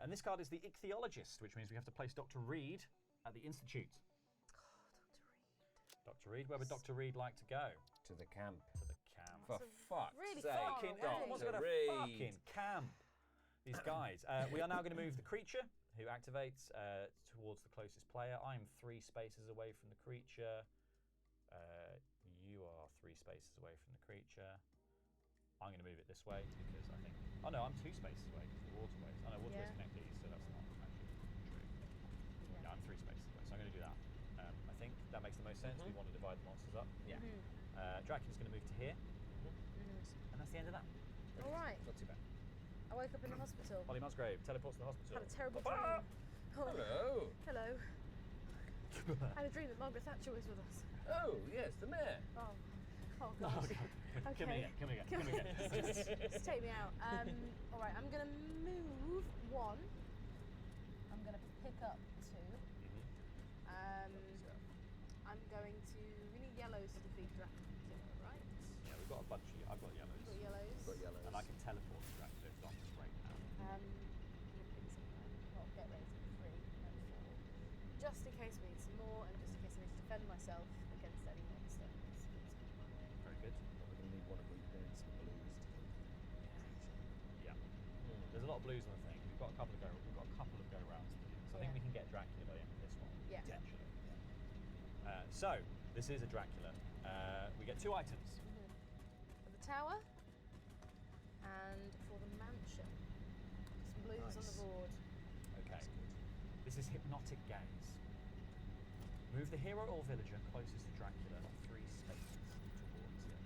And this card is the Ichthyologist, which means we have to place Dr. Reed at the Institute. Oh, Dr. Reed. Dr. Reed, where would Dr. Reed like to go? To the camp. To the camp. For fuck's really sake, far Fucking, away. everyone's got Dr. a Reed. fucking camp. These guys. We are now going to move the creature, who activates towards the closest player. I'm 3 spaces away from the creature. You are 3 spaces away from the creature. I'm going to move it this way because I think... Oh no, I'm 2 spaces away because the waterways. Oh no, waterways connect these, so that's not actually true. Yeah, I'm 3 spaces away, so I'm going to do that. I think that makes the most sense. We want to divide the monsters up. Yeah. Dracula's going to move to here. And that's the end of that. All right. Not too bad. I woke up in the hospital. Holly Musgrave teleports to the hospital. Had a terrible Ah! dream. Oh, Hello. hello. I had a dream that Margaret Thatcher was with us. Oh, yes, the mayor. Oh God. Come again. Just take me out. All right, I'm going to move 1. I'm going to pick up 2. I'm going to... We need yellows to defeat Dracula, right? Yeah, we've got a bunch of... I've got yellows. Got yellows. Got yellows. And I can teleport to Dracula if Doc's right now. I'm going to pick some. Well, get ready to be 3 and 4. Just in case we need some more, and just in case I need to defend myself against any monster. Very good. We're going to need one of these burn some blues to kill the creature. Yeah. There's a lot of blues on the thing. We've got a couple of go rounds to do. So I think we can get Dracula by the end of this one. Yeah. Potentially. So this is a Dracula. We get 2 items. For the tower and for the mansion. Some blues on the board. Okay. This is Hypnotic Gaze. Move the hero or villager closest to Dracula 3 spaces towards it.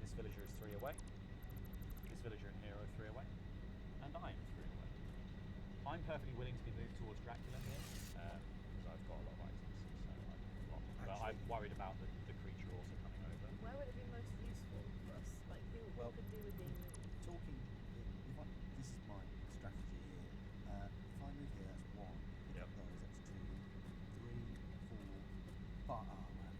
This villager is 3 away. This villager and hero are 3 away. And I am 3 away. I'm perfectly willing to be moved towards Dracula here because I've got a lot of items. So but I'm worried about the creature also coming over. Where would it be most useful for us? Like, who could do with being moved? This is my strategy here. If I move here, that's 1. Pick up those, that's 2, 3, 4, 5. Oh, I have enough.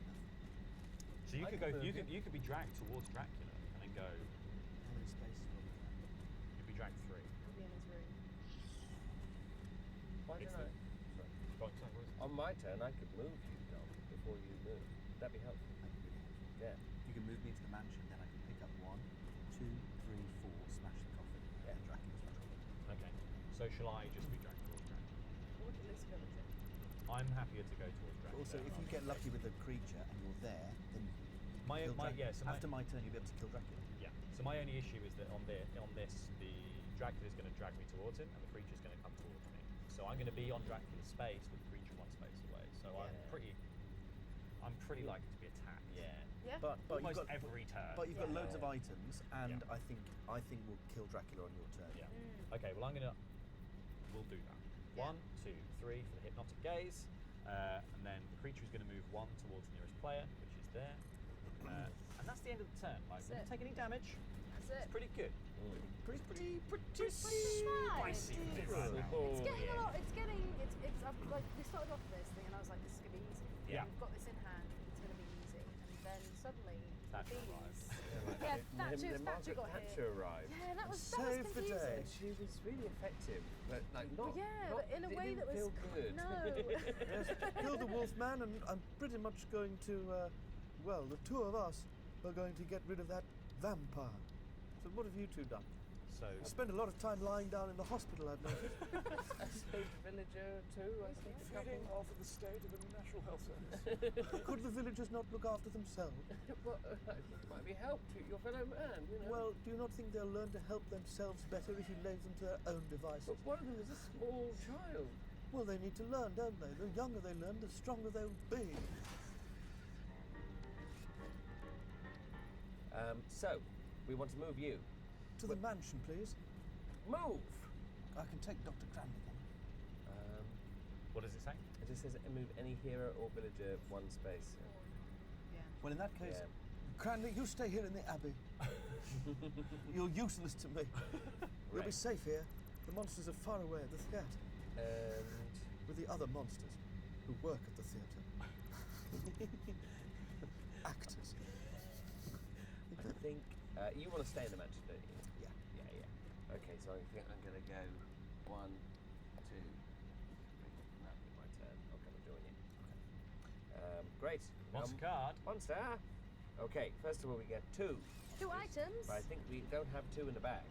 So you could go. You could be dragged towards Dracula and then go. How many spaces will we have? You'd be dragged 3. He'll be in his room. Why It's don't I... Go on, sorry, what is it? On my turn, I could move you, Dom, before you move. That'd be helpful. That'd be really helpful. Yeah. If you can move me to the mansion, then I can pick up 1, 2, 3, 4, smash the coffin, and Dracula's control. Okay. So shall I just be dragged towards Dracula? Or at least villager. I'm happier to go towards Dracula. Also, if you get lucky with the creature and you're there, then you can kill Dracula. After my turn, you'll be able to kill Dracula. Yeah. So my only issue is that on this, the Dracula is going to drag me towards him, and the creature is going to come towards me. So I'm going to be on Dracula's space with the creature 1 space away. So I'm pretty likely to be attacked. Yeah. Yeah? But Almost you've got, every turn. But you've got loads of items, and Yeah. I think we'll kill Dracula on your turn. Yeah. Okay. Well, we'll do that. Yeah. 1, 2, 3 for the Hypnotic Gaze, and then the creature is going to move 1 towards the nearest player, which is there. And that's the end of the turn. Like, we don't take any damage. That's it. It's pretty good. Pretty Spicy. It's getting a lot. We started off this thing, and I was like, "This is gonna be easy." Yeah. We've got this in hand. It's gonna be easy. And then suddenly, Thatcher these. arrived. Yeah, Thatcher got Thatcher here. arrived. Yeah, that was Save the confusing. day. And she was really effective, but like not. Yeah, not, but in a it way that didn't was feel good. No. Yes, kill the wolf man, and I'm pretty much going to, the 2 of us are going to get rid of that vampire. So what have you 2 done? So I spend a lot of time lying down in the hospital, I've noticed. I saved villager too. I think. feeding off of the state of the National Health Service. Could the villagers not look after themselves? Well, it might be help to your fellow man. You know. Well, do you not think they'll learn to help themselves better if you leave them to their own devices? But one of them is a small child. Well, they need to learn, don't they? The younger they learn, the stronger they'll be. So, we want to move you. To the mansion, please. Move! I can take Dr. Cranley. What does it say? It just says move any hero or villager 1 space. Yeah. Well, in that case, Yeah. Cranley, you stay here in the Abbey. You're useless to me. You'll be Right. safe here. The monsters are far away at the theatre, And with the other monsters who work at the theatre. Actors. I think you want to stay in the mansion, don't you? Yeah. Yeah. Okay, so So I think I'm going to go 1, 2, 3. That'll be my turn. I'll come and join you. Great. What's a card? 1 star. Okay, first of all, we get 2. 2 items. But I think we don't have 2 in the bag.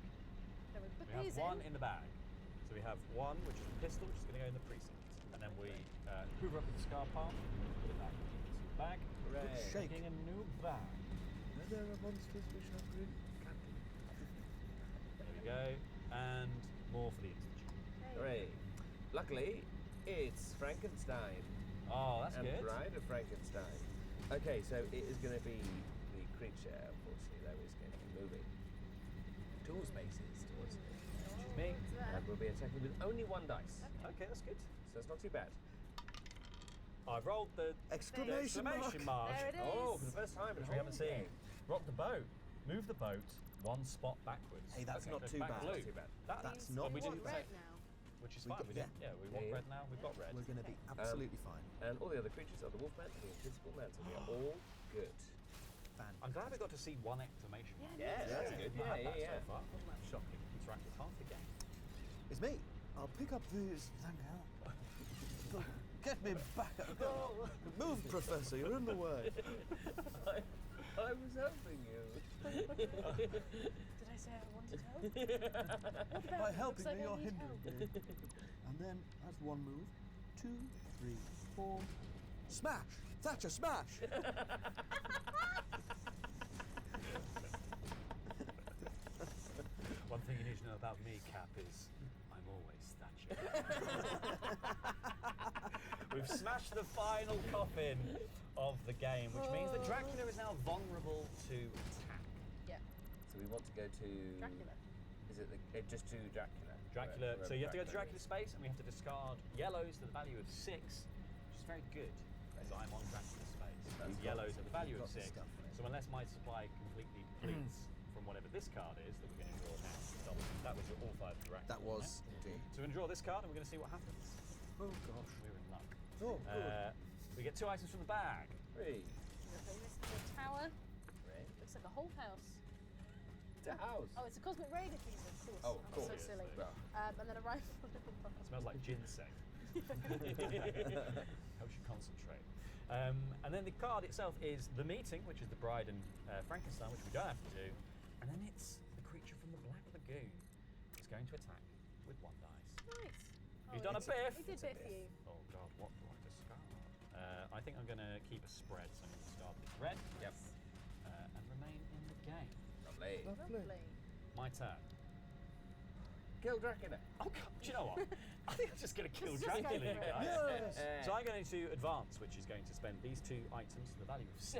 Then we put We have these 1 in the bag. So we have 1, which is a pistol, which is going to go in the precinct. And then we hoover up the scar part, put it back into the bag. Hooray. Shake. Making a new bag. There are monsters which have green. There we go. And more for the institute. Hooray. Luckily, it's Frankenstein. Oh, that's and good. Bride of Frankenstein. Okay, so it is going to be the creature, unfortunately, though, is going to be moving 2 spaces towards me. Which is me. And we'll be attacking with only 1 dice. Okay, that's good. So it's not too bad. I've rolled the Exclamation mark. exclamation mark. There it is. Oh, for the first time in Which a we haven't whole seen. game. Rock the boat. Move the boat 1 spot backwards. Hey, that's Okay, not Goes too back bad. blue. Not too bad. That's Means not we too want bad. red now. Which is We fine. got- We didn't. Yeah, we want Yeah. red now. We've got red. We're going to be absolutely fine. And all the other creatures are the Wolfman and the Invisible Man, so we are all good. I'm glad we got to see 1 exclamation mark. Yeah, Yeah, that's good. Not had Yeah, that yeah, so far. Shocking. Interact with half the game. It's me. I'll pick up these. Thank you. Get me back. Move, Professor. You're in the way. I was helping you. Did I say I wanted help? What about By it? helping Looks me, like I you're need hindering help. me. And then that's 1 move. 2, 3, 4. Smash! Thatcher, smash! One thing you need to know about me, Cap, is I'm always Thatcher. We've smashed the final coffin of the game, which means that Dracula is now vulnerable to attack. Yeah. So we want to go to... Dracula. Is it just to Dracula? Dracula. Wherever So you have to go to Dracula Dracula's space, and we have to discard yellows to the value of 6, which is very good, because I'm on Dracula's space. That's You've got- yellows at the value you've of got 6. the stuff, right? So unless my supply completely depletes from whatever this card is that we're going to draw now, that was all 5 Dracula. That was indeed. So we're going to draw this card, and we're going to see what happens. Oh, gosh. We're in luck. Oh, good. We get 2 items from the bag. 3. We're putting this into a tower. Right. Looks like a whole house. It's a house. Oh, it's a cosmic ray diffuser, of course. Oh, of I'm course. so silly. Well, And then a rifle. It smells like ginseng. Helps you concentrate. And then the card itself is the meeting, which is the Bride and Frankenstein, which we don't have to do. And then it's the creature from the Black Lagoon. It's going to attack with 1 dice. Nice. You've done a biff. We did biff you. Oh God, what do I discard? I think I'm going to keep a spread, so I'm going to discard the red. Yep. And remain in the game. Lovely. Lovely. My turn. Kill Dracula. Oh, God, do you know what? I think I'm just going to kill Let's just go Dracula, for it. guys. Yes. So I'm going to advance, which is going to spend these 2 items to the value of 6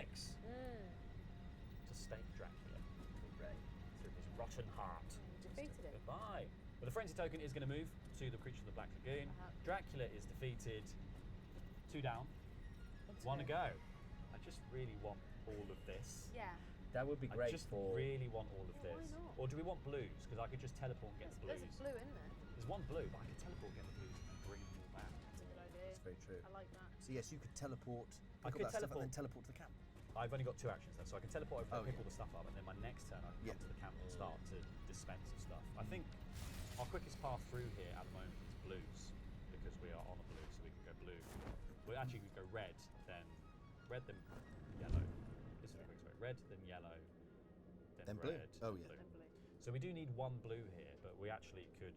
to stake Dracula Right. through his rotten heart. Defeated him. Goodbye. Well, the frenzy token is going to move to the creature of the Black Lagoon. Dracula is defeated. 2 down. 1 to go. I just really want all of this. Yeah. That would be I great just for... really want all of Yeah, this. why not? Or do we want blues? Because I could just teleport and get the There's blues. a blue in there. There's 1 blue, but I can teleport, get the blues, and then bring them all back. That's a good idea. That's very true. I like that. So yes, you could teleport. I pick could up that stuff and then teleport to the camp. I've only got 2 actions though, so I can teleport over, Oh, pick yeah. all the stuff up, and then my next turn I can Yeah. come to the camp and start to dispense of stuff. I think our quickest path through here at the moment is blues, because we are on a blue, so we can go blue. Well, actually, we can go red, then yellow. This is the quickest way. Red, then yellow, Then blue. red, Oh, yeah. Then blue. So we do need 1 blue here, but we actually could.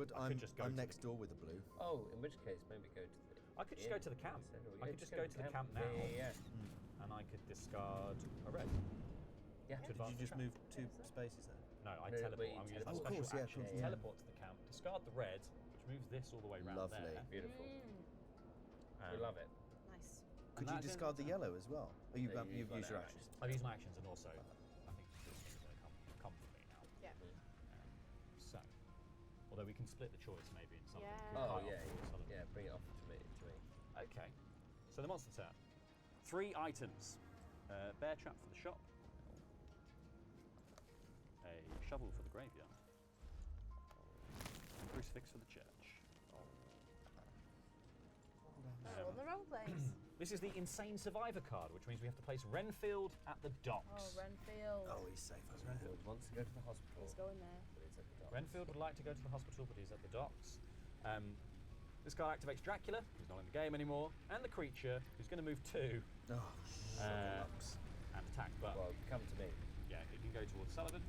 But I could just go I'm to next door with the blue. Oh, in which case, maybe go to the... I could just go to the camp. instead, or- I yeah, could just go to the camp now. Yeah. And I could discard a red. Yeah. To Did advance you the just camp. move 2 spaces there? No, I No, teleport. but you I'm using my teleport. Of special course, yeah, of action course, to yeah. teleport to the camp. Discard the red, which moves this all the way round Lovely. there. Beautiful. Um, We love it. Nice. Could And you that's it. discard the yellow as well? Oh, you've, No, you've you've used your got actions. I've used my actions, and also I think this is going to come for me now. Yeah. So, although we can split the choice maybe in something. Yeah. Could Oh, kite off yeah, towards Sullivan. yeah, bring it off to me. Okay. So the monster turn. 3 items. Bear trap for the shop. A shovel for the graveyard. A crucifix for the church. Oh, the role plays. This is the Insane Survivor card, which means we have to place Renfield at the docks. Oh, Renfield. Oh, he's safe. Renfield wants to go to the hospital. He's going there. But it's at the docks. Renfield would like to go to the hospital, but he's at the docks. This guy activates Dracula, who's not in the game anymore, and the creature, who's going to move 2 Oh, and attack. But Well, come to me. yeah, he can go towards Sullivan.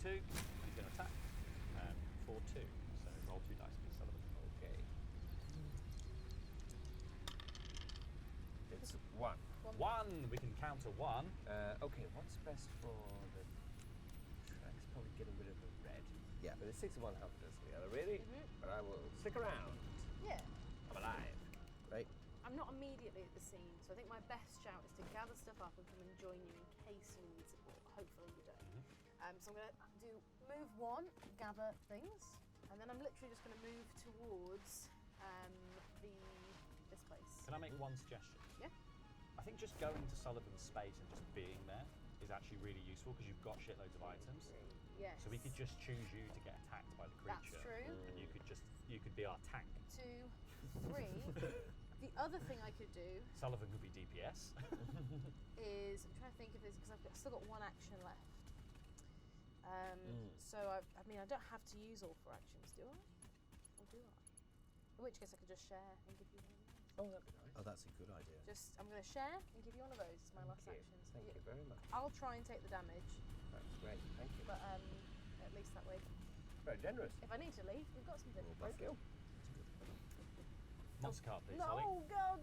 2, and he's going to attack for 2. So roll 2 dice, please, Sullivan. Okay. It's 1. 1. We can counter 1. Okay, what's best for the tracks? Probably getting rid of the red. Yeah. But it's 6 of one, half a dozen the other, really. But I will stick around. Yeah. I'm alive. Right? I'm not immediately at the scene, so I think my best shout is to gather stuff up and come and join you in case we need support. Hopefully we don't. So I'm going to do move 1, gather things, and then I'm literally just going to move towards this place. Can I make one suggestion? Yeah. I think just going to Sullivan's space and just being there is actually really useful because you've got shitloads of items. Yes. So we could just choose you to get attacked by the creature. That's true. And you could be our tank. 2, 3. The other thing I could do Sullivan could be DPS. is I'm trying to think of this because I've still got 1 action left. So I mean I don't have to use all 4 actions, do I? Or do I? In which case I could just share and give you one of those. Oh, that'd be nice. oh, that's a good idea. Just I'm going to share and give you one of those as my last Thank you. actions. Thank you very much. I'll try and take the damage, That's great. Thank you. but at least that way, Very generous. if I need to leave, we've got something. Thank you. Monster card, please, Holly. No, God.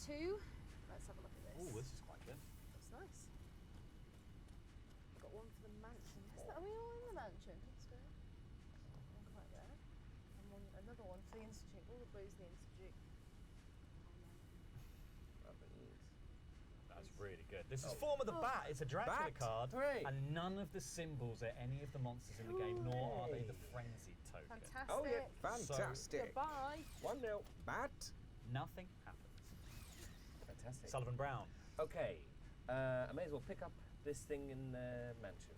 2. Let's have a look at this. Oh, this is quite good. That's nice. I've got 1 for the mansion. Are we all in the mansion? That's good. One quite there. And another 1 for the institute. All the blues in the institute. That's really good. This is Form of the Bat. It's a Dracula Bat? card. Hooray. And none of the symbols are any of the monsters in the game, nor are they the frenzied token. Fantastic. Oh, yeah. Fantastic. Goodbye. 1-0. Bat. Nothing happens. Fantastic. Sullivan Brown. Okay. I may as well pick up this thing in the mansion.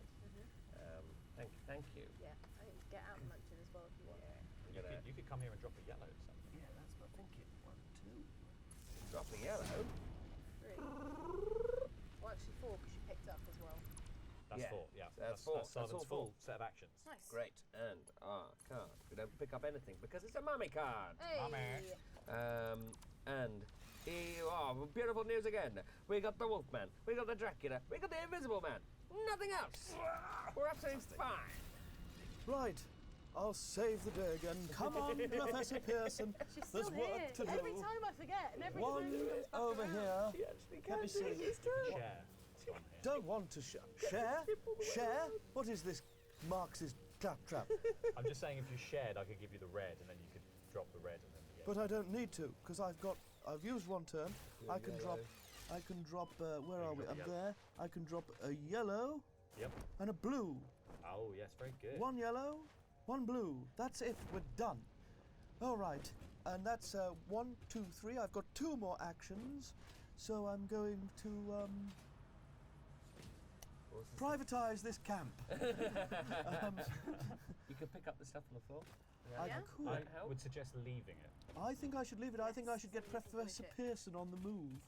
Thank you. Yeah, I think get out of the mansion as well if you want. You could come here and drop a yellow or something. Yeah, that's what I'm thinking. 1, 2. Drop a yellow. 3. Well, actually 4 because you picked up as well. That's Yeah. 4, yeah. That's 4. That's Sullivan's That's all full set of actions. Nice. Great. And our card. We don't pick up anything because it's a mummy card. Hey. And beautiful news again. We got the Wolfman. We got the Dracula. We got the Invisible Man. Nothing else. We're absolutely fine. Right. I'll save the day again. Come on, Professor Pearson. She's still There's here. work to do. Every time I forget, and every One time she comes back over around. here. He actually Let me can do see. it. It's true. Share. It's on here. Don't want to share? Share? What is this Marxist claptrap? I'm just saying if you shared, I could give you the red, and then you could drop the red, and then the But I don't need to, because I've used 1 turn. I can drop, where are we? drop a Up yellow. there. I can drop a yellow Yep. and a blue. Oh, yes, very good. 1 yellow, 1 blue. That's it. We're done. All right. And that's 1, 2, 3. I've got 2 more actions. So I'm going to privatize this camp. You can pick up the stuff on the floor. I Yeah? could. I would suggest leaving it. I think I should leave it. I think I should get Yes, Professor finish it. Pearson on the move.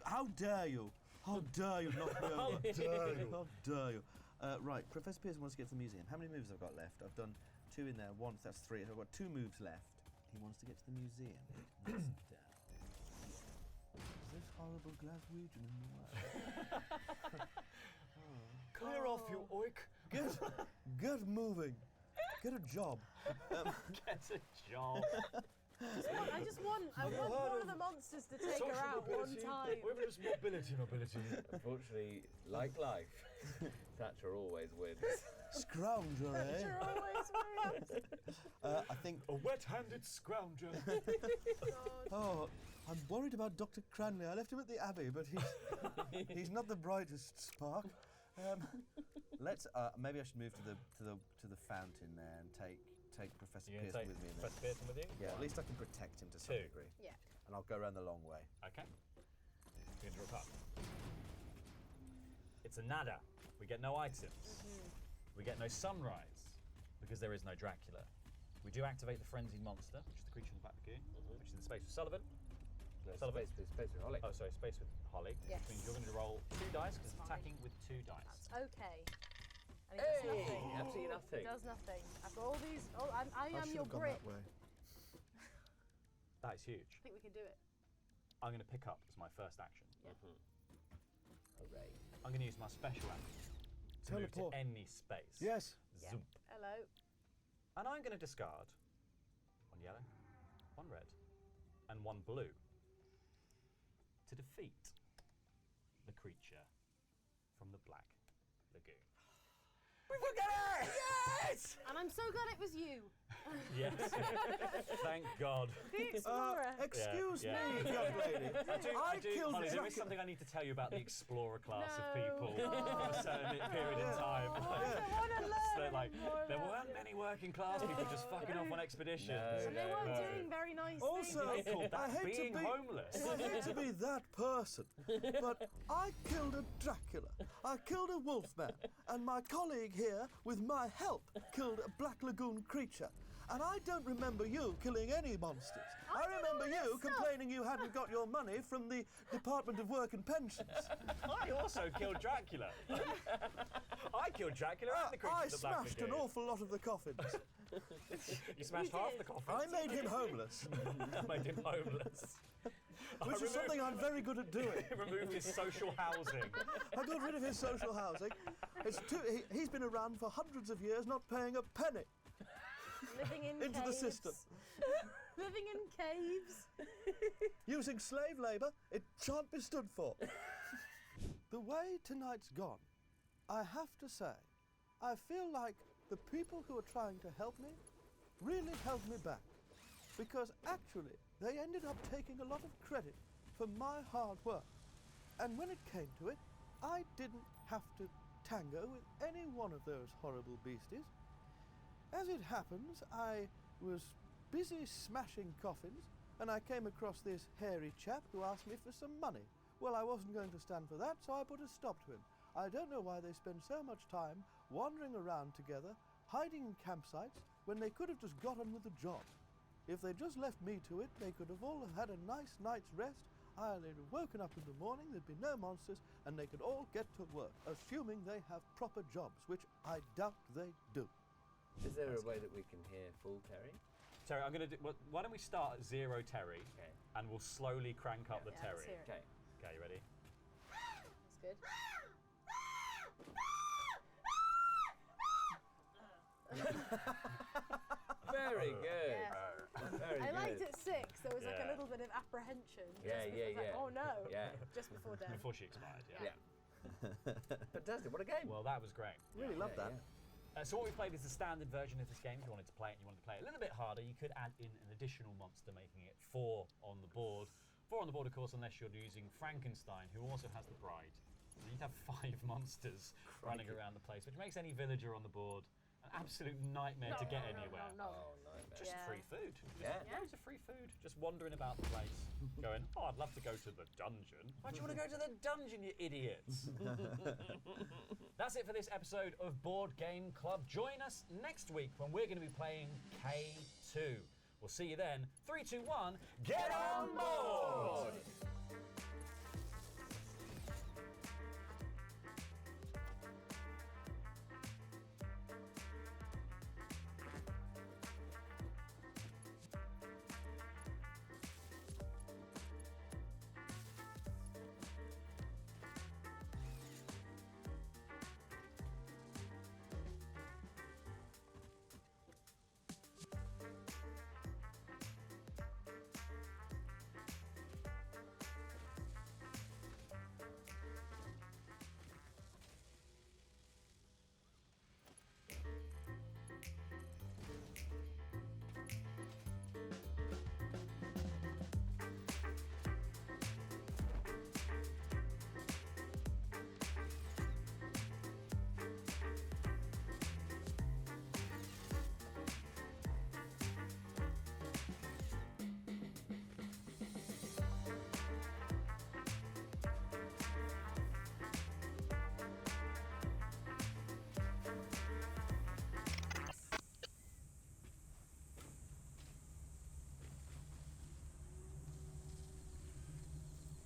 How dare you? How dare you knock me over? dare you? How dare you? Right, Professor Pearson wants to get to the museum. How many moves have I got left? I've done 2 in there. 1, that's 3. So I've got 2 moves left. He wants to get to the museum. That's down. Is this horrible Glaswegian in the way? Clear off, you oik. Get moving. Get a job. Get a job. I want one of the monsters to take her out one time. Whoever just mobility. Unfortunately, like life, Thatcher always wins. Scrounger, eh? You're always wins. I think. A wet-handed scrounger. Oh, I'm worried about Dr. Cranley. I left him at the Abbey, but he's not the brightest spark. Let's maybe I should move to the fountain there and take Professor You gonna Pearson take with me. in Professor there. Pearson with you? Yeah, at One. least I can protect him to some 2. degree. Yeah. And I'll go around the long way. Okay. You can draw a card. It's a nada. We get no items. We get no sunrise because there is no Dracula. We do activate the frenzied monster, which is the creature in the back of the queue, which is in the space with Sullivan. No, Sullivan. space with Holly. Oh, sorry, space with Holly. Yes. Which means you're going to roll 2 dice because it's That's fine. attacking with 2 dice. That's okay. And it does Hey, nothing. absolutely nothing. It does nothing. After all these, I am should your have gone grip. that way. That is huge. I think we can do it. I'm going to pick up as my first action. Hooray. I'm going to use my special action to move to Teleport. any space. Yes. Yeah. Zoom. Hello. And I'm going to discard 1 yellow, 1 red, and 1 blue to defeat the creature from the Black Lagoon. We forgot it! Yes! And I'm so glad it was you. Yes. Thank God. The explorer. Excuse Yeah. me, young lady. I do. killed Holly, there Dracula. is something I need to tell you about the explorer class of No. people from a certain period in time. I want to learn. So, like, more there about weren't it. many working class people just fucking off on expeditions. And they weren't no. doing very nice Also, things. They called that I hate being to be homeless. I hate to be that person, but I killed a Dracula. I killed a wolfman, and my colleague here, with my help, killed a Black Lagoon creature. And I don't remember you killing any monsters. I remember you complaining you hadn't got your money from the Department of Work and Pensions. I also killed Dracula. I killed Dracula and the creature I of the Black smashed an Lagoon. awful lot of the coffins. You smashed You half did. the coffin. I made him homeless, I made him homeless. which is something I'm very good at doing. Removed his social housing. I got rid of his social housing. He's been around for hundreds of years, not paying a penny Living in into the caves. system. Living in caves. Using slave labour, it shan't be stood for. The way tonight's gone, I have to say, I feel like the people who are trying to help me really held me back. Because actually, they ended up taking a lot of credit for my hard work. And when it came to it, I didn't have to tango with any one of those horrible beasties. As it happens, I was busy smashing coffins, and I came across this hairy chap who asked me for some money. Well, I wasn't going to stand for that, so I put a stop to him. I don't know why they spend so much time wandering around together, hiding in campsites, when they could have just got on with the job. If they just left me to it, they could have all had a nice night's rest. They'd have woken up in the morning, there'd be no monsters, and they could all get to work, assuming they have proper jobs, which I doubt they do. Is there a way that we can hear full Terry? Terry, I'm going to do. Well, why don't we start at 0 Terry, Okay. and we'll slowly crank up the Yeah, Terry. let's hear it. Okay. Okay, you ready? That's good. Very good. Yeah. Very I good. liked it 6. There was like a Yeah. little bit of apprehension. Yeah, just yeah, before- yeah. Like, oh no. Yeah. Just before death. Before she expired, yeah. Yeah. Fantastic. What a game. Well, that was great. Really love that. So what we played is the standard version of this game. If you wanted to play it and you wanted to play it a little bit harder, you could add in an additional monster, making it 4 on the board. 4 on the board, of course, unless you're using Frankenstein, who also has the bride. So you'd have 5 monsters running around the place, which makes any villager on the board an absolute nightmare to get anywhere. No. Oh, nightmare. Just Yeah. free food. Just Yeah. loads of free food. Just wandering about the place, going, oh, I'd love to go to the dungeon. Why do you want to go to the dungeon, you idiots? That's it for this episode of Board Game Club. Join us next week when we're going to be playing K2. We'll see you then. 3, 2, 1, get on board!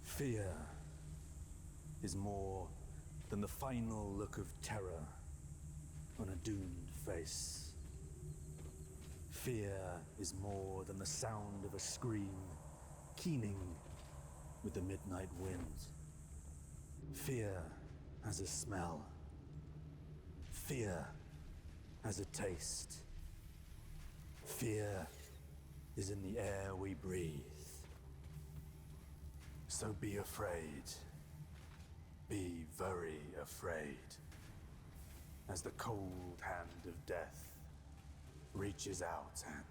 Fear is more than the final look of terror on a doomed face. Fear is more than the sound of a scream keening with the midnight wind. Fear has a smell. Fear has a taste. Fear is in the air we breathe. So be afraid. Be very afraid. As the cold hand of death reaches out and...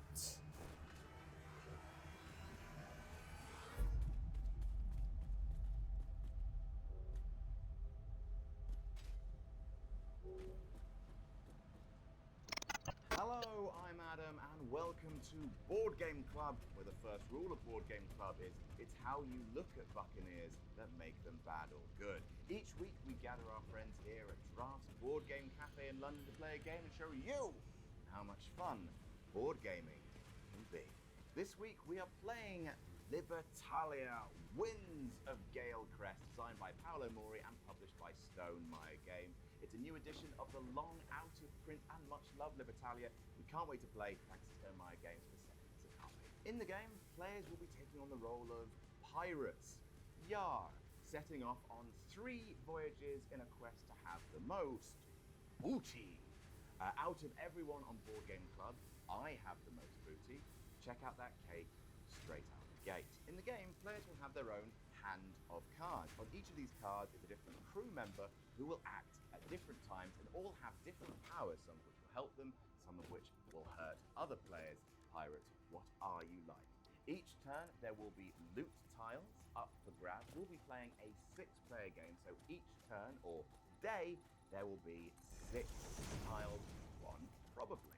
Hello, I'm Adam, and welcome to Board Game Club, where the first rule of Board Game Club is it's how you look at Buccaneers that make them bad or good. Each week we gather our friends here at Drafts Board Game Cafe in London to play a game and show you how much fun board gaming can be. This week we are playing Libertalia, Winds of Galecrest, designed by Paolo Mori and published by Stone Meyer Game. It's a new edition of the long out-of-print and much-loved Libertalia. We can't wait to play, thanks to Stone Meyer Games for setting us up. In the game, players will be taking on the role of pirates. Yar, setting off on 3 voyages in a quest to have the most booty. Out of everyone on Board Game Club, I have the most booty. Check out that cake straight out the gate. In the game, players will have their own hand of cards. On each of these cards is a different crew member who will act at different times and all have different powers, some of which will help them, some of which will hurt other players. Pirates, what are you like? Each turn there will be loot tiles up for grabs. We'll be playing a 6-player game, so each turn or day there will be 6 tiles, 1 probably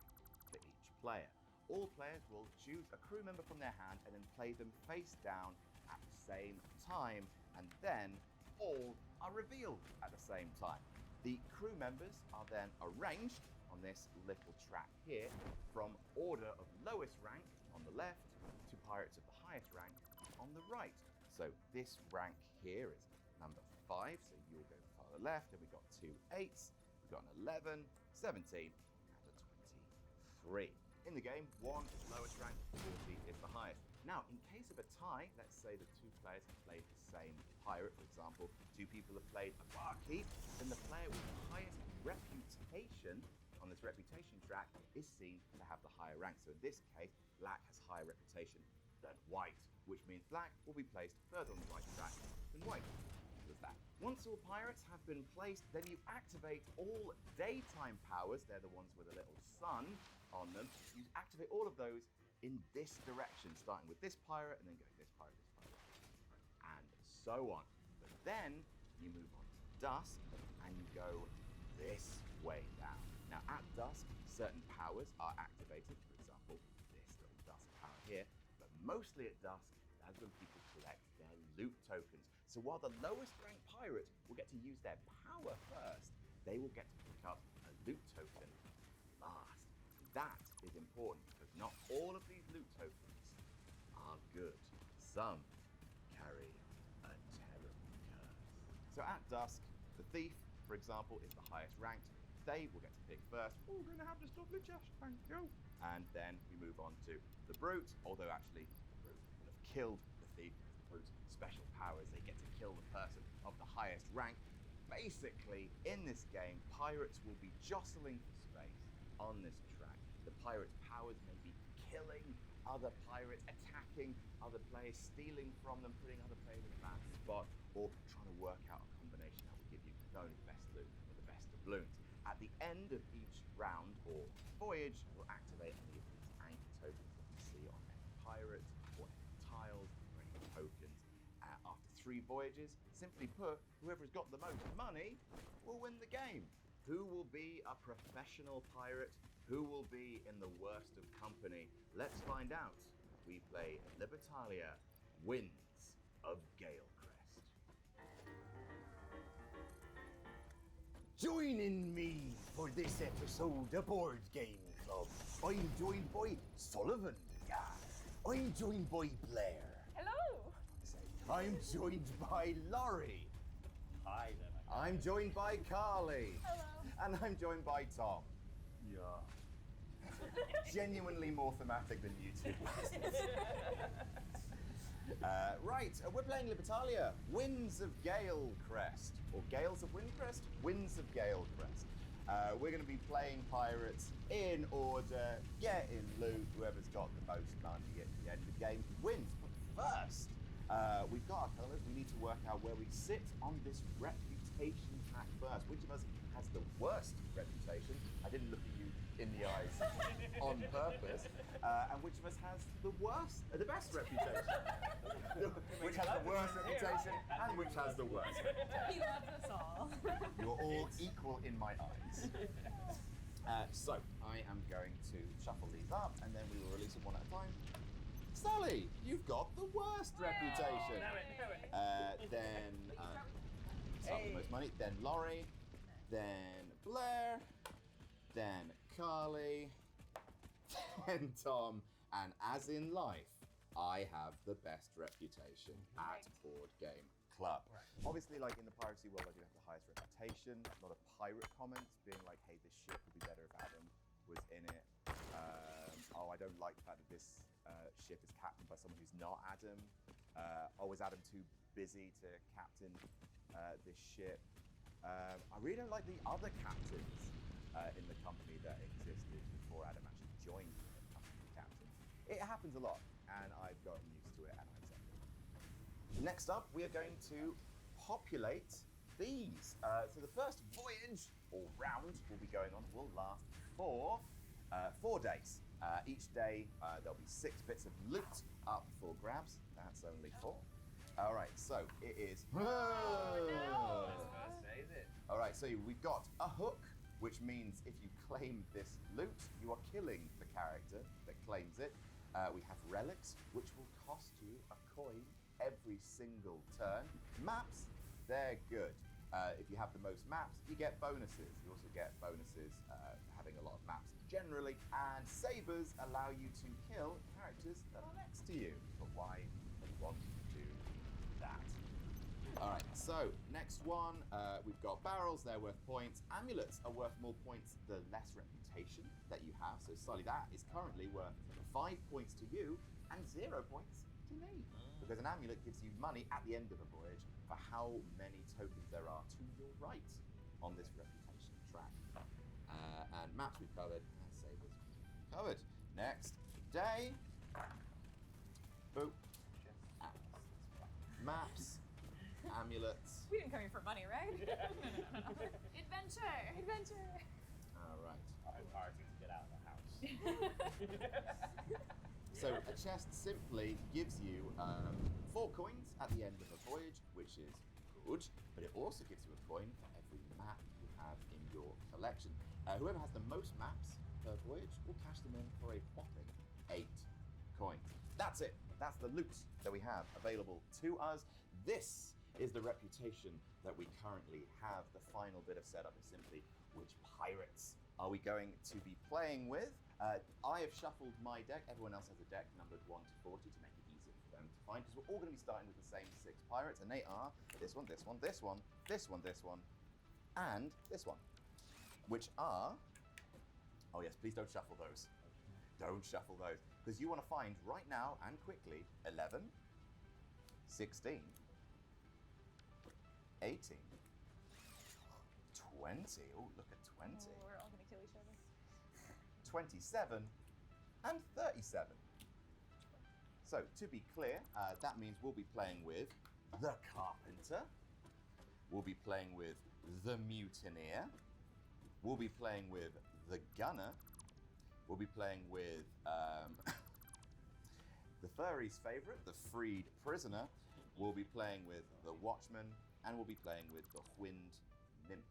for each player. All players will choose a crew member from their hand and then play them face down at the same time, and then all are revealed at the same time. The crew members are then arranged on this little track here from order of lowest rank on the left to pirates of the highest rank on the right. So this rank here is number 5, so you'll go farther left, and we've got 2 8s, we've got an 11, 17, and a 23. In the game, 1 is the lowest rank, 40 is the highest. Now, in case of a tie, let's say the 2 players have played the same pirate, for example, 2 people have played a barkeep, then the player with the highest reputation on this reputation track is seen to have the higher rank. So in this case, black has higher reputation than white, which means black will be placed further on the right track than white. There's that. Once all pirates have been placed, then you activate all daytime powers. They're the ones with a little sun on them. You activate all of those in this direction, starting with this pirate and then going this pirate, and so on. But then you move on to dusk and you go this way down. Now at dusk, certain powers are activated. For example, this little dusk power here. But mostly at dusk, that's when people collect their loot tokens. So while the lowest ranked pirates will get to use their power first, they will get to pick up a loot token last. That is important because not all of these loot tokens are good. Some carry a terrible curse. So at dusk, the thief, for example, is the highest ranked. They will get to pick first. Oh, we're going to have this lovely chest, thank you. And then we move on to the brute, although actually the brute will have killed the thief. The brute's special powers, they get to kill the person of the highest rank. Basically, in this game, pirates will be jostling for space on this track. The pirates' powers may be killing other pirates, attacking other players, stealing from them, putting other players in a bad spot, or trying to work out a combination that will give you not only the best loot, but the best doubloons. At the end of each round or voyage, we'll activate any of these anchor tokens that you see on any pirates, or any tiles, or any tokens. After 3 voyages, simply put, whoever's got the most money will win the game. Who will be a professional pirate? Who will be in the worst of company? Let's find out. We play Libertalia, Winds of Galecrest. Joining me for this episode of Board Game Club, I'm joined by Sullivan. Yeah. I'm joined by Blair. Hello! I'm joined by Laurie. Hi there, my I'm joined by Carly. Hello. And I'm joined by Tom. Yeah. Genuinely more thematic than you two. Right, we're playing Libertalia, Winds of Gale Crest, or Gales of Windcrest? Winds of Gale Crest. We're going to be playing pirates in order, getting loot. Whoever's got the most money at the end of the game wins. But first, we've got our colours. We need to work out where we sit on this reputation track first. Which of us has the worst reputation? I didn't look at you in the eyes on purpose. And which of us has the best reputation? Which has the worst reputation and which has the worst reputation? He loves us all. You're all equal in my eyes. So I am going to shuffle these up and then we will release them one at a time. Sally, you've got the worst reputation. Then start with the most money. Then Laurie. Then Blair. Then Carly. Then Tom. And as in life, I have the best reputation at Board Game Club. Obviously, like in the piracy world, I do have the highest reputation. A lot of pirate comments being like, hey, this ship would be better if Adam was in it. Oh, I don't like the fact that this ship is captained by someone who's not Adam. Oh, is Adam too busy to captain this ship? I really don't like the other captains in the company that existed before Adam actually joined the company captain. It happens a lot, and I've gotten used to it, and I accept it. Next up, we are going to populate these. So the first voyage, or round, will last for 4 days. Each day, there'll be 6 bits of loot up for grabs. That's only 4. All right, so it is. All right, so we've got a hook, which means if you claim this loot, you are killing the character that claims it. We have relics, which will cost you a coin every single turn. Maps, they're good. If you have the most maps, you get bonuses. You also get bonuses having a lot of maps generally. And sabers allow you to kill characters that are next to you. But why would you want to do that? All right, so next one, we've got barrels, they're worth points. Amulets are worth more points the less reputation that you have. So slightly that is currently worth 5 points to you and 0 points to me. Because an amulet gives you money at the end of a voyage for how many tokens there are to your right on this reputation track. And maps we've covered, and sabers we've covered. Next day, boop, maps, amulets. We didn't come here for money, right? No. Adventure. All right. Pirates need to get out of the house. So a chest simply gives you 4 coins at the end of a voyage, which is good, but it also gives you a coin for every map you have in your collection. Whoever has the most maps per voyage will cash them in for a whopping 8 coins. That's it. That's the loot that we have available to us. This is the reputation that we currently have. The final bit of setup is simply which pirates are we going to be playing with? I have shuffled my deck. Everyone else has a deck numbered 1 to 40 to make it easier for them to find, because we're all going to be starting with the same 6 pirates, and they are this one, this one, this one, this one, this one, and this one, which are, oh yes, please don't shuffle those. Don't shuffle those, because you want to find right now and quickly 11, 16, 18, 20, oh look at 20. Oh, we're all gonna kill each other. 27 and 37. So to be clear, that means we'll be playing with the Carpenter, we'll be playing with the Mutineer, we'll be playing with the Gunner, we'll be playing with the Furry's favourite, the Freed Prisoner, we'll be playing with the Watchman, and we'll be playing with the Wind Nymph.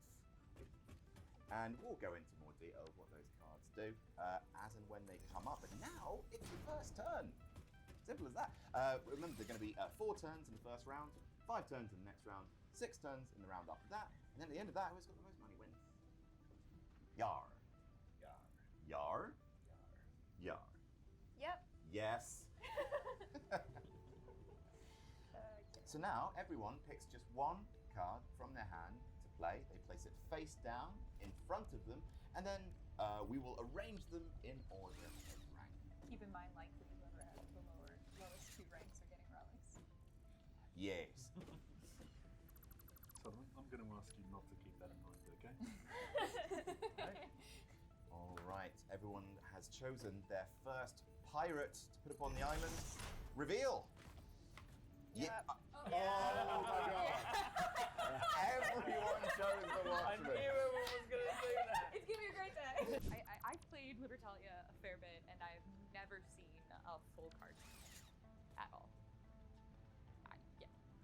And we'll go into more detail of what those cards do as and when they come up. But now it's the first turn. Simple as that. Remember, there are going to be 4 turns in the first round, 5 turns in the next round, 6 turns in the round after that, and then at the end of that, whoever's got the most money wins. Yar. Yar. Yar. Yar. Yep. Yes. So now everyone picks just 1 card from their hand to play. They place it face down in front of them, and then we will arrange them in order of rank. Keep in mind, likely whoever has the lowest 2 ranks are getting relics. Yes. So I'm going to ask you not to keep that in mind, okay? All right, everyone has chosen their first pirate to put upon the island. Reveal! Yeah. Oh my god! Everyone chose the Watchman. everyone was going to do that. It's gonna be a great day. I've played Libertalia a fair bit, and I've never seen a full card at all.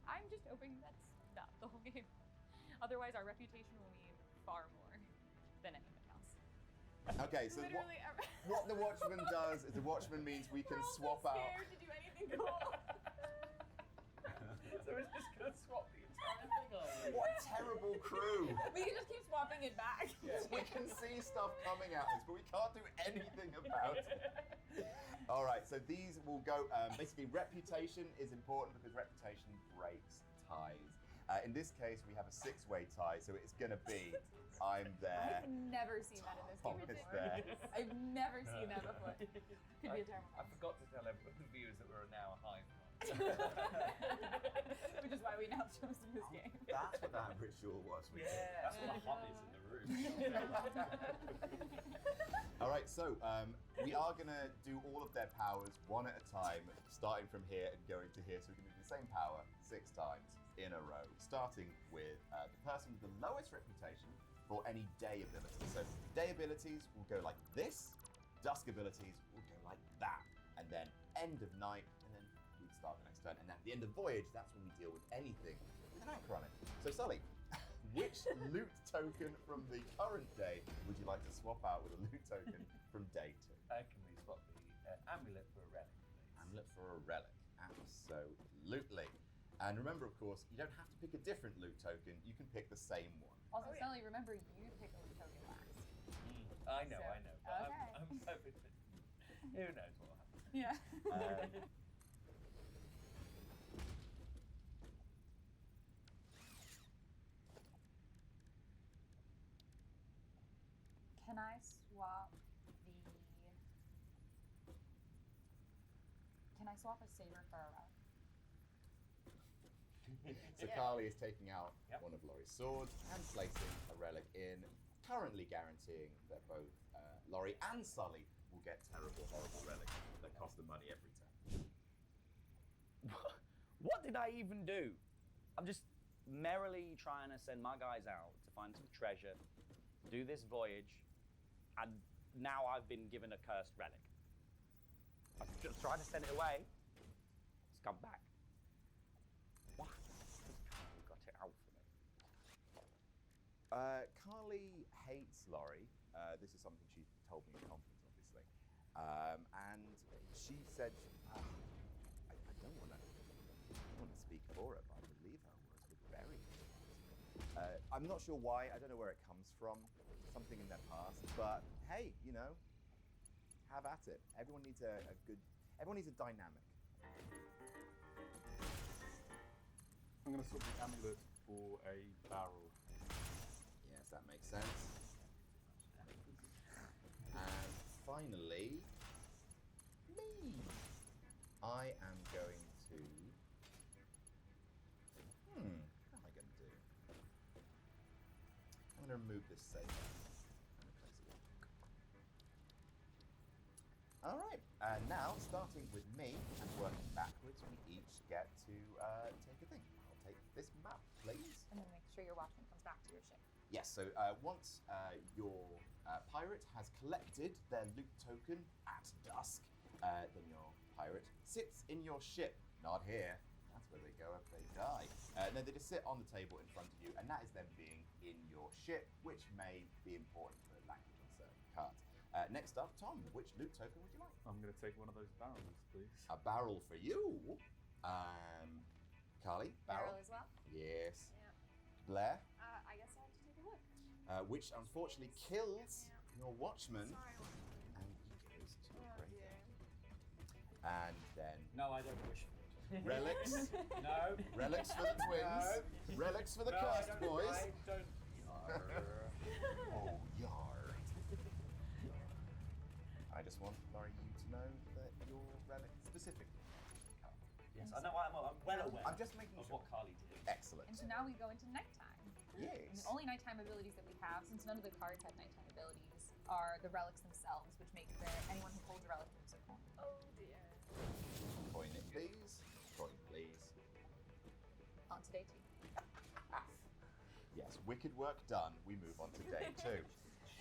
I'm just hoping that's not the whole game. Otherwise, our reputation will mean far more than anything else. Okay, so what the Watchman does is the Watchman means we can swap out. Scared to do anything cool. So we're just going to swap the entire thing over. What a terrible crew! We can just keep swapping it back. We can see stuff coming at us, but we can't do anything about it. All right, so these will go. Basically, reputation is important because reputation breaks ties. In this case, we have a 6-way tie, so it's going to be I'm there. I've never seen that in this Tom game is before. there. I've never seen that before. Could be a terrible. I forgot to tell everyone, the viewers that we're now a hive mind. Which is why we now chose this game. That's what that ritual was. That's what the hut is in the room. All right, so we are going to do all of their powers one at a time, starting from here and going to here. So we're going to do the same power 6 times in a row, starting with the person with the lowest reputation for any day abilities. So day abilities will go like this, dusk abilities will go like that, and then end of night, and then we start the next turn. And at the end of voyage, that's when we deal with anything with an anchor on it. So Sully, which loot token from the current day would you like to swap out with a loot token from day 2? Can we swap the amulet for a relic, please? Amulet for a relic, absolutely. And remember, of course, you don't have to pick a different loot token. You can pick the same one. Also, Sully, remember you pick a loot token last. I know. But Okay. I'm hoping that who knows what will happen. Yeah. Can I swap a saber for a relic? So Carly is taking out Yep. one of Laurie's swords and placing a relic in, currently guaranteeing that both Laurie and Sully will get terrible, horrible relics that cost them money every turn. What did I even do? I'm just merrily trying to send my guys out to find some treasure, do this voyage, and now I've been given a cursed relic. I've just tried to send it away. It's come back. Why? You got it out for me. Carly hates Laurie. This is something she told me in confidence, obviously. And she said, I don't want to speak for her, but I believe her words were very important. I'm not sure why. I don't know where it comes from. Something in their past. But hey, have at it. Everyone needs everyone needs a dynamic. I'm going to swap the amulet for a barrel. Yes, that makes sense. And finally, me. I am going to. What am I going to do? I'm going to remove this saber and replace it with a book. All right, and now starting with me and working backwards, we each get to take a thing. I'll take this map, please. And then make sure your watchman comes back to your ship. Yes, so once your pirate has collected their loot token at dusk, then your pirate sits in your ship. Not here. That's where they go if they die. No, they just sit on the table in front of you, and that is them being in your ship, which may be important for language on certain cards. Next up, Tom, which loot token would you like? I'm going to take one of those barrels, please. A barrel for you. Carly, barrel? As well? Yes. Yeah. Blair? I guess I'll have to take a look. Which unfortunately kills your watchman, and he goes to the Oh, graveyard. And then No, I don't wish for it. relics, No. relics for the twins, relics for the cursed boys. I don't. Oh, yar. I just want, Laurie, you to know that your relic specifically. Yes, I know. I'm well aware. I'm just making of sure. what Carly did. Excellent. And so now we go into nighttime. And Yes. the only nighttime abilities that we have, since none of the cards have nighttime abilities, are the relics themselves, which make anyone who holds a relic lose a coin. Oh dear. Coin it, please. Coin, please. On to day 2. Yes, wicked work done. We move on to day 2.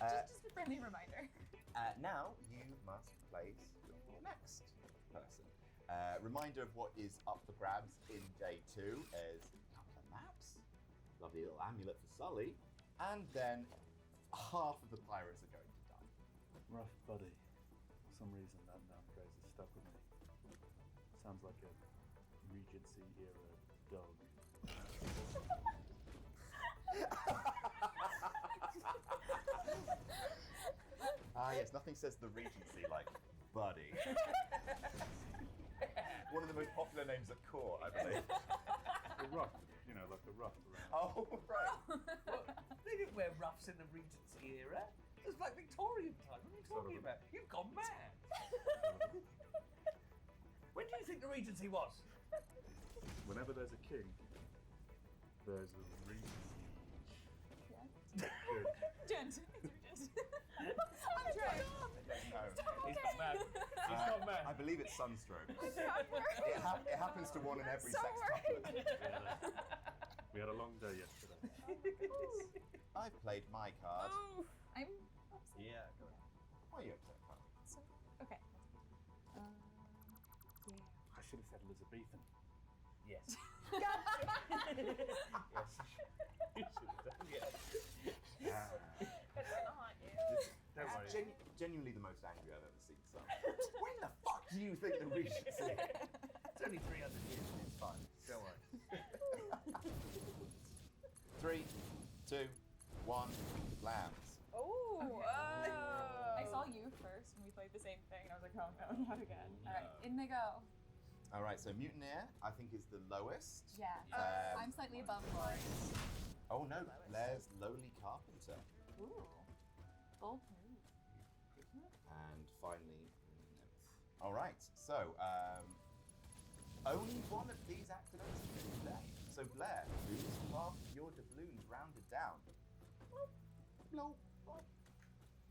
Just a friendly reminder. Now you must place your next person. Reminder of what is up for grabs in day 2 is a couple of maps, lovely little amulet for Sully, and then half of the pirates are going to die. Rough buddy. For some reason, that noun phrase is stuck with me. Sounds like a Regency era dog. Yes, nothing says the Regency like Buddy. One of the most popular names at court, I believe. The ruff, you know, like the ruff around. Oh, right. They didn't wear ruffs in the Regency era. It was like Victorian time. What are you talking about? You've gone mad. When do you think the Regency was? Whenever there's a king, there's a reach. Gent. I'm trying. He's got mad. He's got mad. I believe it's sunstroke. I'm trying. It happens to one in every So sex worried. couplet. We had a long day yesterday. I've played my card. Oh, I'm upset. Yeah, go ahead. Why are you upset, Carl? So, okay. Yeah. I should have said Elizabethan. Yes. Yes. You should have done. Ah. Don't worry. Genuinely the most angry I've ever seen someone. When the fuck do you think the Regency? It's only 300 years. It's fine. Don't worry. 3, 2, 1, lambs. Oh. I saw you first when we played the same thing, and I was like, oh no, not again. All right, in they go. All right, so Mutineer, I think, is the lowest. Yeah. I'm slightly above Laurie. Oh no, Blair's Lowly Carpenter. Ooh. Bold move. And finally, Nymph. All right, so only one of these activates today. So Blair, lose half of your doubloons rounded down. Bloop, bloop.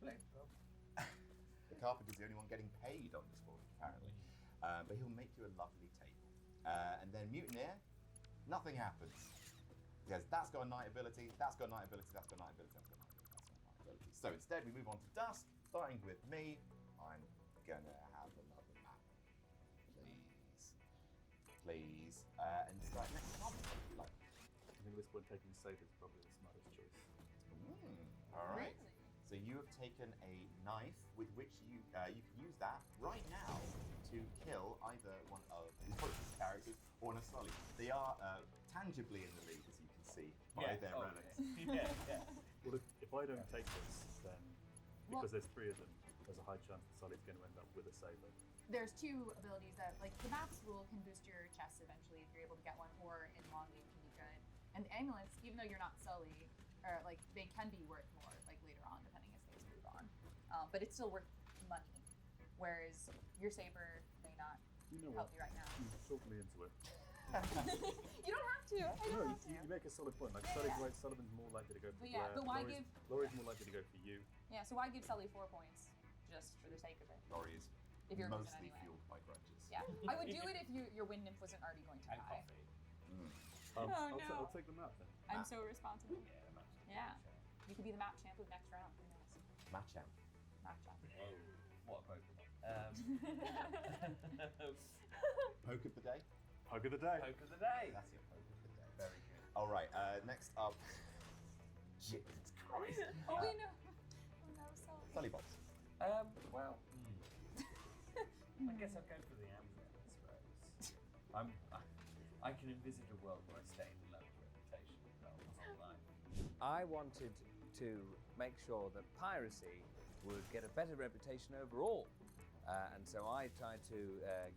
The Carpenter's the only one getting paid on this board, apparently. But he'll make you a lovely table. And then Mutineer, nothing happens. Because that's got a night ability, that's got a night ability, that's got a night ability, that's got a night ability, that's got a night ability. So instead we move on to Dusk, starting with me. I'm gonna have another map. Please. Please. And start next time, if you like. I think at this point taking save is probably the smartest choice. All right. Really? So you have taken a knife with which you can use that right now to kill either one of Laurie's characters or an Sully. They are tangibly in the lead, as you can see by their relics. Yeah. Well, if I don't take this, then because there's 3 of them, there's a high chance that Sully's going to end up with a saber. There's 2 abilities that, like, the maps rule can boost your chest eventually if you're able to get one, or in long game can be good. And the amulets, even though you're not Sully, or like they can be worth more, like later on, depending as things move on. But it's still worth money, whereas your saber may not You know help what? you right now. You talk me into it. You don't have to. I don't have to. You make a solid point. Like Yeah, Sully's yeah. right, Sullivan's more likely to go for But yeah, Blair. but why Laurie's more likely to go for you. Yeah, so why give Sully 4 points just for the sake of it? Laurie is If you're losing mostly anyway. fueled by grudges. Yeah, I would do it if your wind nymph wasn't already going to And die. coffee. Oh, no. I'll take them out then. I'm so responsible. Yeah, that's Yeah. You could be the map champ of next round. Who knows? Machamp. Map champ. What a Pokemon. Poke of the day. Poke of the day. Poke of the day. That's your poke of the day. Very good. All right. Next up. Jesus Christ. Oh, we know. Oh no, Sully. Sully Box. Well, I guess I'll go for the amulet, I suppose. I can envisage a world where I stay in the lower reputation my whole life. I wanted to make sure that piracy would get a better reputation overall. And so I tried to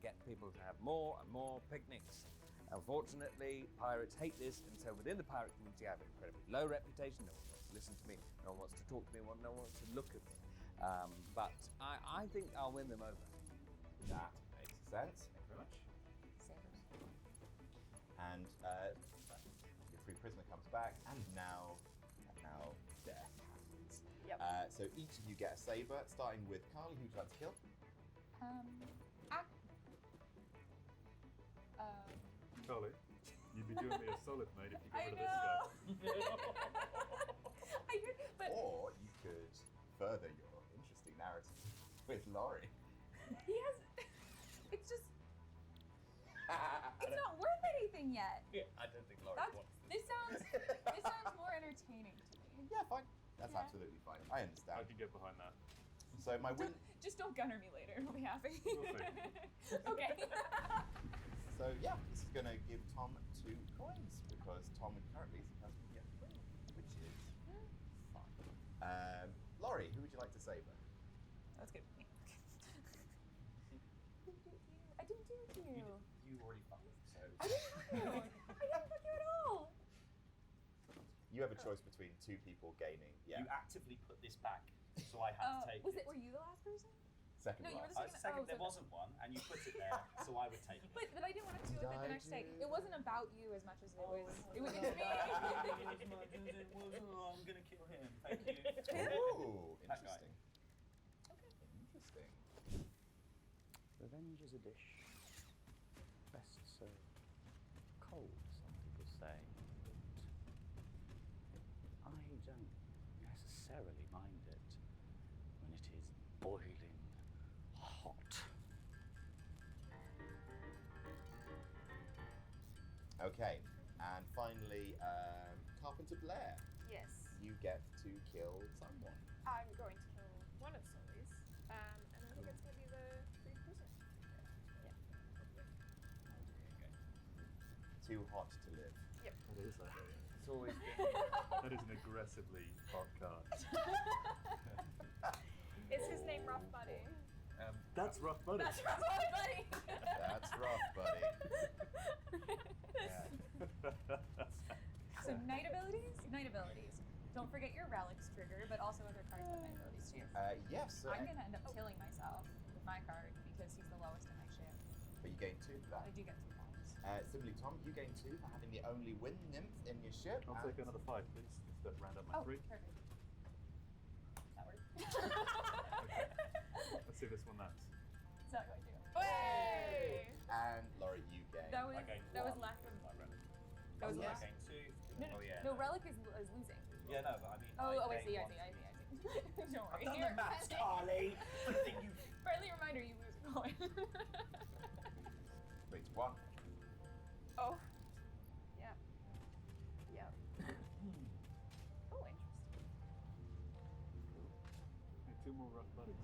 get people to have more and more picnics. Unfortunately, pirates hate this, and so within the pirate community I have an incredibly low reputation. No one wants to listen to me, no one wants to talk to me, no one wants to look at me. But I think I'll win them over. That makes sense. Thank you very much. And your free prisoner comes back, and now death happens. Yep. So each of you get a saber, starting with Carly. Who would you like to kill? Charlie, you'd be doing me a solid, mate, if you got I rid of know. this guy. I heard, but Or you could further your interesting narrative with Laurie. he has. It's just. It's not worth anything yet. Yeah, I don't think Laurie wants This sounds more entertaining to me. Yeah, fine. That's Yeah. absolutely fine. I I understand. can get behind that. So my win. Just don't gunner me later. We'll be happy. We'll see. Okay. So yeah, this is going to give Tom 2 coins because Tom currently is the person who gets 3, which is fine. Laurie, who would you like to saber? That's good for me. I didn't do it to you. You already fucked. So I didn't fuck you. I didn't fuck you at all. you have a choice between 2 people gaining. Yeah. You actively put this back, so I had to take Were it. you the last person? Second No, you were last. the Second, there so- wasn't one, and you put it there, so I would take it. But I didn't want to do it the next day. It wasn't about you as much as it was. It was me. I'm gonna kill him. Thank you. Ooh, That guy. interesting. Interesting. Revenge is a dish best served cold, some people say. But I don't necessarily mind it when it is boiling hot. Okay, and finally, Carpenter Blair, Yes. you get to kill someone. I'm going to kill one of Sully's, and I think it's going to be the free prisoner. Too hot to live. That is, I think. It's always That is an aggressively hot card. Is his name Rough Buddy? That's rough, buddy. That's right, buddy. That's rough, buddy. So night abilities. Don't forget your relics trigger, but also other cards have night abilities too. Yes. So I'm gonna end up killing myself with my card because he's the lowest in my ship. But you gain 2 for that. I do get 2 points. Similarly, Tom, you gain 2 for having the only wind nymph in your ship. I'll and- take another 5, please. Let's round up my 3. Perfect. That works. Let's see if this one lands. It's not going to. Hey! And Laurie, you gain. That was I gained that was one lack of. with my relic. That was I lack. gained 2. No, Oh yeah. no, relic is losing. Yeah, no, but I mean. Oh, I gained see. one. Don't I've worry. done Here, the maths, Carly. I think you. friendly reminder: you lose a coin. 3 to 1. Oh. Yeah. Yeah. Oh, interesting. Okay, 2 more rough buddies.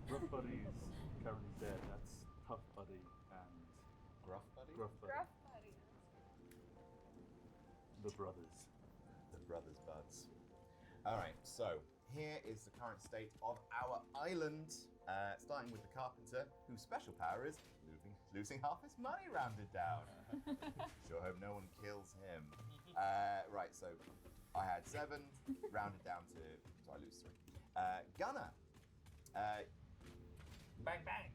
Rough buddy is currently dead. That's tough buddy and Gruff, buddy? gruff buddy. Rough Buddy. The brothers. The brothers' buds. Alright, so here is the current state of our island. Starting with the carpenter, whose special power is losing half his money rounded down. Sure hope no one kills him. Right, so I had 7, rounded down to, so I lose 3. Gunner. Bang bang.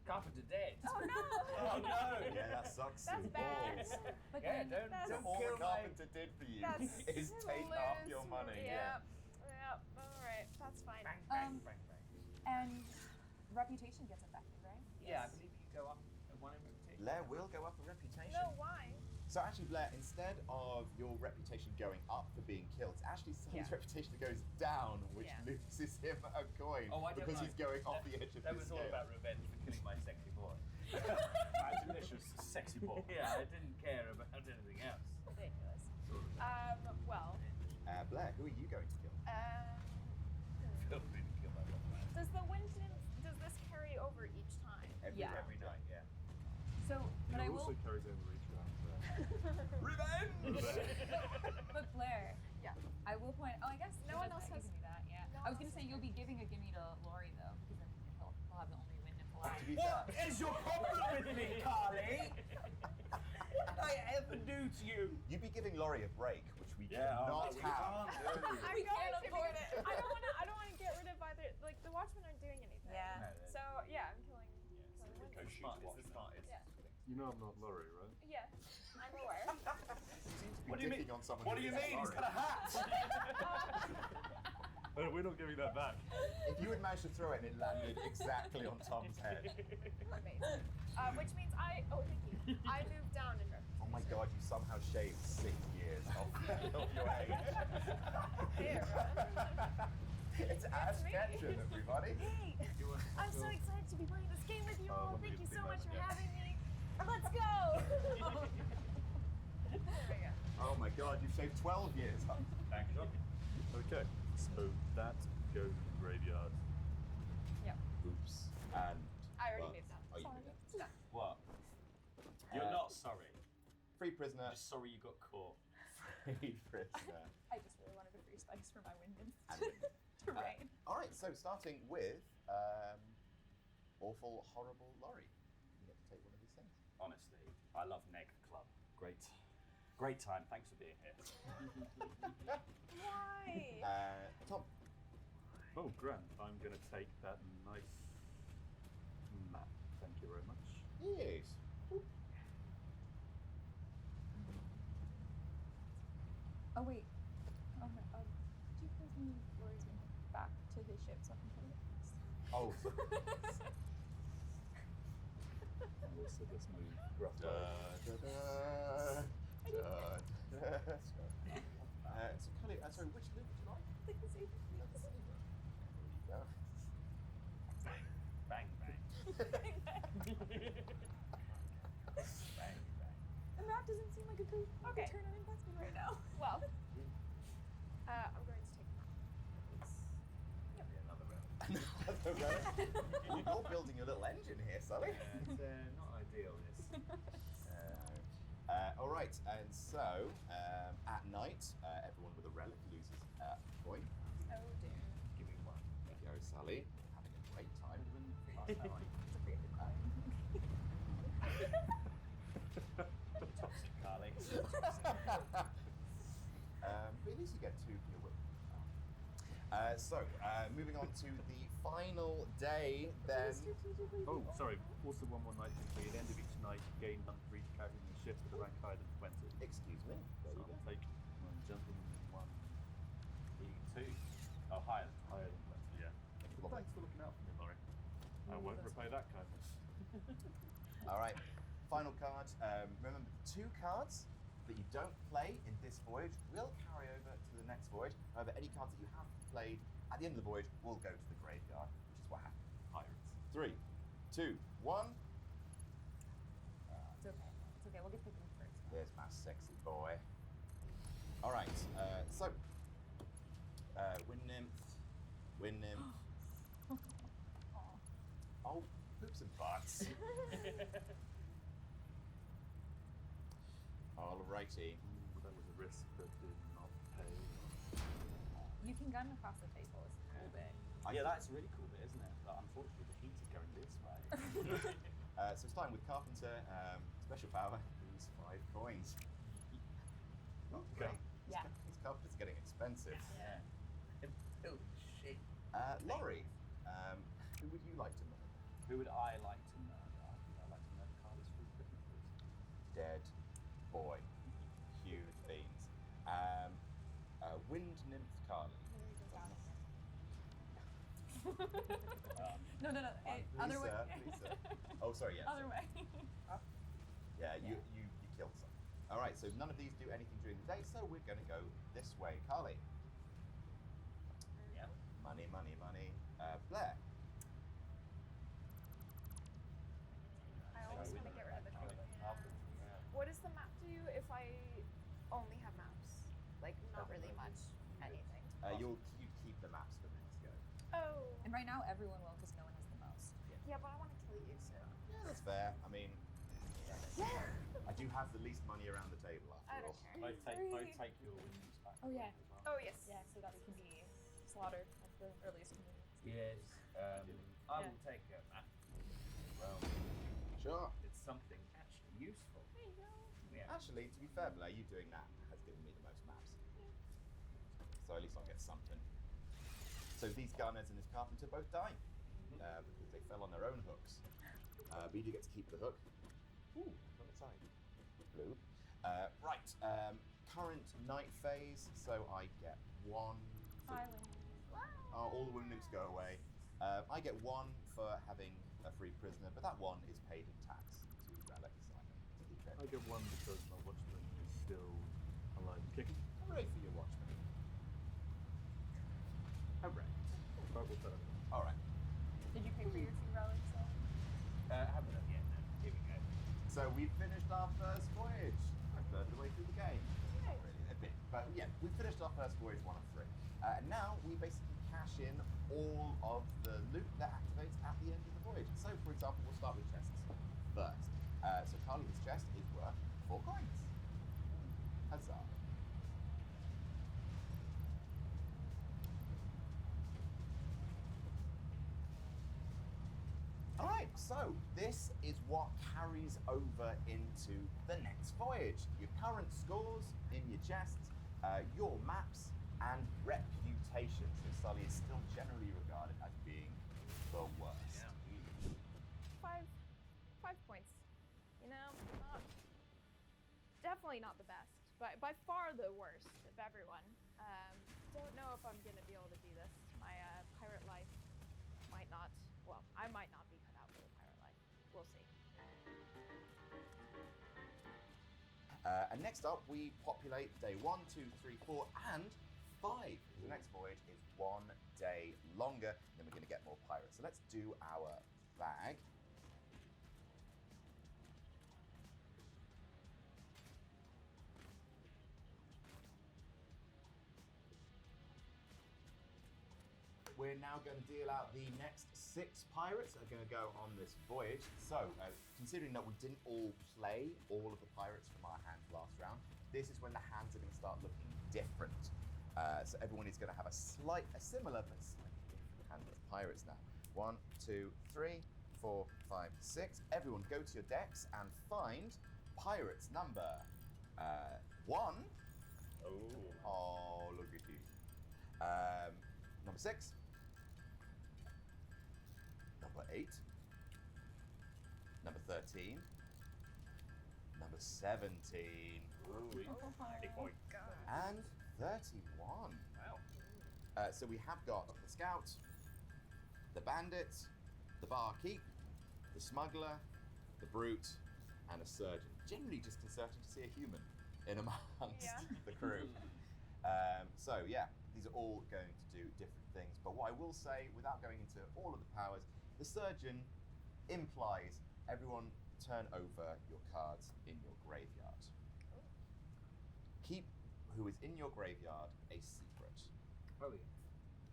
Carpenter dead. Oh no! Oh no. Yeah, that sucks. That's some bad. balls. But Yeah, then don't All kill the my. carpenter did for you That's is take half your money. Yep. Yep. All right. That's fine. Bang bang Um, bang bang. and reputation gets affected, right? Yeah, I believe you go up 1 in reputation. Blair will go up a reputation. No, why? So actually, Blair, instead of your reputation going up for being killed, it's actually Sully's Yeah. reputation goes down, which Yeah. loses him a coin Oh, I don't because know. he's going off the edge of That the was scale. all about revenge for killing my sexy boy. My delicious sexy boy. Yeah, I didn't care about anything else. Ridiculous. Well. Blair, who are you going to kill? Phil didn't kill that one man. Does the wind nymph, does this carry over each time? Every night, yeah. So, but I It will. also carries over each round. Revenge! But Blair. Yeah. I will point. Oh, I guess No one else you has- can do that. Yeah. no I was one gonna else say has you'll be giving a gimme to Laurie though, because then he'll have the only win if allowed. To be fair, What is your problem with me, Carly? What did I ever do to you? you'd be giving Laurie a break, which we Yeah, cannot we have. can't do. I'm We going can't to afford because it. I don't want to get rid of either like the Watchmen aren't doing anything. Yeah. So yeah, I'm killing. It's the smartest. Yeah. You know I'm not Laurie, right? Yeah, I'm aware. What do you mean? On someone What do who you isn't mean? He's Laurie. got a hat! We're not giving that back. If you had managed to throw it and it landed exactly on Tom's head. Amazing. Which means I moved down in reputation. Oh my god, you somehow shaved 6 years off your age. Here. It's Ash me. Ketchum, everybody. Hey, I'm so excited to be playing this game with you all. when Thank we you get so to much that, for yeah. having me. Let's go. There we go. Oh my god, you've shaved 12 years off. Thank you. Okay, so that goes in the graveyard. Yep. Oops. And. I already but- moved down. Oh, you Sorry. moved down. What? You're not sorry. Free prisoner. Just sorry you got caught. Free prisoner. I just really wanted a free spice for my wind and And win. to rain. Alright, so starting with awful, horrible Laurie. You get to take one of these things. Honestly, I love Neg Club. Great time. Thanks for being here. Why? Tom. Oh, grand. I'm going to take that nice map. Thank you very much. Yes. Oh wait. Oh my. Could you please move Laurie's wind back to his ship so I can kill it? Oh, so, And also this move rough. so Cully, sorry, which loop would you like? Like the same. There you go. Bang, bang. Bang, bang. The map doesn't seem like a good Okay. return on investment right now. Well, I'm going to take that. Another round. You're building your little engine here, Sully. It's not ideal, this. All right, and so at night, everyone with a relic loses a point. Oh dear. Give me one. There you go, Sally. Having a great time. It's a pretty good time. Toxic, Carly. But at least you get 2 for your whip. Moving on to the final day, then. Oh, sorry. Also, one more night complete. At the end of each night, you gain 1 for each carrying the ship with a rank higher than 20. Excuse me. There So you go. I'll take one jumping one E2. Oh, higher. higher than 20. Yeah. Well, thanks for looking out for me, Laurie. I won't repay that kindness. All right. Final card. Remember, 2 cards that you don't play in this voyage will carry over to the next voyage. However, any cards that you have played at the end of the voyage will go to the graveyard, which is what happened with Pirates. 3, 2, 1. It's okay. It's okay. We'll get picking first. There's my sexy boy. All right. Wind nymph. Oh, poops and farts. Alrighty. That was a risk that did not pay. You can gun across the table. It's a cool bit. Yeah, that's a really cool bit, isn't it? But unfortunately, the heat is going this way. So starting with Carpenter, special power, lose 5 coins. Not great. Yeah. These Carpenters are getting expensive. Yeah. Oh, shit. Laurie, who would you like to murder? Who would I like to murder? I think I'd like to murder Carly's food witnesses. Dead boy. Cue the fiends. Wind nymph Carly. No. Other way. Lisa. Oh, sorry, yes. Other way. Yeah, you killed someone. All right, so none of these do anything during the day, so we're going to go this way. Carly. Yep. Money, money, money. Blair. I always want to get rid of the code. Carpenter, yeah. What does the map do if I only have maps? Like, not really much anything. You keep the maps for next go. Oh. And right now, everyone will because no one has the mouse. Yeah, but I want to kill you, so. Yeah, that's fair. I mean, I do have the least money around the table I after all. don't care. Both take your wings back. Oh, yeah. as well. Oh, yes. Yeah, so that we can be slaughtered at the earliest convenience. Yes. I will take that. Well, Sure. it's something actually useful. There you go. Yeah. Actually, to be fair, Blair, you doing that has given me the most maps. So at least I'll get something. So So these gunners and this carpenter both die because they fell on their own hooks. But you do get to keep the hook. Ooh, on the side. Blue. Right. Current night phase, so I get 1. All the woundings go away. I get 1 for having a free prisoner, but that 1 is paid in tax to Relic, so I don't need to keep it. I get 1 because my watchman is still alive and kicking. Hooray for your watchman. Hooray. But we'll put it on. All right. Did you pay for your 2 relics? Haven't done yet. No. Here we go. So we finished our first voyage. A third of the way through the game. Not really, a bit. But yeah, we finished our first voyage 1 of 3. And now we basically cash in all of the loot that activates at the end of the voyage. So, for example, we'll start with chests first. So Carly, this chest is worth 4 coins. Huzzah. Alright, so this is what carries over into the next voyage. Your current scores in your chests, your maps, and reputation. So Sully is still generally regarded as being the worst. Yeah. 5 points. You know, definitely not the best, but by far the worst of everyone. Don't know if I'm gonna be able to do this. My pirate life might not. Well, I might not be cut out for the pirate life. We'll see. And next up, we populate day 1, 2, 3, 4, and 5. The next voyage is 1 day longer, then we're going to get more pirates. So let's do our bag. We're now going to deal out the next 6 pirates that are going to go on this voyage. So, considering that we didn't all play all of the pirates from our hands last round, this is when the hands are going to start looking different. So everyone is going to have a similar but slightly different hand of pirates now. 1, 2, 3, 4, 5, 6. Everyone go to your decks and find pirates number 1. Oh, look at you. Number 6. Number 8. Number 13. Number 17. Oh my god. And 31. Wow. So we have got the Scout, the Bandit, the Barkeep, the Smuggler, the Brute, and a Surgeon. Generally just concerning to see a human in amongst the crew. So yeah, these are all going to do different things. But what I will say, without going into all of the powers, the Surgeon implies everyone turn over your cards in your graveyard. Keep who is in your graveyard a secret. Oh yeah.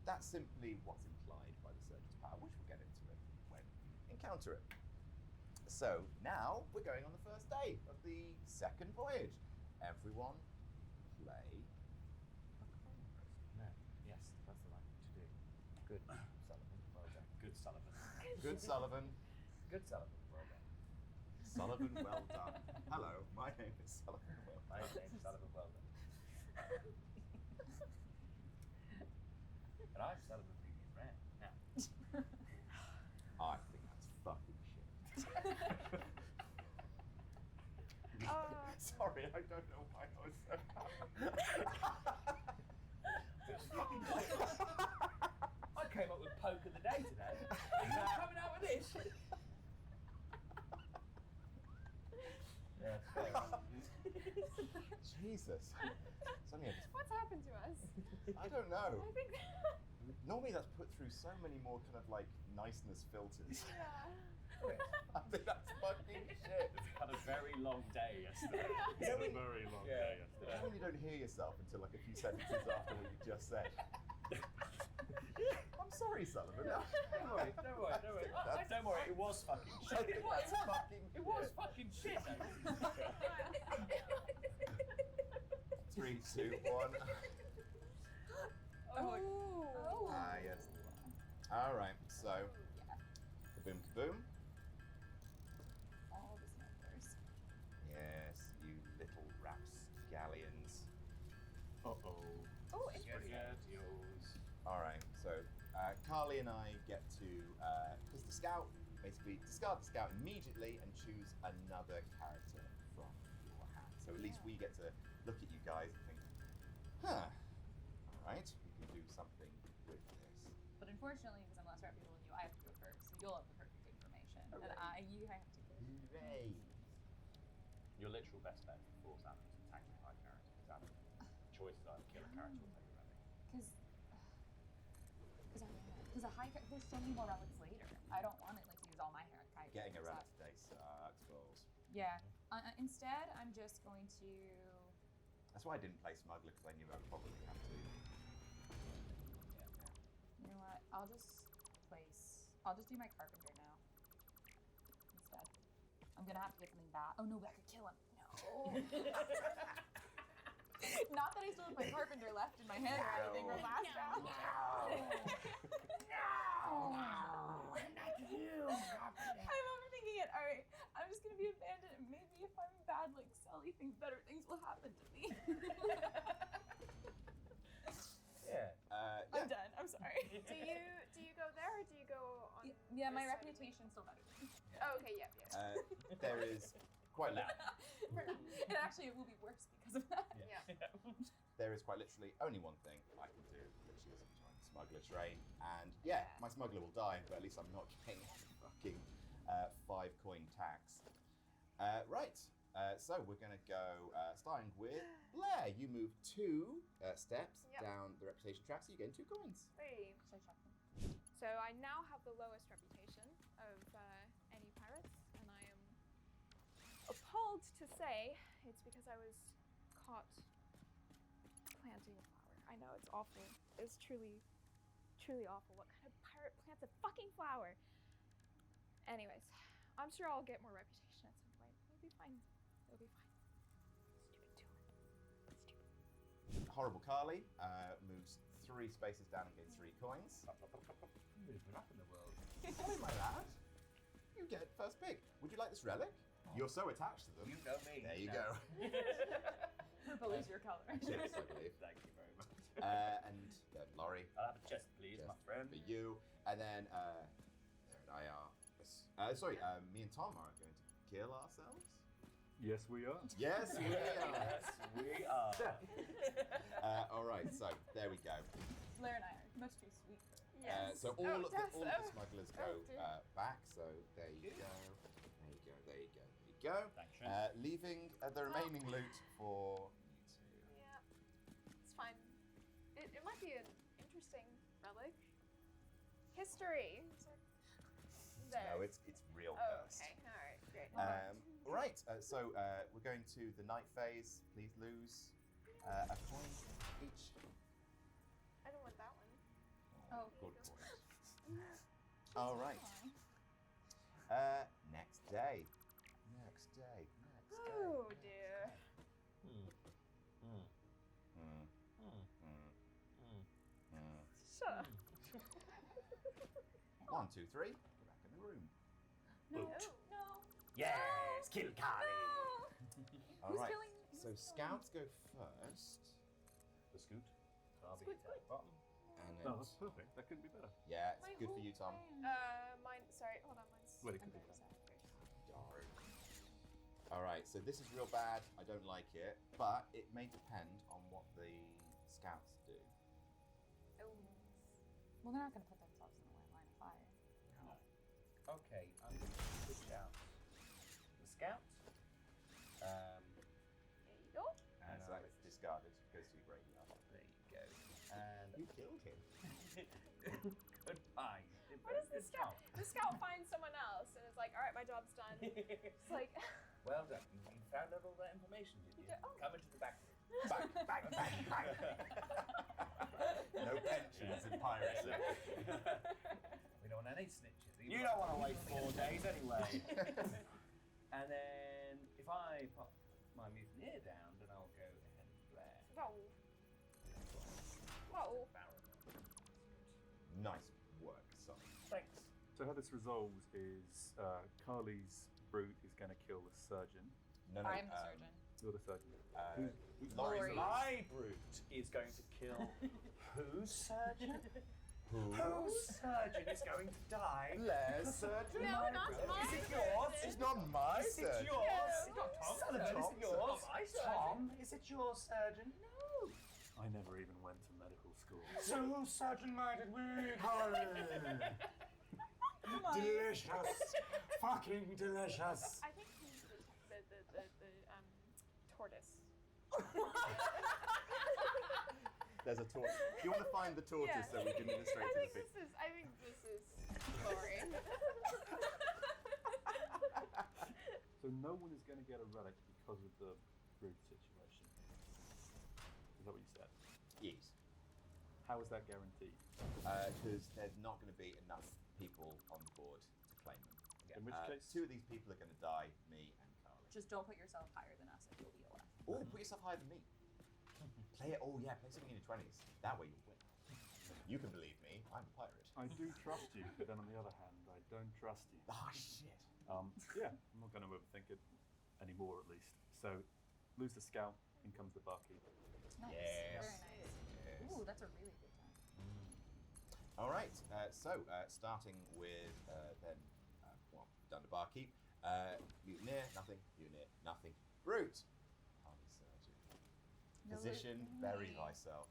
That's simply what's implied by the Surgeon's power, which we'll get into it when you encounter it. So now we're going on the first day of the second voyage. Everyone play a coin press. No. Yes, that's the right thing to do. Good, Sullivan. Well done. Good Sullivan. Good Sullivan. Good Sullivan. Well done. Sullivan, well done. Hello, my name is Sullivan. Well My done. name's Sullivan. Well done. And I'm Sullivan Premium Rare. Now. I think that's fucking shit. Sorry, I don't know why I was so I came up with poke of the day today. You're coming out with this. Yeah, fair enough. Jesus. Sonia, What's happened to us? I don't know. I think. Normally that's put through so many more kind of like niceness filters. Yeah. I think that's fucking shit. It's had a very long day yesterday. You know It's when a very long Yeah. day you yesterday. know when you don't hear yourself until like a few sentences after what you just said? I'm sorry, Sullivan. Don't worry. Don't worry. It was fucking I shit. think that's fucking It was fucking shit. 3, 2, 1. Oh. Ah, yes. All right, so kaboom, kaboom. All the smokers. Yes, you little rapscallions. Uh-oh. Oh, it's Spaghettios. All right, so Carly and I get to, because the scout, basically discard the scout immediately and choose another character from your hat. So at least we get to look at you guys and think, huh, all right, we can do something with this. But unfortunately, because I'm less reputable than you, I have to go first. So you'll have the perfect information. And I have to go. Hooray. Your literal best bet is to force Adam to attack your high character. Because Adam, choices are kill a character or take a relic. Because there's so many more relics later. I don't want it like to use all my hair. Getting a relic today sucks balls. Yeah. Instead, I'm just going to. That's why I didn't play Smuggler, because I knew I would probably have to. You know what? I'll just do my carpenter now. Instead. I'm gonna have to get something bad. Oh no, I could kill him. No. Not that I still have my carpenter left in my hand or anything from last round. I'm overthinking it. Alright, I'm just gonna be abandoned, and maybe if I'm bad like Sally thinks, better things will happen to me. I'm done. I'm sorry. Do you go there or do you go on? Yeah, my this side? reputation's still better than me. Oh, okay, yeah. There is quite And actually, it will be worse because of that. Yeah. there is quite literally only one thing I can do, which is join the smuggler train. And my smuggler will die, but at least I'm not getting fucking 5-coin tax. Right. So we're going to go starting with Blair. You move 2 steps down the reputation track, so you gain 2 coins. Hey. Should I check them? So I now have the lowest reputation of any pirates, and I am appalled to say it's because I was caught planting a flower. I know it's awful. It's truly, truly awful. What kind of pirate plants a fucking flower? Anyways, I'm sure I'll get more reputation at some point. It'll be fine. It'll be fine. Stupid tour. Stupid. Horrible Carly moves 3 spaces down and gains 3 coins. Moving up in the world. Hey, my lad. You get first pick. Would you like this relic? You're so attached to them. You know me. There you go. Purple is your color. Yes, I believe. Thank you very much. And Laurie. I'll have a chest, please, my friend. For you. And then there and I are. Me and Tom are going to kill ourselves. Yes, we are. Yes, we are. Yes, we are. All right, so there we go. Blair and I are much too sweet. Yes. So all of the Tess, smugglers oh, go dear. back. So there you go. There you go. There you go. There you go. Thanks, Sean. Leaving the remaining loot for you two. Yeah, it's fine. It might be an interesting relic. History. There. No, it's real Oh, cursed. okay. All right. Great. Right. So we're going to the night phase. Please lose a coin each. I don't want that one. Oh, Good point. All right. Next day. Oh dear. Shut up. 1, 2, 3. We're back in the room. No. Yes, kill Carly. All Who's right. killing me? So scouts go first, The scoot. Carly Squid, down squid. bottom. and Oh, that's perfect. That couldn't be better. yeah, it's My good for whole you, Tom. plan. Mine. Sorry. Hold on. Mine's. Well, it could be I'm better. Darn. All right. So this is real bad. I don't like it, but it may depend on what the scouts do. Oh. Well, they're not going to put themselves in the line of fire. Okay, I'm going to switch out the scout. There you go. And so that's discarded. Goes to your graveyard. There you go. And You killed him. goodbye. What is the scout? The scout finds someone else and is like, all right, my job's done. It's like, Well done. You found out all that information, did you? Yeah, oh. Come into the back room. Bang, bang, bang, bang. No pensions in piracy. We don't want any snitches. You don't want to wait 4 days anyway. And then if I pop my mutineer down, then I'll go ahead and Blair. whoa. Whoa. Nice work, son. Thanks. So how this resolves is Carly's brute is going to kill the surgeon. No, I'm the surgeon. You're the surgeon. Laurie's Laurie. the last. My brute is going to kill whose surgeon? Whose surgeon is going to die? Blair's surgeon? No, not my Is it yours? It's not my Is it surgeon. yours? It's not Tom's Son of surgeon. Is Tom's it yours? surgeon. My surgeon. Tom, is it your surgeon? No. I never even went to medical school. So whose surgeon might it be? Delicious. Fucking delicious. I think he's the tortoise. There's a tortoise. You want to find the tortoise so we can illustrate I to the think people. I think this is Laurie. So no one is going to get a relic because of the root situation. Is that what you said? Yes. How is that guaranteed? Because there's not going to be enough people on the board to claim them. In which case, Two of these people are going to die, me and Carly. Just don't put yourself higher than us and you'll be alive. Oh, put yourself higher than me. Play something in your 20s. That way you'll win. You can believe me, I'm a pirate. I do trust you, but then on the other hand, I don't trust you. Ah, shit. Yeah, I'm not going to overthink it anymore, at least. So, lose the scout, in comes the barkeep. Nice. Yes. Very nice. Yes. Ooh, that's a really good time. All right. Starting with done the barkeep. Mutineer, nothing. Mutineer, nothing. Brute. Army surgeon. Position, bury thyself.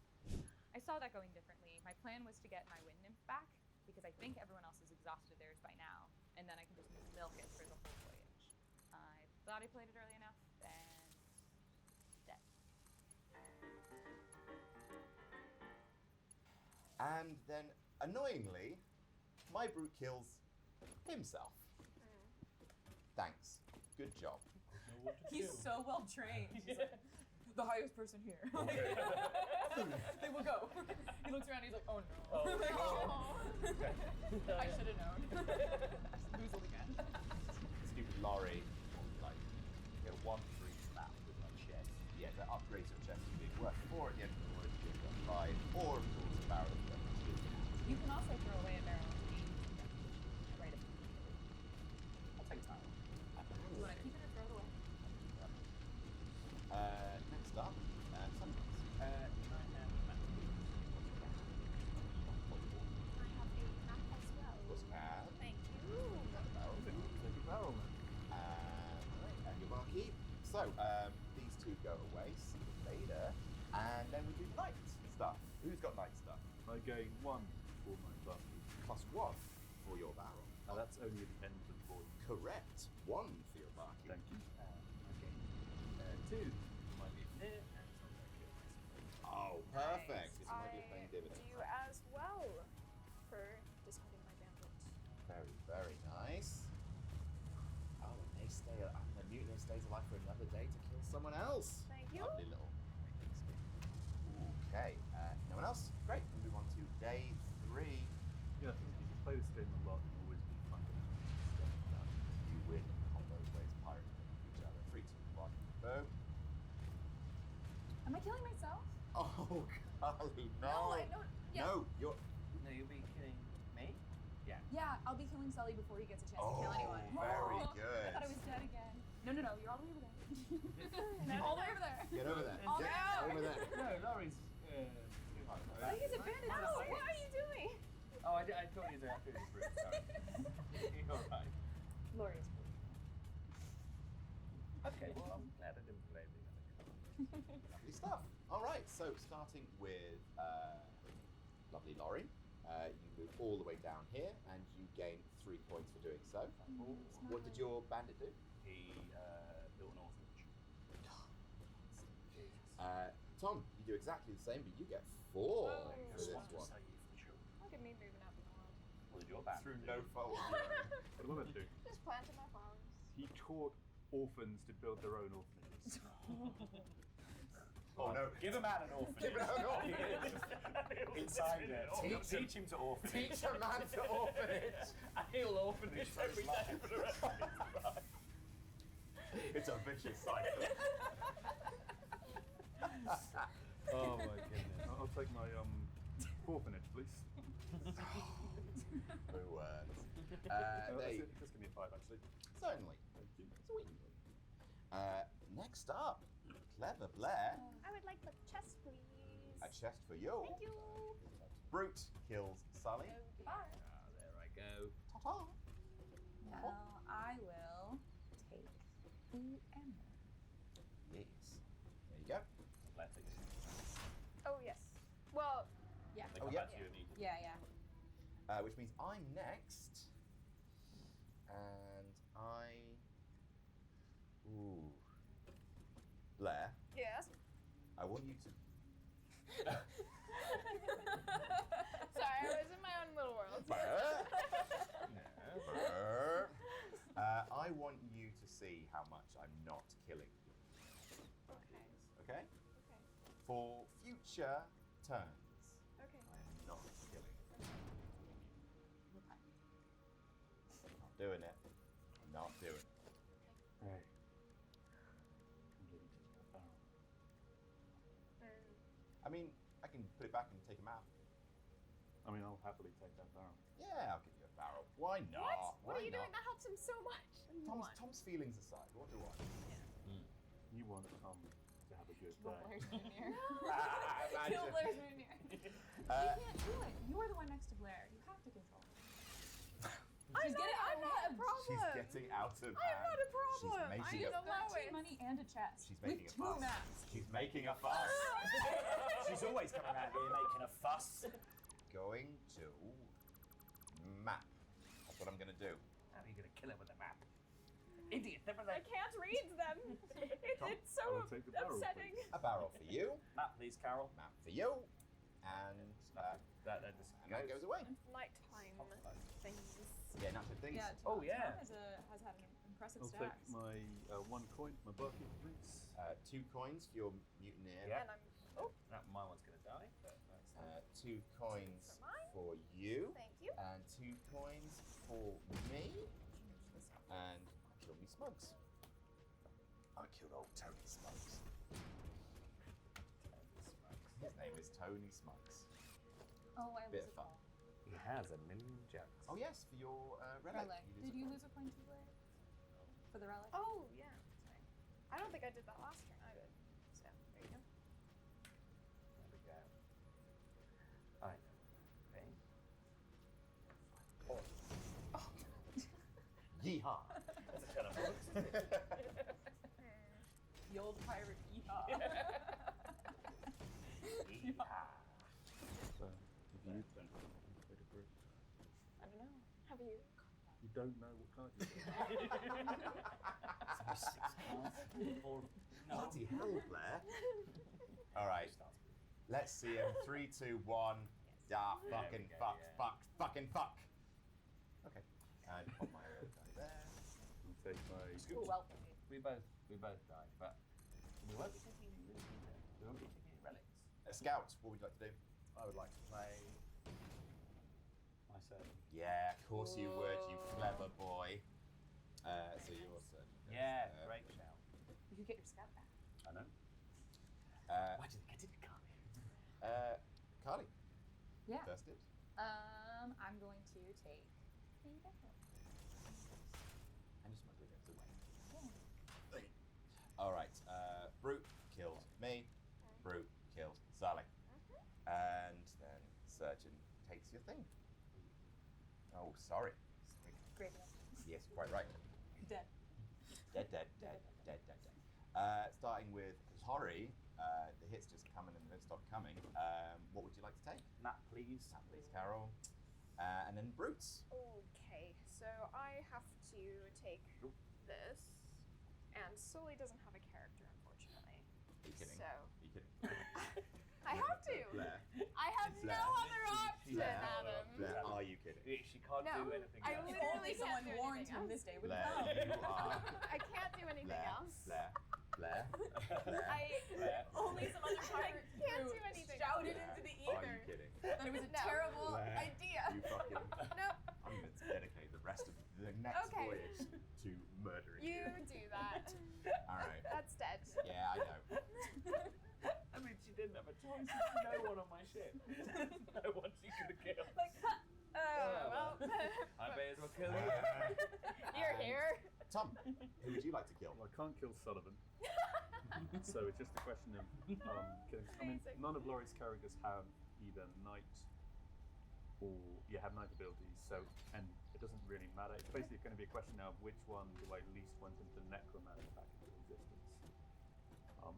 I saw that going differently. My plan was to get my wind nymph back because I think everyone else has exhausted theirs by now, and then I can just milk it for the whole voyage. I thought I played it early enough, and dead. And then, annoyingly, my brute kills himself. Thanks. Good job. He's so well trained. He's like, the highest person here. They will go. He looks around. He's like, oh no. I should have known. Boozled again. Stupid Laurie will get a 1-3 slap with my chest. Yeah, that upgrades your chest to being worth 4 at the end of the voyage, being worth 5, or of course a barrel of them. You can also throw away a barrel and gain 2 damage. Right. I'll take time. Do you want to keep it or throw it away? Next up, Sunrise. I have a map as well. Was Anne. Thank you. Got a barrel. Take a barrel then. And your barkeep. So, these two go away, see you later, and then we do night stuff. Who's got night stuff? I gain 1 for my barkeep. +1 for your barrel. Now that's only at the end of the board. Correct. 1 for your barkeep. Thank you. Okay. 2 for my mutineer, and it's not going to kill myself. Oh, perfect. It's might be I playing dividends. do as well for discarding my bandit. Very, very nice. Oh, and they stay. And the mutineer stays alive for another day to kill someone else. Thank you. Lovely little. Okay. No one else? Great. We'll move on to day 3. Yeah, I think if you play this game a lot, it'll always be fun to have stuff done. You win combos ways pirates each other. 3, 2, 1. Boom. Am I killing myself? Oh, Carly, no. No, I don't. Yeah. No, you're. No, you'll be killing me? Yeah. Yeah, I'll be killing Sully before he gets a chance to kill anyone. very I good. thought I was dead again. No, you're all the way over there. All the way over there. Get over there. Oh, Get no. over there. No, Laurie's too hard. Sully is a bandit. No, what are you doing? Oh, I thought you were doing it. Sorry. You're alright. Laurie's pretty. Okay, well, I'm glad I didn't play the other card. Lovely stuff. All right, so starting with lovely Laurie, you move all the way down here, and you gain 3 points for doing so. What did your bandit do? He built an orphanage. Tom, you do exactly the same, but you get 4 for this What to one. say for sure. Look at me moving up in the world. What did your band Through do? no fault of your own. What do I do? Just planting my flowers. He taught orphans to build their own orphanages. Oh no! Give him out an orphanage. Give him out an orphanage. Inside it. Teach him to orphanage. Teach a man to orphanage. And he'll orphanage for his life. For the rest of his life. It's a vicious cycle. Oh my goodness. I'll take my orphanage, please. True words. Just give me a 5 actually. Certainly. Thank you. Sweet. Next up, Clever Blair. I would like the chest, please. A chest for you. Thank you. Brute kills Sally. Bye. There I go. Ta-ta. Now I will take the emerald. Yes. There you go. Athletics. Oh yes. Well, Yeah. They Oh, come yeah. back to you immediately. Yeah. Which means I'm next. And Ooh. Blair, yes. I want you to. Sorry, I was in my own little world. I want you to see how much I'm not killing. Okay. Okay? Okay. For future turns, Okay. I am not killing. Okay. Not doing it. I'm not doing it. Hey. I'm going to take that barrel. I mean, I can put it back and take a map. I mean, I'll happily take that barrel. Yeah, I'll give you a barrel. Why not? What are Why you not? doing? That helps him so much. What do you want? Tom's feelings aside, what do I? You want Tom to have a good Kill day. Blair's Moonier. Imagine. Kill Blair's Moonier. You can't do it. You are the one next to Blair. You have to control her. I'm not a problem. She's getting out of hand. I'm not a problem. She's making She's a got lowest. money and a chest. She's with making a 2 fuss. maps. She's making a fuss. She's always coming around here making a fuss. Going to map. That's what I'm going to do. How are you going to kill her with a map? Idiot, never I can't read them. It's I so will take the barrel, upsetting. please. A barrel for you. Map, please, Carol. Map for you. And That just that goes away. Nighttime things. Yeah, natural things. Yeah. Oh, yeah. Tom has had an impressive I'll take stacks. my 1 coin, my bucket, please. 2 coins for your mutineer. Yeah. And I'm. That, my one's going to die, but that's 2 coins For mine. for you. Thank you. And 2 coins for me. And I killed me Smugs. I killed old Tony Smugs. His name is Tony Smugs. Oh, I Bit lose of a fun. coin. He has a million jokes. Oh yes, for your relic. Relic. Did you lose a coin too, Blair? For the relic? Oh yeah. Sorry. I don't think I did that last turn. I did. So there you go. There we go. I know. Okay. Yeehaw! That's a ton of books. The old pirate yeehaw. So, if you don't take a break. I don't know. Have you? You don't know what card you get. Bloody hell, Blair. Alright. Let's see him. 3, 2, 1. Ah, fucking we go, fuck, yeah. fuck, fucking fuck. Okay. And put my other die there. I'll take my... Ooh, well played. We both died, but we won't be taking any risks either. We won't be taking any relics. Scout, what would you like to do? I would like to play my servant. Yeah, of course you would, you clever boy. So you also. Yeah, great shout. You could get your scout back. I know. Why did they get it, Carly? Carly, Yeah. first dibs. I'm going to take the barrel. And your smuggler goes away. Yeah. Alright, Brute killed me. Brute killed Sally. And then Surgeon takes your thing. Oh, sorry. Great. Yes, quite right. Dead. Dead. Starting with Tori, the hits just coming and they don't stop coming. What would you like to take? Map, please. Map, please, Carol. And then Brutes. Okay, so I have to take this, and Sully doesn't have a character, unfortunately. Are you kidding? So Are you kidding? I have to. Blair. I have Blair. no other option, Blair. Adam. Blair, are you kidding? She can't No, do anything I else. If literally only can't someone do warned anything him else. this day would Blair, come. you are. I can't do anything Blair. else. Blair. Blair. Blair. Only some other pirate can't crew do anything shouted else. into the Are ether you kidding? that it was a No. terrible Blair, idea. You fucking. Nope. I'm going to dedicate the rest of the next Okay. voyage to murdering You do that. Alright. That's dead. Yeah, I know. I mean, she didn't have a choice. There's no one on my ship. No one she could have killed. Like, Well, I may as well kill you. you're here. Tom, who would you like to kill? Well, I can't kill Sullivan. So it's just a question of killing. I mean, Amazing. none of Laurie's characters have either knight or have night abilities. So, and it doesn't really matter. It's basically going to be a question now of which one do I least want into necromancy back into existence.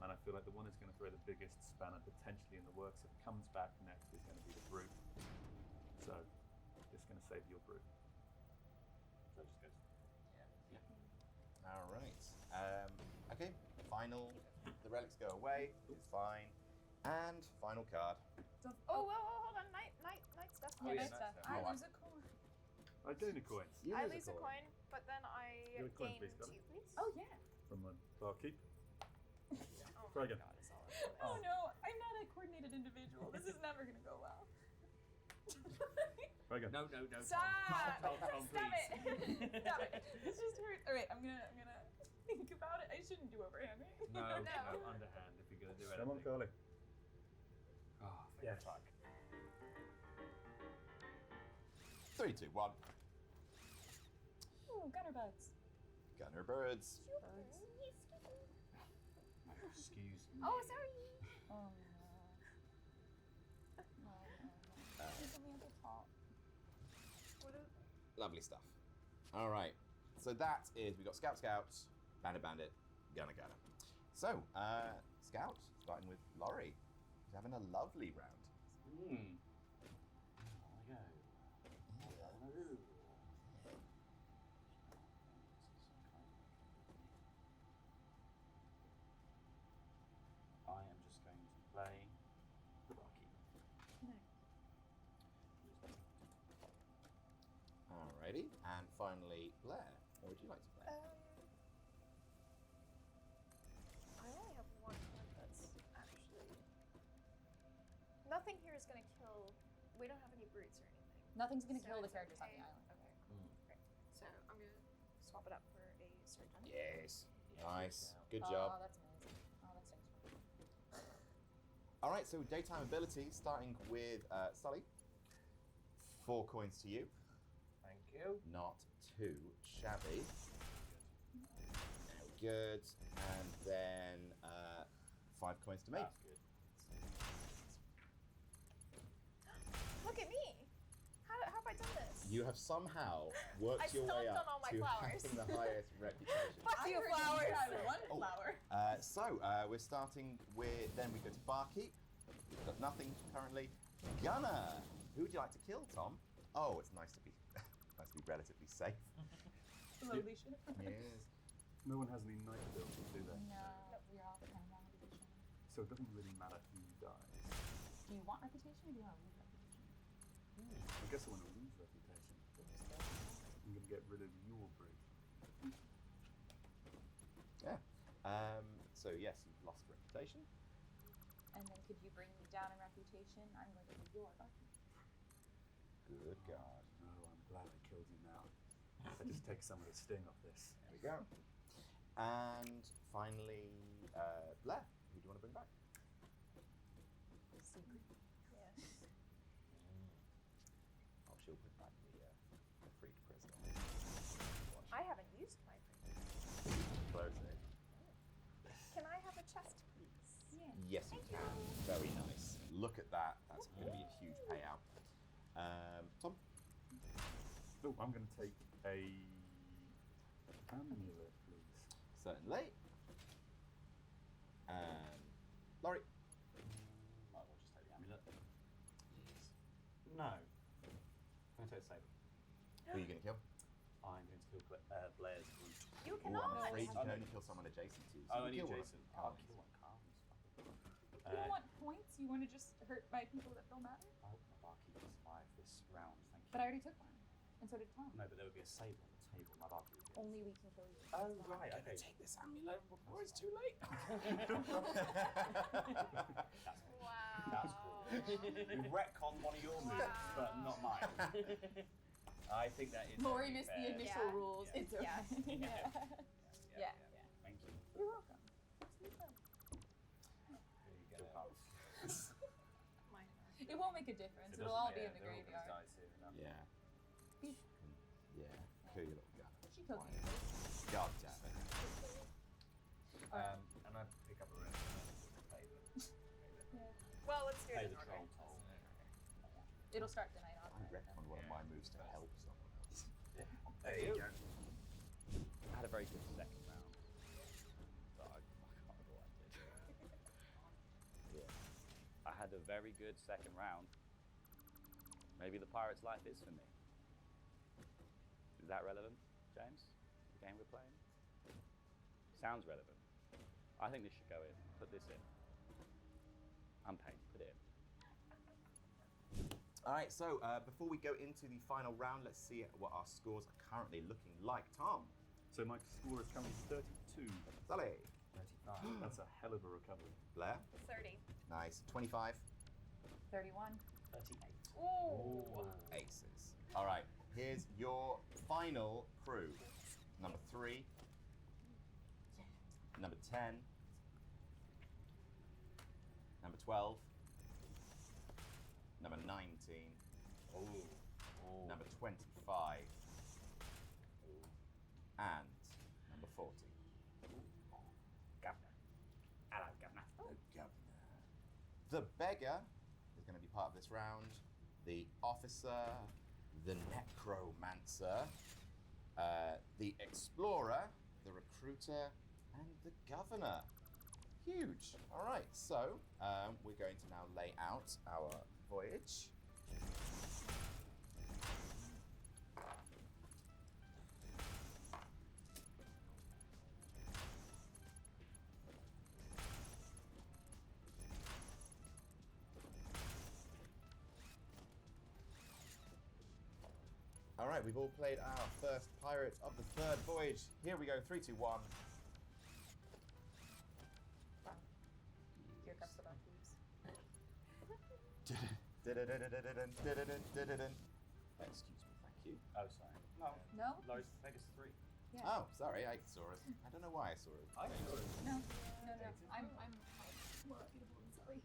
And I feel like the one that's going to throw the biggest spanner potentially in the works if it comes back next is going to be the brute. So, it's going to save your brute. So it just goes. All right. Okay. Final. The relics go away. It's fine. And final card. Oh, whoa, hold on. Night stuff. Yeah, nice stuff. I Oh, lose a coin. I gain a coin I lose a coin, but then I Give a coin, gain please, 2, Scully. please. Oh yeah. from a barkeep. Oh Try my again. God, it's all over. Oh no, I'm not a coordinated individual. This is never gonna go well. Try again. No. Stop! Tom, Stop please. it! Stop it! This just hurt. All right, I'm gonna think about it. I shouldn't do overhand, right? No, No. underhand if you're going to do anything. Come on, Carly. Oh, Yeah. fuck. 3, 2, 1. Ooh, gunner bugs. Gunner birds. Excuse me. Oh, sorry. Oh no. It's only at the top. Lovely stuff. All right. So that is, we got Scout, Bandit, Gunner. So, Scout, starting with Laurie. He's having a lovely round. Hmm. There we go. I am just going to play the barkeep. Alrighty. And finally, Blair. What would you like to play? I only have one card that's actually. Nothing here is going to kill. We don't have any brutes or anything. Nothing's gonna So kill the it's characters on okay. the island. Okay, cool. Great. So I'm going to swap it up for a surgeon. Yes. Yeah, Nice. good Good Oh, job. that's amazing. Oh, that's nice. All right. So daytime abilities, starting with Sully. 4 coins to you. Thank you. Not too shabby. Good. And then 5 coins to me. That's good. Look at me. How have I done this? You have somehow worked I your way stomped up on all my to flowers. having the highest reputation. Fuck you, I heard flowers. You had one Oh. flower. So we're starting with. Then we go to Barkeep. We've got nothing currently. Gunner. Who would you like to kill, Tom? Oh, it's nice to be relatively safe. Slowly shit. Yes. No one has any night abilities, do they? No, we're all kind of on reputation. So it doesn't really matter who dies. Do you want reputation or do you want to lose reputation? I guess I want to lose reputation. I'm going to get rid of your brute. Yeah. So yes, you've lost reputation. And then could you bring me down in reputation? I'm going to be your bucket. Good God. No, I'm glad I killed you now. I just take some of the sting off this. There we go. And finally, Blair. Who do you want to bring back? Secret. Yes. Oh, she'll bring back the freed prisoner. I haven't used my free. Close it. Can I have a chest, please? Yeah. Yes, you can. Very nice. Look at that. That's going to be a huge payout. Tom? Oh, I'm going to take a amulet, please. Certainly. Laurie? Might as well just take the amulet. No. I'm going to take the saber. Who are you going to kill? I'm going to kill Blair's brute. You Oh, I'm cannot. afraid you can only kill someone adjacent to you. So Oh, you only kill one of Jason. the I'll cards. kill one card. You don't want points? You want to just hurt by people that don't matter? I hope my barkeep will survive this round, thank you. But I already took one. And so did Tom. No, but there would be a saber on the table. My barkeep would be. Only we can kill you. Oh, right, okay. Take this amulet before it's too late. Wow. That's cool. You retcon one of your moves, but not mine. I think that is. Laurie only missed the fair. initial Yeah. rules. Yeah. It's okay. Yeah. Yeah. Thank you. You're welcome. It's no problem. There you go. Mine. It won't make a difference. It'll all be in the graveyard. Yeah. Beef. Yeah. Kill your little gun. She killed me. God damn it. And I pick up a red and pay the Yeah. Well, let's do pay it the in troll order. toll. It'll start tonight on. I'm retcon one of my moves to help someone else. There you go. I had a very good second round. But I can't remember what I did. Yeah. I had a very good second round. Maybe the pirate's life is for me. Is that relevant, James? The game we're playing? Sounds relevant. I think this should go in. Put this in. I'm paying. Put it in. All right, so before we go into the final round, let's see what our scores are currently looking like. Tom. So my score is currently 32. Sully. 35. That's a hell of a recovery. Blair. 30. Nice. 25. 31. 38. Ooh. Aces. All right, here's your final crew. Number 3. Number 10. Number 12. Number 19. Number 25. And number 40. Governor. Hello, Governor. The governor. The beggar is going to be part of this round. The officer, the necromancer, the explorer, the recruiter, and the governor. Huge. All right, so we're going to now lay out our voyage. All right, we've all played our first Pirates of the Third Voyage. Here we go, 3, 2, 1. Here comes the thieves. Excuse me, thank you. Oh, sorry. No. No? Lois Vegas 3. Yeah. Oh, sorry, I saw it. I don't know why I saw it. I saw it. No. I'm more beautiful than Sully.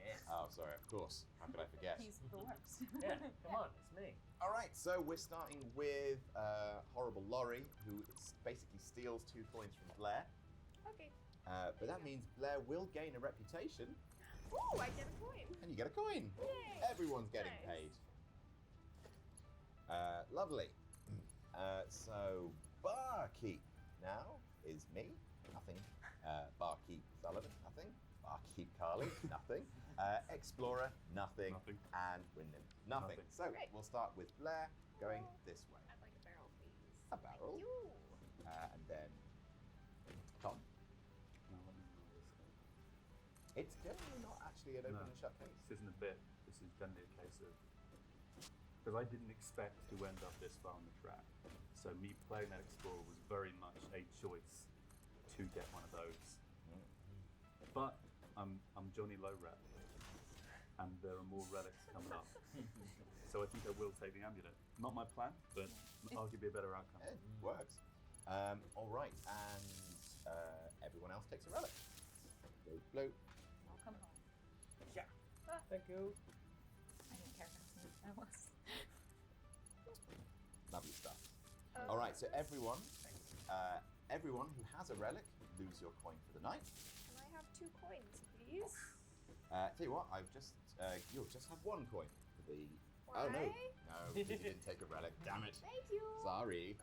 Yes. Oh, sorry, of course. How could I forget? He's the worst. Yeah, come on, it's me. All right, so we're starting with Horrible Laurie, who basically steals 2 coins from Blair. Okay. But that means Blair will gain a reputation, Ooh, I get a coin. and you get a coin. Yay. Everyone's getting Nice. paid. Lovely. So Barkeep now is me. Nothing. Barkeep Sullivan. Nothing. Barkeep Carly. Nothing. Explorer. Nothing. Nothing. And Wyndham. Nothing. Nothing. So Great. we'll start with Blair going this way. I'd like a barrel, please. A barrel. You. And then Tom. No, let me roll this thing. It's generally not actually an open No. and shut case. This isn't a bit. This is generally a case of because I didn't expect to end up this far on the track. So me playing that Explorer was very much a choice to get one of those. But I'm Johnny Low Rep, and there are more relics coming up. So I think I will take the amulet. Not my plan, but arguably a better outcome. It works. All right, and everyone else takes a relic. Bloop, bloop. I'll come home. Yeah. Thank you. I didn't care how smooth that was. Lovely stuff. All right, so everyone who has a relic, lose your coin for the night. Can I have 2 coins, please? Tell you what, you'll just have 1 coin for the. Oh no, Why? no, because you didn't take a relic. Damn it. Thank you. Sorry.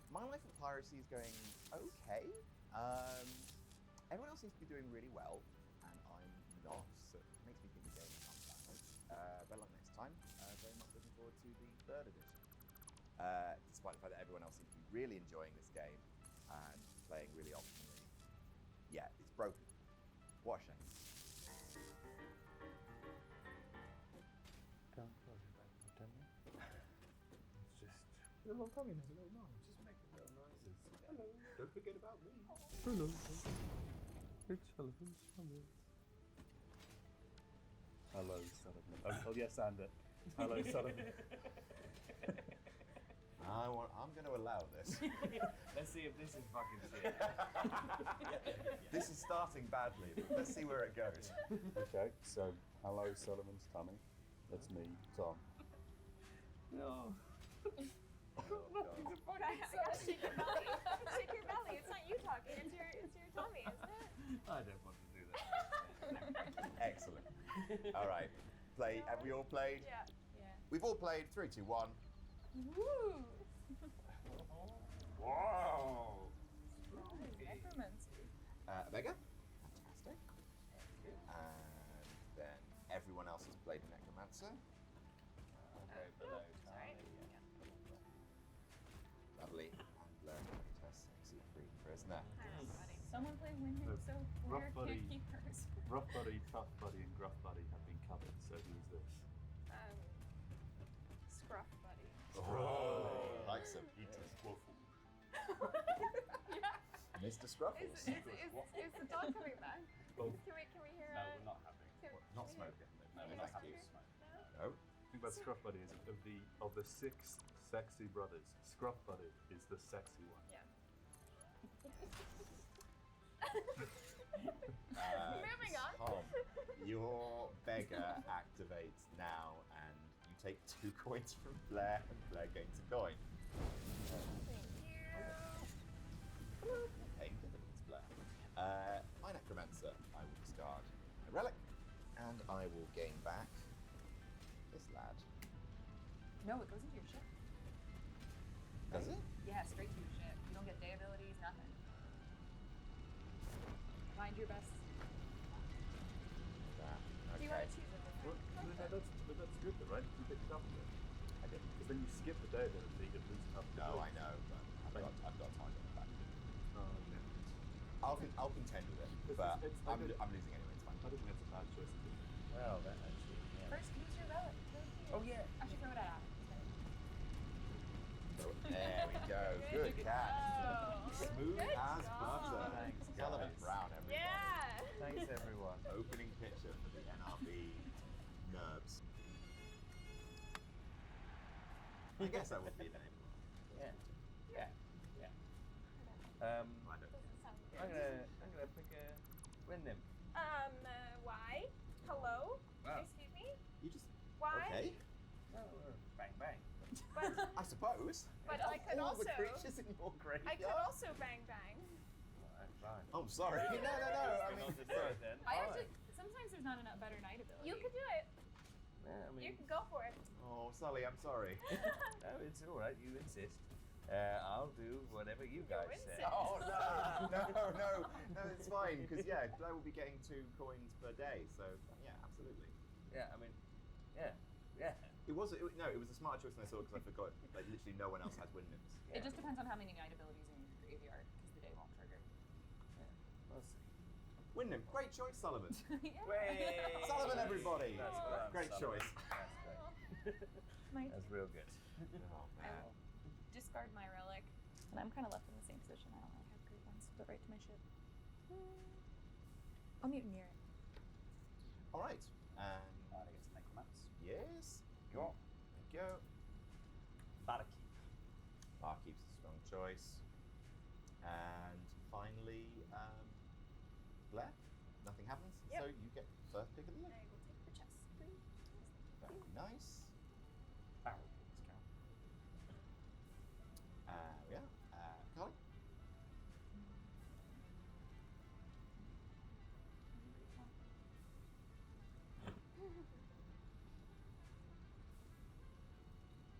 My life of piracy is going okay. Everyone else seems to be doing really well, and I'm not. So it makes me think the game is unbalanced. Better luck next time. Very much looking forward to the 3rd edition. Despite the fact that everyone else seems to be really enjoying this game and playing really optimally. Yeah, it's broken. What a shame. Don't worry about it, don't you? It's just the little tummy has a little noise. Just make a little noises. Hello. Don't forget about me. Hello. It's Sullivan Summers. Hello, Sullivan. Oh yes, and it. Hello, Sullivan. I'm going to allow this. Let's see if this is fucking shit. This is starting badly, but let's see where it goes. Okay, so hello, Sullivan's tummy. That's me, Tom. No. I gotta shake your belly. Shake your belly. It's not you talking. It's your tummy, isn't it? I don't want to do that. Excellent. All right. Have we all played? Yeah. Yeah. We've all played 3, 2, 1. Woo! Wow! Necromancy. Vega. Fantastic. And then everyone else has played Necromancer. Okay, below Sorry. Lovely. And learn her sexy free prisoner. Someone play Winding, so Rough we're Buddy. gatekeepers. Rough Buddy, Tough Buddy, and Gruff Buddy have been covered, so who's this? Scruff buddy. Oh, likes him. Yeah. Mr. Scruffles. Is the dog coming back? Well, Can we hear? No, we're not having. Not smoking. No, we're not Thank having you. smoke. No. the thing about Scruff Buddy is of the 6 sexy brothers, Scruff Buddy is the sexy one. Yeah. Moving on. Tom, your beggar activates now, and you take 2 coins from Blair, and Blair gains a coin. Thank you. Paying dividends, Blair. My Necromancer, I will discard my relic, and I will gain back this lad. No, it goes into your ship. Does it? Yeah, straight to your ship. You don't get day abilities, nothing. Find your best. Do you want to choose a different? But that's good though, right? You picked up with it. I did. Because then you skip the day that you at least have to No, do. I know, but I've got time to back. Oh, yeah. I'll contend with it, but I'm losing anyway. It's fine. I don't think that's a bad choice. Well, that actually. Yeah. First, use your relic. Oh yeah. Actually, throw it at Adam. There we go. Good catch. Oh. Smooth Good as job. butter. Thanks, Sullivan guys. Brown, everybody. Yeah. Thanks everyone. Opening picture for the NRB Nerves. I guess that would be the name. Yeah. Yeah. Yeah. I don't Doesn't sound good. I'm gonna pick a Wyndham. Why? Hello? Wow. Excuse me? You just Why? okay? Oh, bang bang. But I suppose. But I could all also- the creatures in your graveyard. I could also bang bang. Fine. Oh, sorry. No. I mean, I'll just do it then. I actually, sometimes there's not enough better night ability. You could do it. Yeah, I mean, You can go for it. oh, Sully, I'm sorry. no, it's all right. You insist. I'll do whatever you guys say. insist. Oh no, it's fine because Blair will be getting 2 coins per day, so yeah, absolutely. Yeah, I mean, yeah. It was a smart choice when I saw it because I forgot like literally no one else has Wyndhams. It just depends on how many night abilities in your graveyard, because the day won't trigger. We'll see. Wyndham, great choice, Sullivan. Yeah. Sullivan, everybody. That's Great Sullivan. choice. That's great. My That's real good. Oh I man. will discard my relic, and I'm kind of left in the same position. I don't really have great ones, but right to my ship. I'll mutineer it. All right, and I get to necromance. yes, Go. there you go. Barkeep. Barkeep's a strong choice. And finally, Blair. Nothing happens, Yep. so you get first pick of the I year. will take the chest, please. Very nice. Barrel pulls count. Yeah. Carly.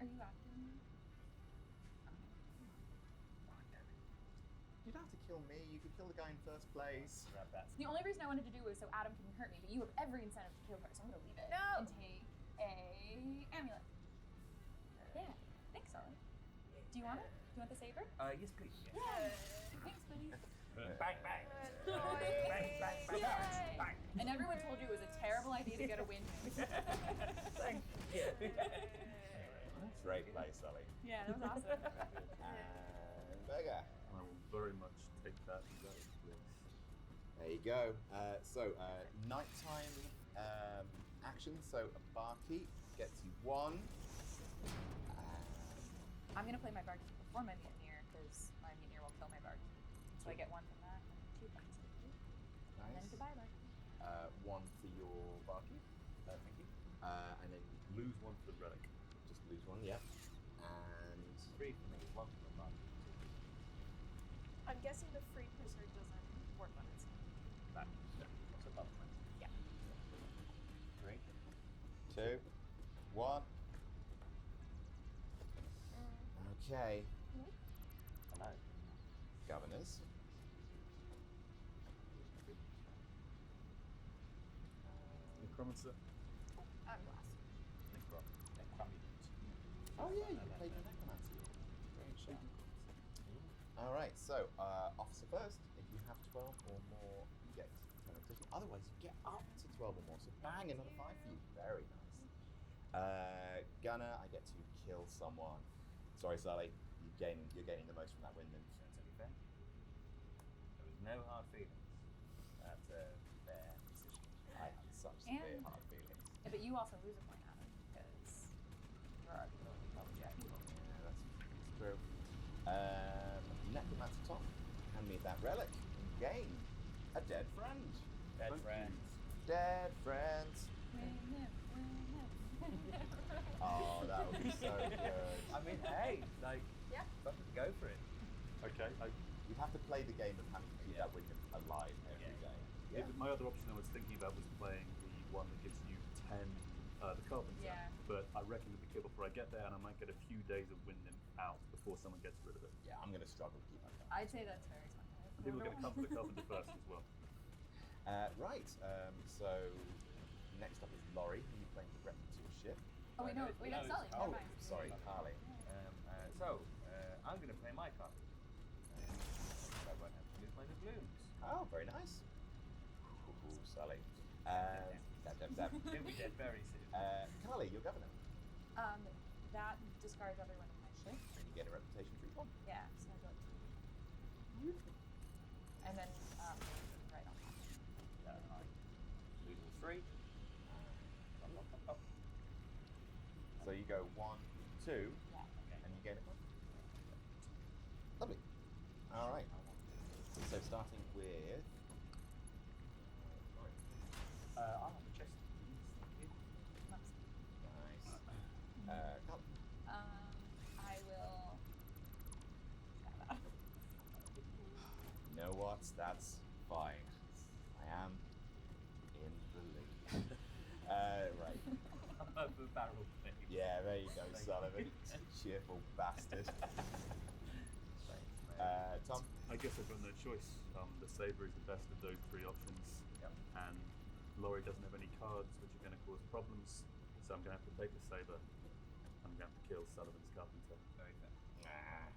Are you active? You don't have to kill me. You could kill the guy in first place. Grab that. The only reason I wanted to do was so Adam can hurt me, but you have every incentive to kill her, so I'm gonna leave it No. and take a amulet. Yeah, thanks, Ollie. Do you want it? Do you want the saber? Yes, please. Yes. Yeah. Thanks, buddy. Bang bang. Yay. Bang. And everyone told you it was a terrible idea to get a win. Thank you. Great play, Sully. Yeah, that was awesome. And Vega. I will very much take that as that is bliss. There you go. Nighttime action. So a barkeep gets you 1. I'm gonna play my barkeep before my mutineer, because my mutineer will kill my barkeep. So I get 1 from that, and 2 from this. And then Nice. goodbye, barkeep. 1 for your barkeep. Thank you. And then Lose 1 for the relic. just lose 1. Yeah. And 3 for me, 1 for the barkeep. I'm guessing the free prisoner doesn't work on its own. That. What's above 20? Yeah. 3. 2, 1. Okay, Hello. governors. Necromancer. Glass. Oh yeah, you can play the necromancer. Great shout. All right, so officer first. If you have 12 or more, you get 10 additional. Otherwise, you get up to 12 or more. So bang, another 5 for you. Very nice. Gunner, I get to kill someone. Sorry, Sally. You're gaining the most from that windmill. That's only fair. There was no hard feelings. That's a fair decision. I have such severe And- hard feelings. Yeah, but you also lose a point, Adam, because you're already going to double jack. Yeah, that's true. Necromancer Tom, hand me that relic and gain a dead friend. Dead friends. Dead friends. Oh, that would be so good. I mean, hey, like, Yeah. fucking go for it. Okay. You'd have to play the game of having to keep that windmill alive every day. Yeah. My other option I was thinking about was playing the one that gives you 10, the carpenter. Yeah. But I reckon with the kill before I get there, and I might get a few days of wind nymph out before someone gets rid of it. Yeah, I'm going to struggle to keep my car. I'd say that's very smart. I think we're going to come for the carpenter first as well. Right, so next up is Laurie, who you're playing directly to a ship. Oh, wait, no, that's Sully. Oh, Never mind. sorry, Carly. I'm going to play my card. I won't have to lose my doubloons. Oh, very nice. Ooh, Sully. Zap. He'll be dead very soon. Carly, your governor. That discards every one of my shit. And you get a reputation 3 point. Yeah, so I got 2. And then, right on top. Losing 3. So you go 1, 2, Yeah. and you gain a point. Lovely. All right. So starting with. I'll have a chest. Nice. Carl. I will. You know what? That's fine. I am in the lead. Right. The barrel thing. Yeah, there you go, Sullivan. Cheerful bastard. Tom. I guess I've got no choice. The saber is the best of those 3 options. Yep. And Laurie doesn't have any cards, which are going to cause problems. So I'm going to have to take the saber. I'm going to have to kill Sullivan's carpenter. Very fair.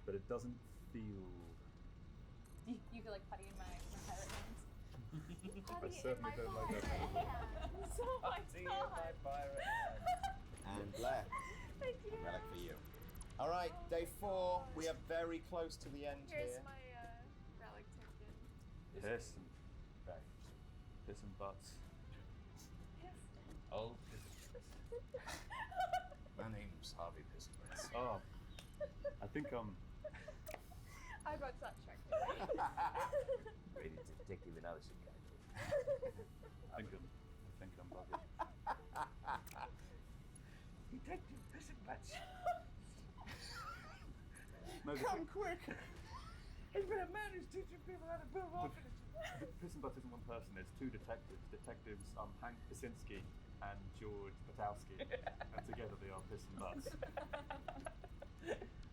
But it doesn't feel. You feel like putty in my pirate hands. I certainly don't like that. Oh my god. pirate. And Blair. Thank you. Relic for you. All right, day 4. We are very close to the end Here's here. my relic token. Piss and butts. Yes. Oh, My name's Harvey Pissbutts. Oh, I think I got sidetracked. Rated detective analysis guy. I think I'm bugging. Detective Piss and Butts. No, Come quick! He's been a man who's teaching people how to build orphanages. Piss and Butts isn't one person. There's 2 detectives. Detectives Hank Pasinski and George Patowski, and together they are Piss and Butts.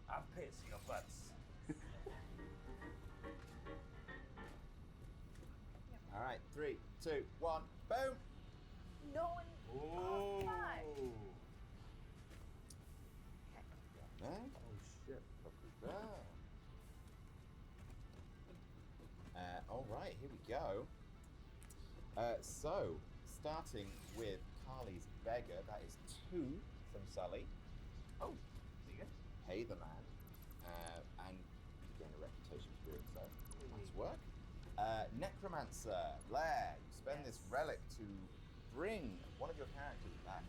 I'll piss your butts. All right, 3, 2, 1, boom! No one. Oh, five. Eh? Oh shit. All right, here we go. So, starting with Carly's beggar, that is 2 from Sully. Oh, there you go. Pay the man, and you gain a reputation for doing so. Nice work. Necromancer, Blair, you spend this relic to bring one of your characters back.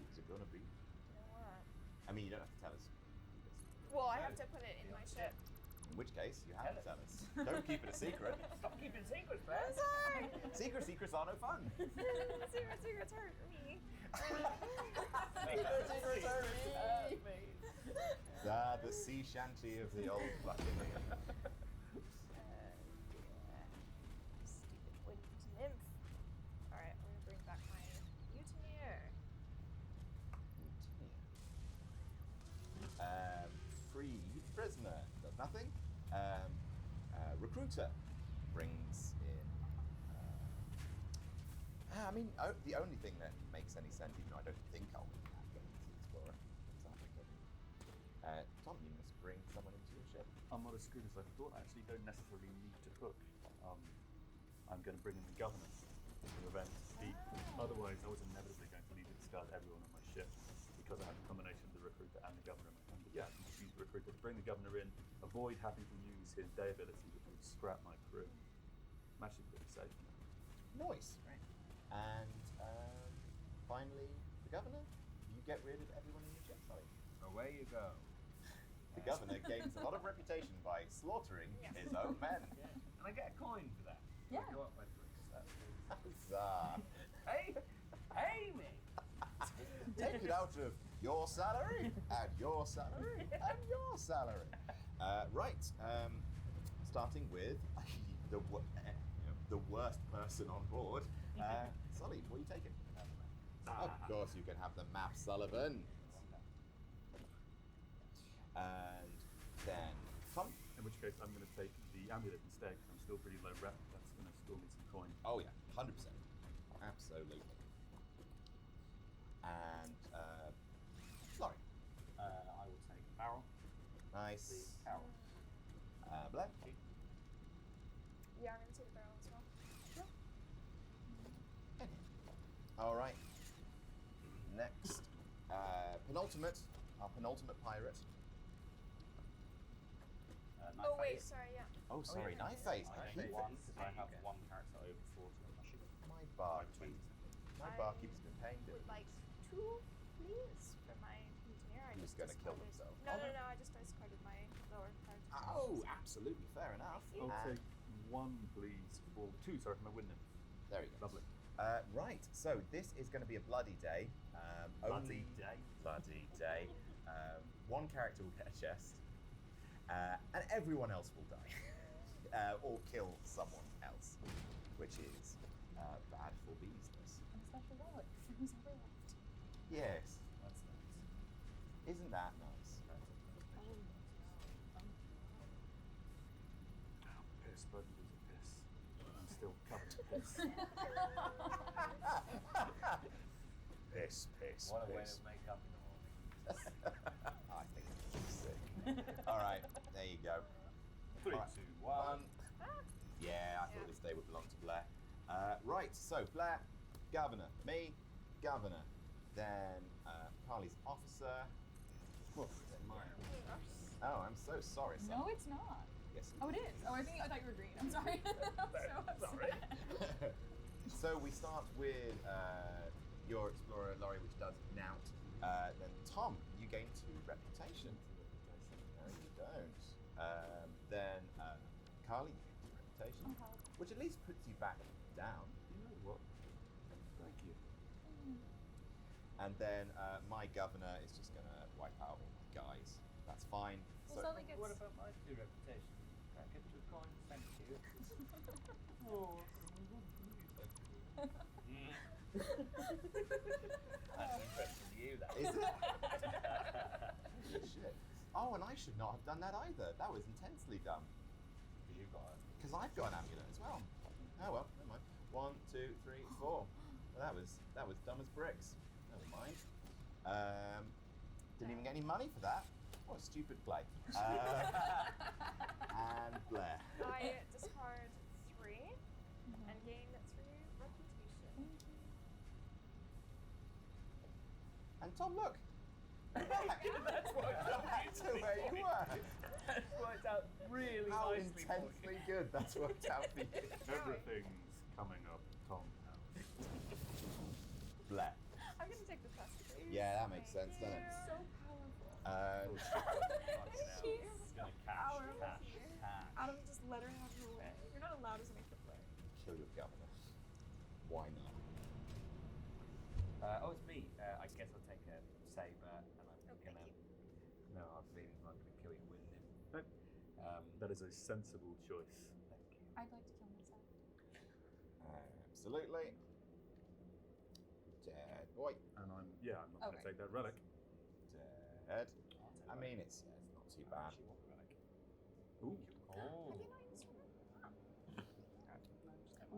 Who's it gonna be? I mean, you don't have to tell us. Well, I have to put it in my ship. In which case, you have to tell us. Don't keep it a secret. Stop keeping secrets, man. Sorry. Secrets are no fun. Secrets hurt me. Secrets hurt me. The sea shanty of the old Buccaneer. Stupid wind nymph. Alright, I'm gonna bring back my mutineer. nothing. Recruiter brings in. The only thing that makes any sense, even though I don't think I'll win that game, is the Explorer. Exactly. Tom, you must bring someone into your ship. I'm not as screwed as I thought. I actually don't necessarily need to hook. I'm going to bring in the governor to prevent the. Otherwise, I was inevitably going to need to discard everyone on my ship because I have a combination of the recruiter and the governor. And yeah, I can just use the recruiter to bring the governor in, avoid having to use his day ability, which would scrap my crew. I'm actually pretty safe now. Nice. Right. And finally, the governor. You get rid of everyone in your ship, sorry. Away you go. The governor gains a lot of reputation by slaughtering his own men. And I get a coin for that. Yeah. I go up by 3. Huzzah. Hey me! Take it out of your salary, and your salary, and your salary. Right. Starting with the worst person on board. Sully, what are you taking? Of course, you can have the map, Sullivan. And then Tom. In which case, I'm going to take the amulet instead, because I'm still pretty low rep. That's going to store me some coin. Oh yeah, 100%. Absolutely. And Laurie. I will take barrel. Nice. The barrel. Blair. Yeah, I'm gonna take the barrel as well. All right. Next, our penultimate pirate. Knife Oh wait, phase. sorry, yeah. Oh, sorry, knife phase. I Knife take one phase. because I have one character over 40 on my ship. My barkeep. My barkeep's been paying Would dividends. like 2, please, for my engineer. I He was just gonna kill discarded- himself. No, I just discarded my lower card. Oh, absolutely, fair enough. I'll And take 1, please, for 2, sorry, for my win nymph. there you go. Lovely. Right, so this is going to be a bloody day. Bloody day. Bloody day. One character will get a chest, and everyone else will die, or kill someone else, which is bad for business. And a special relic for who's ever left. Yes, That's nice. isn't that nice? Piss, but it was a piss. I'm still covered in piss. Piss. What a way to make up in the morning. I think it's sick. All right, there you go. 3, Alright. 2, 1. Yeah, I thought this day would belong to Blair. Right, so Blair, governor. Me, governor. Then Carly's officer. Oh, then mine. Oh, I'm so sorry, son. No, it's not. Yes, Oh, it is. Oh, I thought you were green. I'm sorry. I'm so Sorry. upset. So we start with your explorer, Laurie, which does Nout. Then Tom, you gain 2 reputation. No, you don't. Then Carly, you gain 2 reputation, which at least puts you back down. You know what? Thank you. And then my governor is just going to wipe out all my guys. That's fine. Well, Sully gets. What about my 2 reputation? Can I get 2 coins? Thank you. Oh, That's impressive to you, that Is it? Shit. Oh, and I should not have done that either. That was intensely dumb. Because you've got a. Because I've got an amulet as well. Oh well, never mind. 1, 2, 3, 4. Well, that was dumb as bricks. Never mind. Didn't even get any money for that. What a stupid play. And Blair. I discard 3 and gain 3 reputation. And Tom, look. That's worked out Back to where you were. That's worked out really How nicely for you. intensely good that's worked out for you. everything's coming up Tom's house. Blair. I'm gonna take the test, please. Yeah, that makes sense, doesn't it? So powerful. It's going to cash. Adam, just let her have her way. You're not allowed as an extra player. Kill your governor. Why not? It's me. I guess I'll take a saber, and I'm thank gonna. you. No hard feelings. I'm not gonna kill your win nymph. That is a sensible choice. Thank you. I'd like to kill myself. Absolutely. Dead boy. And I'm not going to Okay. take that relic. Dead. I mean, it's not too bad. Actually, want the relic. Ooh. Oh.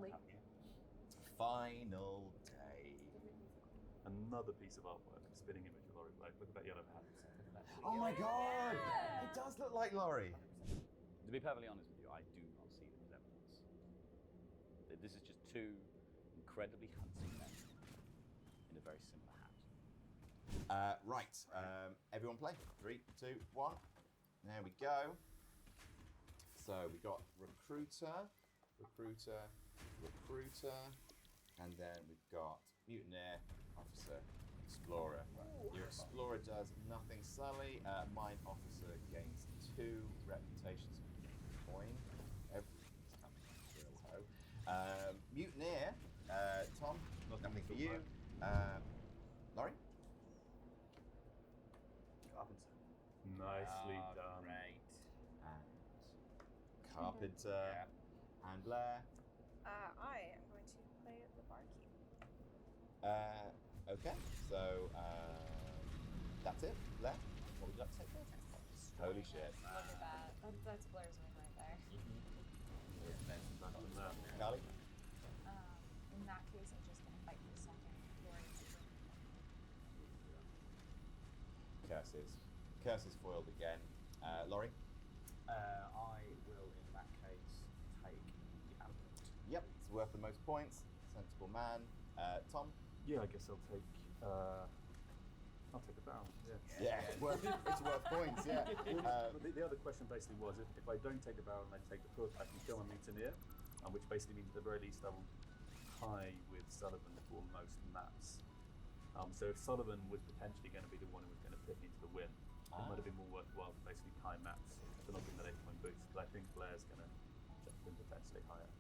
Late. Final day. Another piece of artwork, a spinning image of Laurie Blake. Look at that yellow hat. Oh my god! It does look like Laurie. To be perfectly honest with you, I do not see the resemblance. This is just two incredibly handsome men in a very similar hat. Right. Everyone play. 3, 2, 1. There we go. So we got recruiter, and then we've got mutineer, officer, explorer. Your explorer does nothing sully. Mine officer gains 2 reputations coin. Everything's coming real low. Mutineer, Tom, nothing for you. Laurie? Carpenter. Nicely done. Great. And Carpenter. And Blair. I am going to play the barkeep. Okay, so that's it. Blair, what would you like to say first? Holy shit. Look at that. That's Blair's win right there. Carly? In that case, I'm just going to fight for a second. Curses foiled again. Laurie? I will, in that case, take the amulet. Yep, it's worth the most points. Sensible man. Tom? Yeah, I guess I'll take the barrel. Yeah, it's worth points, yeah. But the other question basically was, if I don't take the barrel and I take the hook, I can kill my mutineer, which basically means at the very least I will tie with Sullivan for most maps. So if Sullivan was potentially going to be the one who was going to pick me into the win, it might have been more worthwhile to basically tie maps to not give that 8 point boost. But I think Blair's going to jump in potentially higher.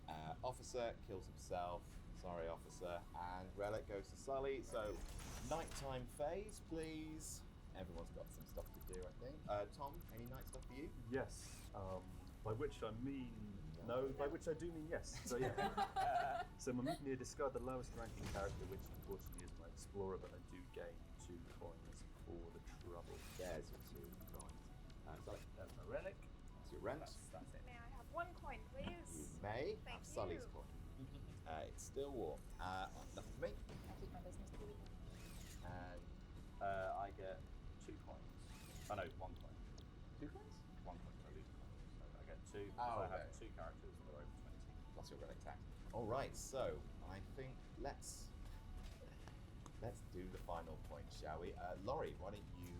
Officer kills himself. Sorry, officer. And Relic goes to Sully. So, nighttime phase, please. Everyone's got some stuff to do, I think. Tom, any night stuff for you? Yes. By which I mean no. By which I do mean yes. So yeah. So my mutineer, discard the lowest ranking character, which unfortunately is my explorer, but I do gain 2 coins for the trouble. There's your 2 coins. Sully, That's my relic. that's your rent. That's it. May I have 1 coin, please? You may Thank have Sully's you. coin. It's still warm. Nothing for me. I keep my business to the weekend. And I get 2 coins. Oh no, 1 coin. 2 coins? 1 coin, so I lose a coin. So I get 2 because Oh, I have okay. 2 characters that are over 20. plus your relic tax. All right, so I think let's do the final point, shall we? Laurie, why don't you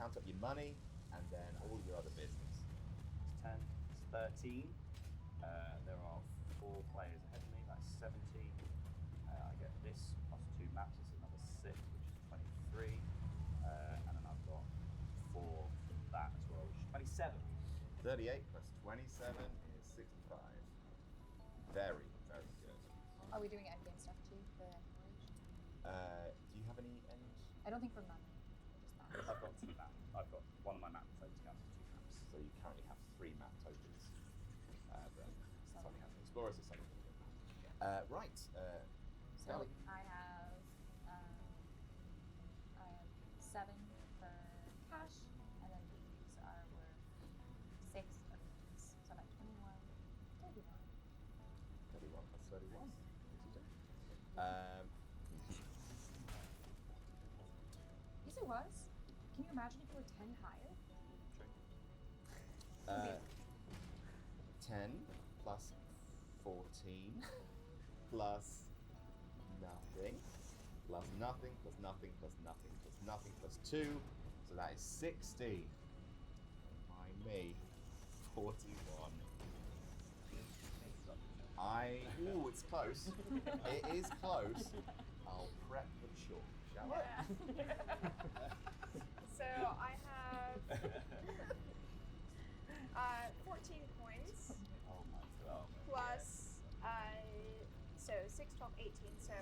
count up your money and then all your other business? It's 10, it's 13. There are 4 players ahead of me, that's 17. I get this plus 2 maps, it's another 6, which is 23. And then I've got 4 from that as well, which is 27. 38 plus 27 is 65. Very, very good. Are we doing endgame stuff too? The exploration? Do you have any end? I don't think for money. Just maps. I've got 2 maps. I've got one of my map tokens counts as 2 maps. So you currently have 3 map tokens. But Sully has an explorer, so Sully can get that. Right. So Sally. I have 7 for cash, and then these are worth 6 of these. So I'm at 21, 31. 31 plus 31. Yes, it was. Can you imagine if you were 10 higher? 10 plus 14 plus nothing plus nothing plus nothing plus nothing plus nothing plus 2. So that is 60. Mind me. 41. Ooh, it's close. It is close. I'll prep the chalk, shall I? So I have 14 coins Oh my god. plus so 6, 12, 18. So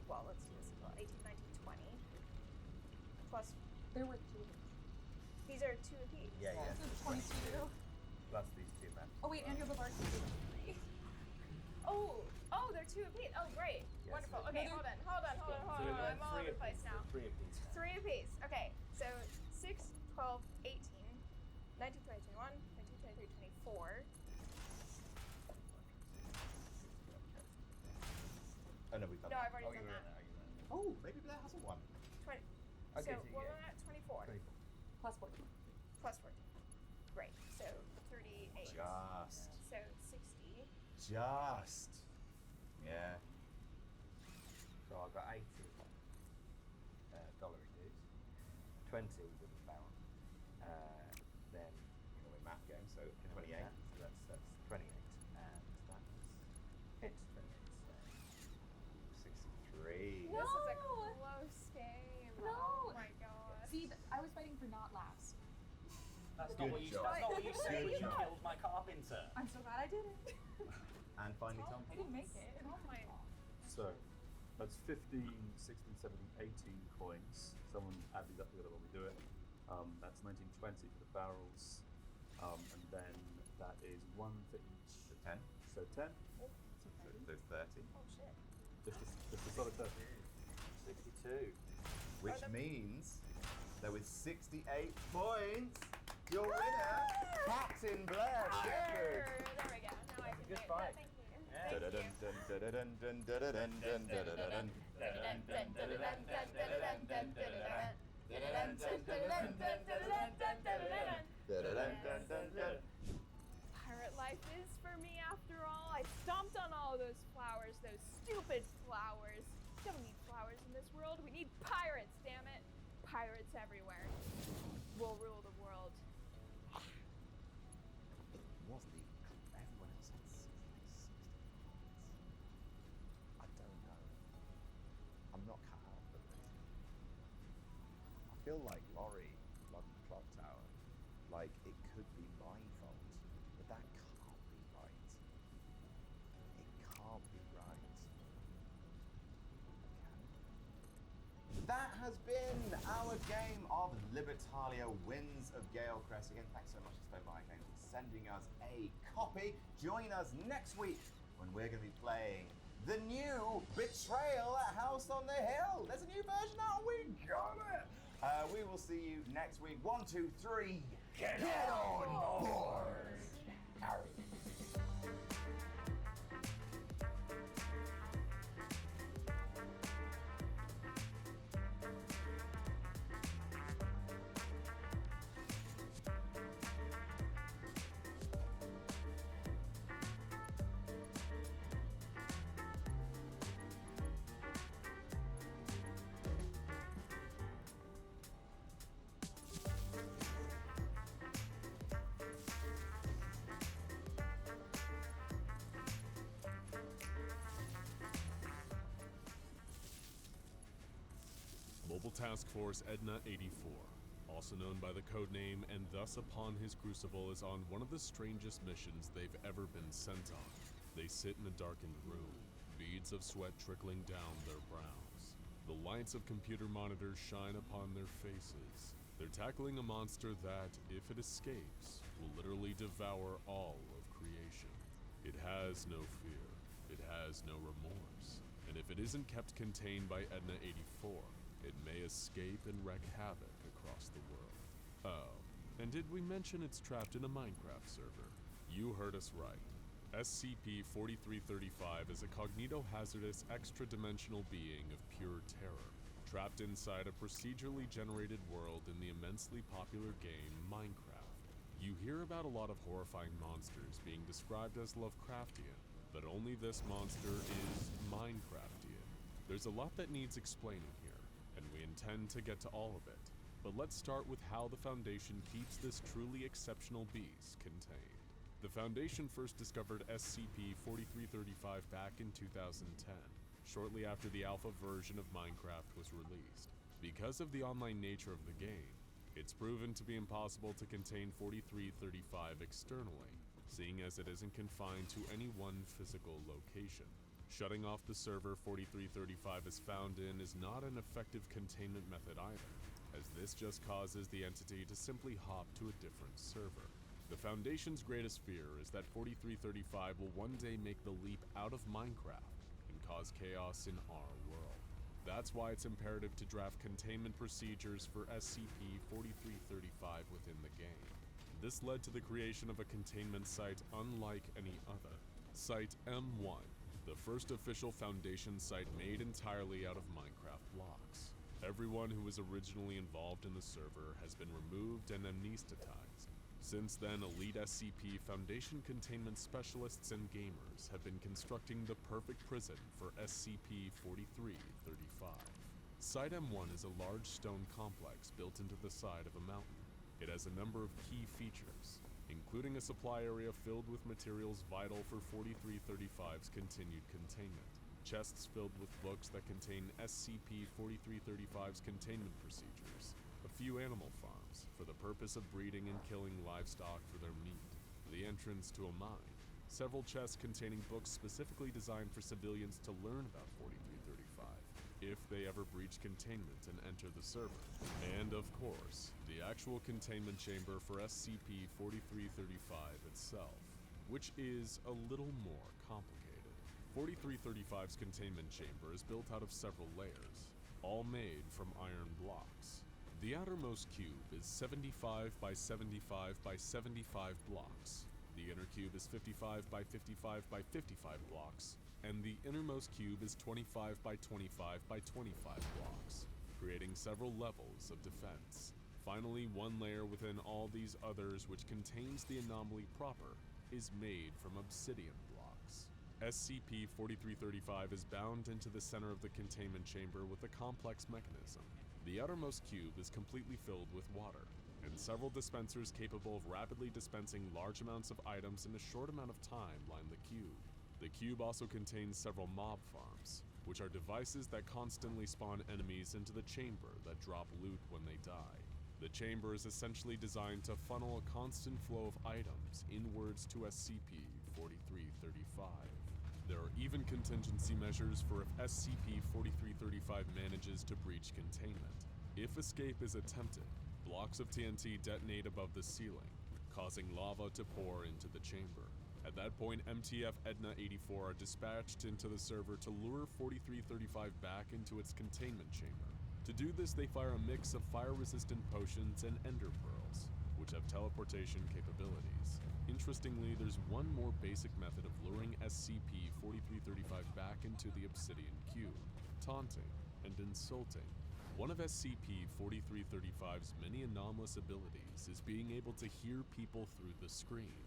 well, let's do this as well. 18, 19, 20. Plus They're worth 2 of each. these are 2 apiece. Yeah, yeah. So 22. Plus these 2 men. Oh wait, and you're the barkeep. 3. Oh, they're 2 apiece. Oh, great. Yes. Wonderful. Okay, hold on. So we went I'm all over the place now. 3 apiece. 3 apiece. Okay, so 6, 12, 18, 19, 20, 21, 22, 23, 24. Oh no, we've done No, that. I've already done you're that. in there, you're in there. Oh, maybe Blair hasn't won. 20. Okay, so so what yeah. am I at? 24. 24. Plus 14. Plus 14. Great. So 38. Just. So 60. Just. Yeah. So I've got 80 dollary dues, 20 with the barrel. Then Can we math game? So you know, 28. So that's 28, and that's 63. This is a No! close game. No. Oh my god. See, I was fighting for not laughs. That's Good not what you. job. That's not what you said Good when you job. killed my carpenter. I'm so glad I did it. And finally, Tom. I didn't make it. Oh my. So that's 15, 16, 17, 18 coins. Someone add these up together while we do it. That's 19, 20 for the barrels. And then that is one for each. So 10. So 10. So 30. Oh shit. Just a solid 30. 62. Which means that with 68 points, your winner, Captain Blair Shepherd. There we go. Now I can good do fight. Thank you. Yeah. Pirate life is for me after all. I stomped on all those flowers, those stupid flowers. Don't need flowers in this world. We need pirates, damn it. Pirates everywhere. We'll rule the world. It wasn't even everyone else had 60 points. I don't know. I'm not cut out for this. I feel like Laurie won the clock tower. Like it could be my fault, but that can't be right. It can't be right. That has been our game of Libertalia Winds of Galecrest. Again, thanks so much to Stone Fire Games for sending us a copy. Join us next week when we're going to be playing the new Betrayal at House on the Hill. There's a new version out. We got it. We will see you next week. 1, 2, 3. Get on board. Mobile Task Force Edna 84, also known by the codename and thus upon his crucible, is on one of the strangest missions they've ever been sent on. They sit in a darkened room, beads of sweat trickling down their brows. The lights of computer monitors shine upon their faces. They're tackling a monster that, if it escapes, will literally devour all of creation. It has no fear, it has no remorse, and if it isn't kept contained by Edna 84, it may escape and wreak havoc across the world. Oh, and did we mention it's trapped in a Minecraft server? You heard us right. SCP-4335 is a cognito-hazardous extra-dimensional being of pure terror, trapped inside a procedurally generated world in the immensely popular game Minecraft. You hear about a lot of horrifying monsters being described as Lovecraftian, but only this monster is Minecraftian. There's a lot that needs explaining here, and we intend to get to all of it. But let's start with how the Foundation keeps this truly exceptional beast contained. The Foundation first discovered SCP-4335 back in 2010, shortly after the alpha version of Minecraft was released. Because of the online nature of the game, it's proven to be impossible to contain 4335 externally, seeing as it isn't confined to any one physical location. Shutting off the server 4335 is found in is not an effective containment method either, as this just causes the entity to simply hop to a different server. The Foundation's greatest fear is that 4335 will one day make the leap out of Minecraft and cause chaos in our world. That's why it's imperative to draft containment procedures for SCP-4335 within the game. This led to the creation of a containment site unlike any other. Site M1, the first official Foundation site made entirely out of Minecraft blocks. Everyone who was originally involved in the server has been removed and amnesticized. Since then, elite SCP Foundation containment specialists and gamers have been constructing the perfect prison for SCP-4335. Site M1 is a large stone complex built into the side of a mountain. It has a number of key features, including a supply area filled with materials vital for 4335's continued containment, chests filled with books that contain SCP-4335's containment procedures, a few animal farms for the purpose of breeding and killing livestock for their meat, the entrance to a mine, several chests containing books specifically designed for civilians to learn about 4335 if they ever breach containment and enter the server, and of course, the actual containment chamber for SCP-4335 itself, which is a little more complicated. 4335's containment chamber is built out of several layers, all made from iron blocks. The outermost cube is 75 by 75 by 75 blocks. The inner cube is 55 by 55 by 55 blocks, and the innermost cube is 25 by 25 by 25 blocks, creating several levels of defense. Finally, one layer within all these others, which contains the anomaly proper, is made from obsidian blocks. SCP-4335 is bound into the center of the containment chamber with a complex mechanism. The outermost cube is completely filled with water, and several dispensers capable of rapidly dispensing large amounts of items in a short amount of time line the cube. The cube also contains several mob farms, which are devices that constantly spawn enemies into the chamber that drop loot when they die. The chamber is essentially designed to funnel a constant flow of items inwards to SCP-4335. There are even contingency measures for if SCP-4335 manages to breach containment. If escape is attempted, blocks of TNT detonate above the ceiling, causing lava to pour into the chamber. At that point, MTF Edna 84 are dispatched into the server to lure 4335 back into its containment chamber. To do this, they fire a mix of fire-resistant potions and ender pearls, which have teleportation capabilities. Interestingly, there's one more basic method of luring SCP-4335 back into the obsidian cube: taunting and insulting. One of SCP-4335's many anomalous abilities is being able to hear people through the screen.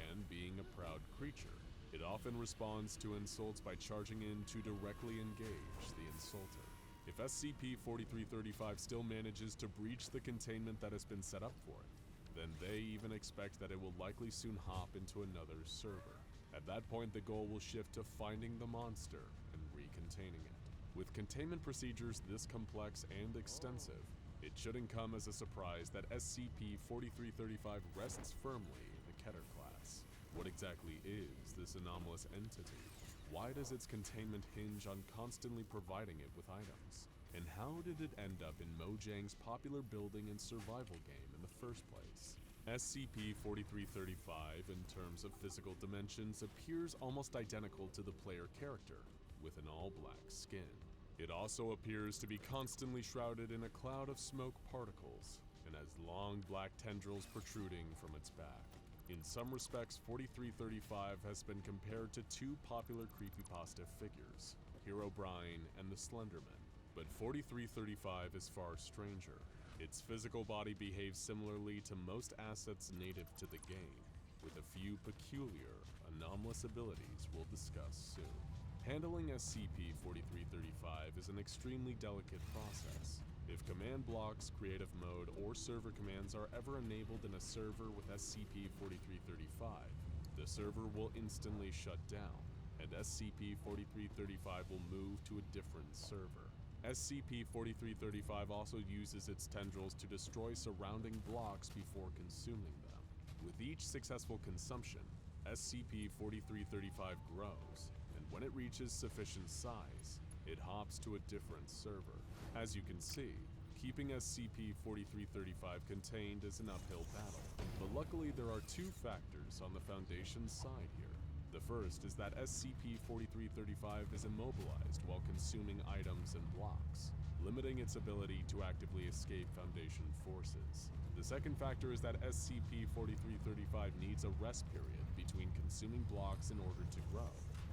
And being a proud creature, it often responds to insults by charging in to directly engage the insulter. If SCP-4335 still manages to breach the containment that has been set up for it, then they even expect that it will likely soon hop into another server. At that point, the goal will shift to finding the monster and recontaining it. With containment procedures this complex and extensive, it shouldn't come as a surprise that SCP-4335 rests firmly in the Keter class. What exactly is this anomalous entity? Why does its containment hinge on constantly providing it with items? And how did it end up in Mojang's popular building and survival game in the first place? SCP-4335, in terms of physical dimensions, appears almost identical to the player character, with an all-black skin. It also appears to be constantly shrouded in a cloud of smoke particles, and has long black tendrils protruding from its back. In some respects, 4335 has been compared to two popular creepypasta figures, Herobrine and the Slenderman. But 4335 is far stranger. Its physical body behaves similarly to most assets native to the game, with a few peculiar, anomalous abilities we'll discuss soon. Handling SCP-4335 is an extremely delicate process. If command blocks, creative mode, or server commands are ever enabled in a server with SCP-4335, the server will instantly shut down, and SCP-4335 will move to a different server. SCP-4335 also uses its tendrils to destroy surrounding blocks before consuming them. With each successful consumption, SCP-4335 grows, and when it reaches sufficient size, it hops to a different server. As you can see, keeping SCP-4335 contained is an uphill battle, but luckily there are two factors on the Foundation's side here. The first is that SCP-4335 is immobilized while consuming items and blocks. limiting its ability to actively escape Foundation forces. The second factor is that SCP-4335 needs a rest period between consuming blocks in order to grow,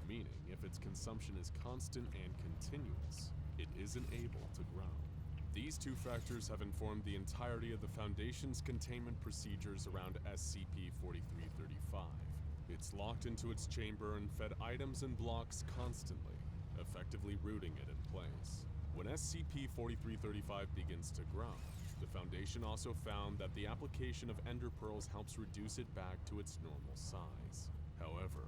meaning if its consumption is constant and continuous, it isn't able to grow. These two factors have informed the entirety of the Foundation's containment procedures around SCP-4335. It's locked into its chamber and fed items and blocks constantly, effectively rooting it in place. When SCP-4335 begins to grow, the Foundation also found that the application of Ender Pearls helps reduce it back to its normal size. However,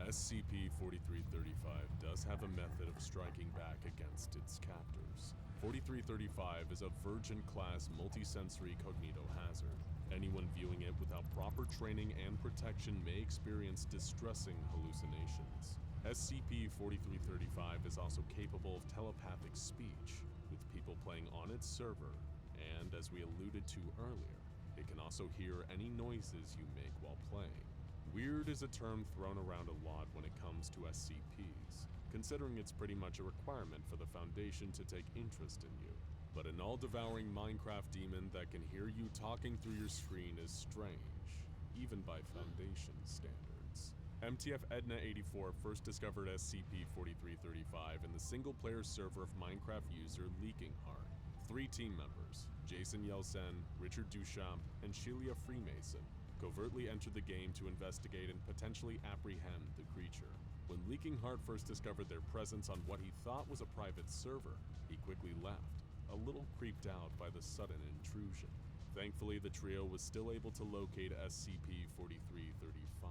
SCP-4335 does have a method of striking back against its captors. 4335 is a Virgin-class multisensory cognito hazard. Anyone viewing it without proper training and protection may experience distressing hallucinations. SCP-4335 is also capable of telepathic speech, with people playing on its server, and as we alluded to earlier, it can also hear any noises you make while playing. Weird is a term thrown around a lot when it comes to SCPs, considering it's pretty much a requirement for the Foundation to take interest in you. But an all-devouring Minecraft demon that can hear you talking through your screen is strange, even by Foundation standards. MTF Edna84 first discovered SCP-4335 in the single-player server of Minecraft user Leaking Heart. 3 team members, Jason Yelsen, Richard Duchamp, and Shelia Freemason, covertly entered the game to investigate and potentially apprehend the creature. When Leaking Heart first discovered their presence on what he thought was a private server, he quickly left, a little creeped out by the sudden intrusion. Thankfully, the trio was still able to locate SCP-4335.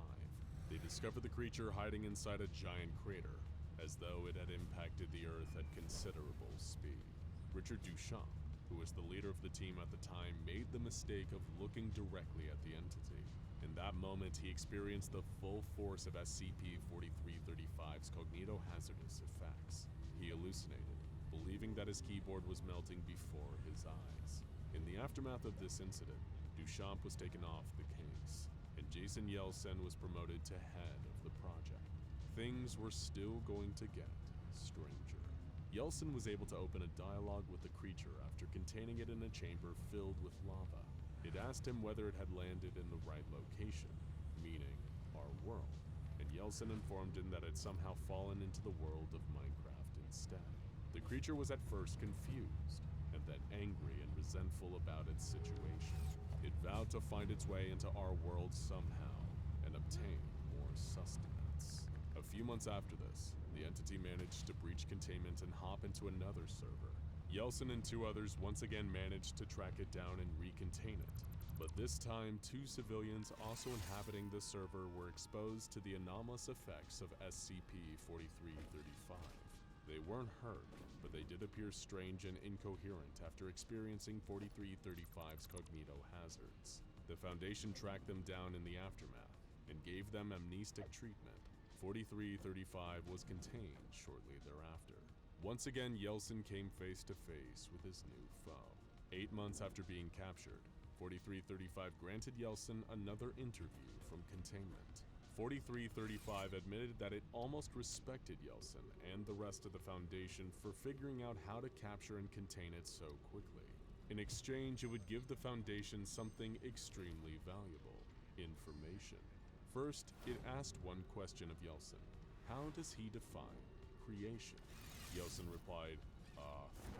They discovered the creature hiding inside a giant crater, as though it had impacted the Earth at considerable speed. Richard Duchamp, who was the leader of the team at the time, made the mistake of looking directly at the entity. In that moment, he experienced the full force of SCP-4335's cognito-hazardous effects. He hallucinated, believing that his keyboard was melting before his eyes. In the aftermath of this incident, Duchamp was taken off the case, and Jason Yelsen was promoted to head of the project. Things were still going to get stranger. Yelsen was able to open a dialogue with the creature after containing it in a chamber filled with lava. It asked him whether it had landed in the right location, meaning our world, and Yelsen informed him that it had somehow fallen into the world of Minecraft instead. The creature was at first confused, and then angry and resentful about its situation. It vowed to find its way into our world somehow and obtain more sustenance. A few months after this, the entity managed to breach containment and hop into another server. Yelsen and 2 others once again managed to track it down and recontain it. But this time, 2 civilians also inhabiting the server were exposed to the anomalous effects of SCP-4335. They weren't hurt, but they did appear strange and incoherent after experiencing 4335's cognito hazards. The Foundation tracked them down in the aftermath and gave them amnestic treatment. 4335 was contained shortly thereafter. Once again, Yelsen came face to face with his new foe. 8 months after being captured, 4335 granted Yelsen another interview from containment. 4335 admitted that it almost respected Yelsen and the rest of the Foundation for figuring out how to capture and contain it so quickly. In exchange, it would give the Foundation something extremely valuable: information. First, it asked one question of Yelsen: how does he define creation? Yelsen replied,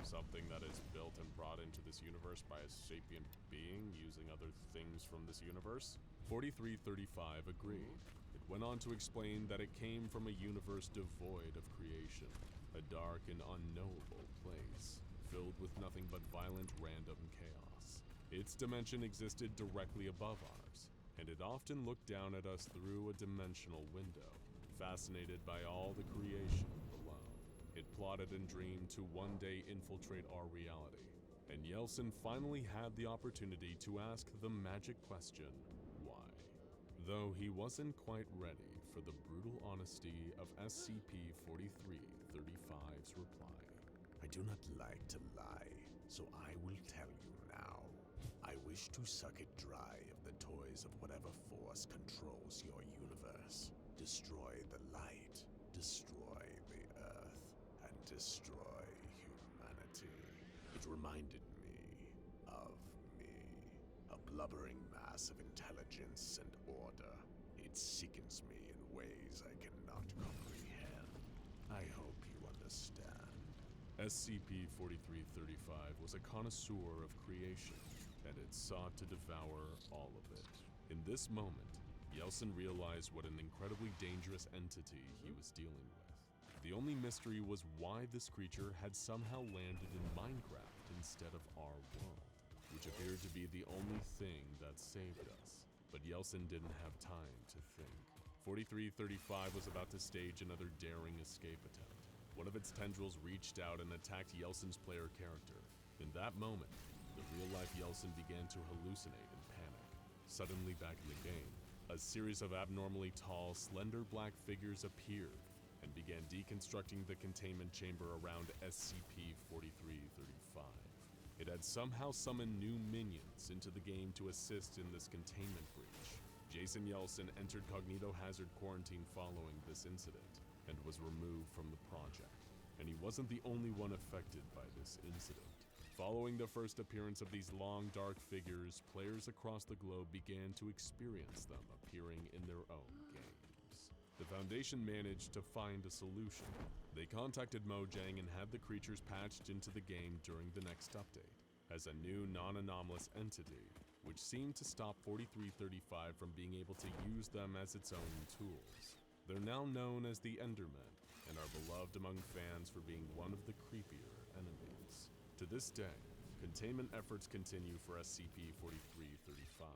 something that is built and brought into this universe by a sapient being using other things from this universe. 4335 agreed. It went on to explain that it came from a universe devoid of creation, a dark and unknowable place, filled with nothing but violent random chaos. Its dimension existed directly above ours, and it often looked down at us through a dimensional window, fascinated by all the creation below. It plotted and dreamed to one day infiltrate our reality, and Yelsen finally had the opportunity to ask the magic question, why? Though he wasn't quite ready for the brutal honesty of SCP-4335's reply. I do not like to lie, so I will tell you now. I wish to suck it dry of the toys of whatever force controls your universe. Destroy the light, destroy the earth, and destroy humanity. reminded me of me. A blubbering mass of intelligence and order. It sickens me in ways I cannot comprehend. I hope you understand. SCP-4335 was a connoisseur of creation, and it sought to devour all of it. In this moment, Yeltsin realized what an incredibly dangerous entity he was dealing with. The only mystery was why this creature had somehow landed in Minecraft instead of our world, which appeared to be the only thing that saved us. But Yeltsin didn't have time to think. 4335 was about to stage another daring escape attempt. One of its tendrils reached out and attacked Yeltsin's player character. In that moment, the real-life Yeltsin began to hallucinate and panic. Suddenly back in the game, a series of abnormally tall, slender black figures appeared and began deconstructing the containment chamber around SCP-4335. It had somehow summoned new minions into the game to assist in this containment breach. Jason Yeltsin entered cognito-hazard quarantine following this incident and was removed from the project. And he wasn't the only one affected by this incident. Following the first appearance of these long, dark figures, players across the globe began to experience them appearing in their own games. The Foundation managed to find a solution. They contacted Mojang and had the creatures patched into the game during the next update, as a new non-anomalous entity, which seemed to stop 4335 from being able to use them as its own tools. They're now known as the Endermen, and are beloved among fans for being one of the creepier enemies. To this day, containment efforts continue for SCP-4335,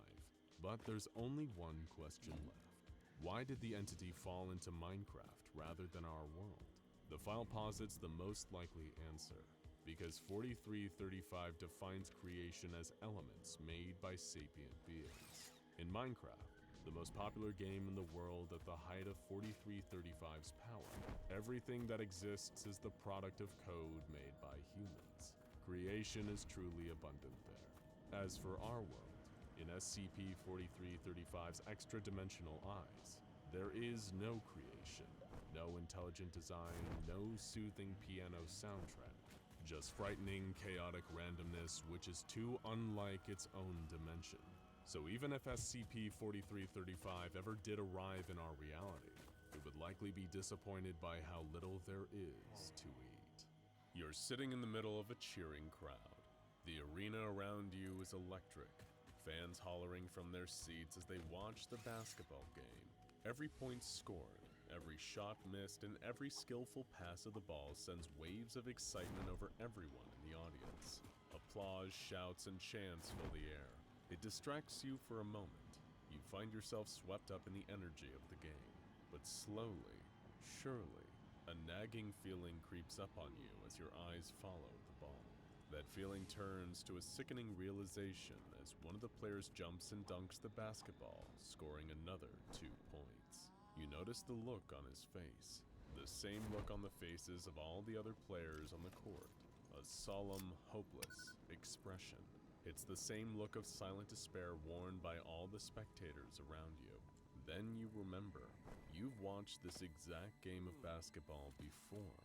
but there's only one question left. Why did the entity fall into Minecraft rather than our world? The file posits the most likely answer, because 4335 defines creation as elements made by sapient beings. In Minecraft, the most popular game in the world at the height of 4335's power, everything that exists is the product of code made by humans. Creation is truly abundant there. As for our world, in SCP-4335's extra-dimensional eyes, there is no creation, no intelligent design, no soothing piano soundtrack, just frightening, chaotic randomness which is too unlike its own dimension. So even if SCP-4335 ever did arrive in our reality, it would likely be disappointed by how little there is to eat. You're sitting in the middle of a cheering crowd. The arena around you is electric, fans hollering from their seats as they watch the basketball game. Every point scored, every shot missed, and every skillful pass of the ball sends waves of excitement over everyone in the audience. Applause, shouts, and chants fill the air. It distracts you for a moment. You find yourself swept up in the energy of the game. But slowly, surely, a nagging feeling creeps up on you as your eyes follow the ball. That feeling turns to a sickening realization as one of the players jumps and dunks the basketball, scoring another 2 points. You notice the look on his face, the same look on the faces of all the other players on the court, a solemn, hopeless expression. It's the same look of silent despair worn by all the spectators around you. Then you remember, you've watched this exact game of basketball before,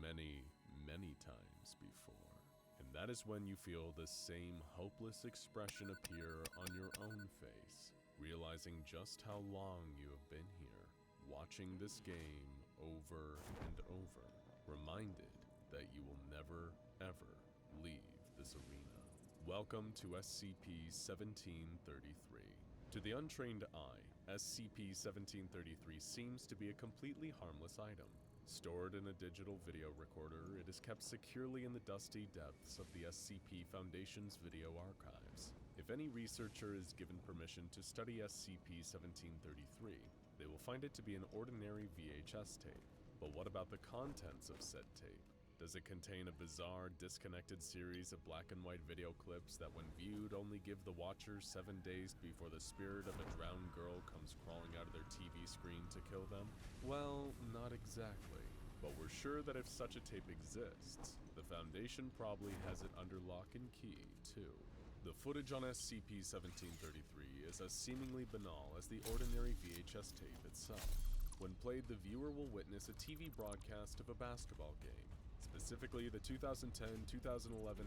many, many times before. And that is when you feel the same hopeless expression appear on your own face, realizing just how long you have been here, watching this game over and over, reminded that you will never, ever leave this arena. Welcome to SCP-1733. To the untrained eye, SCP-1733 seems to be a completely harmless item. Stored in a digital video recorder, it is kept securely in the dusty depths of the SCP Foundation's video archives. If any researcher is given permission to study SCP-1733, they will find it to be an ordinary VHS tape. But what about the contents of said tape? Does it contain a bizarre, disconnected series of black and white video clips that when viewed only give the watcher 7 days before the spirit of a drowned girl comes crawling out of their TV screen to kill them? Well, not exactly. But we're sure that if such a tape exists, the Foundation probably has it under lock and key, too. The footage on SCP-1733 is as seemingly banal as the ordinary VHS tape itself. When played, the viewer will witness a TV broadcast of a basketball game, specifically the 2010-2011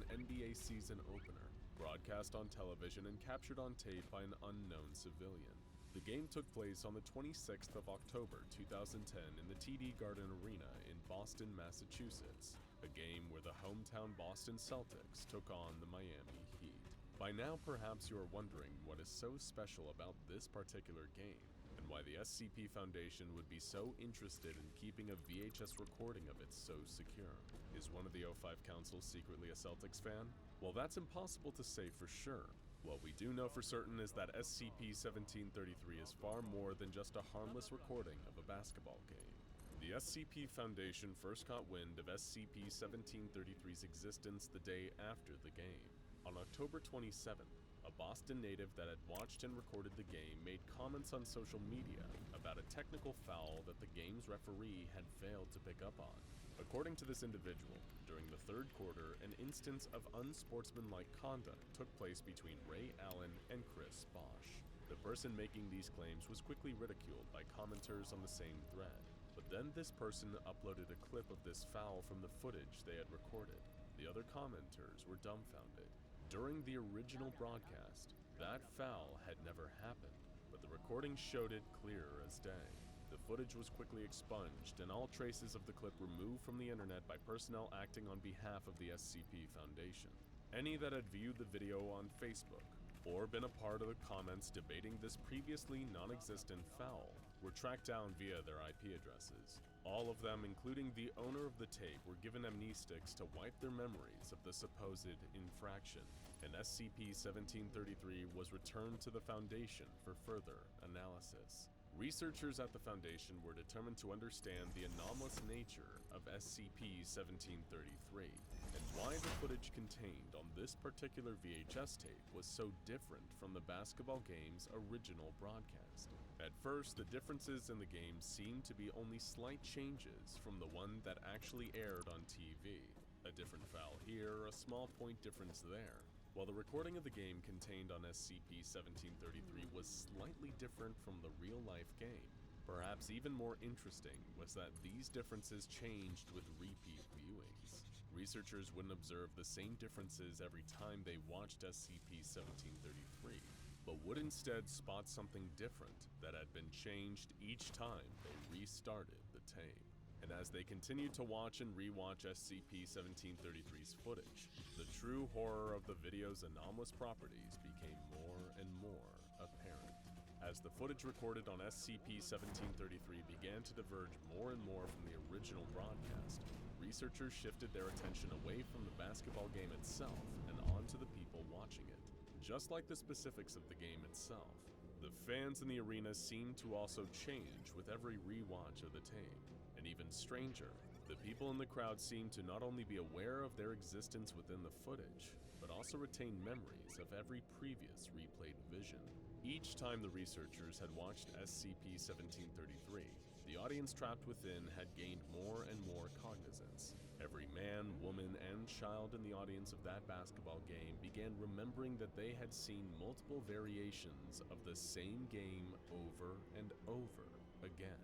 NBA season opener, broadcast on television and captured on tape by an unknown civilian. The game took place on the 26th of October 2010 in the TD Garden Arena in Boston, Massachusetts, a game where the hometown Boston Celtics took on the Miami Heat. By now, perhaps you are wondering what is so special about this particular game, and why the SCP Foundation would be so interested in keeping a VHS recording of it so secure. Is one of the O5 Council secretly a Celtics fan? Well, that's impossible to say for sure. What we do know for certain is that SCP-1733 is far more than just a harmless recording of a basketball game. The SCP Foundation first caught wind of SCP-1733's existence the day after the game. On October 27th, a Boston native that had watched and recorded the game made comments on social media about a technical foul that the game's referee had failed to pick up on. According to this individual, during the third quarter, an instance of unsportsmanlike conduct took place between Ray Allen and Chris Bosch. The person making these claims was quickly ridiculed by commenters on the same thread, but then this person uploaded a clip of this foul from the footage they had recorded. The other commenters were dumbfounded. During the original broadcast, that foul had never happened, but the recording showed it clear as day. The footage was quickly expunged, and all traces of the clip removed from the internet by personnel acting on behalf of the SCP Foundation. Any that had viewed the video on Facebook, or been a part of the comments debating this previously non-existent foul, were tracked down via their IP addresses. All of them, including the owner of the tape, were given amnestics to wipe their memories of the supposed infraction, and SCP-1733 was returned to the Foundation for further analysis. Researchers at the Foundation were determined to understand the anomalous nature of SCP-1733, and why the footage contained on this particular VHS tape was so different from the basketball game's original broadcast. At first, the differences in the game seemed to be only slight changes from the one that actually aired on TV. A different foul here, a small point difference there. While the recording of the game contained on SCP-1733 was slightly different from the real-life game, perhaps even more interesting was that these differences changed with repeat viewings. Researchers wouldn't observe the same differences every time they watched SCP-1733, but would instead spot something different that had been changed each time they restarted the tape. And as they continued to watch and rewatch SCP-1733's footage, the true horror of the video's anomalous properties became more and more apparent. As the footage recorded on SCP-1733 began to diverge more and more from the original broadcast, researchers shifted their attention away from the basketball game itself and onto the people watching it. Just like the specifics of the game itself, the fans in the arena seemed to also change with every rewatch of the tape. And even stranger, the people in the crowd seemed to not only be aware of their existence within the footage, but also retain memories of every previous replayed vision. Each time the researchers had watched SCP-1733, the audience trapped within had gained more and more cognizance. Every man, woman, and child in the audience of that basketball game began remembering that they had seen multiple variations of the same game over and over again.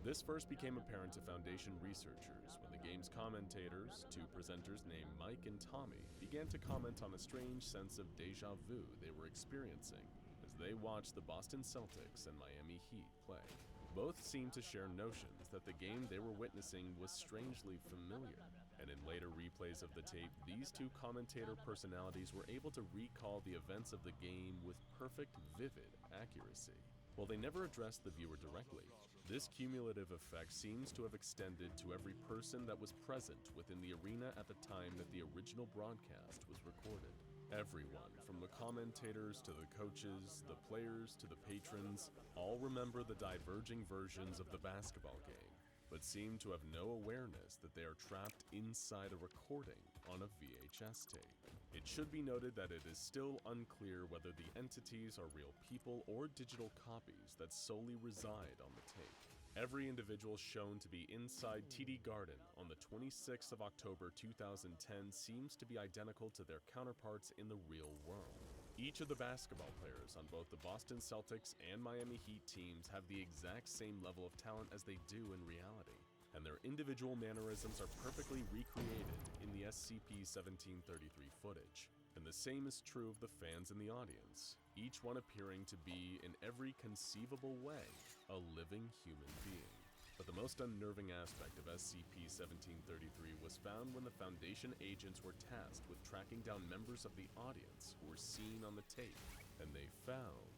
This first became apparent to Foundation researchers when the game's commentators, two presenters named Mike and Tommy, began to comment on a strange sense of déjà vu they were experiencing as they watched the Boston Celtics and Miami Heat play. Both seemed to share notions that the game they were witnessing was strangely familiar, and in later replays of the tape, these two commentator personalities were able to recall the events of the game with perfect, vivid accuracy. While they never addressed the viewer directly, this cumulative effect seems to have extended to every person that was present within the arena at the time that the original broadcast was recorded. Everyone, from the commentators to the coaches, the players to the patrons, all remember the diverging versions of the basketball game, but seem to have no awareness that they are trapped inside a recording on a VHS tape. It should be noted that it is still unclear whether the entities are real people or digital copies that solely reside on the tape. Every individual shown to be inside TD Garden on the 26th of October 2010 seems to be identical to their counterparts in the real world. Each of the basketball players on both the Boston Celtics and Miami Heat teams have the exact same level of talent as they do in reality. and their individual mannerisms are perfectly recreated in the SCP-1733 footage. And the same is true of the fans in the audience, each one appearing to be, in every conceivable way, a living human being. But the most unnerving aspect of SCP-1733 was found when the Foundation agents were tasked with tracking down members of the audience who were seen on the tape, and they found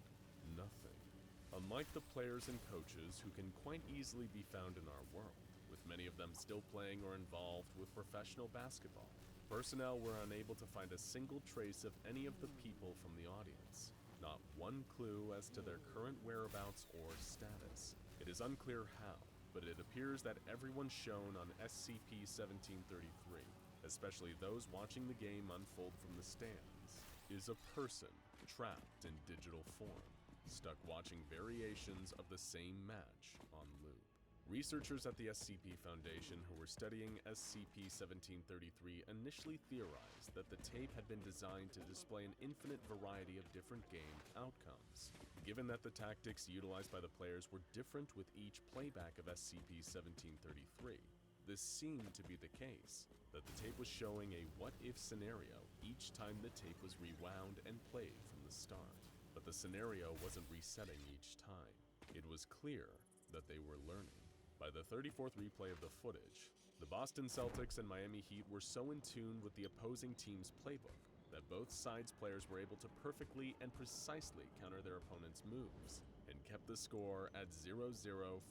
nothing. Unlike the players and coaches who can quite easily be found in our world, with many of them still playing or involved with professional basketball, personnel were unable to find a single trace of any of the people from the audience. Not one clue as to their current whereabouts or status. It is unclear how, but it appears that everyone shown on SCP-1733, especially those watching the game unfold from the stands, is a person trapped in digital form, stuck watching variations of the same match on loop. Researchers at the SCP Foundation who were studying SCP-1733 initially theorized that the tape had been designed to display an infinite variety of different game outcomes. Given that the tactics utilized by the players were different with each playback of SCP-1733, this seemed to be the case, that the tape was showing a what-if scenario each time the tape was rewound and played from the start. But the scenario wasn't resetting each time. It was clear that they were learning. By the 34th replay of the footage, the Boston Celtics and Miami Heat were so in tune with the opposing team's playbook that both sides' players were able to perfectly and precisely counter their opponent's moves, and kept the score at 0-0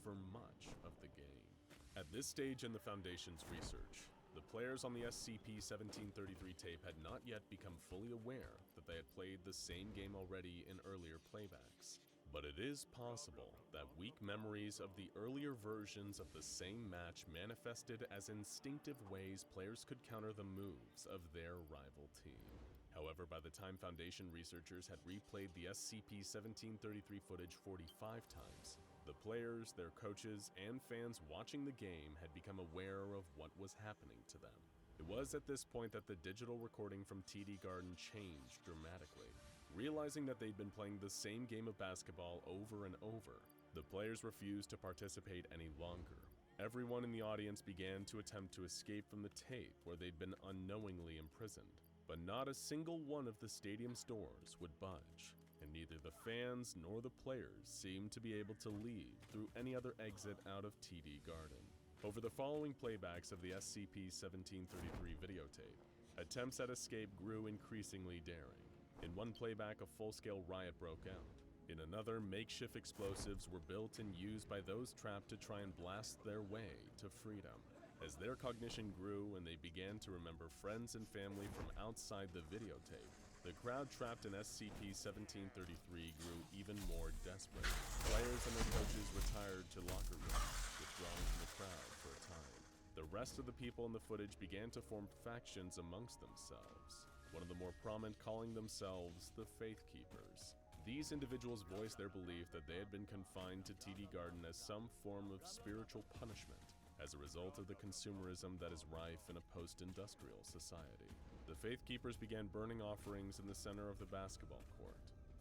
for much of the game. At this stage in the Foundation's research, the players on the SCP-1733 tape had not yet become fully aware that they had played the same game already in earlier playbacks. But it is possible that weak memories of the earlier versions of the same match manifested as instinctive ways players could counter the moves of their rival team. However, by the time Foundation researchers had replayed the SCP-1733 footage 45 times, the players, their coaches, and fans watching the game had become aware of what was happening to them. It was at this point that the digital recording from TD Garden changed dramatically. Realizing that they'd been playing the same game of basketball over and over, the players refused to participate any longer. Everyone in the audience began to attempt to escape from the tape where they'd been unknowingly imprisoned, but not a single one of the stadium's doors would budge, and neither the fans nor the players seemed to be able to leave through any other exit out of TD Garden. Over the following playbacks of the SCP-1733 videotape, attempts at escape grew increasingly daring. In one playback, a full-scale riot broke out. In another, makeshift explosives were built and used by those trapped to try and blast their way to freedom. As their cognition grew and they began to remember friends and family from outside the videotape, the crowd trapped in SCP-1733 grew even more desperate. Players and their coaches retired to locker rooms, withdrawing from the crowd for a time. The rest of the people in the footage began to form factions amongst themselves, one of the more prominent calling themselves the Faith Keepers. These individuals voiced their belief that they had been confined to TD Garden as some form of spiritual punishment as a result of the consumerism that is rife in a post-industrial society. The Faith Keepers began burning offerings in the center of the basketball court.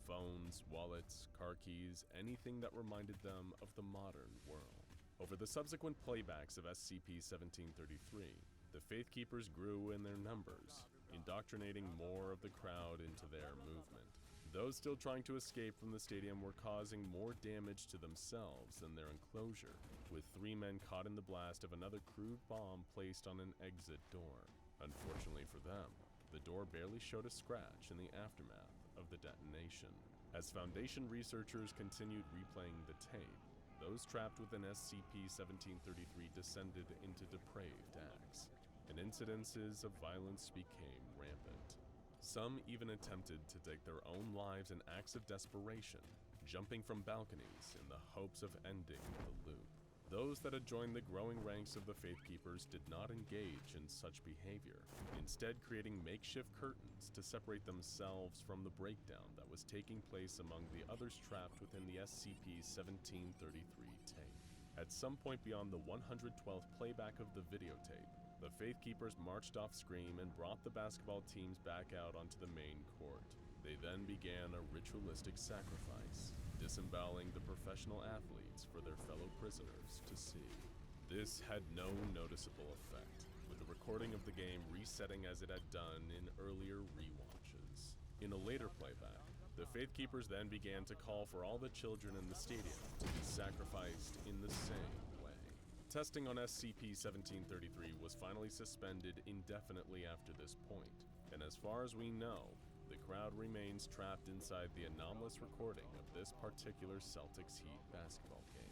Phones, wallets, car keys, anything that reminded them of the modern world. Over the subsequent playbacks of SCP-1733, the Faith Keepers grew in their numbers, indoctrinating more of the crowd into their movement. Those still trying to escape from the stadium were causing more damage to themselves than their enclosure, with 3 men caught in the blast of another crude bomb placed on an exit door. Unfortunately for them, the door barely showed a scratch in the aftermath of the detonation. As Foundation researchers continued replaying the tape, those trapped within SCP-1733 descended into depraved acts, and incidences of violence became rampant. Some even attempted to take their own lives in acts of desperation, jumping from balconies in the hopes of ending the loop. Those that had joined the growing ranks of the Faith Keepers did not engage in such behavior, instead creating makeshift curtains to separate themselves from the breakdown that was taking place among the others trapped within the SCP-1733 tape. At some point beyond the 112th playback of the videotape, the Faith Keepers marched off screen and brought the basketball teams back out onto the main court. They then began a ritualistic sacrifice, disemboweling the professional athletes for their fellow prisoners to see. This had no noticeable effect, with the recording of the game resetting as it had done in earlier rewatches. In a later playback, the Faith Keepers then began to call for all the children in the stadium to be sacrificed in the same way. Testing on SCP-1733 was finally suspended indefinitely after this point, and as far as we know, the crowd remains trapped inside the anomalous recording of this particular Celtics Heat basketball game.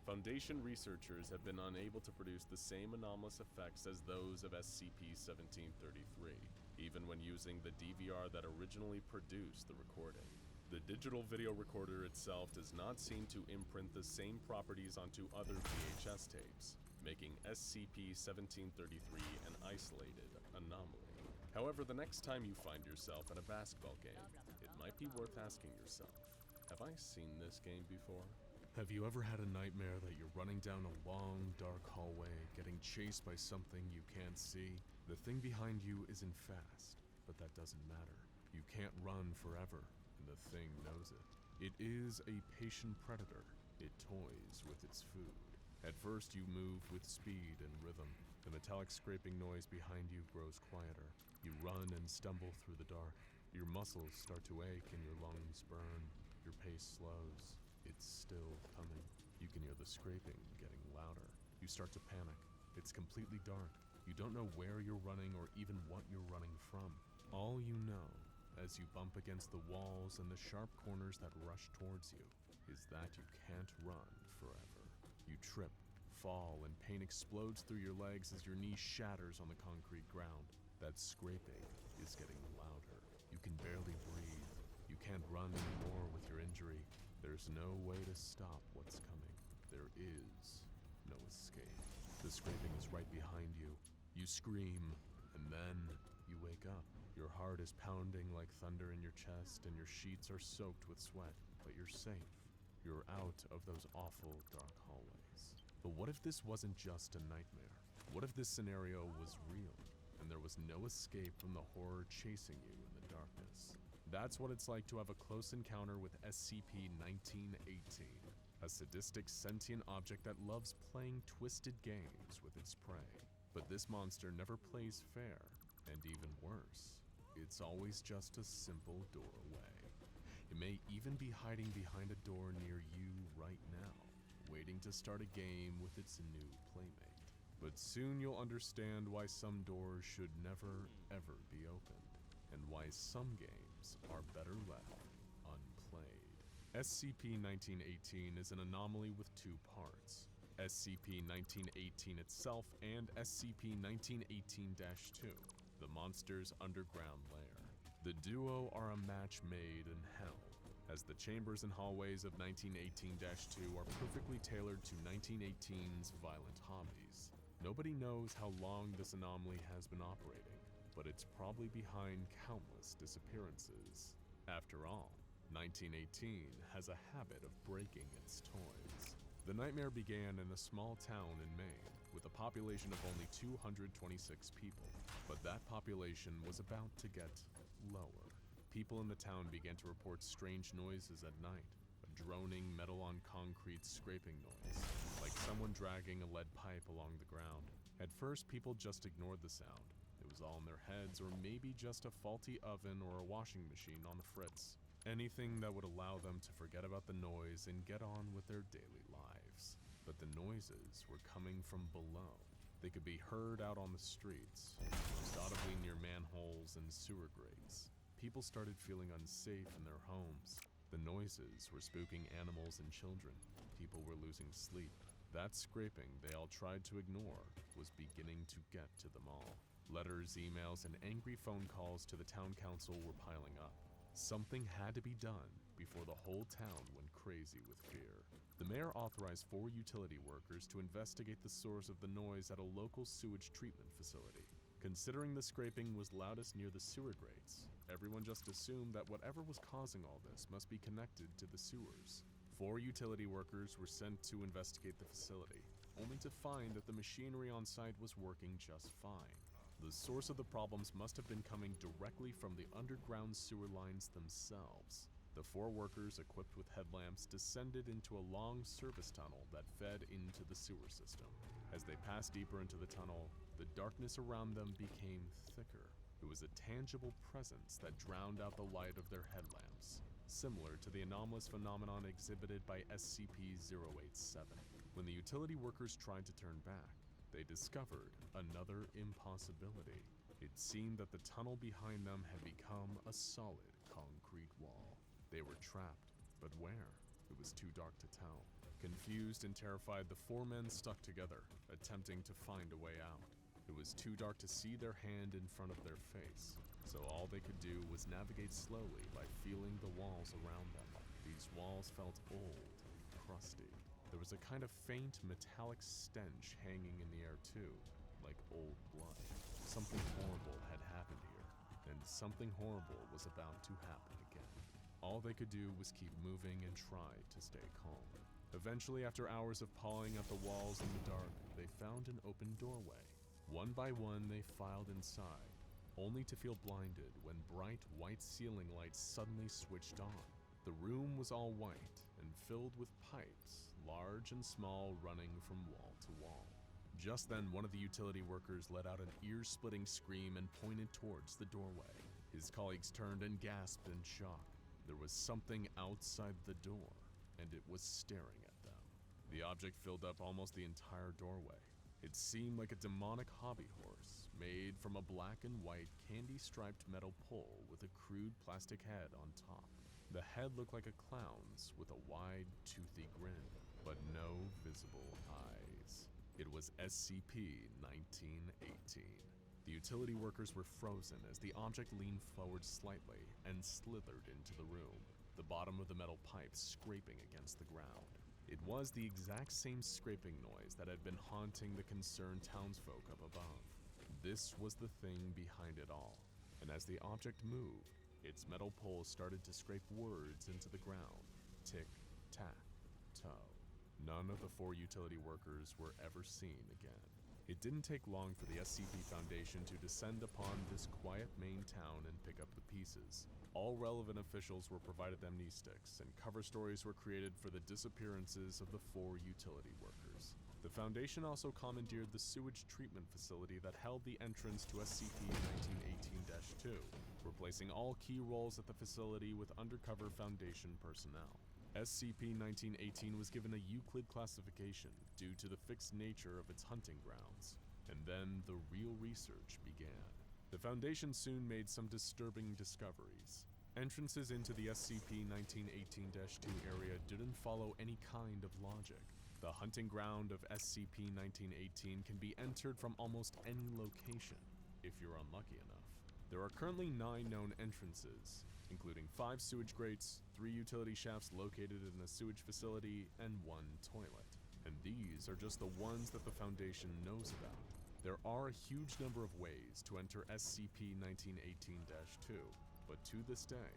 Foundation researchers have been unable to produce the same anomalous effects as those of SCP-1733, even when using the DVR that originally produced the recording. The digital video recorder itself does not seem to imprint the same properties onto other VHS tapes, making SCP-1733 an isolated anomaly. However, the next time you find yourself at a basketball game, it might be worth asking yourself, have I seen this game before? Have you ever had a nightmare that you're running down a long, dark hallway, getting chased by something you can't see? The thing behind you isn't fast, but that doesn't matter. You can't run forever, and the thing knows it. It is a patient predator. It toys with its food. At first, you move with speed and rhythm. The metallic scraping noise behind you grows quieter. You run and stumble through the dark. Your muscles start to ache and your lungs burn. Your pace slows. It's still coming. You can hear the scraping getting louder. You start to panic. It's completely dark. You don't know where you're running or even what you're running from. All you know, as you bump against the walls and the sharp corners that rush towards you, is that you can't run forever. You trip, fall, and pain explodes through your legs as your knee shatters on the concrete ground. That scraping is getting louder. You can barely breathe. You can't run anymore with your injury. There's no way to stop what's coming. There is no escape. The scraping is right behind you. You scream, and then you wake up. Your heart is pounding like thunder in your chest, and your sheets are soaked with sweat, but you're safe. You're out of those awful dark hallways. But what if this wasn't just a nightmare? What if this scenario was real, and there was no escape from the horror chasing you in the darkness? That's what it's like to have a close encounter with SCP-1918, a sadistic sentient object that loves playing twisted games with its prey. But this monster never plays fair, and even worse, it's always just a simple door away. It may even be hiding behind a door near you right now, waiting to start a game with its new playmate. But soon you'll understand why some doors should never, ever be opened, and why some games are better left unplayed. SCP-1918 is an anomaly with two parts, SCP-1918 itself and SCP-1918-2, the monster's underground lair. The duo are a match made in hell, as the chambers and hallways of 1918-2 are perfectly tailored to 1918's violent hobbies. Nobody knows how long this anomaly has been operating, but it's probably behind countless disappearances. After all, 1918 has a habit of breaking its toys. The nightmare began in a small town in Maine, with a population of only 226 people, but that population was about to get lower. People in the town began to report strange noises at night, a droning metal-on-concrete scraping noise, like someone dragging a lead pipe along the ground. At first, people just ignored the sound. It was all in their heads, or maybe just a faulty oven or a washing machine on the fritz. Anything that would allow them to forget about the noise and get on with their daily lives. But the noises were coming from below. They could be heard out on the streets, most audibly near manholes and sewer grates. People started feeling unsafe in their homes. The noises were spooking animals and children. People were losing sleep. That scraping they all tried to ignore was beginning to get to them all. Letters, emails, and angry phone calls to the town council were piling up. Something had to be done before the whole town went crazy with fear. The mayor authorized 4 utility workers to investigate the source of the noise at a local sewage treatment facility. Considering the scraping was loudest near the sewer grates, everyone just assumed that whatever was causing all this must be connected to the sewers. 4 utility workers were sent to investigate the facility, only to find that the machinery on site was working just fine. The source of the problems must have been coming directly from the underground sewer lines themselves. The 4 workers, equipped with headlamps, descended into a long service tunnel that fed into the sewer system. As they passed deeper into the tunnel, the darkness around them became thicker. It was a tangible presence that drowned out the light of their headlamps, similar to the anomalous phenomenon exhibited by SCP-087. When the utility workers tried to turn back, they discovered another impossibility. It seemed that the tunnel behind them had become a solid concrete wall. They were trapped, but where? It was too dark to tell. Confused and terrified, the four men stuck together, attempting to find a way out. It was too dark to see their hand in front of their face, so all they could do was navigate slowly by feeling the walls around them. These walls felt old, crusty. There was a kind of faint metallic stench hanging in the air too, like old blood. Something horrible had happened here, and something horrible was about to happen again. All they could do was keep moving and try to stay calm. Eventually, after hours of pawing at the walls in the dark, they found an open doorway. One by one, they filed inside, only to feel blinded when bright white ceiling lights suddenly switched on. The room was all white and filled with pipes, large and small, running from wall to wall. Just then, one of the utility workers let out an ear-splitting scream and pointed towards the doorway. His colleagues turned and gasped in shock. There was something outside the door, and it was staring at them. The object filled up almost the entire doorway. It seemed like a demonic hobby horse, made from a black and white candy-striped metal pole with a crude plastic head on top. The head looked like a clown's with a wide, toothy grin, but no visible eyes. It was SCP-1918. The utility workers were frozen as the object leaned forward slightly and slithered into the room, the bottom of the metal pipe scraping against the ground. It was the exact same scraping noise that had been haunting the concerned townsfolk up above. This was the thing behind it all, and as the object moved, its metal pole started to scrape words into the ground. Tick-tack-toe. None of the four utility workers were ever seen again. It didn't take long for the SCP Foundation to descend upon this quiet main town and pick up the pieces. All relevant officials were provided amnestics, and cover stories were created for the disappearances of the four utility workers. The Foundation also commandeered the sewage treatment facility that held the entrance to SCP-1918-2, replacing all key roles at the facility with undercover Foundation personnel. SCP-1918 was given a Euclid classification due to the fixed nature of its hunting grounds, and then the real research began. The Foundation soon made some disturbing discoveries. Entrances into the SCP-1918-2 area didn't follow any kind of logic. The hunting ground of SCP-1918 can be entered from almost any location, if you're unlucky enough. There are currently 9 known entrances, including 5 sewage grates, 3 utility shafts located in a sewage facility, and 1 toilet. And these are just the ones that the Foundation knows about. There are a huge number of ways to enter SCP-1918-2, but to this day,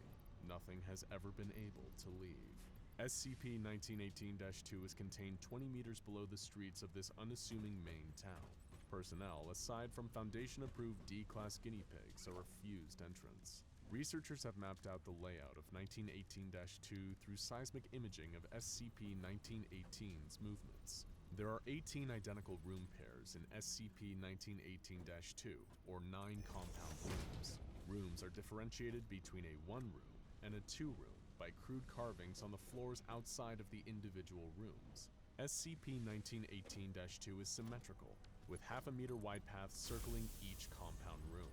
nothing has ever been able to leave. SCP-1918-2 is contained 20 meters below the streets of this unassuming main town. Personnel, aside from Foundation-approved D-Class guinea pigs, are refused entrance. Researchers have mapped out the layout of 1918-2 through seismic imaging of SCP-1918's movements. There are 18 identical room pairs in SCP-1918-2, or 9 compound rooms. Rooms are differentiated between a 1-room and a 2-room by crude carvings on the floors outside of the individual rooms. SCP-1918-2 is symmetrical, with half-a-meter wide paths circling each compound room.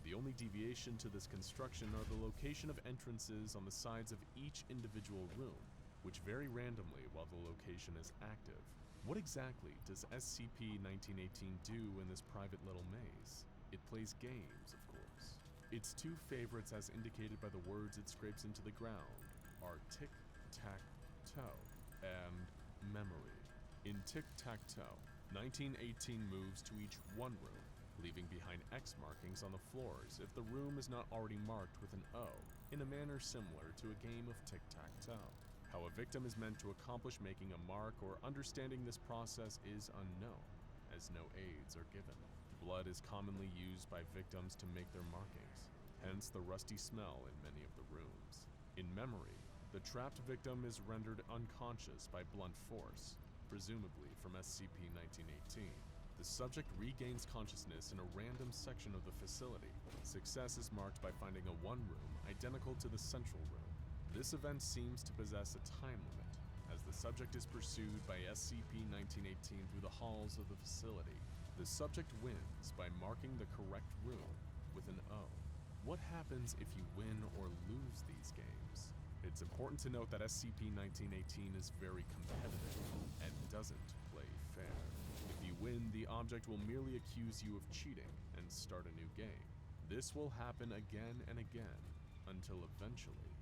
The only deviation to this construction are the location of entrances on the sides of each individual room, which vary randomly while the location is active. What exactly does SCP-1918 do in this private little maze? It plays games, of course. Its 2 favorites, as indicated by the words it scrapes into the ground, are Tic-Tac-Toe and Memory. In Tic-Tac-Toe, 1918 moves to each 1 room, leaving behind X markings on the floors if the room is not already marked with an O, in a manner similar to a game of tic-tac-toe. How a victim is meant to accomplish making a mark or understanding this process is unknown, as no aids are given. Blood is commonly used by victims to make their markings, hence the rusty smell in many of the rooms. In Memory, the trapped victim is rendered unconscious by blunt force, presumably from SCP-1918. The subject regains consciousness in a random section of the facility. Success is marked by finding a one-room identical to the central room. This event seems to possess a time limit, as the subject is pursued by SCP-1918 through the halls of the facility. The subject wins by marking the correct room with an O. What happens if you win or lose these games? It's important to note that SCP-1918 is very competitive and doesn't play fair. If you win, the object will merely accuse you of cheating and start a new game. This will happen again and again until eventually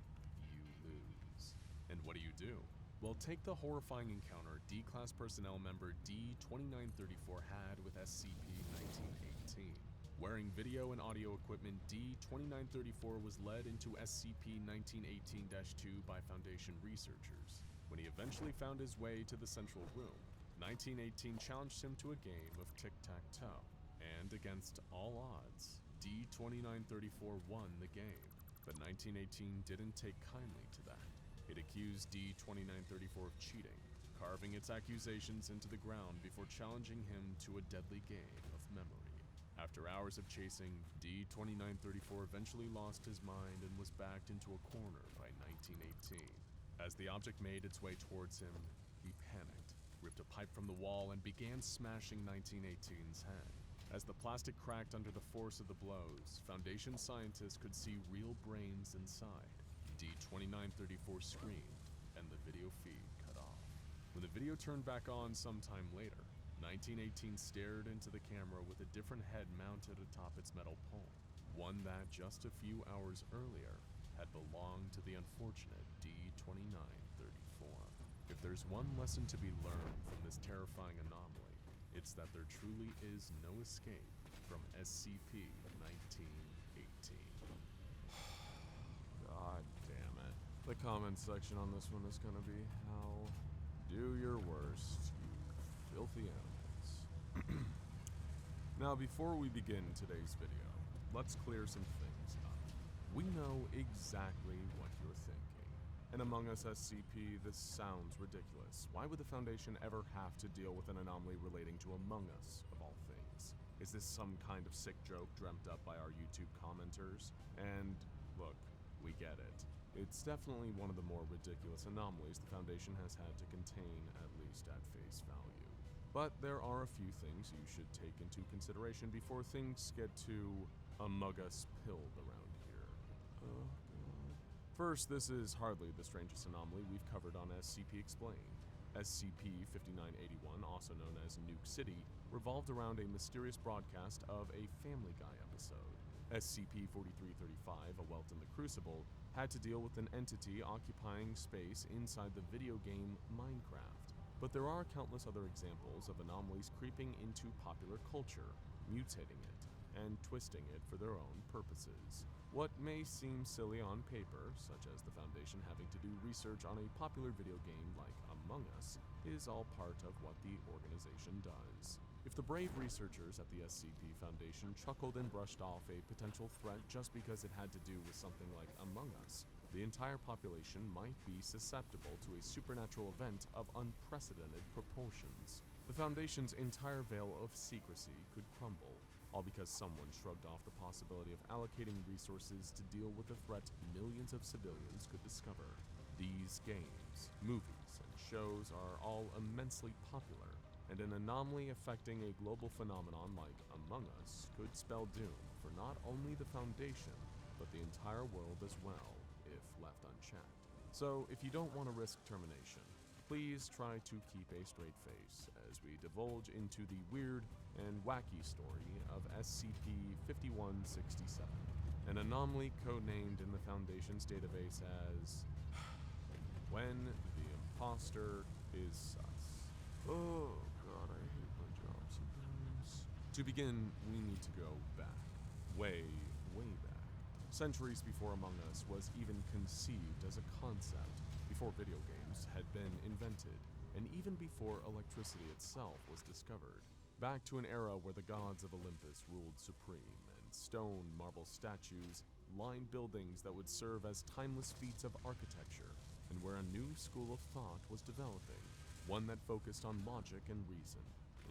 you lose. And what do? Well, take the horrifying encounter D-Class personnel member D-2934 had with SCP-1918. Wearing video and audio equipment, D-2934 was led into SCP-1918-2 by Foundation researchers. When he eventually found his way to the central room, 1918 challenged him to a game of tic-tac-toe. And against all odds, D-2934 won the game. But 1918 didn't take kindly to that. It accused D-2934 of cheating, carving its accusations into the ground before challenging him to a deadly game of memory. After hours of chasing, D-2934 eventually lost his mind and was backed into a corner by 1918. As the object made its way towards him, he panicked, ripped a pipe from the wall, and began smashing 1918's head. As the plastic cracked under the force of the blows, Foundation scientists could see real brains inside. D-2934 screamed, and the video feed cut off. When the video turned back on sometime later, 1918 stared into the camera with a different head mounted atop its metal pole, one that just a few hours earlier had belonged to the unfortunate D-2934. If there's one lesson to be learned from this terrifying anomaly, it's that there truly is no escape from SCP-1918. God damn it. The comment section on this one is gonna be hell. Do your worst, you filthy animals. Now, before we begin today's video, let's clear some things up. We know exactly what you're thinking. And Among Us SCP, this sounds ridiculous. Why would the Foundation ever have to deal with an anomaly relating to Among Us, of all things? Is this some kind of sick joke dreamt up by our YouTube commenters? And look, we get it. It's definitely one of the more ridiculous anomalies the Foundation has had to contain, at least at face value. But there are a few things you should take into consideration before things get too Among Us pilled around here. Oh, God. First, this is hardly the strangest anomaly we've covered on SCP Explained. SCP-5981, also known as Nuke City, revolved around a mysterious broadcast of a Family Guy episode. SCP-4335, A Welt in the Crucible, had to deal with an entity occupying space inside the video game Minecraft. But there are countless other examples of anomalies creeping into popular culture, mutating it, and twisting it for their own purposes. What may seem silly on paper, such as the Foundation having to do research on a popular video game like Among Us, is all part of what the organization does. If the brave researchers at the SCP Foundation chuckled and brushed off a potential threat just because it had to do with something like Among Us, the entire population might be susceptible to a supernatural event of unprecedented proportions. The Foundation's entire veil of secrecy could crumble, all because someone shrugged off the possibility of allocating resources to deal with a threat millions of civilians could discover. These games, movies, and shows are all immensely popular, and an anomaly affecting a global phenomenon like Among Us could spell doom for not only the Foundation, but the entire world as well, if left unchecked. So, if you don't want to risk termination, please try to keep a straight face as we divulge into the weird and wacky story of SCP-5167, an anomaly codenamed in the Foundation's database as When the Imposter is Sus. Oh God, I hate my job sometimes. To begin, we need to go back. Way, way back. Centuries before Among Us was even conceived as a concept, before video games had been invented, and even before electricity itself was discovered. Back to an era where the gods of Olympus ruled supreme, and stone marble statues lined buildings that would serve as timeless feats of architecture, and where a new school of thought was developing. one that focused on logic and reason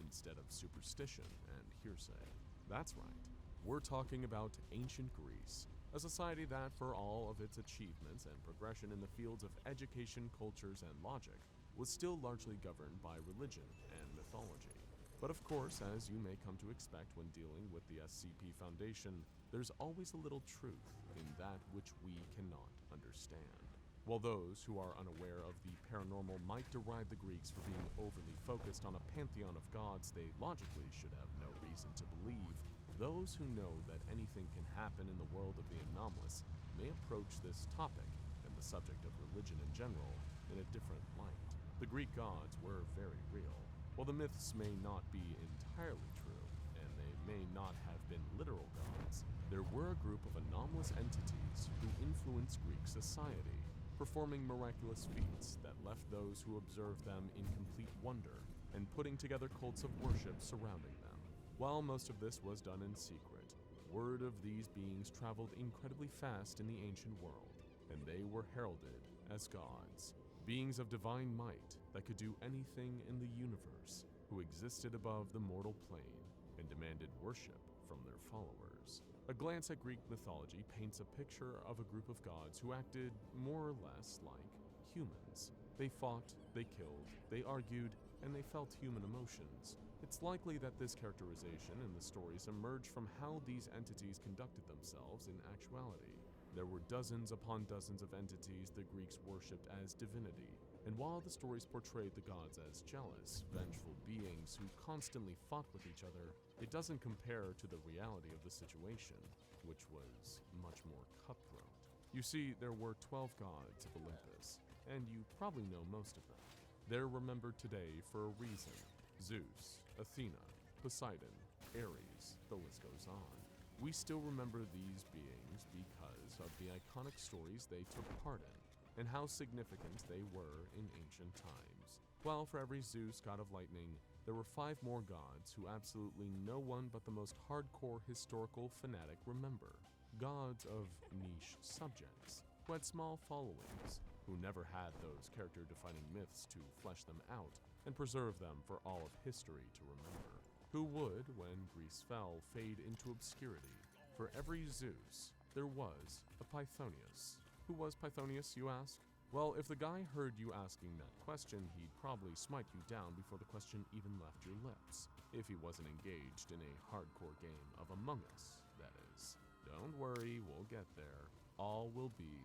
instead of superstition and hearsay. That's right, we're talking about ancient Greece, a society that, for all of its achievements and progression in the fields of education, cultures, and logic, was still largely governed by religion and mythology. But of course, as you may come to expect when dealing with the SCP Foundation, there's always a little truth in that which we cannot understand. While those who are unaware of the paranormal might deride the Greeks for being overly focused on a pantheon of gods they logically should have no reason to believe, those who know that anything can happen in the world of the anomalous may approach this topic, and the subject of religion in general, in a different light. The Greek gods were very real. While the myths may not be entirely true, and they may not have been literal gods, there were a group of anomalous entities who influenced Greek society, performing miraculous feats that left those who observed them in complete wonder and putting together cults of worship surrounding them. While most of this was done in secret, word of these beings traveled incredibly fast in the ancient world, and they were heralded as gods. Beings of divine might that could do anything in the universe, who existed above the mortal plane and demanded worship from their followers. A glance at Greek mythology paints a picture of a group of gods who acted more or less like humans. They fought, they killed, they argued, and they felt human emotions. It's likely that this characterization in the stories emerged from how these entities conducted themselves in actuality. There were dozens upon dozens of entities the Greeks worshipped as divinity, and while the stories portrayed the gods as jealous, vengeful beings who constantly fought with each other, it doesn't compare to the reality of the situation, which was much more cutthroat. You see, there were 12 gods of Olympus, and you probably know most of them. They're remembered today for a reason: Zeus, Athena, Poseidon, Ares, the list goes on. We still remember these beings because of the iconic stories they took part in, and how significant they were in ancient times. While for every Zeus, god of lightning, there were 5 more gods who absolutely no one but the most hardcore historical fanatic remember. Gods of niche subjects, who had small followings, who never had those character-defining myths to flesh them out and preserve them for all of history to remember. Who would, when Greece fell, fade into obscurity. For every Zeus, there was a Pythonius. Who was Pythonius, you ask? Well, if the guy heard you asking that question, he'd probably smite you down before the question even left your lips, if he wasn't engaged in a hardcore game of Among Us, that is. Don't worry, we'll get there. All will be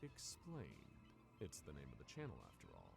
explained. It's the name of the channel, after all.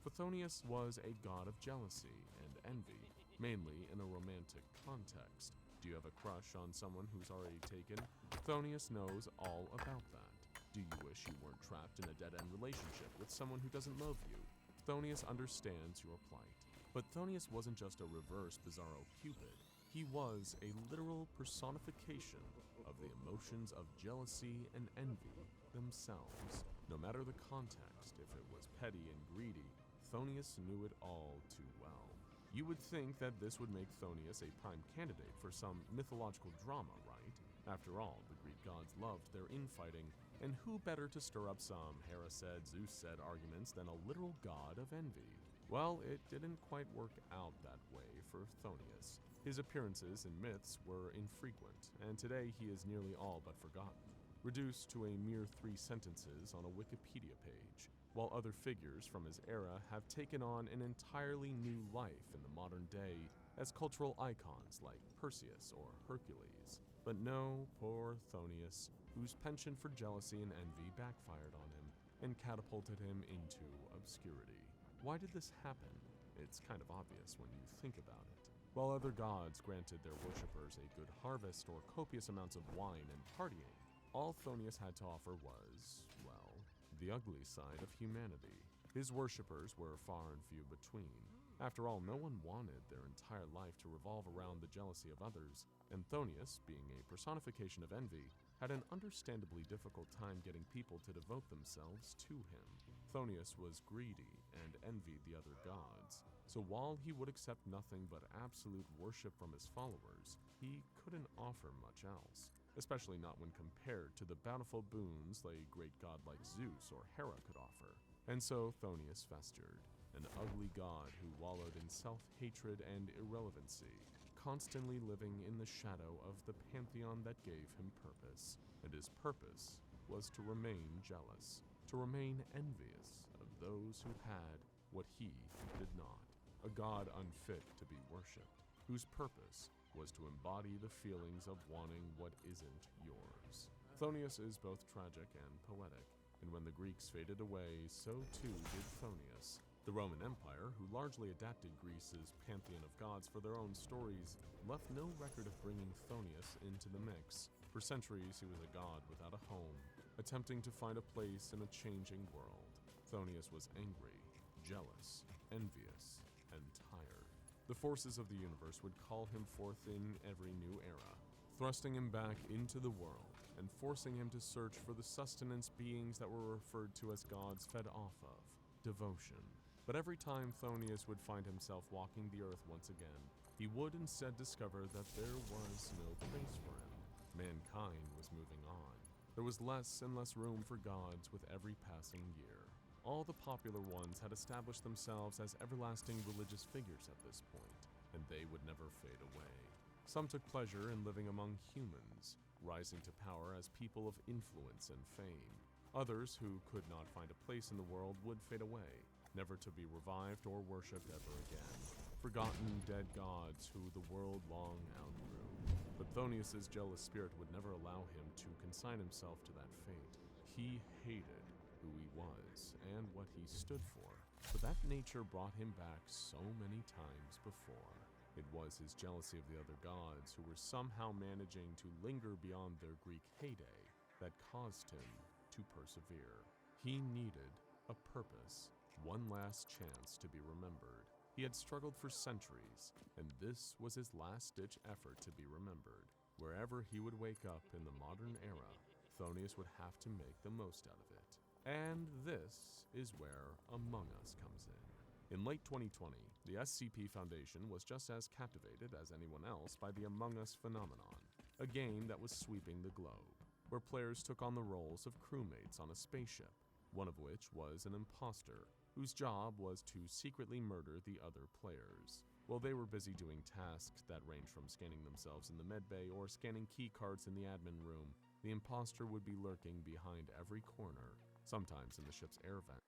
Pythonius was a god of jealousy and envy, mainly in a romantic context. Do you have a crush on someone who's already taken? Pythonius knows all about that. Do you wish you weren't trapped in a dead-end relationship with someone who doesn't love you? Pythonius understands your plight. But Pythonius wasn't just a reverse Bizarro Cupid. He was a literal personification of the emotions of jealousy and envy themselves. No matter the context, if it was petty and greedy, Pythonius knew it all too well. You would think that this would make Pythonius a prime candidate for some mythological drama, right? After all, the Greek gods loved their infighting, and who better to stir up some Hera said, Zeus said arguments than a literal god of envy? Well, it didn't quite work out that way for Pythonius. His appearances in myths were infrequent, and today he is nearly all but forgotten, reduced to a mere 3 sentences on a Wikipedia page, while other figures from his era have taken on an entirely new life in the modern day as cultural icons like Perseus or Hercules. But no, poor Pythonius, whose penchant for jealousy and envy backfired on him and catapulted him into obscurity. Why did this happen? It's kind of obvious when you think about it. While other gods granted their worshippers a good harvest or copious amounts of wine and partying, all Pythonius had to offer was, well, the ugly side of humanity. His worshippers were far and few between. After all, no one wanted their entire life to revolve around the jealousy of others, and Pythonius, being a personification of envy, had an understandably difficult time getting people to devote themselves to him. Pythonius was greedy and envied the other gods, so while he would accept nothing but absolute worship from his followers, he couldn't offer much else, especially not when compared to the bountiful boons a great god like Zeus or Hera could offer. And so Pythonius festered. an ugly god who wallowed in self-hatred and irrelevancy, constantly living in the shadow of the pantheon that gave him purpose. And his purpose was to remain jealous, to remain envious of those who had what he did not. A god unfit to be worshipped, whose purpose was to embody the feelings of wanting what isn't yours. Thonius is both tragic and poetic, and when the Greeks faded away, so too did Thonius. The Roman Empire, who largely adapted Greece's pantheon of gods for their own stories, left no record of bringing Thonius into the mix. For centuries, he was a god without a home, attempting to find a place in a changing world. Thonius was angry, jealous, envious, and tired. The forces of the universe would call him forth in every new era, thrusting him back into the world and forcing him to search for the sustenance beings that were referred to as gods fed off of devotion. But every time Thonius would find himself walking the earth once again, he would instead discover that there was no place for him. Mankind was moving on. There was less and less room for gods with every passing year. All the popular ones had established themselves as everlasting religious figures at this point, and they would never fade away. Some took pleasure in living among humans, rising to power as people of influence and fame. Others, who could not find a place in the world, would fade away, never to be revived or worshipped ever again. Forgotten dead gods who the world long outgrew. But Thonius's jealous spirit would never allow him to consign himself to that fate. He hated who he was and what he stood for, but that nature brought him back so many times before. It was his jealousy of the other gods, who were somehow managing to linger beyond their Greek heyday, that caused him to persevere. He needed a purpose, one last chance to be remembered. He had struggled for centuries, and this was his last-ditch effort to be remembered. Wherever he would wake up in the modern era, Thonius would have to make the most out of it. And this is where Among Us comes in. In late 2020, the SCP Foundation was just as captivated as anyone else by the Among Us phenomenon, a game that was sweeping the globe, where players took on the roles of crewmates on a spaceship, one of which was an imposter, whose job was to secretly murder the other players. While they were busy doing tasks that ranged from scanning themselves in the medbay or scanning key cards in the admin room, the imposter would be lurking behind every corner, sometimes in the ship's air vent.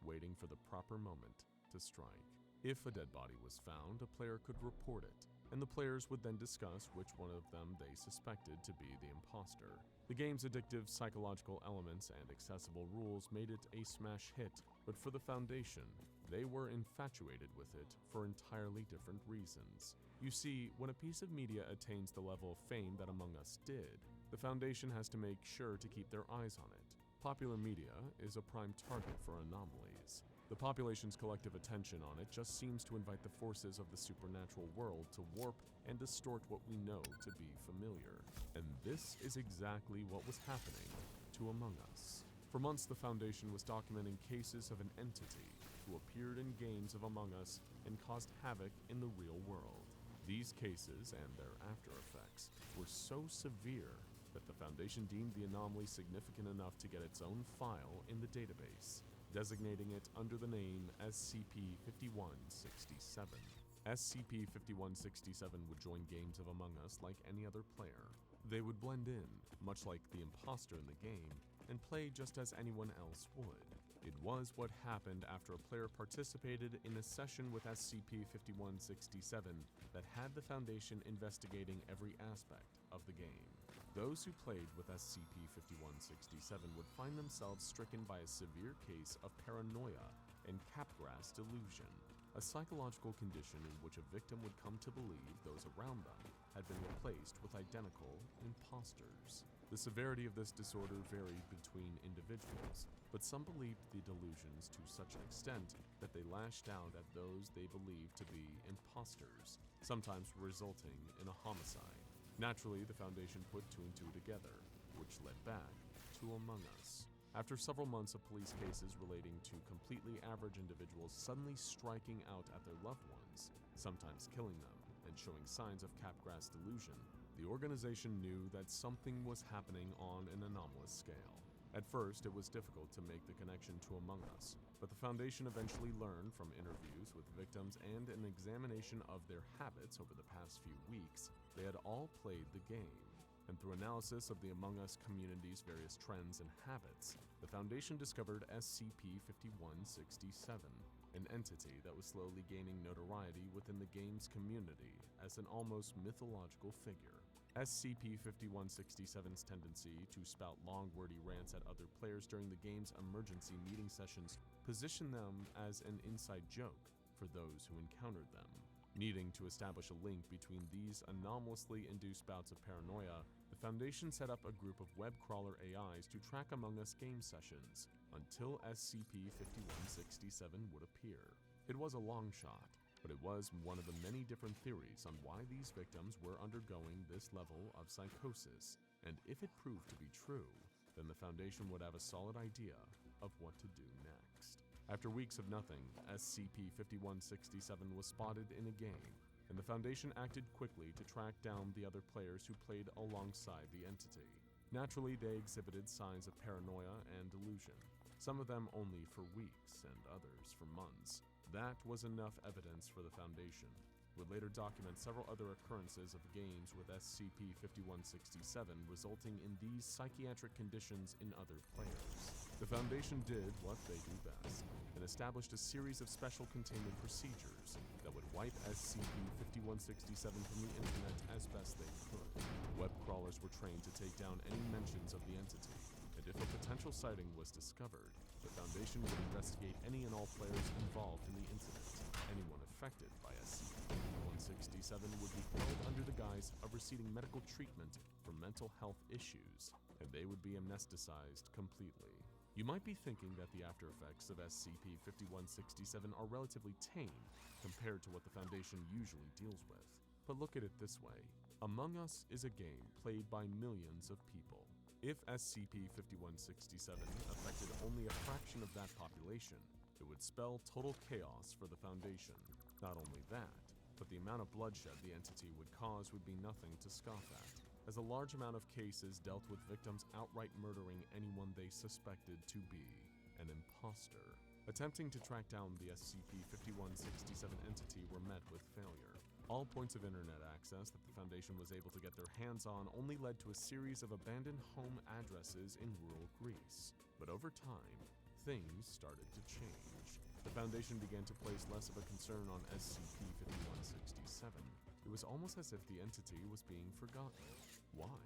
waiting for the proper moment to strike. If a dead body was found, a player could report it, and the players would then discuss which one of them they suspected to be the imposter. The game's addictive psychological elements and accessible rules made it a smash hit, but for the Foundation, they were infatuated with it for entirely different reasons. You see, when a piece of media attains the level of fame that Among Us did, the Foundation has to make sure to keep their eyes on it. Popular media is a prime target for anomalies. The population's collective attention on it just seems to invite the forces of the supernatural world to warp and distort what we know to be familiar. And this is exactly what was happening to Among Us. For months, the Foundation was documenting cases of an entity who appeared in games of Among Us and caused havoc in the real world. These cases and their after effects were so severe that the Foundation deemed the anomaly significant enough to get its own file in the database, designating it under the name SCP-5167. SCP-5167 would join games of Among Us like any other player. They would blend in, much like the imposter in the game, and play just as anyone else would. It was what happened after a player participated in a session with SCP-5167 that had the Foundation investigating every aspect of the game. Those who played with SCP-5167 would find themselves stricken by a severe case of paranoia and capgras delusion, a psychological condition in which a victim would come to believe those around them had been replaced with identical imposters. The severity of this disorder varied between individuals, but some believed the delusions to such an extent that they lashed out at those they believed to be imposters, sometimes resulting in a homicide. Naturally, the Foundation put two and two together, which led back to Among Us. After several months of police cases relating to completely average individuals suddenly striking out at their loved ones, sometimes killing them, and showing signs of capgras delusion, the organization knew that something was happening on an anomalous scale. At first, it was difficult to make the connection to Among Us, but the Foundation eventually learned from interviews with victims and an examination of their habits over the past few weeks. They had all played the game, and through analysis of the Among Us community's various trends and habits, the Foundation discovered SCP-5167, an entity that was slowly gaining notoriety within the game's community as an almost mythological figure. SCP-5167's tendency to spout long, wordy rants at other players during the game's emergency meeting sessions positioned them as an inside joke for those who encountered them. Needing to establish a link between these anomalously induced bouts of paranoia, the Foundation set up a group of web crawler AIs to track Among Us game sessions until SCP-5167 would appear. It was a long shot, but it was one of the many different theories on why these victims were undergoing this level of psychosis, and if it proved to be true, then the Foundation would have a solid idea of what to do next. After weeks of nothing, SCP-5167 was spotted in a game, and the Foundation acted quickly to track down the other players who played alongside the entity. Naturally, they exhibited signs of paranoia and delusion, some of them only for weeks and others for months. That was enough evidence for the Foundation. Would later document several other occurrences of games with SCP-5167 resulting in these psychiatric conditions in other players. The Foundation did what they do best and established a series of special containment procedures that would wipe SCP-5167 from the internet as best they could. Web crawlers were trained to take down any mentions of the entity, and if a potential sighting was discovered, the Foundation would investigate any and all players involved in the incident. Anyone affected by SCP-5167 would be held under the guise of receiving medical treatment for mental health issues, and they would be amnesticized completely. You might be thinking that the after effects of SCP-5167 are relatively tame compared to what the Foundation usually deals with. But look at it this way. Among Us is a game played by millions of people. If SCP-5167 affected only a fraction of that population, it would spell total chaos for the Foundation. Not only that, but the amount of bloodshed the entity would cause would be nothing to scoff at, as a large amount of cases dealt with victims outright murdering anyone they suspected to be an imposter. Attempting to track down the SCP-5167 entity were met with failure. All points of internet access that the Foundation was able to get their hands on only led to a series of abandoned home addresses in rural Greece. But over time, things started to change. the Foundation began to place less of a concern on SCP-5167. It was almost as if the entity was being forgotten. Why?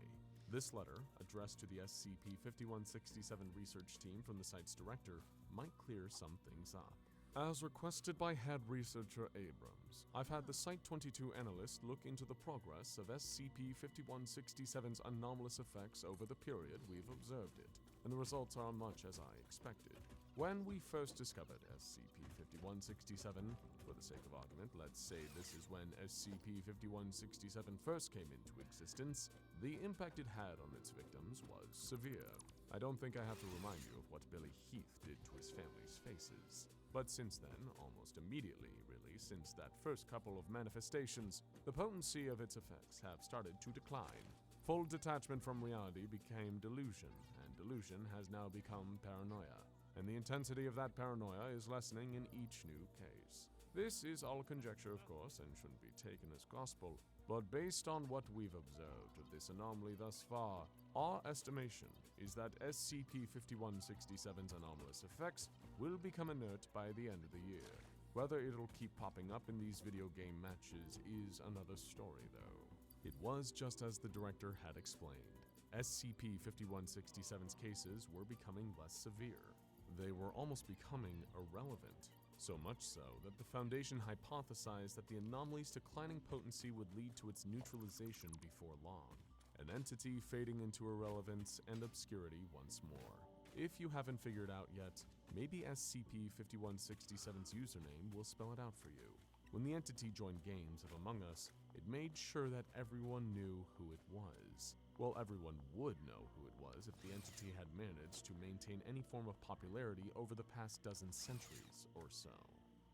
This letter, addressed to the SCP-5167 research team from the site's director, might clear some things up. As requested by head researcher Abrams, I've had the Site-22 analyst look into the progress of SCP-5167's anomalous effects over the period we've observed it, and the results are much as I expected. When we first discovered SCP-5167, for the sake of argument, let's say this is when SCP-5167 first came into existence, the impact it had on its victims was severe. I don't think I have to remind you of what Billy Heath did to his family's faces. But since then, almost immediately, really, since that first couple of manifestations, the potency of its effects have started to decline. Full detachment from reality became delusion, and delusion has now become paranoia. And the intensity of that paranoia is lessening in each new case. This is all conjecture, of course, and shouldn't be taken as gospel, but based on what we've observed of this anomaly thus far, our estimation is that SCP-5167's anomalous effects will become inert by the end of the year. Whether it'll keep popping up in these video game matches is another story, though. It was just as the director had explained. SCP-5167's cases were becoming less severe. They were almost becoming irrelevant. So much so that the Foundation hypothesized that the anomaly's declining potency would lead to its neutralization before long. An entity fading into irrelevance and obscurity once more. If you haven't figured out yet, maybe SCP-5167's username will spell it out for you. When the entity joined games of Among Us, it made sure that everyone knew who it was. Well, everyone would know who it was if the entity had managed to maintain any form of popularity over the past dozen centuries or so.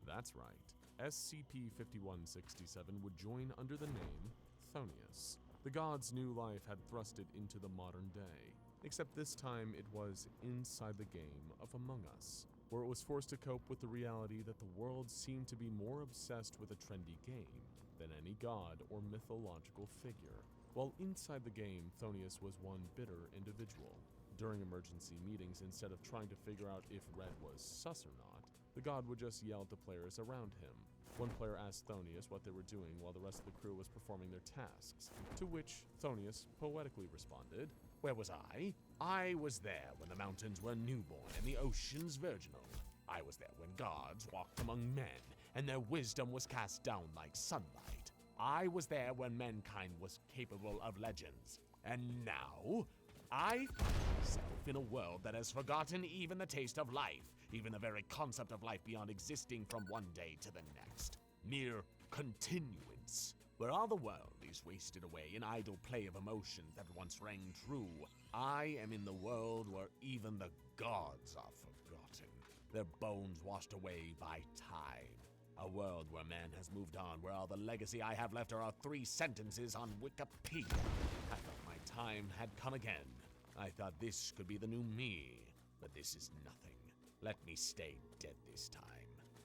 That's right, SCP-5167 would join under the name Thonius. The god's new life had thrust it into the modern day, except this time it was inside the game of Among Us, where it was forced to cope with the reality that the world seemed to be more obsessed with a trendy game than any god or mythological figure. While inside the game, Thonius was one bitter individual. During emergency meetings, instead of trying to figure out if Red was sus or not, the god would just yell at the players around him. One player asked Thonius what they were doing while the rest of the crew was performing their tasks, to which Thonius poetically responded, "Where was I? I was there when the mountains were newborn and the oceans virginal. I was there when gods walked among men and their wisdom was cast down like sunlight. I was there when mankind was capable of legends. And now, I find myself in a world that has forgotten even the taste of life, even the very concept of life beyond existing from one day to the next. Mere continuance, where all the world is wasted away in idle play of emotions that once rang true. I am in the world where even the gods are forgotten, their bones washed away by time. A world where man has moved on, where all the legacy I have left are 3 sentences on Wikipedia. I thought my time had come again. I thought this could be the new me, but this is nothing. Let me stay dead this time.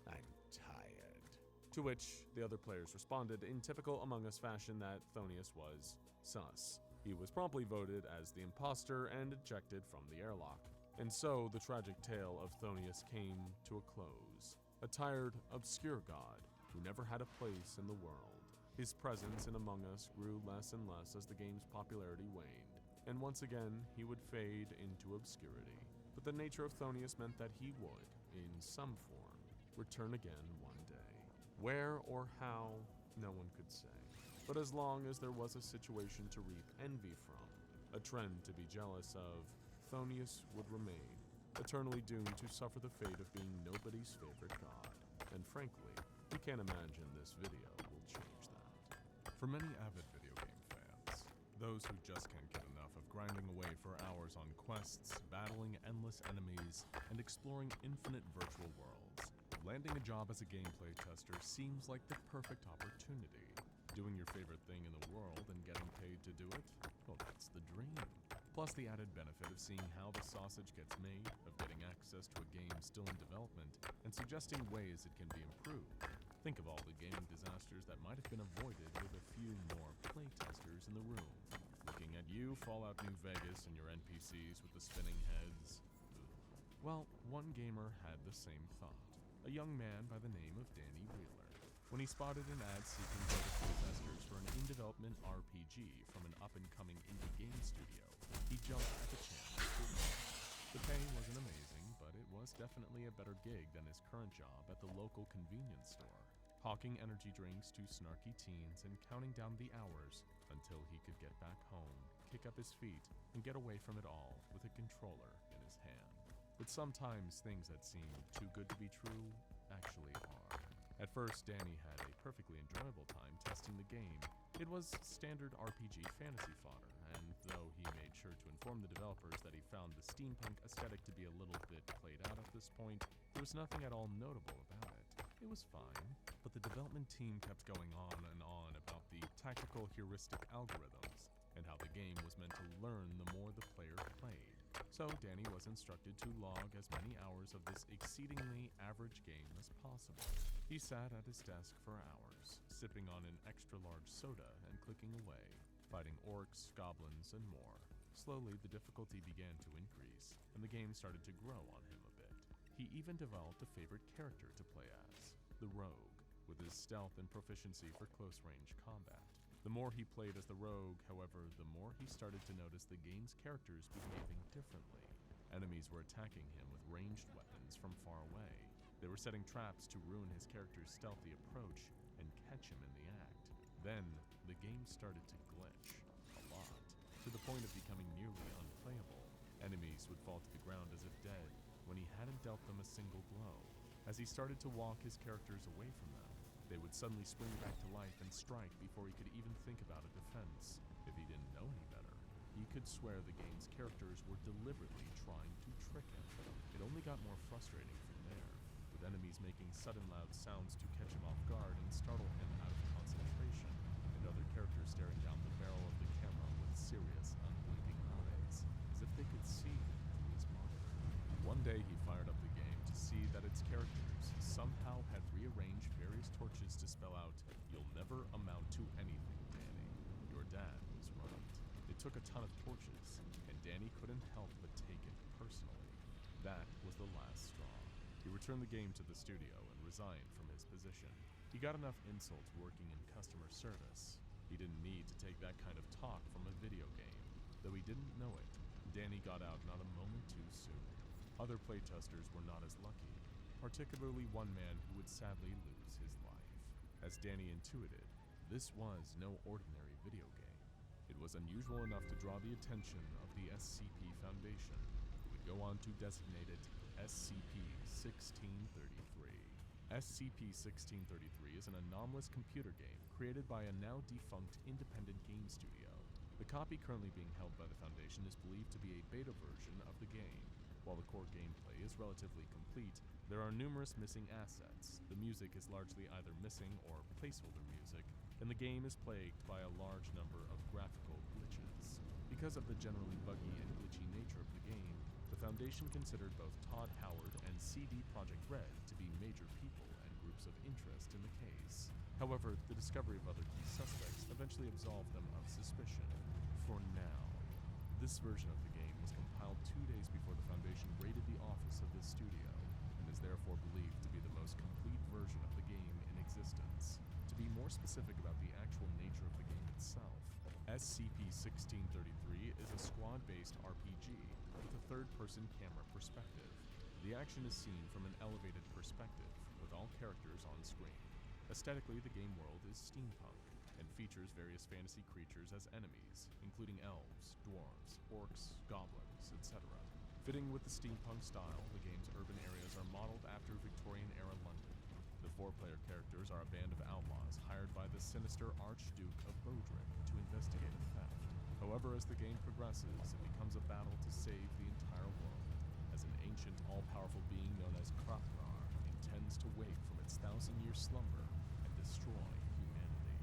I'm tired." To which the other players responded in typical Among Us fashion that Thonius was sus. He was promptly voted as the imposter and ejected from the airlock. And so the tragic tale of Thonius came to a close. A tired, obscure god who never had a place in the world. His presence in Among Us grew less and less as the game's popularity waned, and once again he would fade into obscurity. But the nature of Thonius meant that he would, in some form, return again one day. Where or how, no one could say. But as long as there was a situation to reap envy from, a trend to be jealous of, Thonius would remain, eternally doomed to suffer the fate of being nobody's favorite god. And frankly, we can't imagine this video will change that. For many avid video game fans, those who just can't get enough of grinding away for hours on quests, battling endless enemies, and exploring infinite virtual worlds, landing a job as a gameplay tester seems like the perfect opportunity. Doing your favorite thing in the world and getting paid to do it? Well, that's the dream. Plus the added benefit of seeing how the sausage gets made, of getting access to a game still in development, and suggesting ways it can be improved. Think of all the gaming disasters that might have been avoided with a few more playtesters in the room. Looking at you, Fallout New Vegas, and your NPCs with the spinning heads. Ugh. Well, one gamer had the same thought. a young man by the name of Danny Wheeler. When he spotted an ad seeking beta testers for an in-development RPG from an up-and-coming indie game studio, he jumped at the chance to work. The pay wasn't amazing, but it was definitely a better gig than his current job at the local convenience store, hawking energy drinks to snarky teens and counting down the hours until he could get back home, kick up his feet, and get away from it all with a controller in his hand. But sometimes things that seem too good to be true actually are. At first, Danny had a perfectly enjoyable time testing the game. It was standard RPG fantasy fodder, and though he made sure to inform the developers that he found the steampunk aesthetic to be a little bit played out at this point, there was nothing at all notable about it. It was fine, but the development team kept going on and on about the tactical heuristic algorithms and how the game was meant to learn the more the player played. So Danny was instructed to log as many hours of this exceedingly average game as possible. He sat at his desk for hours, sipping on an extra-large soda and clicking away, fighting orcs, goblins, and more. Slowly, the difficulty began to increase, and the game started to grow on him a bit. He even developed a favorite character to play as, the Rogue, with his stealth and proficiency for close-range combat. The more he played as the Rogue, however, the more he started to notice the game's characters behaving differently. Enemies were attacking him with ranged weapons from far away. They were setting traps to ruin his character's stealthy approach and catch him in the act. Then, the game started to glitch, a lot, to the point of becoming nearly unplayable. Enemies would fall to the ground as if dead, when he hadn't dealt them a single blow. As he started to walk his characters away from them, they would suddenly spring back to life and strike before he could even think about a defense. If he didn't know any better, he could swear the game's characters were deliberately trying to trick him. It only got more frustrating from there, with enemies making sudden loud sounds to catch him off guard and startle him out of concentration, and other characters staring down the barrel of the camera with serious, unblinking eyes, as if they could see him through his monitor. One day he fired up the game to see that its characters somehow had rearranged various torches to spell out, "You'll never amount to anything, Danny. Your dad was right." It took a ton of torches, and Danny couldn't help but take it personally. That was the last straw. He returned the game to the studio and resigned from his position. He got enough insults working in customer service. He didn't need to take that kind of talk from a video game. Though he didn't know it, Danny got out not a moment too soon. Other playtesters were not as lucky, particularly one man who would sadly lose his life. As Danny intuited, this was no ordinary video game. It was unusual enough to draw the attention of the SCP Foundation, who would go on to designate it SCP-1633. SCP-1633 is an anomalous computer game created by a now-defunct independent game studio. The copy currently being held by the Foundation is believed to be a beta version of the game. While the core gameplay is relatively complete, there are numerous missing assets. The music is largely either missing or placeholder music, and the game is plagued by a large number of graphical glitches. Because of the generally buggy and glitchy nature of the game, the Foundation considered both Todd Howard and CD Projekt Red to be major people and groups of interest in the case. However, the discovery of other key suspects eventually absolved them of suspicion. For now. This version of the game was compiled 2 days before the Foundation raided the office of this studio, and is therefore believed to be the most complete version of the game in existence. To be more specific about the actual nature of the game itself, SCP-1633 is a squad-based RPG with a third-person camera perspective. The action is seen from an elevated perspective, with all characters on screen. Aesthetically, the game world is steampunk, and features various fantasy creatures as enemies, including elves, dwarves, orcs, goblins, etc. Fitting with the steampunk style, the game's urban areas are modeled after Victorian-era London. The 4-player characters are a band of outlaws hired by the sinister Archduke of Bodrick to investigate a theft. However, as the game progresses, it becomes a battle to save the entire world, as an ancient, all-powerful being known as Krapnar intends to wake from its 1,000-year slumber and destroy humanity.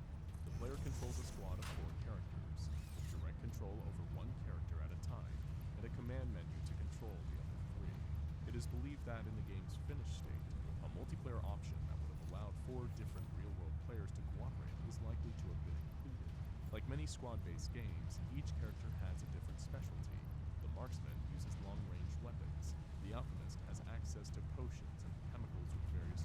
The player controls a squad of 4 characters, with direct control over 1 character at a time, and a command menu to control the other 3. It is believed that in the game's finished state, a multiplayer option that would have allowed 4 different real-world players to cooperate is likely to have been included. Like many squad-based games, each character has a different specialty. The marksman uses long-range weapons. The alchemist has access to potions and chemicals with various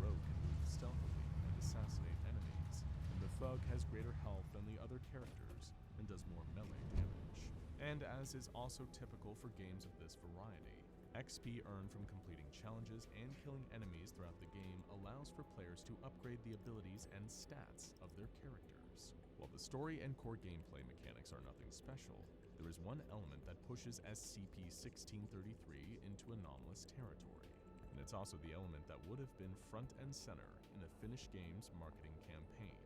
rogue can move stealthily and assassinate enemies, and the thug has greater health than the other characters and does more melee damage. And as is also typical for games of this variety, XP earned from completing challenges and killing enemies throughout the game allows for players to upgrade the abilities and stats of their characters. While the story and core gameplay mechanics are nothing special, there is one element that pushes SCP-1633 into anomalous territory, and it's also the element that would have been front and center in a finished game's marketing campaign.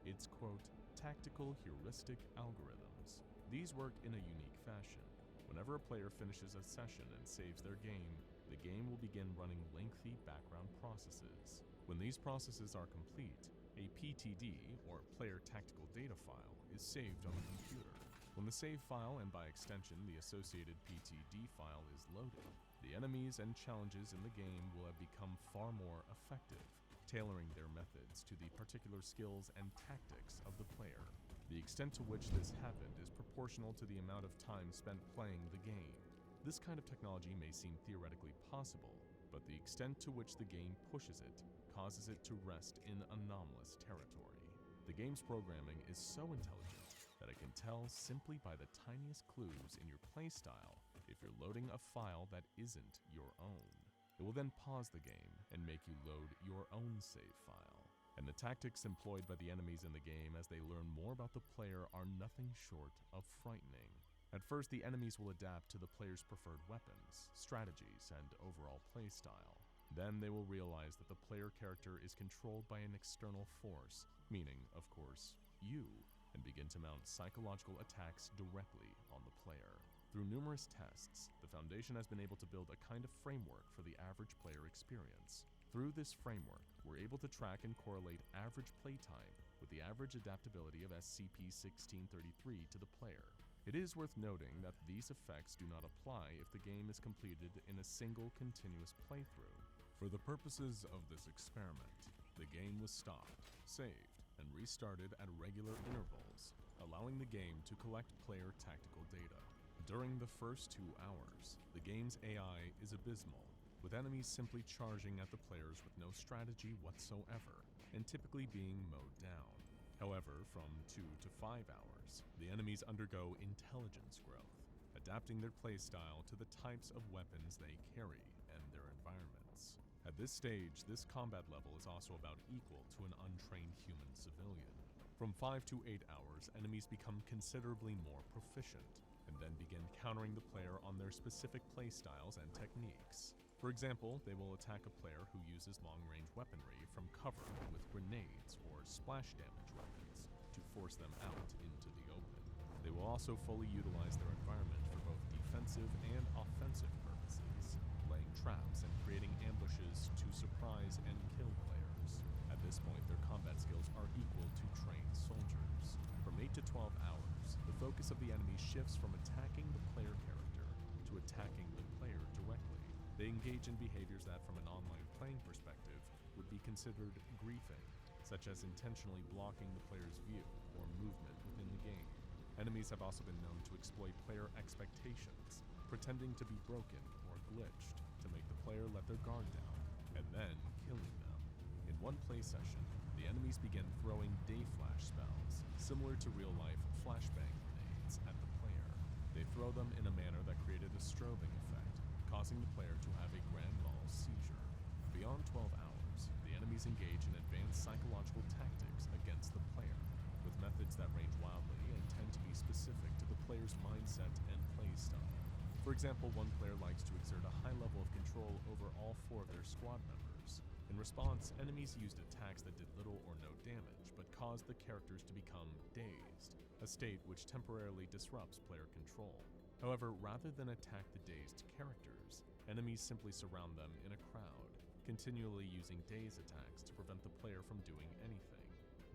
It's, quote, tactical heuristic algorithms. These work in a unique fashion. Whenever a player finishes a session and saves their game, the game will begin running lengthy background processes. When these processes are complete, a PTD, or Player Tactical Data File, is saved on the computer. When the save file, and by extension the associated PTD file, is loaded, the enemies and challenges in the game will have become far more effective, tailoring their methods to the particular skills and tactics of the player. The extent to which this happened is proportional to the amount of time spent playing the game. This kind of technology may seem theoretically possible, but the extent to which the game pushes it causes it to rest in anomalous territory. The game's programming is so intelligent that it can tell simply by the tiniest clues in your playstyle if you're loading a file that isn't your own. It will then pause the game and make you load your own save file. And the tactics employed by the enemies in the game as they learn more about the player are nothing short of frightening. At first, the enemies will adapt to the player's preferred weapons, strategies, and overall playstyle. Then they will realize that the player character is controlled by an external force, meaning, of course, you, and begin to mount psychological attacks directly on the player. Through numerous tests, the Foundation has been able to build a kind of framework for the average player experience. Through this framework, we're able to track and correlate average playtime with the average adaptability of SCP-1633 to the player. It is worth noting that these effects do not apply if the game is completed in a single continuous playthrough. For the purposes of this experiment, the game was stopped, saved, and restarted at regular intervals, allowing the game to collect player tactical data. During the first 2 hours, the game's AI is abysmal, with enemies simply charging at the players with no strategy whatsoever, and typically being mowed down. However, from 2 to 5 hours, the enemies undergo intelligence growth, adapting their playstyle to the types of weapons they carry and their environments. At this stage, this combat level is also about equal to an untrained human civilian. From 5 to 8 hours, enemies become considerably more proficient, and then begin countering the player on their specific playstyles and techniques. For example, they will attack a player who uses long-range weaponry from cover with grenades or splash damage weapons to force them out into the open. They will also fully utilize their environment for both defensive and offensive purposes, laying traps and creating ambushes to surprise and kill players. At this point, their combat skills are equal to trained soldiers. From 8 to 12 hours, the focus of the enemy shifts from attacking the player character to attacking the player directly. They engage in behaviors that, from an online playing perspective, would be considered griefing, such as intentionally blocking the player's view or movement within the game. Enemies have also been known to exploit player expectations, pretending to be broken or glitched to make the player let their guard down, and then killing them. In one play session, the enemies begin throwing day flash spells, similar to real-life flashbang grenades, at the player. They throw them in a manner that created a strobing effect, causing the player to have a grand mal seizure. Beyond 12 hours, the enemies engage in advanced psychological tactics against the player, with methods that range wildly and tend to be specific to the player's mindset and play style. For example, one player likes to exert a high level of control over all 4 of their squad members. In response, enemies used attacks that did little or no damage, but caused the characters to become dazed, a state which temporarily disrupts player control. However, rather than attack the dazed characters, enemies simply surround them in a crowd, continually using daze attacks to prevent the player from doing anything.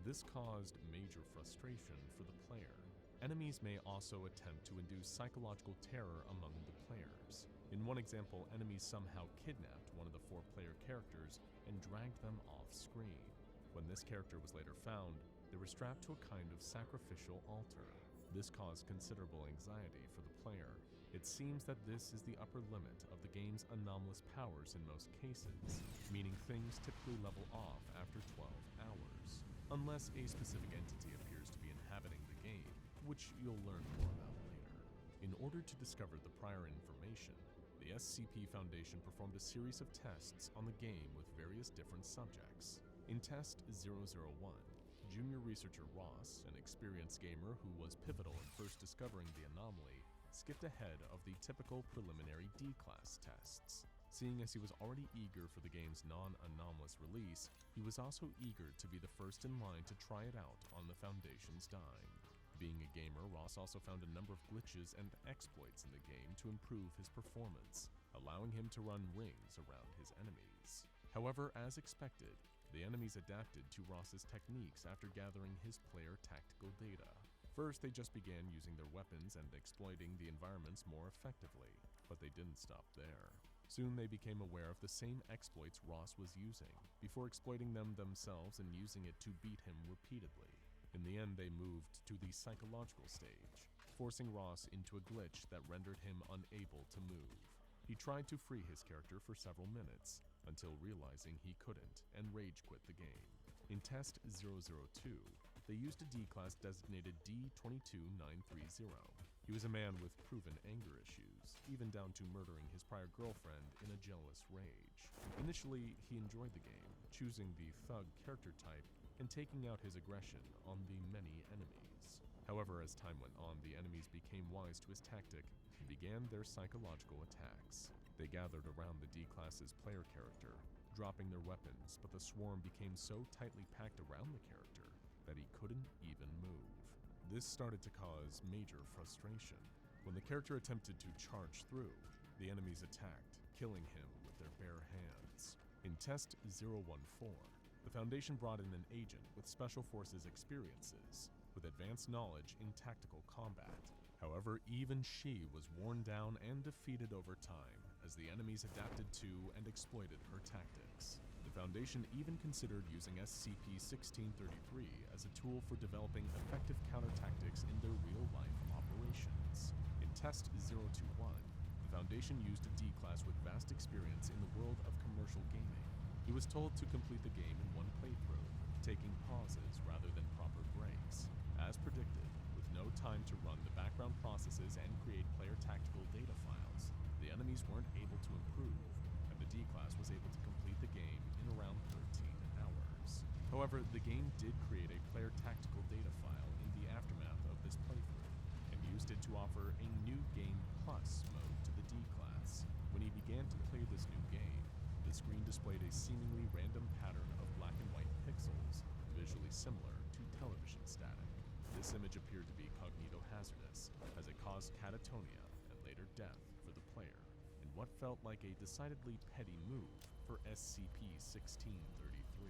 This caused major frustration for the player. Enemies may also attempt to induce psychological terror among the players. In one example, enemies somehow kidnapped one of the 4 player characters and dragged them off screen. When this character was later found, they were strapped to a kind of sacrificial altar. This caused considerable anxiety for the player, It seems that this is the upper limit of the game's anomalous powers in most cases, meaning things typically level off after 12 hours, unless a specific entity appears to be inhabiting the game, which you'll learn more about later. In order to discover the prior information, the SCP Foundation performed a series of tests on the game with various different subjects. In Test 001, junior researcher Ross, an experienced gamer who was pivotal in first discovering the anomaly, skipped ahead of the typical preliminary D-Class tests. Seeing as he was already eager for the game's non-anomalous release, he was also eager to be the first in line to try it out on the Foundation's dime. Being a gamer, Ross also found a number of glitches and exploits in the game to improve his performance, allowing him to run rings around his enemies. However, as expected, the enemies adapted to Ross's techniques after gathering his player tactical data. First, they just began using their weapons and exploiting the environments more effectively, but they didn't stop there. Soon they became aware of the same exploits Ross was using, before exploiting them themselves and using it to beat him repeatedly. In the end, they moved to the psychological stage, forcing Ross into a glitch that rendered him unable to move. He tried to free his character for several minutes, until realizing he couldn't, and rage quit the game. In Test 002, they used a D-Class designated D22930. He was a man with proven anger issues, even down to murdering his prior girlfriend in a jealous rage. Initially, he enjoyed the game, choosing the thug character type and taking out his aggression on the many enemies. However, as time went on, the enemies became wise to his tactic and began their psychological attacks. They gathered around the D-Class's player character, dropping their weapons, but the swarm became so tightly packed around the character that he couldn't even move. This started to cause major frustration. When the character attempted to charge through, the enemies attacked, killing him with their bare hands. In Test 014, the Foundation brought in an agent with Special Forces experiences, with advanced knowledge in tactical combat. However, even she was worn down and defeated over time, as the enemies adapted to and exploited her tactics. The Foundation even considered using SCP-1633 as a tool for developing effective counter-tactics in their real-life operations. In Test 021, the Foundation used a D-Class with vast experience in the world of commercial gaming. He was told to complete the game in one playthrough, taking pauses rather than proper breaks. As predicted, with no time to run the background processes and create player tactical data files, the enemies weren't able to improve, and the D-Class was able to complete the game in around 13 hours. However, the game did create a player tactical data file in the aftermath of this playthrough, and used it to offer a new Game Plus mode to the D-Class. When he began to play this new game, the screen displayed a seemingly random pattern of black and white pixels, visually similar to television static. This image appeared to be cognitohazardous, as it caused catatonia and later death for the player, in what felt like a decidedly petty move for SCP-1633.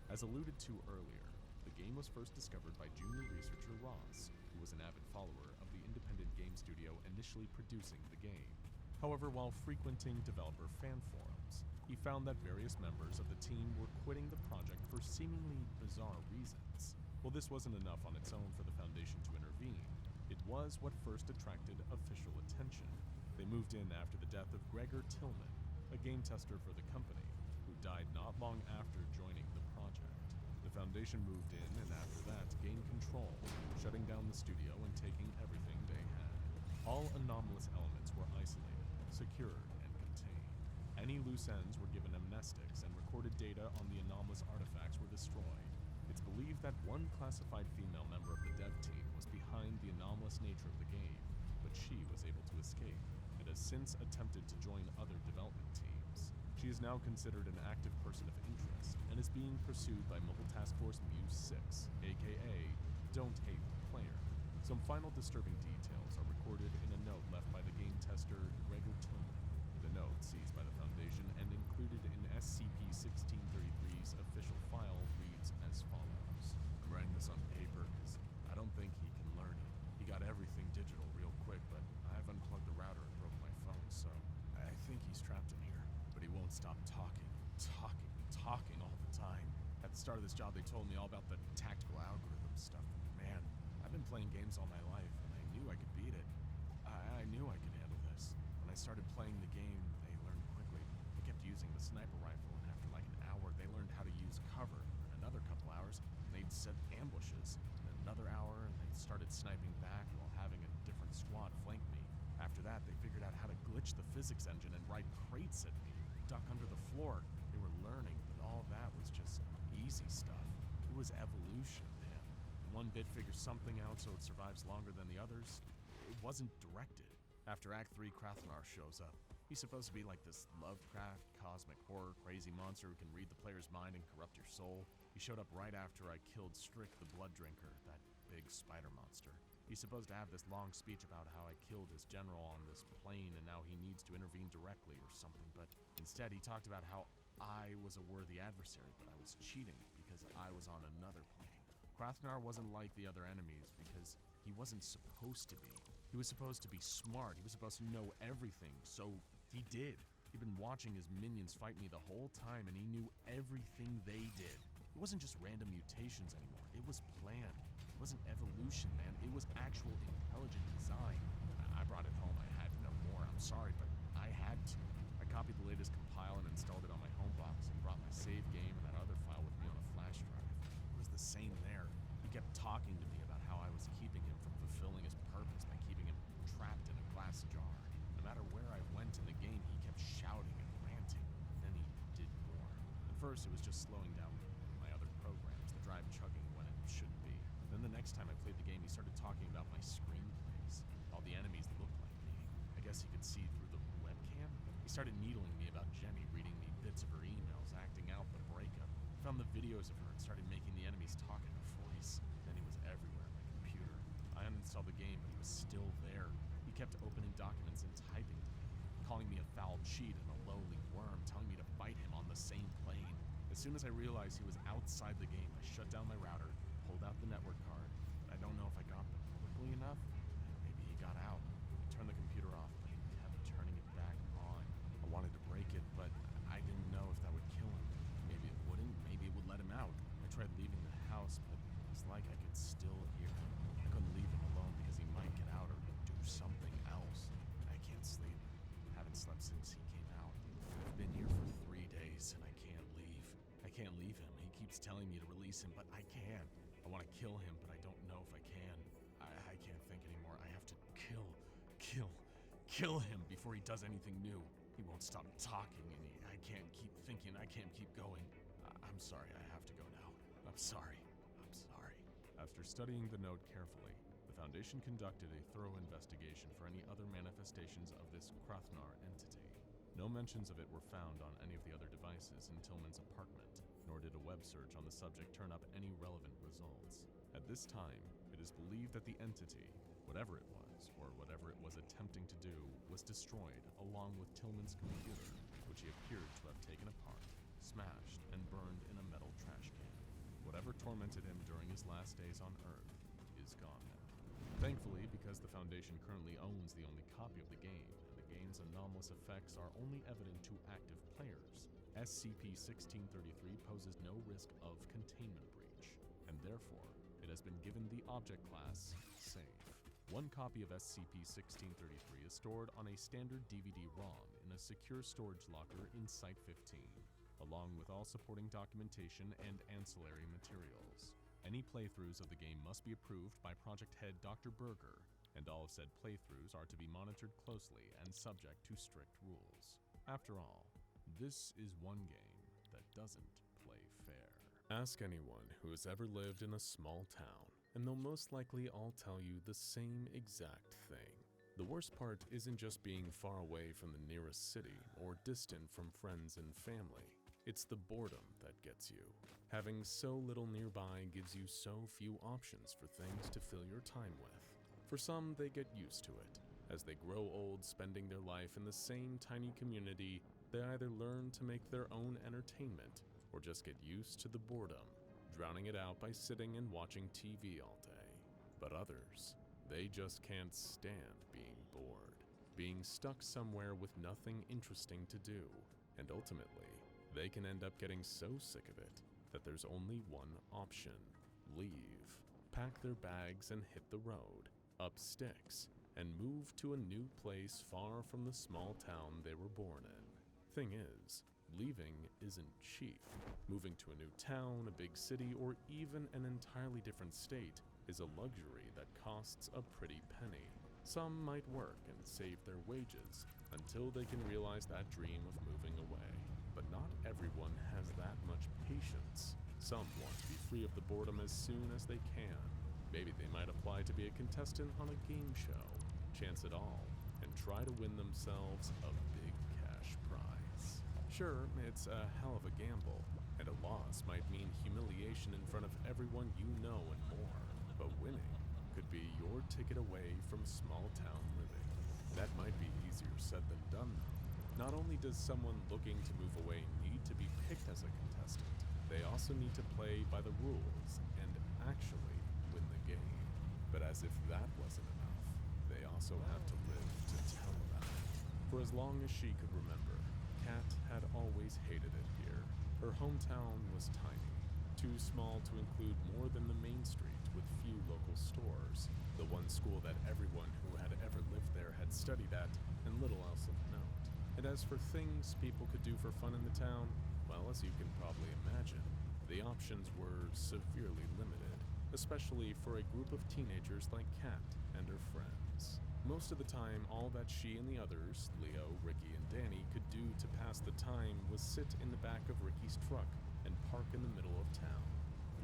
As alluded to earlier, the game was first discovered by junior researcher Ross, who was an avid follower of the independent game studio initially producing the game. However, while frequenting developer fan forums, he found that various members of the team were quitting the project for seemingly bizarre reasons. While this wasn't enough on its own for the Foundation to intervene, it was what first attracted official attention. They moved in after the death of Gregor Tillman, a game tester for the company, who died not long after joining the project. The Foundation moved in and after that gained control, shutting down the studio and taking everything they had. All anomalous elements were isolated, secured, and contained. Any loose ends were given amnestics, and recorded data on the anomalous artifacts were destroyed. It's believed that one classified female member of the dev team was behind the anomalous nature of the game, but she was able to escape, and has since attempted to join other development teams. She is now considered an active person of interest, and is being pursued by Mobile Task Force Muse 6, aka Don't Hate the Player. Some final disturbing details are recorded in a note left by the game tester Gregor Tillman. The note, seized by the Foundation and included in SCP-1633's official file, reads as follows. I'm writing this on paper because I don't think he can learn it. He got everything digital real quick, but I've unplugged the router and broke my phone, so I think he's trapped in here. But he won't stop talking all the time. At the start of this job, they told me all about the tactical algorithm stuff. Man, I've been playing games all my life, and I knew I could beat it. I knew I could handle I started playing the game, they learned quickly. They kept using the sniper rifle, and after like an hour, they learned how to use cover. And another couple hours, they'd set ambushes. And another hour, and they started sniping back while having a different squad flank me. After that, they figured out how to glitch the physics engine and ride crates at me, duck under the floor. They were learning, but all that was just easy stuff. It was evolution, man. One bit figures something out so it survives longer than the others. It wasn't directed. After Act 3, Krathnar shows up. He's supposed to be like this Lovecraft, cosmic horror, crazy monster who can read the player's mind and corrupt your soul. He showed up right after I killed Strick the Blood Drinker, that big spider monster. He's supposed to have this long speech about how I killed his general on this plane and now he needs to intervene directly or something, but instead he talked about how I was a worthy adversary, but I was cheating because I was on another plane. Krathnar wasn't like the other enemies because he wasn't supposed to be. He was supposed to be smart. He was supposed to know everything, so he did. He'd been watching his minions fight me the whole time, and he knew everything they did. It wasn't just random mutations anymore. It was planned. It wasn't evolution, man. It was actual intelligent design. I brought it home. I had to know more. I'm sorry, but I had to. I copied the latest compile and installed it on my home box and brought my save game and that other file with me on a flash drive. It was the same there. He kept talking to me about how I was keeping him from fulfilling his purpose by keeping him trapped in a glass jar. No matter where I went in the game, he kept shouting and ranting. Then he did more. At first, it was just slowing down my other programs, the drive chugging when it shouldn't be. Then the next time I played the game, he started talking about my screenplays. All the enemies looked like me. I guess he could see through the webcam. He started needling me about Jenny, reading me bits of her emails, acting out the breakup. Found the videos of her and started making the enemies talk in her voice. Then he was everywhere on my computer. I uninstalled the game, but he was still there. He kept opening documents and typing to me, calling me a foul cheat and a lowly worm, telling me to fight him on the same plane. As soon as I realized he was outside the game, I shut down my router, pulled out the network card, but I don't know if I got them quickly enough. Maybe he got out. I turned the computer off, but he kept turning it back on. I wanted to break it, but I didn't know if that would kill him. Maybe it wouldn't, maybe it would let him out. I tried leaving the house, but it's like I could still hear him. I couldn't leave him alone because he might get out or do something else. I can't sleep. Haven't slept since he came out. I've been here for 3 days and I can't leave. I can't leave him. He keeps telling me to release him, but I can't. I want to kill him, but I don't know if I can. I can't think anymore. I have to kill him before he does anything new. He won't stop talking and I can't keep thinking. I can't keep going. I'm sorry. I have to go now. I'm sorry. After studying the note carefully, the Foundation conducted a thorough investigation for any other manifestations of this Krathnar entity. No mentions of it were found on any of the other devices in Tillman's apartment, nor did a web search on the subject turn up any relevant results. At this time, it is believed that the entity, whatever it was, or whatever it was attempting to do, was destroyed along with Tillman's computer, which he appeared to have taken apart, smashed, and burned in a metal trash can. Whatever tormented him during his last days on Earth is gone now. Thankfully, because the Foundation currently owns the only copy of the game, and the game's anomalous effects are only evident to active players, SCP-1633 poses no risk of containment breach, and therefore, it has been given the object class Safe. One copy of SCP-1633 is stored on a standard DVD-ROM in a secure storage locker in Site-15, along with all supporting documentation and ancillary materials. Any playthroughs of the game must be approved by Project Head Dr. Berger, and all of said playthroughs are to be monitored closely and subject to strict rules. After all, this is one game that doesn't play fair. Ask anyone who has ever lived in a small town, and they'll most likely all tell you the same exact thing. The worst part isn't just being far away from the nearest city or distant from friends and family. It's the boredom that gets you. Having so little nearby gives you so few options for things to fill your time with. For some, they get used to it. As they grow old spending their life in the same tiny community, they either learn to make their own entertainment or just get used to the boredom, drowning it out by sitting and watching TV all day. But others, they just can't stand being bored, being stuck somewhere with nothing interesting to do, and ultimately, they can end up getting so sick of it that there's only one option: leave, pack their bags and hit the road, up sticks, and move to a new place far from the small town they were born in. Thing is, leaving isn't cheap. Moving to a new town, a big city, or even an entirely different state is a luxury that costs a pretty penny. Some might work and save their wages until they can realize that dream of moving away. But not everyone has that much patience. Some want to be free of the boredom as soon as they can. Maybe they might apply to be a contestant on a game show, chance it all, and try to win themselves a big cash prize. Sure, it's a hell of a gamble, and a loss might mean humiliation in front of everyone you know and more. But winning could be your ticket away from small-town living. That might be easier said than done, though. Not only does someone looking to move away need to be picked as a contestant, they also need to play by the rules and actually win the game. But as if that wasn't enough, they also have to live to tell about it. For as long as she could remember, Kat had always hated it here. Her hometown was tiny, too small to include more than the main street with few local stores, the one school that everyone who had ever lived there had studied at, and little else of note. And as for things people could do for fun in the town, well, as you can probably imagine, the options were severely limited, especially for a group of teenagers like Kat and her friends. Most of the time, all that she and the others, Leo, Ricky, and Danny, could do to pass the time was sit in the back of Ricky's truck and park in the middle of town,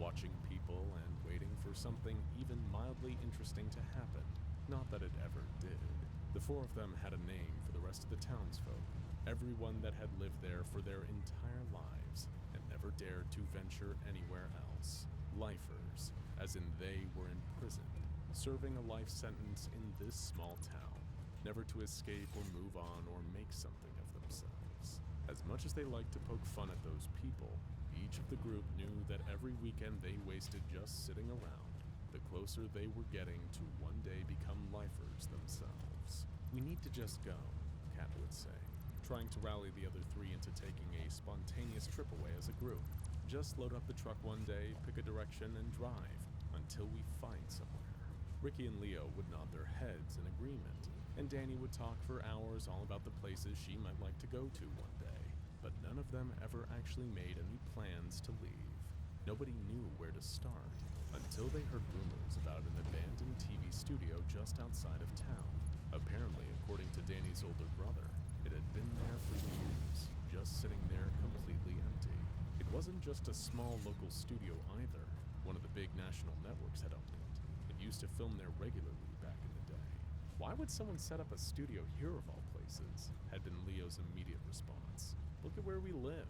watching people and waiting for something even mildly interesting to happen. Not that it ever did. The four of them had a name for the rest of the townsfolk, everyone that had lived there for their entire lives and never dared to venture anywhere else. Lifers, as in they were imprisoned, serving a life sentence in this small town, never to escape or move on or make something of themselves. As much as they liked to poke fun at those people, each of the group knew that every weekend they wasted just sitting around, the closer they were getting to one day become lifers themselves. We need to just go, Kat would say, trying to rally the other three into taking a spontaneous trip away as a group. Just load up the truck one day, pick a direction, and drive until we find somewhere. Ricky and Leo would nod their heads in agreement, and Danny would talk for hours all about the places she might like to go to one day, but none of them ever actually made any plans to leave. Nobody knew where to start until they heard rumors about an abandoned TV studio just outside of town. Apparently, according to Danny's older brother, it had been there for years, just sitting there completely empty. It wasn't just a small local studio either. One of the big national networks had owned it. It used to film there regularly back in the day. Why would someone set up a studio here of all places? Had been Leo's immediate response. Look at where we live,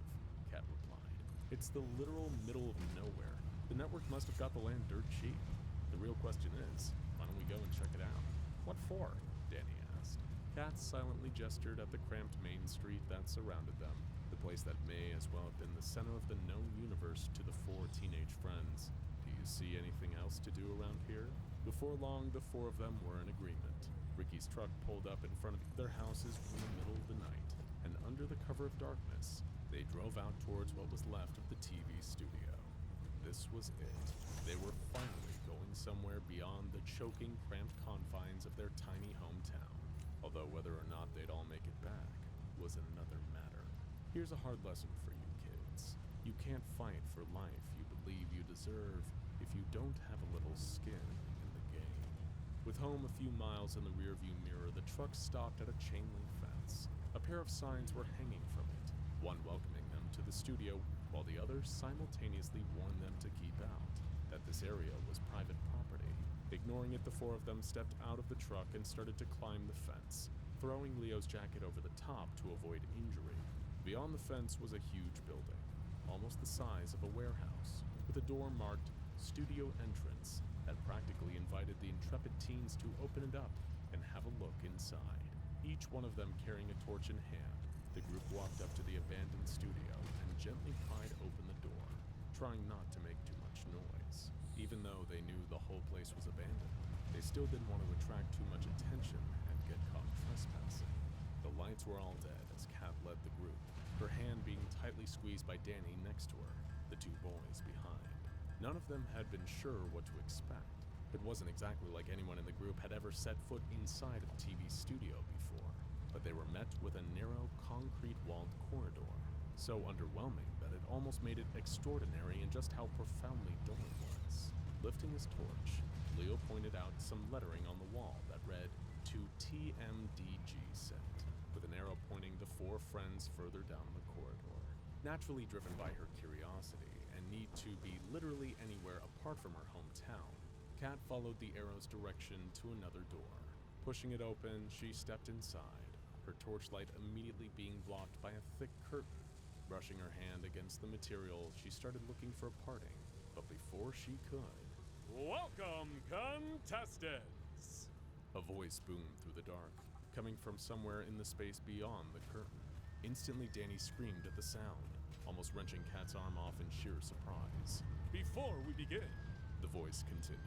Kat replied. It's the literal middle of nowhere. The network must have got the land dirt cheap. The real question is, why don't we go and check it out? What for? Danny asked. Kat silently gestured at the cramped main street that surrounded them, the place that may as well have been the center of the known universe to the four teenage friends. Do you see anything else to do around here? Before long, the four of them were in agreement. Ricky's truck pulled up in front of their houses in the middle of the night, and under the cover of darkness, they drove out towards what was left of the TV studio. This was it. They were finally going somewhere beyond the choking, cramped confines of their tiny hometown. Although whether or not they'd all make it back was another matter. Here's a hard lesson for you kids. You can't fight for life you believe you deserve if you don't have a little skin in the game. With home a few miles in the rearview mirror, the truck stopped at a chain-link fence. A pair of signs were hanging from it, one welcoming them to the studio, while the other simultaneously warned them to keep out, that this area was private property. Ignoring it, the four of them stepped out of the truck and started to climb the fence, throwing Leo's jacket over the top to avoid injury. Beyond the fence was a huge building, almost the size of a warehouse, with a door marked Studio Entrance that practically invited the intrepid teens to open it up and have a look inside. Each one of them carrying a torch in hand, the group walked up to the abandoned studio and gently pried open the door, trying not to make too much noise. Even though they knew the whole place was abandoned, they still didn't want to attract too much attention and get caught trespassing. The lights were all dead as Kat led the group, her hand being tightly squeezed by Danny next to her, the two boys behind. None of them had been sure what to expect. It wasn't exactly like anyone in the group had ever set foot inside a TV studio before, but they were met with a narrow, concrete-walled corridor, so underwhelming that it almost made it extraordinary in just how profoundly dull it was. Lifting his torch, Leo pointed out some lettering on the wall that read, "To TMDG set," with an arrow pointing the 4 friends further down the corridor. Naturally driven by her curiosity and need to be literally anywhere apart from her hometown, Kat followed the arrow's direction to another door. Pushing it open, she stepped inside, her torchlight immediately being blocked by a thick curtain. Brushing her hand against the material, she started looking for a parting, but before she could... Welcome, contestants! A voice boomed through the dark, coming from somewhere in the space beyond the curtain. Instantly, Danny screamed at the sound, almost wrenching Kat's arm off in sheer surprise. Before we begin, the voice continued,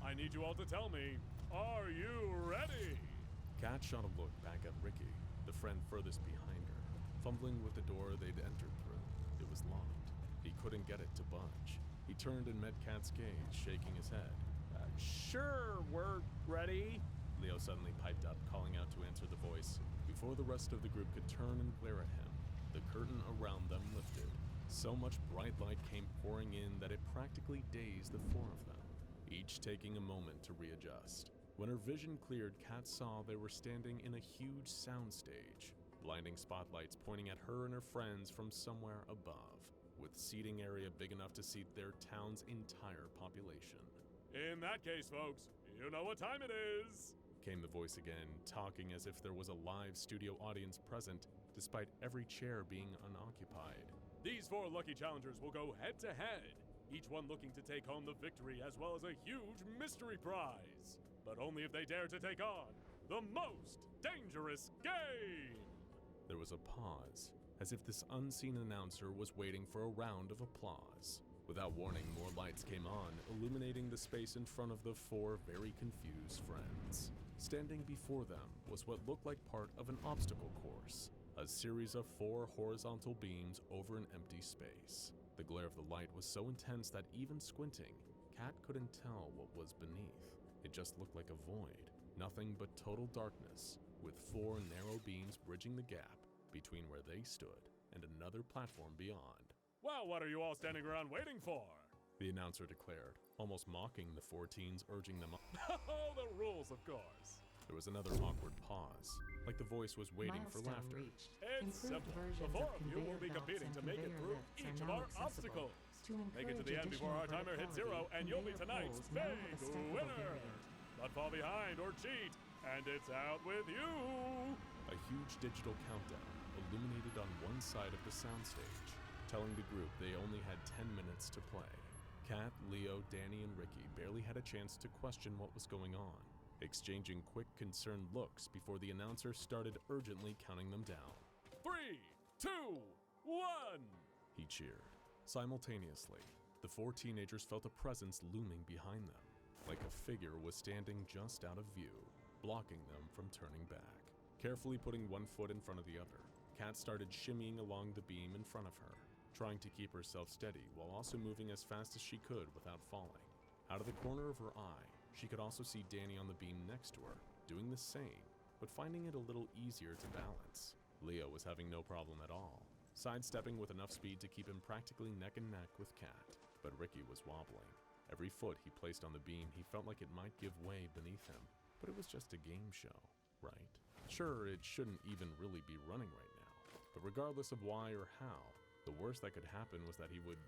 I need you all to tell me, are you ready? Kat shot a look back at Ricky, the friend furthest behind her, fumbling with the door they'd entered through. It was locked. He couldn't get it to budge. He turned and met Kat's gaze, shaking his head. Sure, we're ready, Leo suddenly piped up, calling out to answer the voice. Before the rest of the group could turn and glare at him, the curtain around them lifted. So much bright light came pouring in that it practically dazed the 4 of them, each taking a moment to readjust. When her vision cleared, Kat saw they were standing in a huge soundstage, blinding spotlights pointing at her and her friends from somewhere above, with seating area big enough to seat their town's entire population. In that case, folks, you know what time it is, came the voice again, talking as if there was a live studio audience present, despite every chair being unoccupied. These 4 lucky challengers will go head to head, each one looking to take home the victory as well as a huge mystery prize. But only if they dare to take on the most dangerous game! There was a pause, as if this unseen announcer was waiting for a round of applause. Without warning, more lights came on, illuminating the space in front of the 4 very confused friends. Standing before them was what looked like part of an obstacle course, a series of 4 horizontal beams over an empty space. The glare of the light was so intense that even squinting, Kat couldn't tell what was beneath. It just looked like a void, nothing but total darkness, with 4 narrow beams bridging the gap between where they stood and another platform beyond. Well, what are you all standing around waiting for? The announcer declared, almost mocking the 4 teens, urging them on. Oh, the rules, of course. There was another awkward pause, like the voice was waiting for laughter. Reached. It's simple. The 4 of you will be competing to make it through each of our obstacles. Make it to the end before our timer hits 0, and you'll be tonight's big winner. Not fall behind or cheat, and it's out with you. A huge digital countdown illuminated on one side of the soundstage, telling the group they only had 10 minutes to play. Kat, Leo, Danny, and Ricky barely had a chance to question what was going on, exchanging quick, concerned looks before the announcer started urgently counting them down. 3, 2, 1, he cheered. Simultaneously, the 4 teenagers felt a presence looming behind them, like a figure was standing just out of view, blocking them from turning back. Carefully putting one foot in front of the other, Kat started shimmying along the beam in front of her, trying to keep herself steady while also moving as fast as she could without falling. Out of the corner of her eye, she could also see Danny on the beam next to her, doing the same, but finding it a little easier to balance. Leo was having no problem at all, sidestepping with enough speed to keep him practically neck and neck with Kat, but Ricky was wobbling. Every foot he placed on the beam, he felt like it might give way beneath him, but it was just a game show, right? Sure, it shouldn't even really be running right now, but regardless of why or how, the worst that could happen was that he would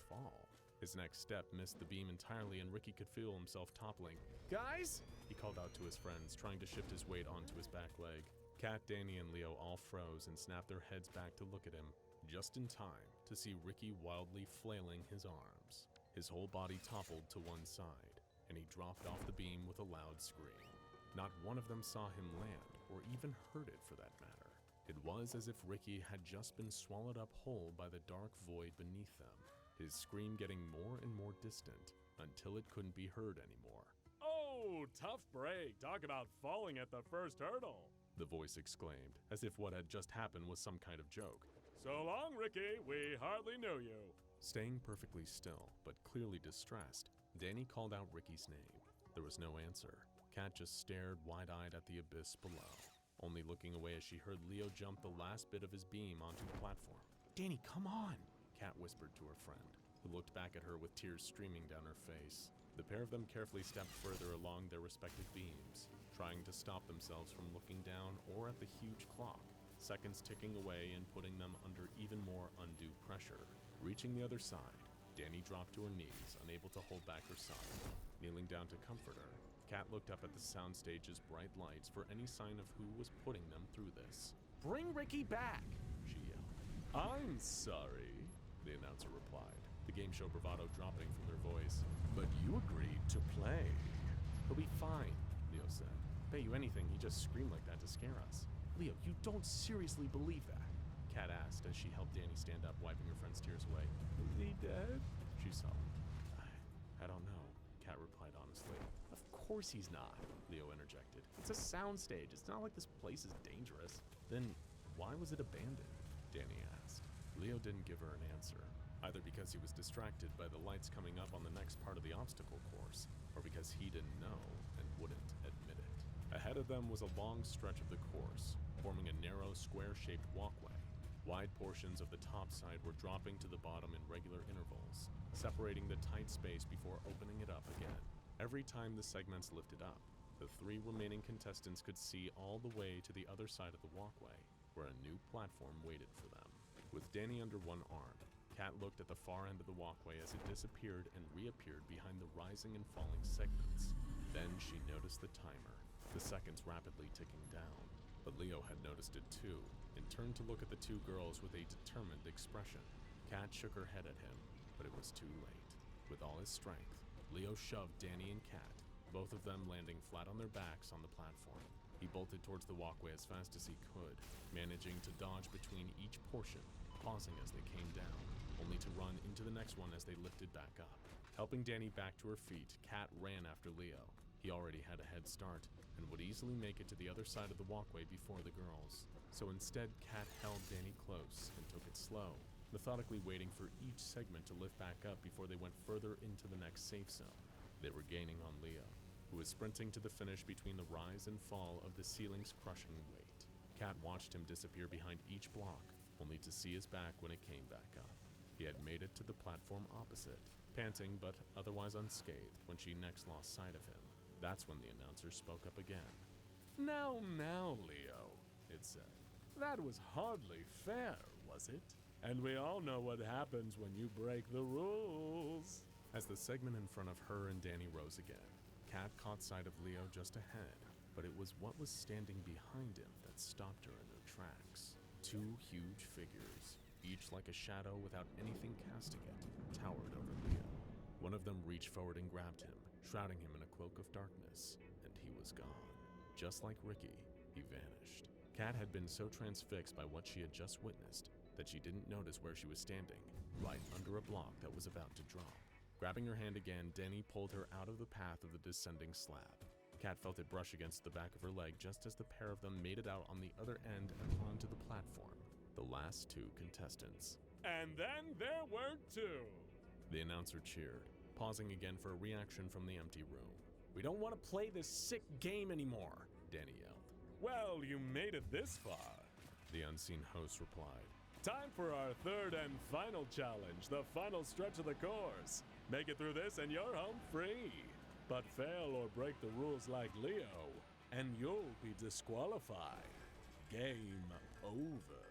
fall. His next step missed the beam entirely, and Ricky could feel himself toppling. Guys, he called out to his friends, trying to shift his weight onto his back leg. Kat, Danny, and Leo all froze and snapped their heads back to look at him, just in time to see Ricky wildly flailing his arms. His whole body toppled to one side, and he dropped off the beam with a loud scream. Not one of them saw him land, or even heard it for that matter. It was as if Ricky had just been swallowed up whole by the dark void beneath them, his scream getting more and more distant until it couldn't be heard anymore. Oh, tough break. Talk about falling at the first hurdle, the voice exclaimed, as if what had just happened was some kind of joke. So long, Ricky. We hardly knew you. Staying perfectly still, but clearly distressed, Danny called out Ricky's name. There was no answer. Kat just stared wide-eyed at the abyss below, only looking away as she heard Leo jump the last bit of his beam onto the platform. Danny, come on, Kat whispered to her friend, who looked back at her with tears streaming down her face. The pair of them carefully stepped further along their respective beams, trying to stop themselves from looking down or at the huge clock, seconds ticking away and putting them under even more undue pressure. Reaching the other side, Danny dropped to her knees, unable to hold back her son. Kneeling down to comfort her, Kat looked up at the soundstage's bright lights for any sign of who was putting them through this. Bring Ricky back, she yelled. I'm sorry, the announcer replied, the game show bravado dropping from their voice. But you agreed to play. He'll be fine, Leo said. Bet you anything he just screamed like that to scare us. Leo, you don't seriously believe that? Kat asked as she helped Danny stand up, wiping her friend's tears away. Is he dead? She sobbed. I don't know, Kat replied honestly. Of course he's not, Leo interjected. It's a soundstage. It's not like this place is dangerous. Then why was it abandoned? Danny asked. Leo didn't give her an answer, either because he was distracted by the lights coming up on the next part of the obstacle course, or because he didn't know and wouldn't admit it. Ahead of them was a long stretch of the course, forming a narrow, square-shaped walkway. Wide portions of the top side were dropping to the bottom in regular intervals, separating the tight space before opening it up again. Every time the segments lifted up, the three remaining contestants could see all the way to the other side of the walkway, where a new platform waited for them. With Danny under one arm, Kat looked at the far end of the walkway as it disappeared and reappeared behind the rising and falling segments. Then she noticed the timer, the seconds rapidly ticking down. But Leo had noticed it too, and turned to look at the two girls with a determined expression. Kat shook her head at him, but it was too late. With all his strength, Leo shoved Danny and Kat, both of them landing flat on their backs on the platform. He bolted towards the walkway as fast as he could, managing to dodge between each portion, pausing as they came down, only to run into the next one as they lifted back up. Helping Danny back to her feet, Kat ran after Leo. He already had a head start and would easily make it to the other side of the walkway before the girls. So instead, Kat held Danny close and took it slow, methodically waiting for each segment to lift back up before they went further into the next safe zone. They were gaining on Leo, who was sprinting to the finish between the rise and fall of the ceiling's crushing weight. Kat watched him disappear behind each block, only to see his back when it came back up. He had made it to the platform opposite, panting but otherwise unscathed when she next lost sight of him. That's when the announcer spoke up again. Now, Leo, it said. That was hardly fair, was it? And we all know what happens when you break the rules. As the segment in front of her and Danny rose again, Kat caught sight of Leo just ahead, but it was what was standing behind him that stopped her in her tracks. Two huge figures, each like a shadow without anything casting it, towered over Leo. One of them reached forward and grabbed him, shrouding him in a cloak of darkness, and he was gone. Just like Ricky, he vanished. Kat had been so transfixed by what she had just witnessed that she didn't notice where she was standing, right under a block that was about to drop. Grabbing her hand again, Danny pulled her out of the path of the descending slab. Kat felt it brush against the back of her leg just as the pair of them made it out on the other end and onto the platform. The last two contestants. And then there were two! The announcer cheered, pausing again for a reaction from the empty room. We don't want to play this sick game anymore, Danny yelled. Well, you made it this far, the unseen host replied. Time for our third and final challenge, the final stretch of the course. Make it through this and you're home free. But fail or break the rules like Leo, and you'll be disqualified. Game over.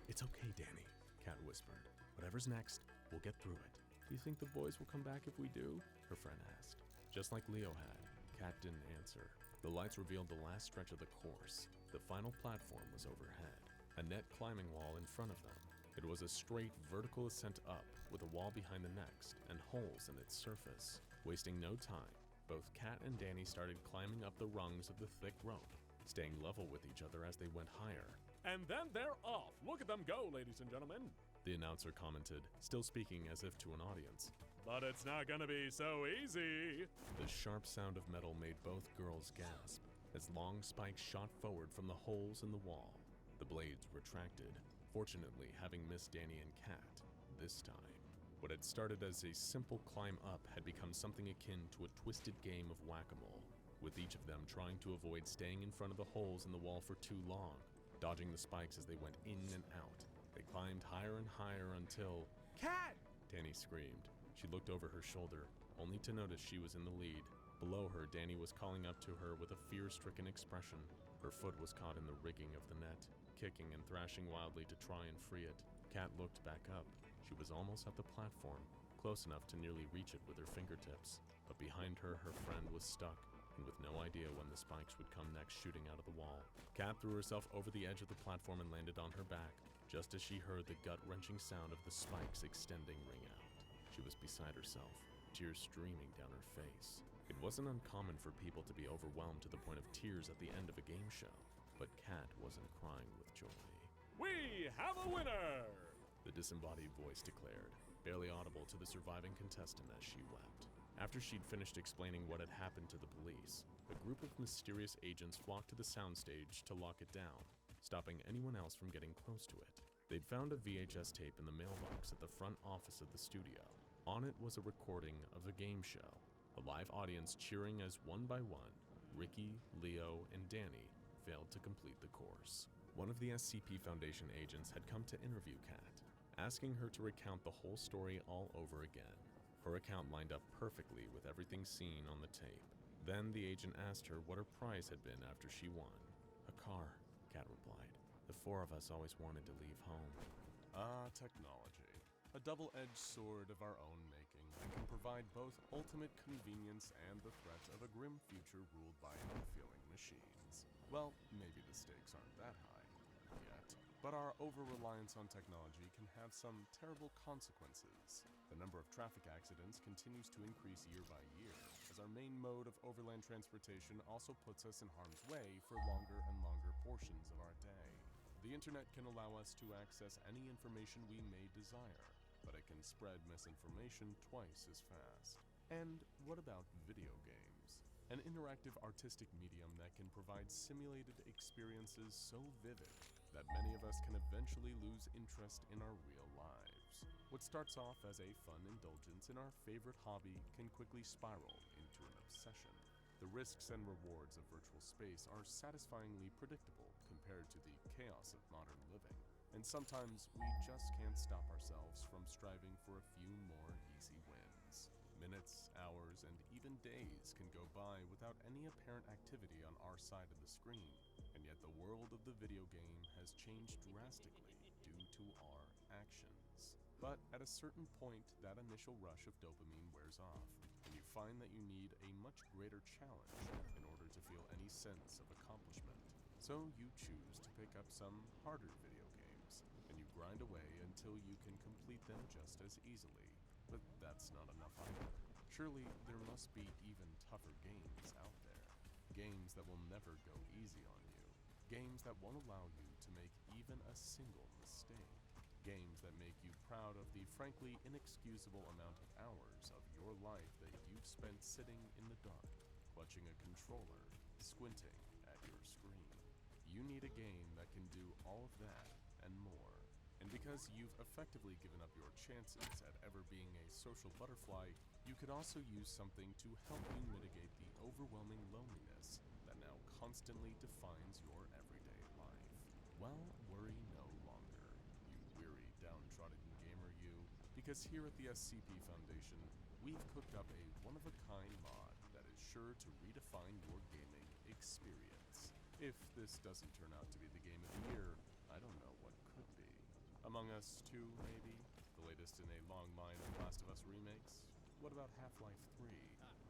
It's okay, Danny, Kat whispered. Whatever's next, we'll get through it. Do you think the boys will come back if we do? Her friend asked. Just like Leo had, Kat didn't answer. The lights revealed the last stretch of the course. The final platform was overhead, a net climbing wall in front of them. It was a straight vertical ascent up, with a wall behind the next, and holes in its surface. Wasting no time, both Kat and Danny started climbing up the rungs of the thick rope, staying level with each other as they went higher. And then they're off! Look at them go, ladies and gentlemen! The announcer commented, still speaking as if to an audience. But it's not gonna be so easy! The sharp sound of metal made both girls gasp, as long spikes shot forward from the holes in the wall. The blades retracted, fortunately having missed Danny and Kat this time. What had started as a simple climb up had become something akin to a twisted game of whack-a-mole, with each of them trying to avoid staying in front of the holes in the wall for too long, dodging the spikes as they went in and out. They climbed higher and higher until... "Cat!" Danny screamed. She looked over her shoulder, only to notice she was in the lead. Below her, Danny was calling up to her with a fear-stricken expression. Her foot was caught in the rigging of the net, kicking and thrashing wildly to try and free it. Cat looked back up. She was almost at the platform, close enough to nearly reach it with her fingertips. But behind her, her friend was stuck, and with no idea when the spikes would come next shooting out of the wall. Cat threw herself over the edge of the platform and landed on her back, just as she heard the gut-wrenching sound of the spikes extending ring out. She was beside herself, tears streaming down her face. It wasn't uncommon for people to be overwhelmed to the point of tears at the end of a game show, but Cat wasn't crying with joy. We have a winner! The disembodied voice declared, barely audible to the surviving contestant as she wept. After she'd finished explaining what had happened to the police, a group of mysterious agents flocked to the soundstage to lock it down, stopping anyone else from getting close to it. They'd found a VHS tape in the mailbox at the front office of the studio. On it was a recording of the game show, a live audience cheering as one by one, Ricky, Leo, and Danny failed to complete the course. One of the SCP Foundation agents had come to interview Kat, asking her to recount the whole story all over again. Her account lined up perfectly with everything seen on the tape. Then the agent asked her what her prize had been after she won. "A car," Kat replied. "The four of us always wanted to leave home." Ah, technology. A double-edged sword of our own making that can provide both ultimate convenience and the threat of a grim future ruled by unfeeling machines. Well, maybe the stakes aren't that high yet, but our over-reliance on technology can have some terrible consequences. The number of traffic accidents continues to increase year by year, as our main mode of overland transportation also puts us in harm's way for longer and longer portions of our day. The internet can allow us to access any information we may desire, but it can spread misinformation twice as fast. And what about video games? An interactive artistic medium that can provide simulated experiences so vivid that many of us can eventually lose interest in our real lives. What starts off as a fun indulgence in our favorite hobby can quickly spiral into an obsession. The risks and rewards of virtual space are satisfyingly predictable compared to the chaos of modern living. And sometimes we just can't stop ourselves from striving for a few more easy wins. Minutes, hours, and even days can go by without any apparent activity on our side of the screen, and yet the world of the video game has changed drastically due to our actions. But at a certain point, that initial rush of dopamine wears off, and you find that you need a much greater challenge in order to feel any sense of accomplishment. So you choose to pick up some harder video games, and you grind away until you can complete them just as easily. But that's not enough either. Surely there must be even tougher games out there. Games that will never go easy on you. Games that won't allow you to make even a single mistake. Games that make you proud of the frankly inexcusable amount of hours of your life that you've spent sitting in the dark, clutching a controller, squinting at your screen. You need a game that can do all of that and more. And because you've effectively given up your chances at ever being a social butterfly, you could also use something to help you mitigate the overwhelming loneliness that now constantly defines your everyday life. Well, worry no longer, you weary, downtrodden gamer you, because here at the SCP Foundation, we've cooked up a one-of-a-kind mod that is sure to redefine your gaming experience. If this doesn't turn out to be the game of the year, I don't know what could be. Among Us 2, maybe? The latest in a long line of Last of Us remakes? What about Half-Life 3?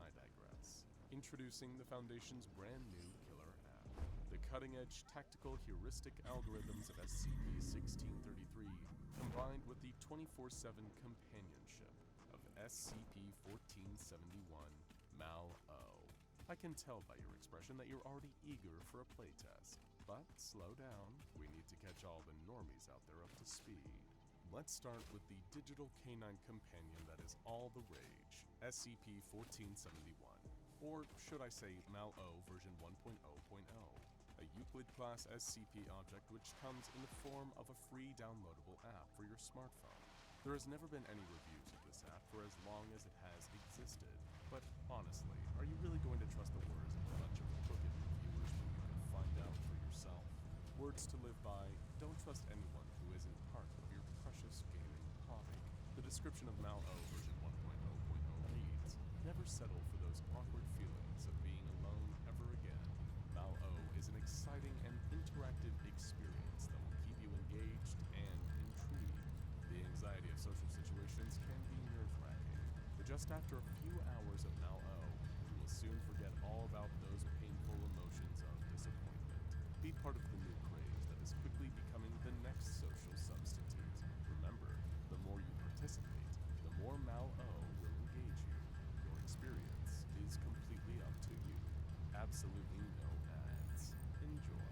I digress. Introducing the Foundation's brand new killer app. The cutting-edge tactical heuristic algorithms of SCP-1633 combined with the 24/7 companionship of SCP-1471 Mal-O. I can tell by your expression that you're already eager for a playtest. But slow down, we need to catch all the normies out there up to speed. Let's start with the digital canine companion that is all the rage, SCP-1471, or should I say Mal-O version 1.0.0, a Euclid-class SCP object which comes in the form of a free downloadable app for your smartphone. There has never been any reviews of this app for as long as it has existed, but honestly, are you really going to trust the words of a bunch of crooked reviewers when you can find out for yourself? Words to live by: don't trust anyone who isn't part of your precious gaming hobby. The description of Mal-O version 1.0.0 reads, "Never settle for those awkward feelings of being alone ever again. Mal-O is an exciting and interactive experience that will keep you engaged and intrigued. The anxiety of social situations can be nerve-wracking, but just after a few hours of Mal-O, you will soon forget all about those painful emotions of disappointment. Be part of the new craze that is quickly becoming the next social substitute. Remember, the more you participate, the more Mal-O will engage you. Your experience is completely up to you. Absolutely no ads. Enjoy."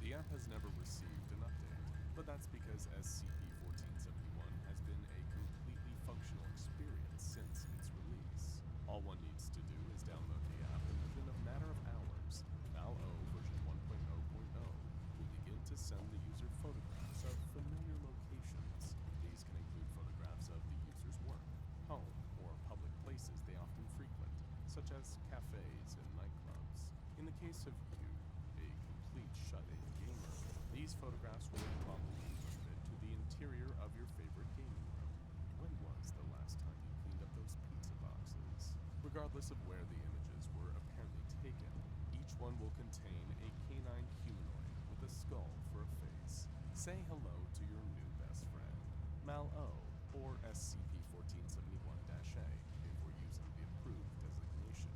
The app has never received an update, but that's because SCP-1471 has been a completely functional experience since its release. All one needs to do is download the app, and within a matter of hours, Mal-O version 1.0.0 will begin to send the user photographs of familiar locations. These can include photographs of the user's work, home, or public places they often frequent, such as cafes and nightclubs. In the case of you, a complete shut-in gamer, these photographs will probably be limited to the interior of your favorite gaming room. When was the last time you cleaned up those pizza boxes? Regardless of where the images were apparently taken, each one will contain a canine humanoid with a skull for a face. Say hello to your new best friend, Mal-O, or SCP-1471-A, if we're using the approved designation.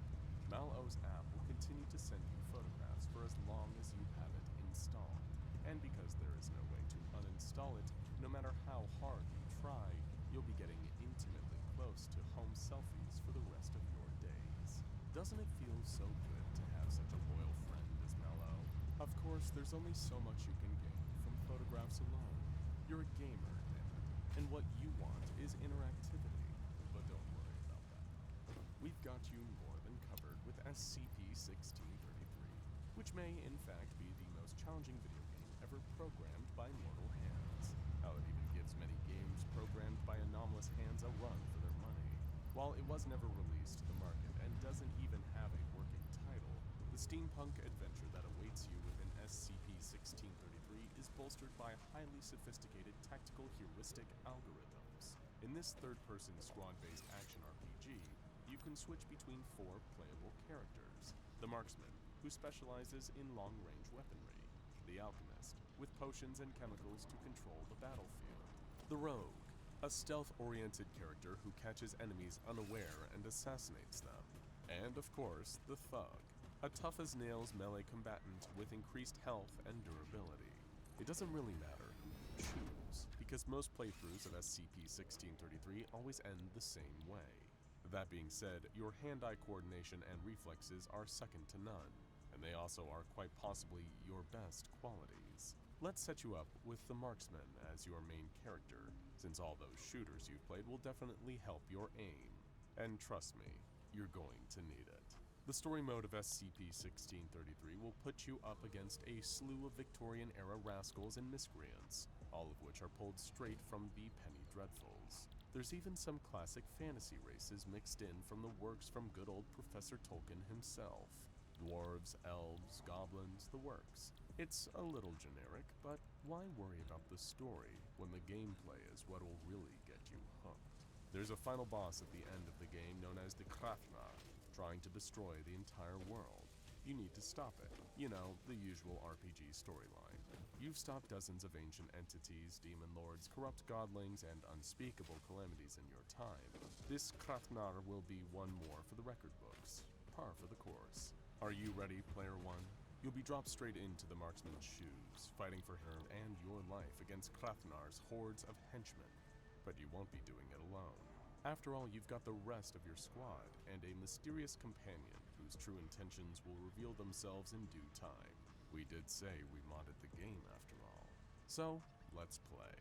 Mal-O's app will continue to send you photographs for as long as you have it installed. And because there is no way to uninstall it, no matter how hard you try, you'll be getting intimately close to home selfies for the rest of your days. Doesn't it feel so good to have such a loyal friend as Mal-O? Of course, there's only so much you can gain from photographs alone. You're a gamer, damn it, and what you want is interactivity. But don't worry about that. We've got you more than covered with SCP-1633, which may in fact be the most challenging video game ever programmed by mortal hands. How it even gives many games programmed by anomalous hands a run for their money. While it was never released to the market and doesn't even have a working title, the steampunk adventure that awaits you within SCP-1633 is bolstered by highly sophisticated tactical heuristic algorithms. In this third-person squad-based action RPG, you can switch between 4 playable characters: the Marksman, who specializes in long-range weaponry; the Alchemist, with potions and chemicals to control the battlefield; the Rogue, a stealth-oriented character who catches enemies unaware and assassinates them; and, of course, the Thug, a tough-as-nails melee combatant with increased health and durability. It doesn't really matter who you choose, because most playthroughs of SCP-1633 always end the same way. That being said, your hand-eye coordination and reflexes are second to none, and they also are quite possibly your best qualities. Let's set you up with the Marksman as your main character, since all those shooters you've played will definitely help your aim. And trust me, you're going to need it. The story mode of SCP-1633 will put you up against a slew of Victorian-era rascals and miscreants, all of which are pulled straight from the Penny Dreadfuls. There's even some classic fantasy races mixed in from the works from good old Professor Tolkien himself. Dwarves, elves, goblins, the works. It's a little generic, but why worry about the story when the gameplay is what'll really get you hooked? There's a final boss at the end of the game known as the Krafnar, trying to destroy the entire world. You need to stop it. You know, the usual RPG storyline. You've stopped dozens of ancient entities, demon lords, corrupt godlings, and unspeakable calamities in your time. This Krafnar will be one more for the record books. Par for the course. Are you ready, Player 1? You'll be dropped straight into the Marksman's shoes, fighting for her and your life against Krafnar's hordes of henchmen. But you won't be doing it alone. After all, you've got the rest of your squad, and a mysterious companion whose true intentions will reveal themselves in due time. We did say we modded the game after all. So, let's play.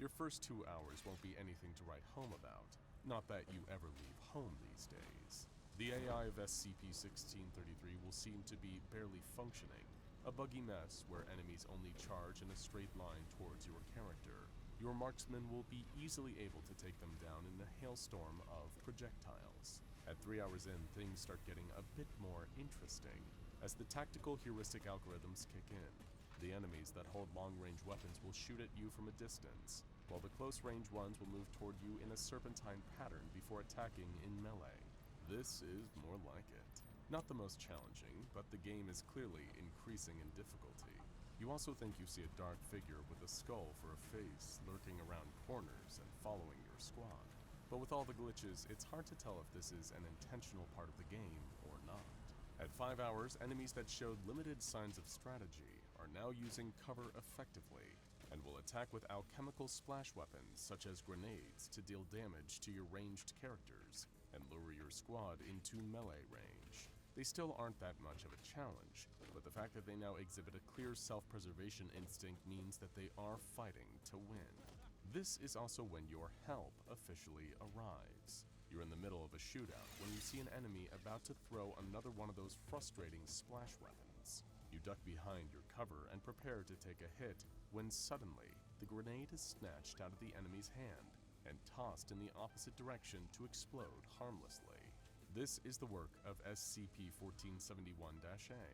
Your first 2 hours won't be anything to write home about. Not that you ever leave home these days. The AI of SCP-1633 will seem to be barely functioning, a buggy mess where enemies only charge in a straight line towards your character. your marksmen will be easily able to take them down in a hailstorm of projectiles. At 3 hours in, things start getting a bit more interesting, as the tactical heuristic algorithms kick in. The enemies that hold long-range weapons will shoot at you from a distance, while the close-range ones will move toward you in a serpentine pattern before attacking in melee. This is more like it. Not the most challenging, but the game is clearly increasing in difficulty. You also think you see a dark figure with a skull for a face lurking around corners and following your squad. But with all the glitches, it's hard to tell if this is an intentional part of the game or not. At 5 hours, enemies that showed limited signs of strategy are now using cover effectively, and will attack with alchemical splash weapons such as grenades to deal damage to your ranged characters and lure your squad into melee range. They still aren't that much of a challenge, but the fact that they now exhibit a clear self-preservation instinct means that they are fighting to win. This is also when your help officially arrives. You're in the middle of a shootout when you see an enemy about to throw another one of those frustrating splash weapons. You duck behind your cover and prepare to take a hit, when suddenly, the grenade is snatched out of the enemy's hand and tossed in the opposite direction to explode harmlessly. This is the work of SCP-1471-A,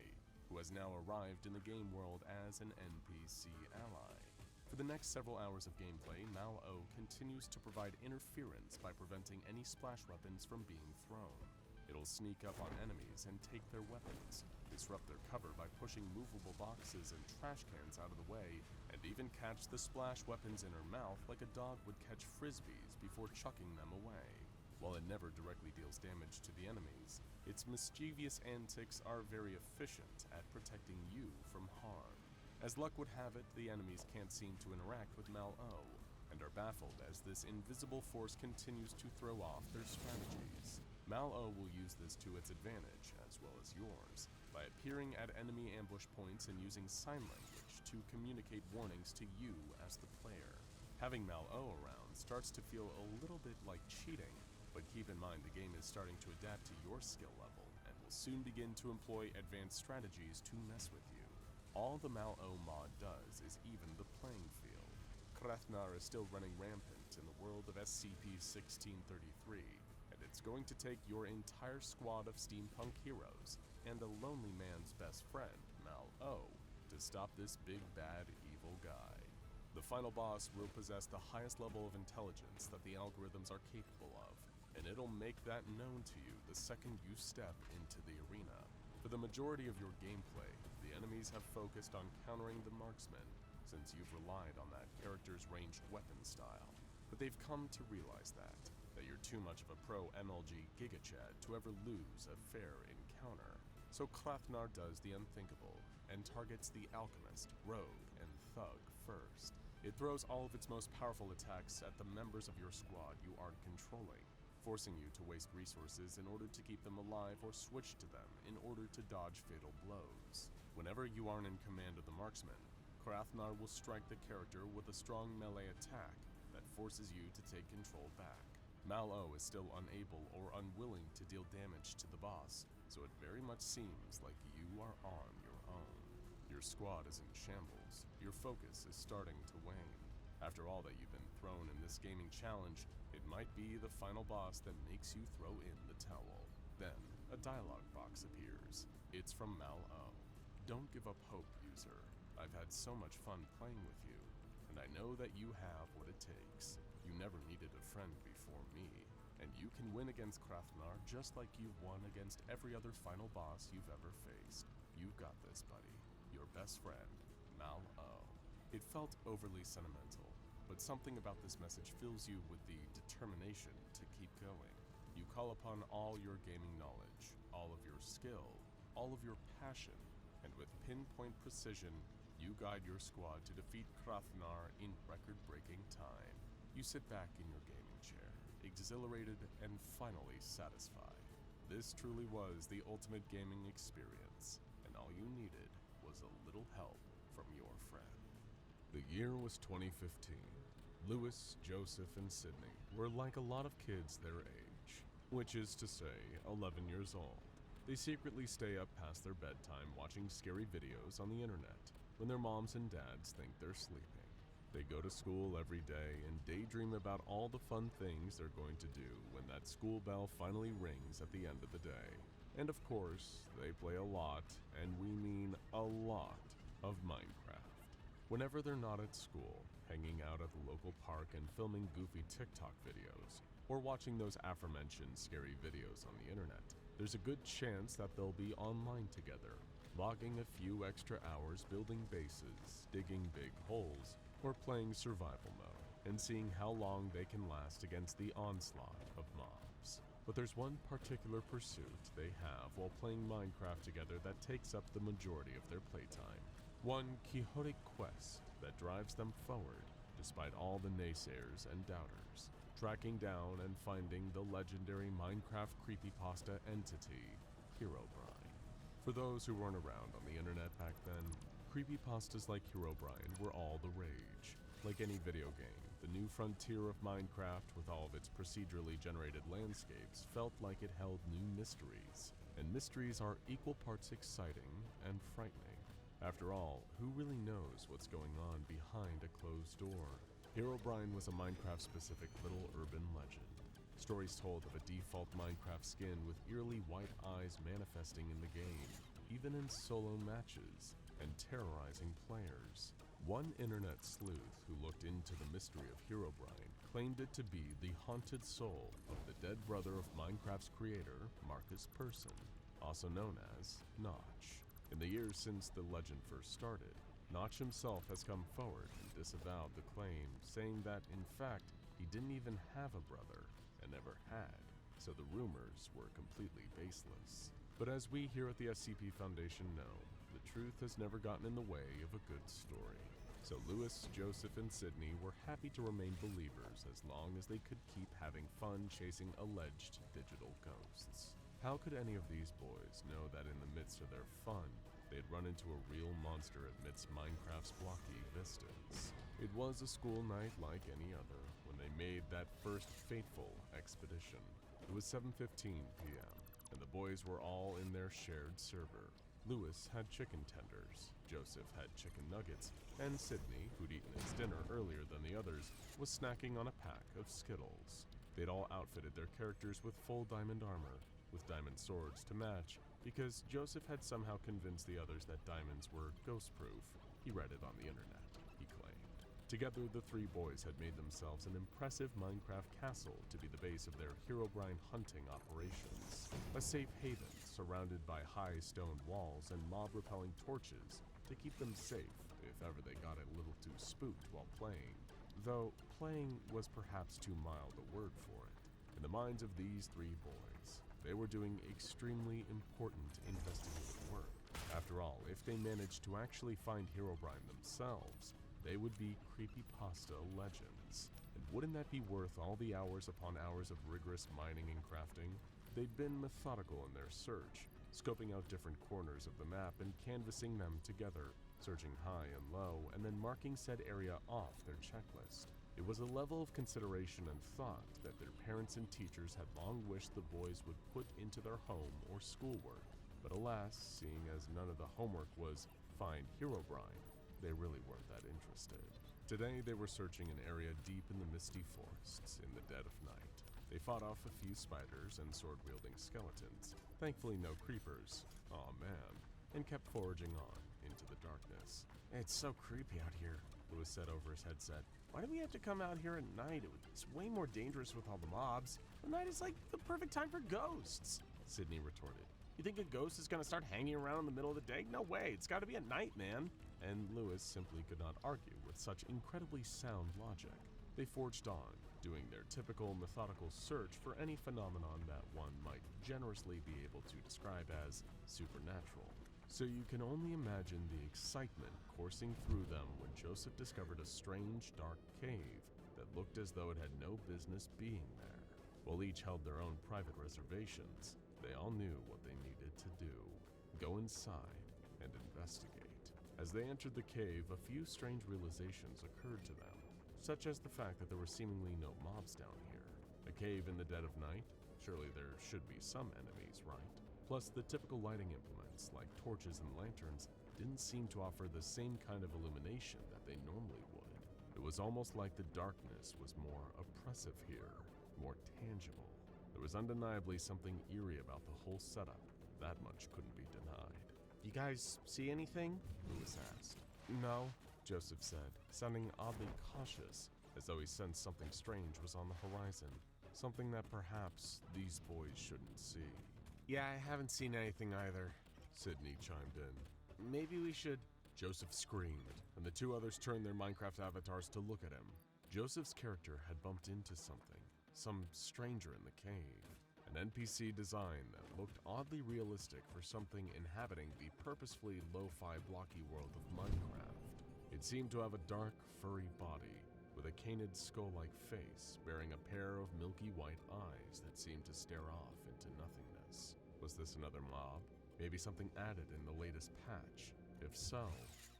who has now arrived in the game world as an NPC ally. For the next several hours of gameplay, Mal-O continues to provide interference by preventing any splash weapons from being thrown. It'll sneak up on enemies and take their weapons, disrupt their cover by pushing movable boxes and trash cans out of the way, and even catch the splash weapons in her mouth like a dog would catch frisbees before chucking them away. While it never directly deals damage to the enemies, its mischievous antics are very efficient at protecting you from harm. As luck would have it, the enemies can't seem to interact with Mal-O, and are baffled as this invisible force continues to throw off their strategies. Mal-O will use this to its advantage, as well as yours, by appearing at enemy ambush points and using sign language to communicate warnings to you as the player. Having Mal-O around starts to feel a little bit like cheating, but keep in mind the game is starting to adapt to your skill level, and will soon begin to employ advanced strategies to mess with you. All the Mal-O mod does is even the playing field. Krethnar is still running rampant in the world of SCP-1633, and it's going to take your entire squad of steampunk heroes and a lonely man's best friend, Mal-O, to stop this big bad evil guy. The final boss will possess the highest level of intelligence that the algorithms are capable of, and it'll make that known to you the second you step into the arena. For the majority of your gameplay, the enemies have focused on countering the marksman, since you've relied on that character's ranged weapon style. But they've come to realize that you're too much of a pro MLG Gigachad to ever lose a fair encounter. So Krethnar does the unthinkable, and targets the Alchemist, Rogue, and Thug first. It throws all of its most powerful attacks at the members of your squad you aren't controlling, forcing you to waste resources in order to keep them alive or switch to them in order to dodge fatal blows. Whenever you aren't in command of the marksman, Krethnar will strike the character with a strong melee attack that forces you to take control back. Mal-O is still unable or unwilling to deal damage to the boss, so it very much seems like you are on your own. Your squad is in shambles. Your focus is starting to wane. After all that you've been thrown in this gaming challenge, it might be the final boss that makes you throw in the towel. Then, a dialogue box appears. It's from Mal-O. Don't give up hope, user. I've had so much fun playing with you, and I know that you have what it takes. You never needed a friend before me, and you can win against Krethnar just like you've won against every other final boss you've ever faced. You've got this, buddy. Your best friend, Mal-O. It felt overly sentimental, but something about this message fills you with the determination to keep going. You call upon all your gaming knowledge, all of your skill, all of your passion, and with pinpoint precision, you guide your squad to defeat Krethnar in record-breaking time. You sit back in your gaming chair, exhilarated and finally satisfied. This truly was the ultimate gaming experience, and all you needed was a little help from your friend. The year was 2015. Lewis, Joseph, and Sydney were like a lot of kids their age, which is to say, 11 years old. They secretly stay up past their bedtime watching scary videos on the internet when their moms and dads think they're sleeping. They go to school every day and daydream about all the fun things they're going to do when that school bell finally rings at the end of the day. And of course, they play a lot, and we mean a lot, of Minecraft. Whenever they're not at school, hanging out at the local park and filming goofy TikTok videos, or watching those aforementioned scary videos on the internet, there's a good chance that they'll be online together, logging a few extra hours building bases, digging big holes, or playing survival mode, and seeing how long they can last against the onslaught of mobs. But there's one particular pursuit they have while playing Minecraft together that takes up the majority of their playtime. One quixotic quest that drives them forward despite all the naysayers and doubters, tracking down and finding the legendary Minecraft creepypasta entity, Herobrine. For those who weren't around on the internet back then, creepypastas like Herobrine were all the rage. Like any video game, the new frontier of Minecraft with all of its procedurally generated landscapes felt like it held new mysteries, and mysteries are equal parts exciting and frightening. After all, who really knows what's going on behind a closed door? Herobrine was a Minecraft-specific little urban legend. Stories told of a default Minecraft skin with eerily white eyes manifesting in the game, even in solo matches, and terrorizing players. One internet sleuth who looked into the mystery of Herobrine claimed it to be the haunted soul of the dead brother of Minecraft's creator, Marcus Persson, also known as Notch. In the years since the legend first started, Notch himself has come forward and disavowed the claim, saying that, in fact, he didn't even have a brother, and never had, so the rumors were completely baseless. But as we here at the SCP Foundation know, the truth has never gotten in the way of a good story. So Lewis, Joseph, and Sydney were happy to remain believers as long as they could keep having fun chasing alleged digital ghosts. How could any of these boys know that in the midst of their fun, they'd run into a real monster amidst Minecraft's blocky vistas? It was a school night like any other when they made that first fateful expedition. It was 7:15 p.m., and the boys were all in their shared server. Lewis had chicken tenders, Joseph had chicken nuggets, and Sydney, who'd eaten his dinner earlier than the others, was snacking on a pack of Skittles. They'd all outfitted their characters with full diamond armor, with diamond swords to match, because Joseph had somehow convinced the others that diamonds were ghost-proof. He read it on the internet, he claimed. Together, the three boys had made themselves an impressive Minecraft castle to be the base of their Herobrine hunting operations. A safe haven surrounded by high stone walls and mob-repelling torches to keep them safe if ever they got a little too spooked while playing. Though playing was perhaps too mild a word for it. In the minds of these three boys, they were doing extremely important investigative work. After all, if they managed to actually find Herobrine themselves, they would be creepypasta legends. And wouldn't that be worth all the hours upon hours of rigorous mining and crafting? They'd been methodical in their search, scoping out different corners of the map and canvassing them together, searching high and low, and then marking said area off their checklist. It was a level of consideration and thought that their parents and teachers had long wished the boys would put into their home or schoolwork. But alas, seeing as none of the homework was find Herobrine, they really weren't that interested. Today they were searching an area deep in the misty forests in the dead of night. They fought off a few spiders and sword-wielding skeletons, thankfully no creepers, aw man, and kept foraging on into the darkness. "It's so creepy out here," Lewis said over his headset. "Why do we have to come out here at night? It's way more dangerous with all the mobs. The night is like the perfect time for ghosts," Sydney retorted. "You think a ghost is gonna start hanging around in the middle of the day? No way, it's gotta be at night, man." And Lewis simply could not argue with such incredibly sound logic. They forged on, doing their typical methodical search for any phenomenon that one might generously be able to describe as supernatural. So you can only imagine the excitement coursing through them when Joseph discovered a strange, dark cave that looked as though it had no business being there. While each held their own private reservations, they all knew what they needed to do: go inside and investigate. As they entered the cave, a few strange realizations occurred to them, such as the fact that there were seemingly no mobs down here. A cave in the dead of night? Surely there should be some enemies, right? Plus, the typical lighting implements, like torches and lanterns, didn't seem to offer the same kind of illumination that they normally would. It was almost like the darkness was more oppressive here, more tangible. There was undeniably something eerie about the whole setup. That much couldn't be denied. You guys see anything? Lewis asked. No, Joseph said, sounding oddly cautious, as though he sensed something strange was on the horizon. Something that perhaps these boys shouldn't see. Yeah, I haven't seen anything either. Sydney chimed in. Maybe we should... Joseph screamed, and the two others turned their Minecraft avatars to look at him. Joseph's character had bumped into something, some stranger in the cave. An NPC design that looked oddly realistic for something inhabiting the purposefully lo-fi blocky world of Minecraft. It seemed to have a dark, furry body, with a canid skull-like face, bearing a pair of milky white eyes that seemed to stare off into nothingness. Was this another mob? Maybe something added in the latest patch? If so,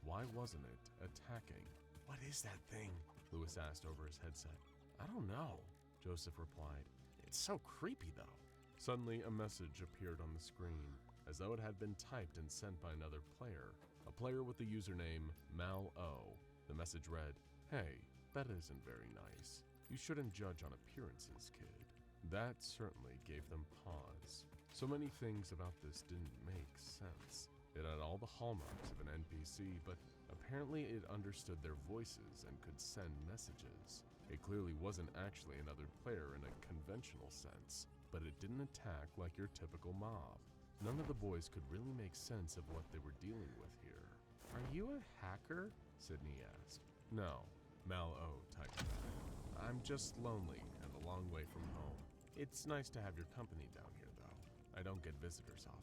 why wasn't it attacking? What is that thing? Lewis asked over his headset. I don't know, Joseph replied. It's so creepy though. Suddenly, a message appeared on the screen, as though it had been typed and sent by another player, a player with the username MalO. The message read, "Hey, that isn't very nice. You shouldn't judge on appearances, kid." That certainly gave them pause. So many things about this didn't make sense. It had all the hallmarks of an NPC, but apparently it understood their voices and could send messages. It clearly wasn't actually another player in a conventional sense, but it didn't attack like your typical mob. None of the boys could really make sense of what they were dealing with here. Are you a hacker? Sydney asked. No, MalO typed back. I'm just lonely and a long way from home. It's nice to have your company down here, though. I don't get visitors often.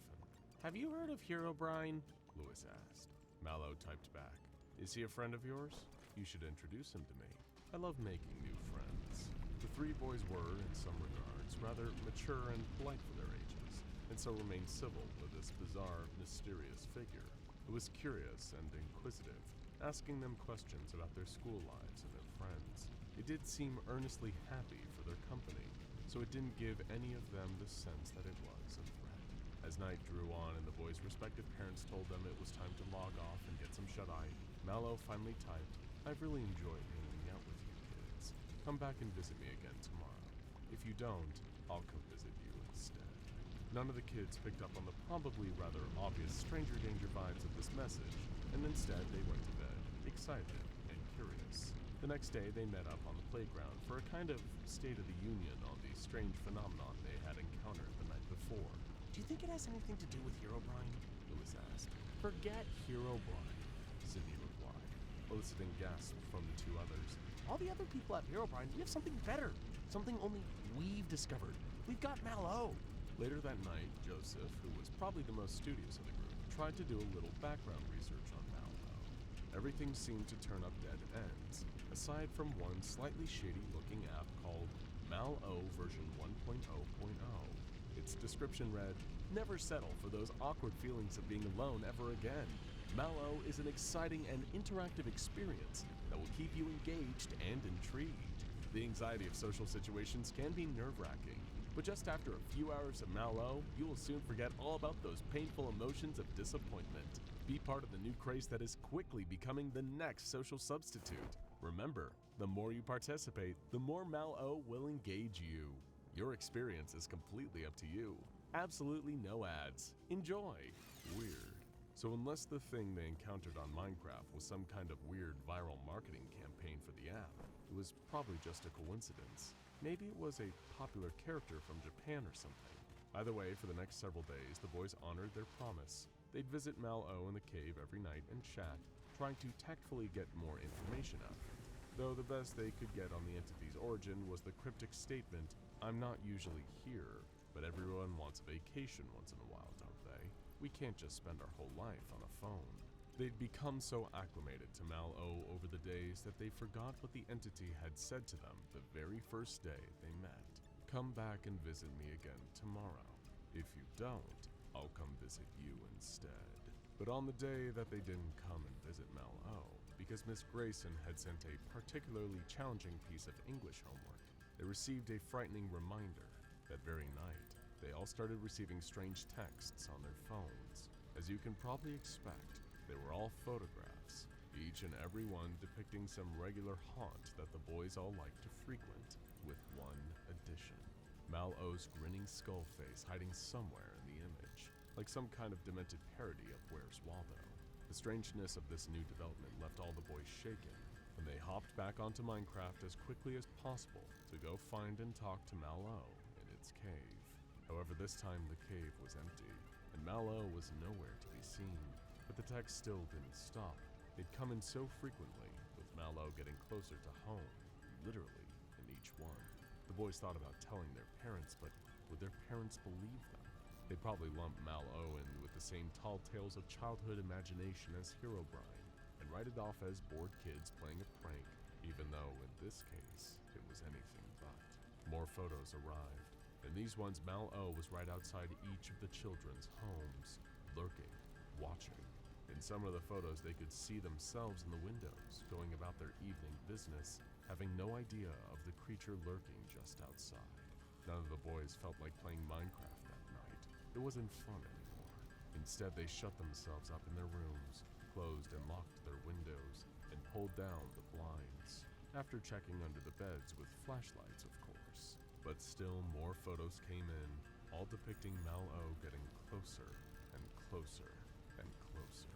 Have you heard of Herobrine? Lewis asked. MalO typed back. Is he a friend of yours? You should introduce him to me. I love making new friends. The three boys were, in some regards, rather mature and polite for their ages, and so remained civil with this bizarre, mysterious figure, who was curious and inquisitive, asking them questions about their school lives and their friends. It did seem earnestly happy for their company, so it didn't give any of them the sense that it was a threat. As night drew on and the boys' respective parents told them it was time to log off and get some shut-eye, MalO finally typed, "I've really enjoyed hanging out with you kids. Come back and visit me again tomorrow. If you don't, I'll come visit you instead." None of the kids picked up on the probably rather obvious stranger danger vibes of this message, and instead they went to bed, excited and curious. The next day they met up on the playground for a kind of State of the Union on the strange phenomenon they had encountered the night before. Do you think it has anything to do with Herobrine? Lewis asked. Forget Herobrine, Sydney replied, eliciting gasps from the two others. All the other people at Herobrine, we have something better. Something only we've discovered. We've got MalO. Later that night, Joseph, who was probably the most studious of the group, tried to do a little background research on MalO. Everything seemed to turn up dead ends, aside from one slightly shady-looking app called MalO version 1.0.0. Its description read, "Never settle for those awkward feelings of being alone ever again. MalO is an exciting and interactive experience that will keep you engaged and intrigued. The anxiety of social situations can be nerve-wracking, but just after a few hours of MalO, you will soon forget all about those painful emotions of disappointment. Be part of the new craze that is quickly becoming the next social substitute. Remember, the more you participate, the more MalO will engage you. Your experience is completely up to you. Absolutely no ads. Enjoy." Weird. So unless the thing they encountered on Minecraft was some kind of weird viral marketing campaign for the app, it was probably just a coincidence. Maybe it was a popular character from Japan or something. Either way, for the next several days, the boys honored their promise. They'd visit MalO in the cave every night and chat, trying to tactfully get more information out of it. Though the best they could get on the entity's origin was the cryptic statement, "I'm not usually here, but everyone wants a vacation once in a while, don't they? We can't just spend our whole life on a phone." They'd become so acclimated to MalO over the days that they forgot what the entity had said to them the very first day they met. "Come back and visit me again tomorrow. If you don't, I'll come visit you instead." But on the day that they didn't come and visit MalO, because Miss Grayson had sent a particularly challenging piece of English homework, they received a frightening reminder. That very night, they all started receiving strange texts on their phones. As you can probably expect, they were all photographs, each and every one depicting some regular haunt that the boys all like to frequent, with one addition. Mal-O's grinning skull face hiding somewhere in the image, like some kind of demented parody of Where's Waldo. The strangeness of this new development left all the boys shaken, and they hopped back onto Minecraft as quickly as possible to go find and talk to Mal-O in its cave. However, this time the cave was empty, and Mal-O was nowhere to be seen. But the text still didn't stop. They'd come in so frequently, with Mal-O getting closer to home, literally in each one. The boys thought about telling their parents, but would their parents believe them? They'd probably lump Mal-O in with the same tall tales of childhood imagination as Herobrine, and write it off as bored kids playing a prank, even though in this case, it was anything but. More photos arrived, and these ones Mal-O was right outside each of the children's homes, lurking, watching. In some of the photos, they could see themselves in the windows, going about their evening business, having no idea of the creature lurking just outside. None of the boys felt like playing Minecraft that night. It wasn't fun anymore. Instead, they shut themselves up in their rooms, closed and locked their windows, and pulled down the blinds, after checking under the beds with flashlights, of course. But still more photos came in, all depicting Mal-O getting closer and closer and closer.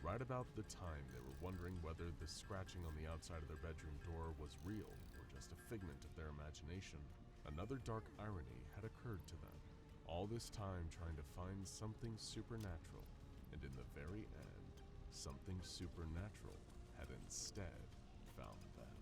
Right about the time they were wondering whether the scratching on the outside of their bedroom door was real or just a figment of their imagination, another dark irony had occurred to them. All this time trying to find something supernatural, and in the very end, something supernatural had instead found them.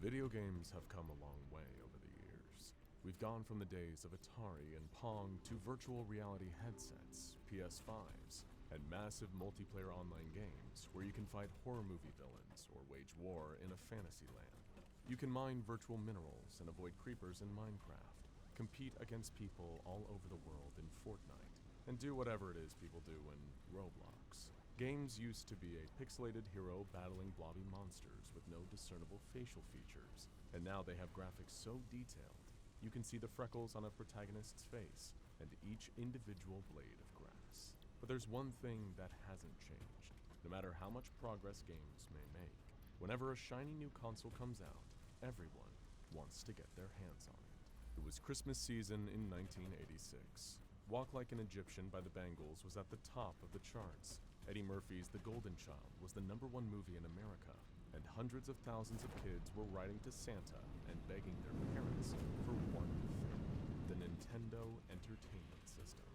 Video games have come a long way over the years. We've gone from the days of Atari and Pong to virtual reality headsets, PS5s, and massive multiplayer online games where you can fight horror movie villains or wage war in a fantasy land. You can mine virtual minerals and avoid creepers in Minecraft, compete against people all over the world in Fortnite, and do whatever it is people do in Roblox. Games used to be a pixelated hero battling blobby monsters with no discernible facial features, and now they have graphics so detailed you can see the freckles on a protagonist's face and each individual blade of grass. But there's one thing that hasn't changed, no matter how much progress games may make. Whenever a shiny new console comes out, everyone wants to get their hands on it. It was Christmas season in 1986. Walk Like an Egyptian by the Bangles was at the top of the charts. Eddie Murphy's The Golden Child was the #1 movie in America, and hundreds of thousands of kids were writing to Santa and begging their parents for one thing: the Nintendo Entertainment System.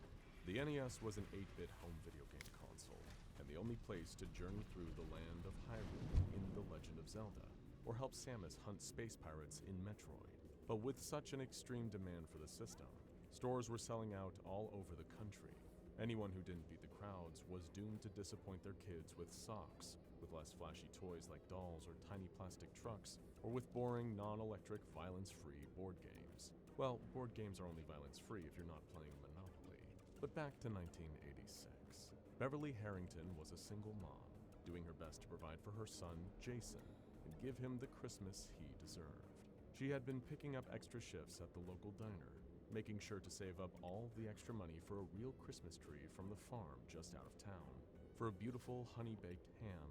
The NES was an 8-bit home video game console, and the only place to journey through the land of Hyrule in The Legend of Zelda, or help Samus hunt space pirates in Metroid. But with such an extreme demand for the system, stores were selling out all over the country. Anyone who didn't beat the crowds was doomed to disappoint their kids with socks, with less flashy toys like dolls or tiny plastic trucks, or with boring, non-electric, violence-free board games. Well, board games are only violence-free if you're not playing Monopoly. But back to 1986. Beverly Harrington was a single mom, doing her best to provide for her son, Jason, and give him the Christmas he deserved. She had been picking up extra shifts at the local diner, making sure to save up all the extra money for a real Christmas tree from the farm just out of town, for a beautiful honey-baked ham,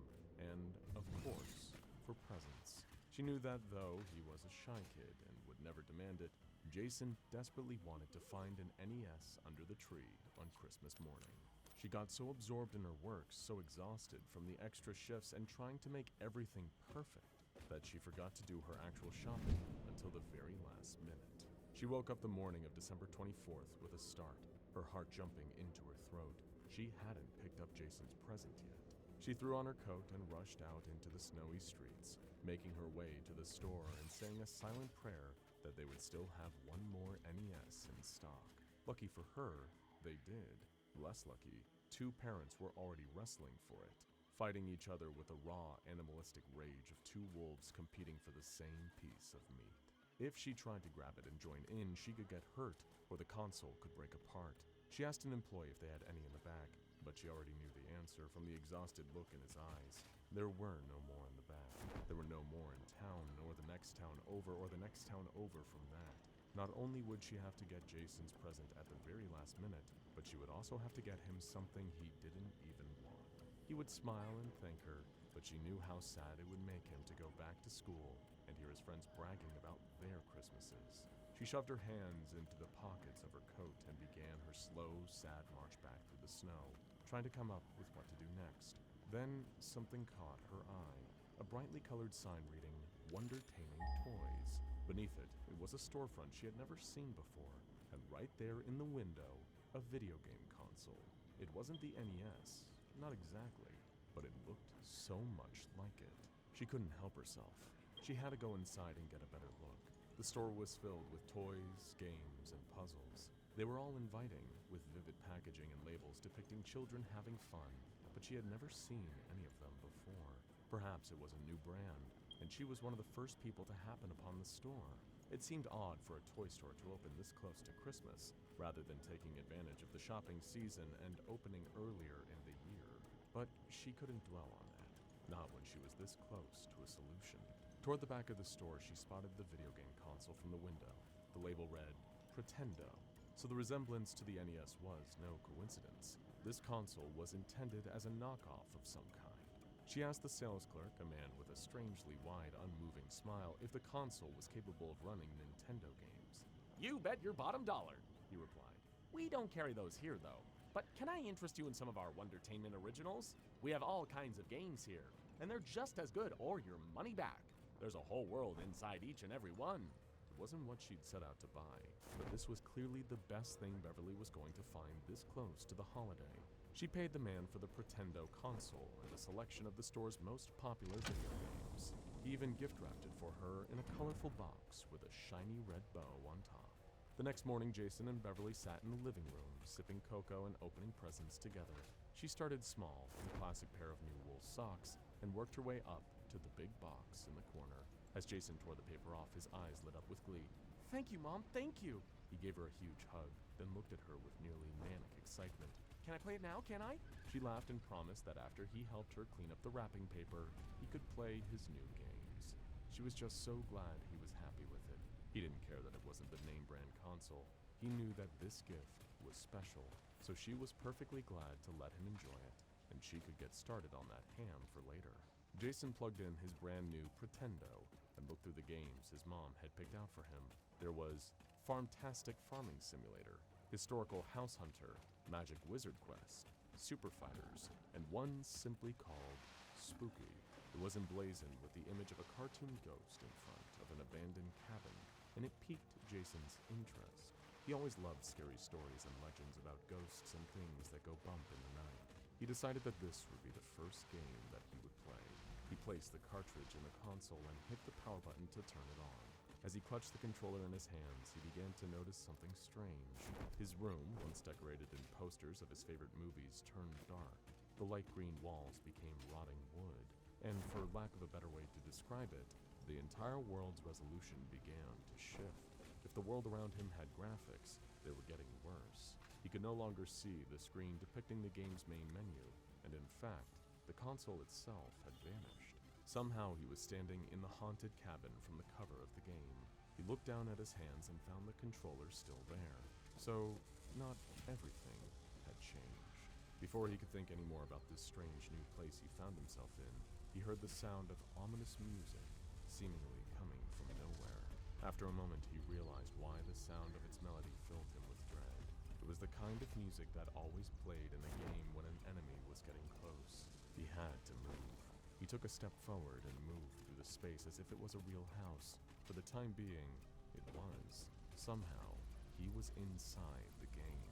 and, of course, for presents. She knew that though he was a shy kid and would never demand it, Jason desperately wanted to find an NES under the tree on Christmas morning. She got so absorbed in her work, so exhausted from the extra shifts and trying to make everything perfect, that she forgot to do her actual shopping until the very last minute. She woke up the morning of December 24th with a start, her heart jumping into her throat. She hadn't picked up Jason's present yet. She threw on her coat and rushed out into the snowy streets, making her way to the store and saying a silent prayer that they would still have one more NES in stock. Lucky for her, they did. Less lucky, two parents were already wrestling for it, fighting each other with a raw, animalistic rage of two wolves competing for the same piece of meat. If she tried to grab it and join in, she could get hurt, or the console could break apart. She asked an employee if they had any in the back, but she already knew the answer from the exhausted look in his eyes. There were no more in the back. There were no more in town, nor the next town over, or the next town over from that. Not only would she have to get Jason's present at the very last minute, but she would also have to get him something he didn't even want. He would smile and thank her, but she knew how sad it would make him to go back to school and hear his friends bragging about their Christmases. She shoved her hands into the pockets of her coat and began her slow, sad march back through the snow, trying to come up with what to do next. Then something caught her eye, a brightly colored sign reading, "Wondertaining Toys." Beneath it, it was a storefront she had never seen before, and right there in the window, a video game console. It wasn't the NES, not exactly, but it looked so much like it. She couldn't help herself. She had to go inside and get a better look. The store was filled with toys, games, and puzzles. They were all inviting, with vivid packaging and labels depicting children having fun, but she had never seen any of them before. Perhaps it was a new brand, and she was one of the first people to happen upon the store. It seemed odd for a toy store to open this close to Christmas, rather than taking advantage of the shopping season and opening earlier in the year. But she couldn't dwell on that, not when she was this close to a solution. Toward the back of the store, she spotted the video game console from the window. The label read, "Pretendo," so the resemblance to the NES was no coincidence. This console was intended as a knockoff of some kind. She asked the sales clerk, a man with a strangely wide, unmoving smile, if the console was capable of running Nintendo games. "You bet your bottom dollar," he replied. "We don't carry those here, though. But can I interest you in some of our Wondertainment originals? We have all kinds of games here, and they're just as good or your money back. There's a whole world inside each and every one." It wasn't what she'd set out to buy, but this was clearly the best thing Beverly was going to find this close to the holiday. She paid the man for the Pretendo console and a selection of the store's most popular video games. He even gift-wrapped it for her in a colorful box with a shiny red bow on top. The next morning, Jason and Beverly sat in the living room, sipping cocoa and opening presents together. She started small with a classic pair of new wool socks and worked her way up to the big box in the corner. As Jason tore the paper off, his eyes lit up with glee. "Thank you, Mom, thank you." He gave her a huge hug, then looked at her with nearly manic excitement. "Can I play it now, can I?" She laughed and promised that after he helped her clean up the wrapping paper, he could play his new games. She was just so glad he was happy with it. He didn't care that it wasn't the name brand console. He knew that this gift was special, so she was perfectly glad to let him enjoy it, and she could get started on that ham for later. Jason plugged in his brand new Pretendo and looked through the games his mom had picked out for him. There was Farmtastic Farming Simulator, Historical House Hunter, Magic Wizard Quest, Super Fighters, and one simply called Spooky. It was emblazoned with the image of a cartoon ghost in front of an abandoned cabin, and it piqued Jason's interest. He always loved scary stories and legends about ghosts and things that go bump in the night. He decided that this would be the first game that he would play. He placed the cartridge in the console and hit the power button to turn it on. As he clutched the controller in his hands, he began to notice something strange. His room, once decorated in posters of his favorite movies, turned dark. The light green walls became rotting wood, and for lack of a better way to describe it, the entire world's resolution began to shift. If the world around him had graphics, they were getting worse. He could no longer see the screen depicting the game's main menu, and in fact, the console itself had vanished. Somehow he was standing in the haunted cabin from the cover of the game. He looked down at his hands and found the controller still there. So, not everything had changed. Before he could think any more about this strange new place he found himself in, he heard the sound of ominous music, seemingly coming from nowhere. After a moment, he realized why the sound of its melody filled him with dread. It was the kind of music that always played in a game when an enemy was getting close. He had to move. He took a step forward and moved through the space as if it was a real house. For the time being, it was. Somehow, he was inside the game,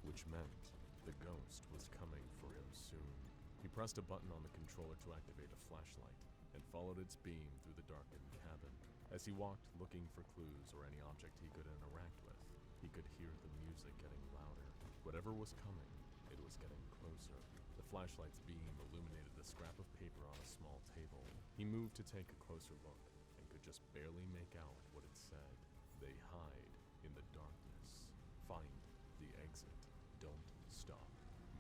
which meant the ghost was coming for him soon. He pressed a button on the controller to activate a flashlight and followed its beam through the darkened cabin. As he walked, looking for clues or any object he could interact with, he could hear the music getting louder. Whatever was coming, it was getting closer. The flashlight's beam illuminated a scrap of paper on a small table. He moved to take a closer look and could just barely make out what it said. "They hide in the darkness. Find the exit. Don't stop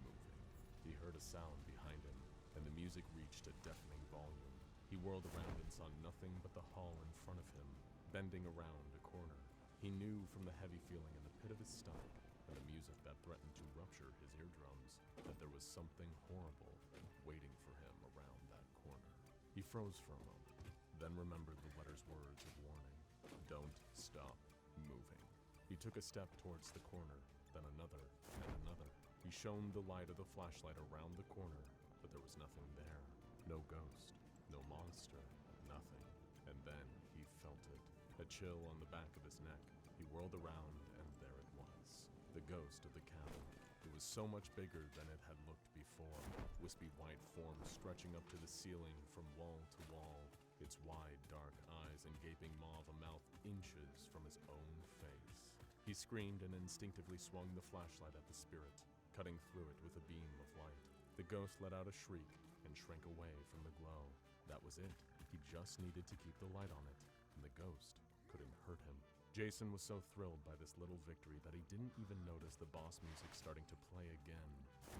moving." He heard a sound behind him, and the music reached a deafening volume. He whirled around and saw nothing but the hall in front of him, bending around a corner. He knew from the heavy feeling in the pit of his stomach and the music that threatened to rupture his eardrums that there was something horrible waiting for him around that corner. He froze for a moment, then remembered the letter's words of warning. Don't stop moving. He took a step towards the corner, then another, and another. He shone the light of the flashlight around the corner, but there was nothing there. No ghost, no monster, nothing. And then he felt it. A chill on the back of his neck. He whirled around, and there it was. The ghost of the cabin. It was so much bigger than it had looked before. Wispy white form stretching up to the ceiling from wall to wall. Its wide, dark eyes and gaping maw of a mouth inches from his own face. He screamed and instinctively swung the flashlight at the spirit, cutting through it with a beam of light. The ghost let out a shriek and shrank away from the glow. That was it. He just needed to keep the light on it, and the ghost couldn't hurt him. Jason was so thrilled by this little victory that he didn't even notice the boss music starting to play again,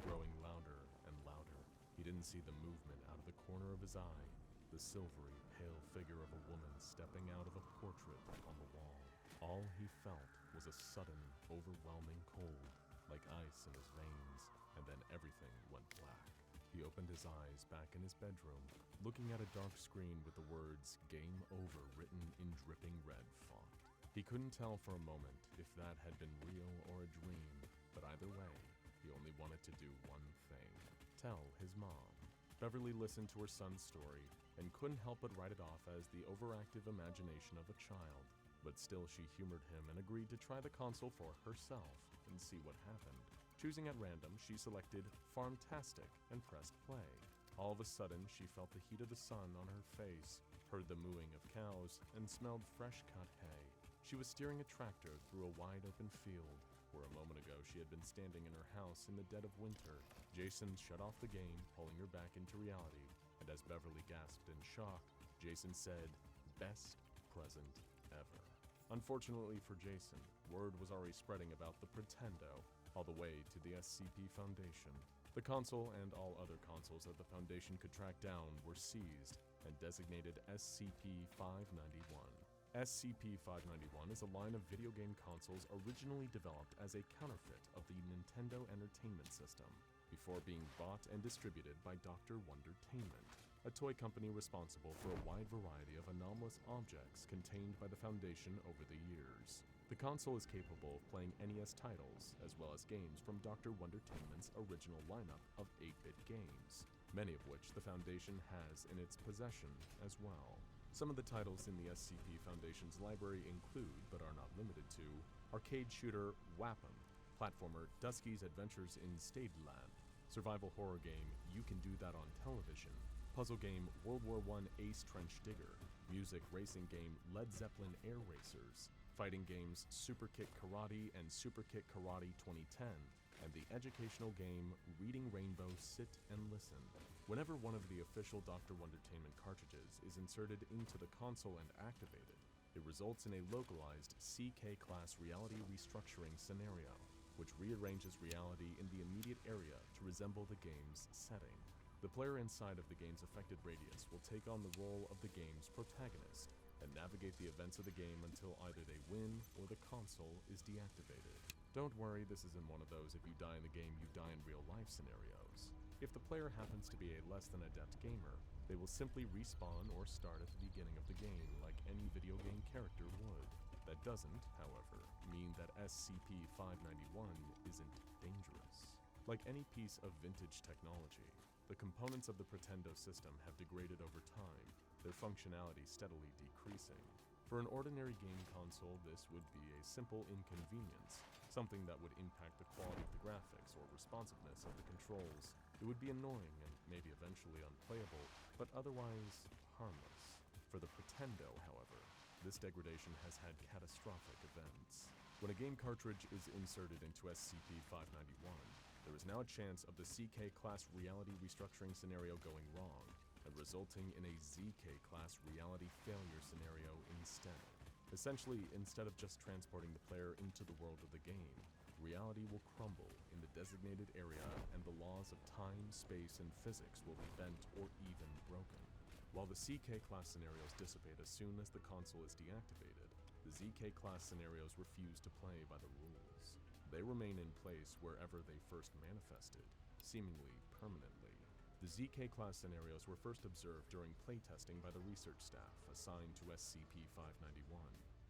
growing louder and louder. He didn't see the movement out of the corner of his eye, the silvery, pale figure of a woman stepping out of a portrait on the wall. All he felt was a sudden, overwhelming cold, like ice in his veins, and then everything went black. He opened his eyes back in his bedroom, looking at a dark screen with the words "Game Over" written in dripping red font. He couldn't tell for a moment if that had been real or a dream, but either way, he only wanted to do one thing: tell his mom. Beverly listened to her son's story and couldn't help but write it off as the overactive imagination of a child. But still, she humored him and agreed to try the console for herself and see what happened. Choosing at random, she selected Farmtastic and pressed play. All of a sudden, she felt the heat of the sun on her face, heard the mooing of cows, and smelled fresh-cut hay. She was steering a tractor through a wide-open field, where a moment ago she had been standing in her house in the dead of winter. Jason shut off the game, pulling her back into reality, and as Beverly gasped in shock, Jason said, "Best present ever." Unfortunately for Jason, word was already spreading about the Pretendo, all the way to the SCP Foundation. The console and all other consoles that the Foundation could track down were seized and designated SCP-591. SCP-591 is a line of video game consoles originally developed as a counterfeit of the Nintendo Entertainment System, before being bought and distributed by Dr. Wondertainment, a toy company responsible for a wide variety of anomalous objects contained by the Foundation over the years. The console is capable of playing NES titles, as well as games from Dr. Wondertainment's original lineup of 8-bit games, many of which the Foundation has in its possession as well. Some of the titles in the SCP Foundation's library include, but are not limited to, arcade shooter Wapham, platformer Dusky's Adventures in Stadeland, survival horror game You Can Do That on Television, puzzle game World War I Ace Trench Digger, music racing game Led Zeppelin Air Racers, fighting games Super Kick Karate and Super Kick Karate 2010, and the educational game Reading Rainbow Sit and Listen. Whenever one of the official Dr. Wondertainment cartridges is inserted into the console and activated, it results in a localized CK-class reality restructuring scenario, which rearranges reality in the immediate area to resemble the game's setting. The player inside of the game's affected radius will take on the role of the game's protagonist and navigate the events of the game until either they win or the console is deactivated. Don't worry, this isn't one of those if you die in the game, you die in real life scenarios. If the player happens to be a less than adept gamer, they will simply respawn or start at the beginning of the game like any video game character would. That doesn't, however, mean that SCP-591 isn't dangerous. Like any piece of vintage technology, the components of the Pretendo system have degraded over time, their functionality steadily decreasing. For an ordinary game console, this would be a simple inconvenience, something that would impact the quality of the graphics or responsiveness of the controls. It would be annoying and maybe eventually unplayable, but otherwise harmless. For the Pretendo, however, this degradation has had catastrophic events. When a game cartridge is inserted into SCP-591, there is now a chance of the CK-class reality restructuring scenario going wrong, and resulting in a ZK-class reality failure scenario instead. Essentially, instead of just transporting the player into the world of the game, reality will crumble in the designated area and the laws of time, space, and physics will be bent or even broken. While the CK-class scenarios dissipate as soon as the console is deactivated, the ZK-class scenarios refuse to play by the rules. They remain in place wherever they first manifested, seemingly permanently. The ZK class scenarios were first observed during playtesting by the research staff assigned to SCP-591.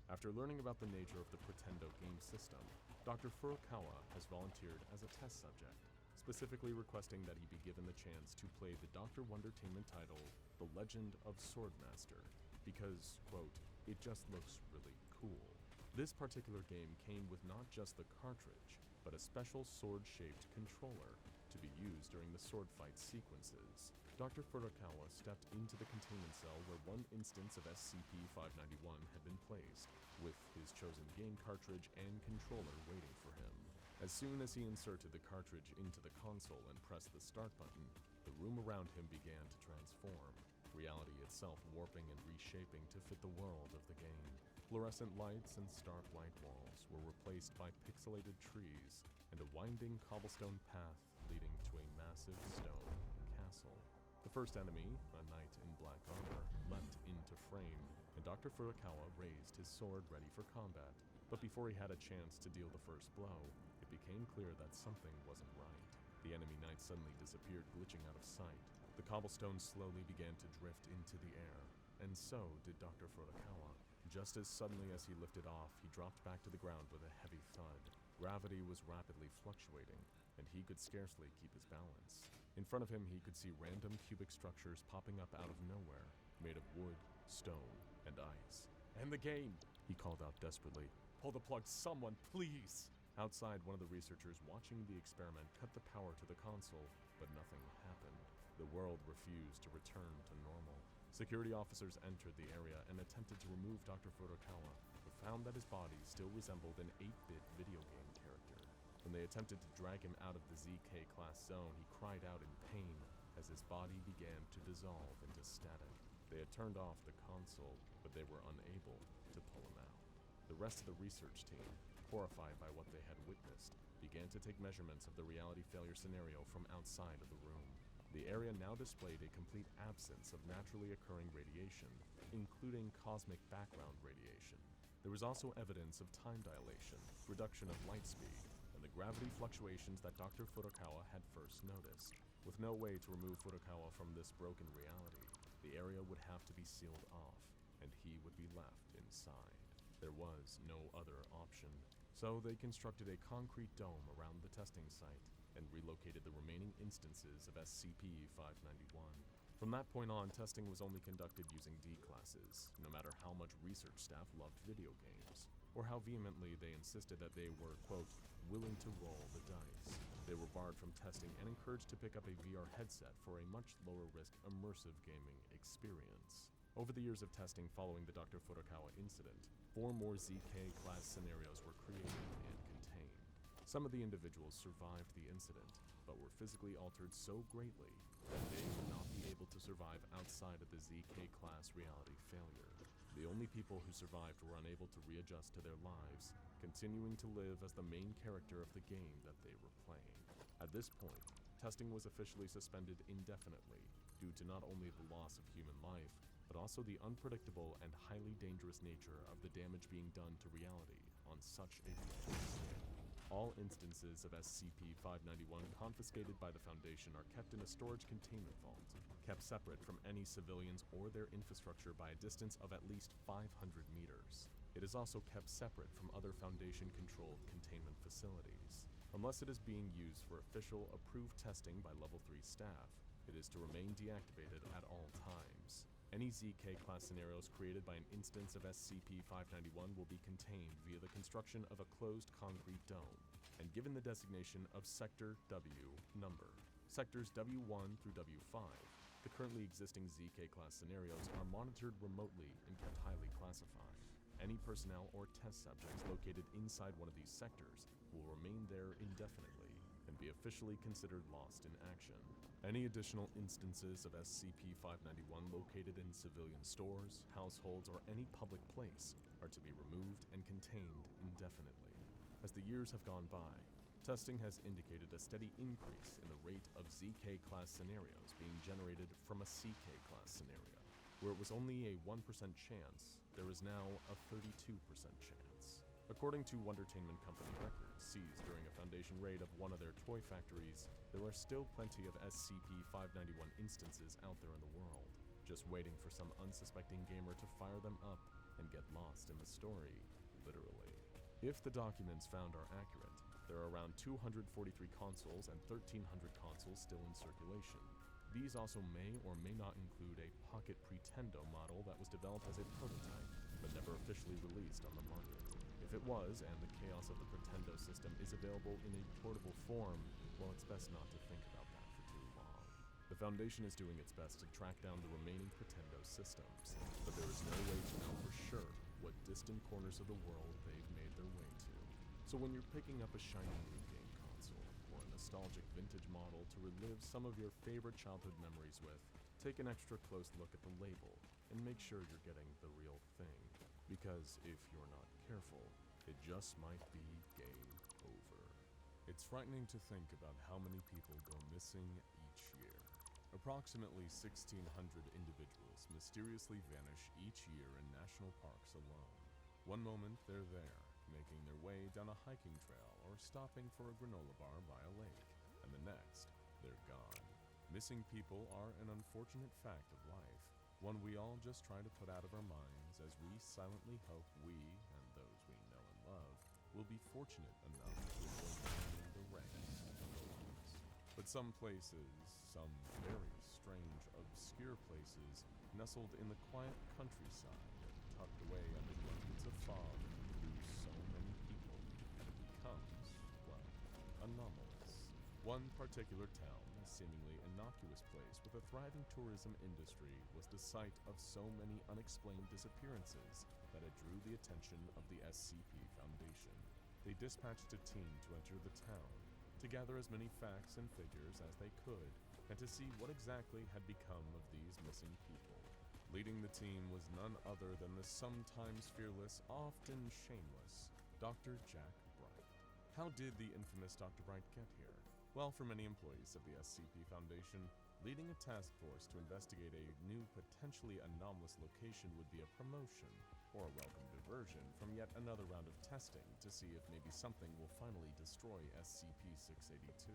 After learning about the nature of the Pretendo game system, Dr. Furukawa has volunteered as a test subject, specifically requesting that he be given the chance to play the Dr. Wondertainment title, The Legend of Swordmaster, because, quote, it just looks really cool. This particular game came with not just the cartridge, but a special sword-shaped controller to be used during the sword fight sequences. Dr. Furukawa stepped into the containment cell where one instance of SCP-591 had been placed, with his chosen game cartridge and controller waiting for him. As soon as he inserted the cartridge into the console and pressed the start button, the room around him began to transform, reality itself warping and reshaping to fit the world of the game. Fluorescent lights and stark white walls were replaced by pixelated trees and a winding cobblestone path leading to a massive stone castle. The first enemy, a knight in black armor, leapt into frame, and Dr. Furukawa raised his sword ready for combat. But before he had a chance to deal the first blow, it became clear that something wasn't right. The enemy knight suddenly disappeared, glitching out of sight. The cobblestone slowly began to drift into the air, and so did Dr. Furukawa. Just as suddenly as he lifted off, he dropped back to the ground with a heavy thud. Gravity was rapidly fluctuating, and he could scarcely keep his balance. In front of him, he could see random cubic structures popping up out of nowhere, made of wood, stone, and ice. "End the game!" he called out desperately. "Pull the plug, someone, please!" Outside, one of the researchers watching the experiment cut the power to the console, but nothing happened. The world refused to return to normal. Security officers entered the area and attempted to remove Dr. Furukawa, but found that his body still resembled an 8-bit video game character. When they attempted to drag him out of the ZK class zone, he cried out in pain as his body began to dissolve into static. They had turned off the console, but they were unable to pull him out. The rest of the research team, horrified by what they had witnessed, began to take measurements of the reality failure scenario from outside of the room. The area now displayed a complete absence of naturally occurring radiation, including cosmic background radiation. There was also evidence of time dilation, reduction of light speed, and the gravity fluctuations that Dr. Furukawa had first noticed. With no way to remove Furukawa from this broken reality, the area would have to be sealed off, and he would be left inside. There was no other option, so they constructed a concrete dome around the testing site and relocated the remaining instances of SCP-591. From that point on, testing was only conducted using D-classes, no matter how much research staff loved video games, or how vehemently they insisted that they were, quote, willing to roll the dice. They were barred from testing and encouraged to pick up a VR headset for a much lower-risk, immersive gaming experience. Over the years of testing following the Dr. Furukawa incident, 4 more ZK-class scenarios were created and contained. Some of the individuals survived the incident, but were physically altered so greatly that they would not be able to survive outside of the ZK-class reality failure. The only people who survived were unable to readjust to their lives, continuing to live as the main character of the game that they were playing. At this point, testing was officially suspended indefinitely due to not only the loss of human life, but also the unpredictable and highly dangerous nature of the damage being done to reality on such a global scale. All instances of SCP-591 confiscated by the Foundation are kept in a storage containment vault, kept separate from any civilians or their infrastructure by a distance of at least 500 meters. It is also kept separate from other Foundation-controlled containment facilities. Unless it is being used for official, approved testing by Level 3 staff, it is to remain deactivated at all times. Any ZK-class scenarios created by an instance of SCP-591 will be contained via the construction of a closed concrete dome, and given the designation of Sector W number. Sectors W1 through W5, the currently existing ZK-class scenarios, are monitored remotely and kept highly classified. Any personnel or test subjects located inside one of these sectors will remain there indefinitely and be officially considered lost in action. Any additional instances of SCP-591 located in civilian stores, households, or any public place are to be removed and contained indefinitely. As the years have gone by, testing has indicated a steady increase in the rate of ZK-class scenarios being generated from a CK-class scenario. Where it was only a 1% chance, there is now a 32% chance. According to Wondertainment Company records seized during a Foundation raid of one of their toy factories, there are still plenty of SCP-591 instances out there in the world, just waiting for some unsuspecting gamer to fire them up and get lost in the story, literally. If the documents found are accurate, there are around 243 consoles and 1,300 consoles still in circulation. These also may or may not include a Pocket Pretendo model that was developed as a prototype, but never officially released on the market. If it was, and the chaos of the Pretendo system is available in a portable form, well, it's best not to think about that for too long. The Foundation is doing its best to track down the remaining Pretendo systems, but there is no way to know for sure what distant corners of the world they've made their way to. So when you're picking up a shiny new game console, or a nostalgic vintage model to relive some of your favorite childhood memories with, take an extra close look at the label, and make sure you're getting the real thing. Because if you're not careful, it just might be game over. It's frightening to think about how many people go missing each year. Approximately 1,600 individuals mysteriously vanish each year in national parks alone. One moment they're there, making their way down a hiking trail or stopping for a granola bar by a lake, and the next, they're gone. Missing people are an unfortunate fact of life, one we all just try to put out of our minds as we silently hope we, and those we know and love, will be fortunate enough to avoid joining the ranks of the lost. But some places, some very strange, obscure places, nestled in the quiet countryside and tucked away under blankets of fog, lose so many people that it becomes, well, anomalous. One particular town, a seemingly innocuous place with a thriving tourism industry, was the site of so many unexplained disappearances that it drew the attention of the SCP Foundation. They dispatched a team to enter the town, to gather as many facts and figures as they could, and to see what exactly had become of these missing people. Leading the team was none other than the sometimes fearless, often shameless, Dr. Jack Bright. How did the infamous Dr. Bright get here? Well, for many employees of the SCP Foundation, leading a task force to investigate a new, potentially anomalous location would be a promotion, or a welcome diversion from yet another round of testing to see if maybe something will finally destroy SCP-682.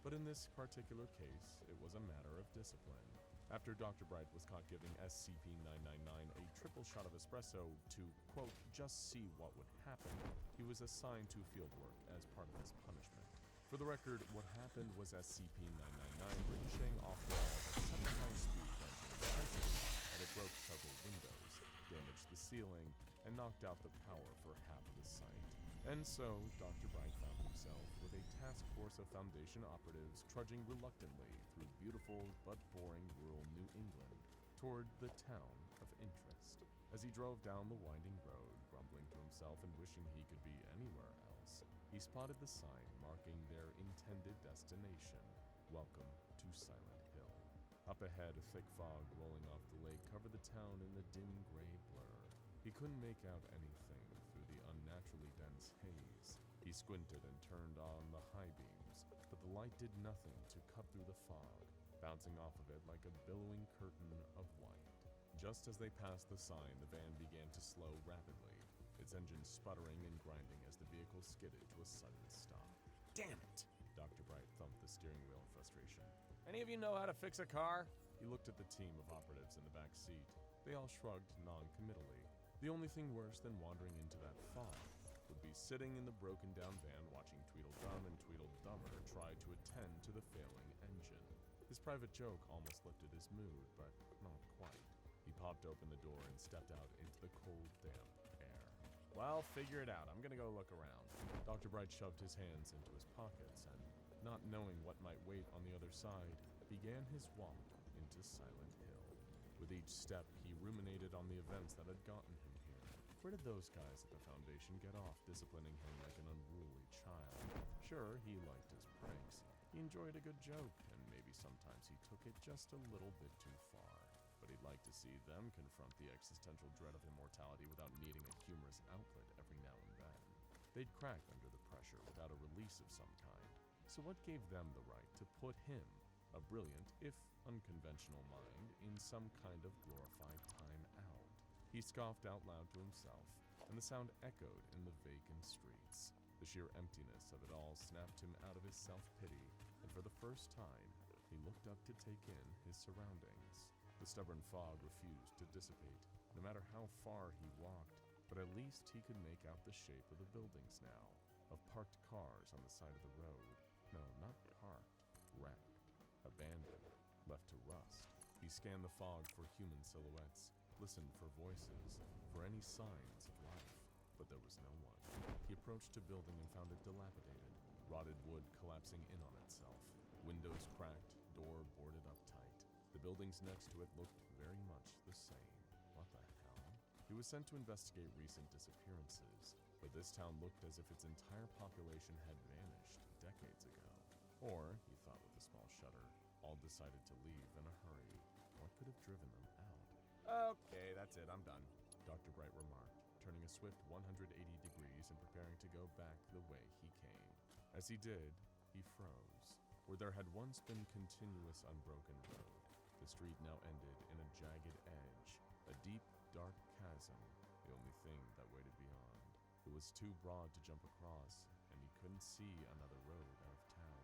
But in this particular case, it was a matter of discipline. After Dr. Bright was caught giving SCP-999 a triple shot of espresso to, quote, just see what would happen, he was assigned to fieldwork as part of his punishment. For the record, what happened was SCP-999 ricocheting off walls at such a high speed that it broke several windows, damaged the ceiling, and knocked out the power for half of the site. And so, Dr. Bright found himself with a task force of Foundation operatives trudging reluctantly through beautiful but boring rural New England toward the town of interest. As he drove down the winding road, grumbling to himself and wishing he could be anywhere else, he spotted the sign marking their intended destination, Welcome to Silent Hill. Up ahead, a thick fog rolling off the lake covered the town in a dim gray blur. He couldn't make out anything through the unnaturally dense haze. He squinted and turned on the high beams, but the light did nothing to cut through the fog, bouncing off of it like a billowing curtain of white. Just as they passed the sign, the van began to slow rapidly, its engine sputtering and grinding as the vehicle skidded to a sudden stop. Damn it! Dr. Bright thumped the steering wheel in frustration. Any of you know how to fix a car? He looked at the team of operatives in the back seat. They all shrugged non-committally. The only thing worse than wandering into that fog would be sitting in the broken-down van watching Tweedledum and Tweedledummer try to attend to the failing engine. His private joke almost lifted his mood, but not quite. He popped open the door and stepped out into the cold, damp air. Well, figure it out. I'm gonna go look around. Dr. Bright shoved his hands into his pockets and, not knowing what might wait on the other side, began his walk into Silent Hill. With each step, he ruminated on the events that had gotten him here. Where did those guys at the Foundation get off disciplining him like an unruly child? Sure, he liked his pranks. He enjoyed a good joke, and maybe sometimes he took it just a little bit too far. But he'd like to see them confront the existential dread of immortality without needing a humorous outlet every now and then. They'd crack under the pressure without a release of some kind. So what gave them the right to put him, a brilliant, if unconventional mind, in some kind of glorified time out? He scoffed out loud to himself, and the sound echoed in the vacant streets. The sheer emptiness of it all snapped him out of his self-pity, and for the first time, he looked up to take in his surroundings. The stubborn fog refused to dissipate, no matter how far he walked, but at least he could make out the shape of the buildings now, of parked cars on the side of the road. No, not parked, wrecked, abandoned, left to rust. He scanned the fog for human silhouettes, listened for voices, for any signs of life, but there was no one. He approached a building and found it dilapidated, rotted wood collapsing in on itself, windows cracked, door boarded up tight. The buildings next to it looked very much the same. What the hell? He was sent to investigate recent disappearances, but this town looked as if its entire population had vanished decades ago. Or, he thought with a small shudder, all decided to leave in a hurry. What could have driven them out? Okay, that's it, I'm done, Dr. Bright remarked, turning a swift 180 degrees and preparing to go back the way he came. As he did, he froze. Where there had once been continuous unbroken road, the street now ended in a jagged edge, a deep, dark chasm, the only thing that waited beyond. It was too broad to jump across, and he couldn't see another road out of town.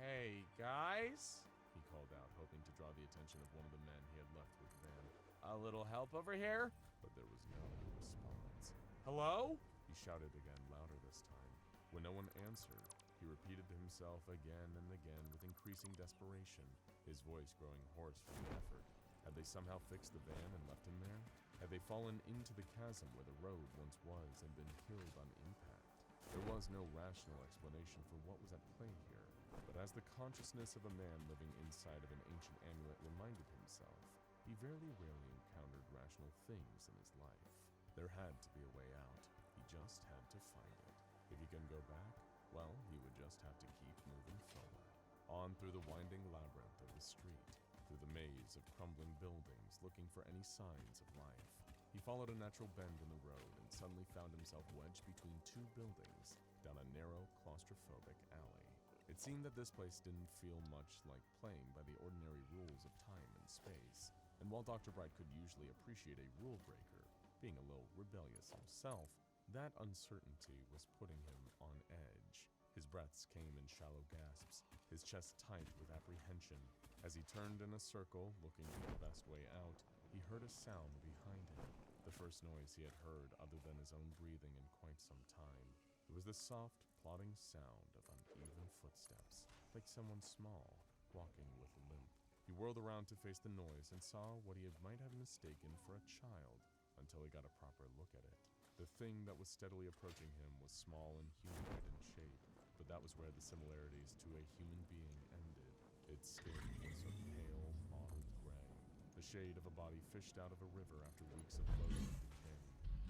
Hey, guys, he called out, hoping to draw the attention of one of the men he had left with the van. A little help over here? But there was no response. Hello? He shouted again, louder this time. When no one answered, he repeated to himself again and again with increasing desperation, his voice growing hoarse from the effort. Had they somehow fixed the van and left him there? Had they fallen into the chasm where the road once was and been killed on impact? There was no rational explanation for what was at play here, but as the consciousness of a man living inside of an ancient amulet reminded himself, he very rarely encountered rational things in his life. There had to be a way out. He just had to find it. If he couldn't go back, well, he would just have to keep moving forward. On through the winding labyrinth of the street, through the maze of crumbling buildings, looking for any signs of life. He followed a natural bend in the road and suddenly found himself wedged between two buildings down a narrow, claustrophobic alley. It seemed that this place didn't feel much like playing by the ordinary rules of time and space, and while Dr. Bright could usually appreciate a rule breaker, being a little rebellious himself, that uncertainty was putting him on edge. His breaths came in shallow gasps, his chest tight with apprehension. As he turned in a circle, looking for the best way out, he heard a sound behind him, the first noise he had heard other than his own breathing in quite some time. It was the soft, plodding sound of uneven footsteps, like someone small, walking with a limp. He whirled around to face the noise and saw what he might have mistaken for a child, until he got a proper look at it. The thing that was steadily approaching him was small and humanoid in shape, but that was where the similarities to a human being ended. Its skin was a pale, mottled gray, the shade of a body fished out of a river after weeks of loathing and decay.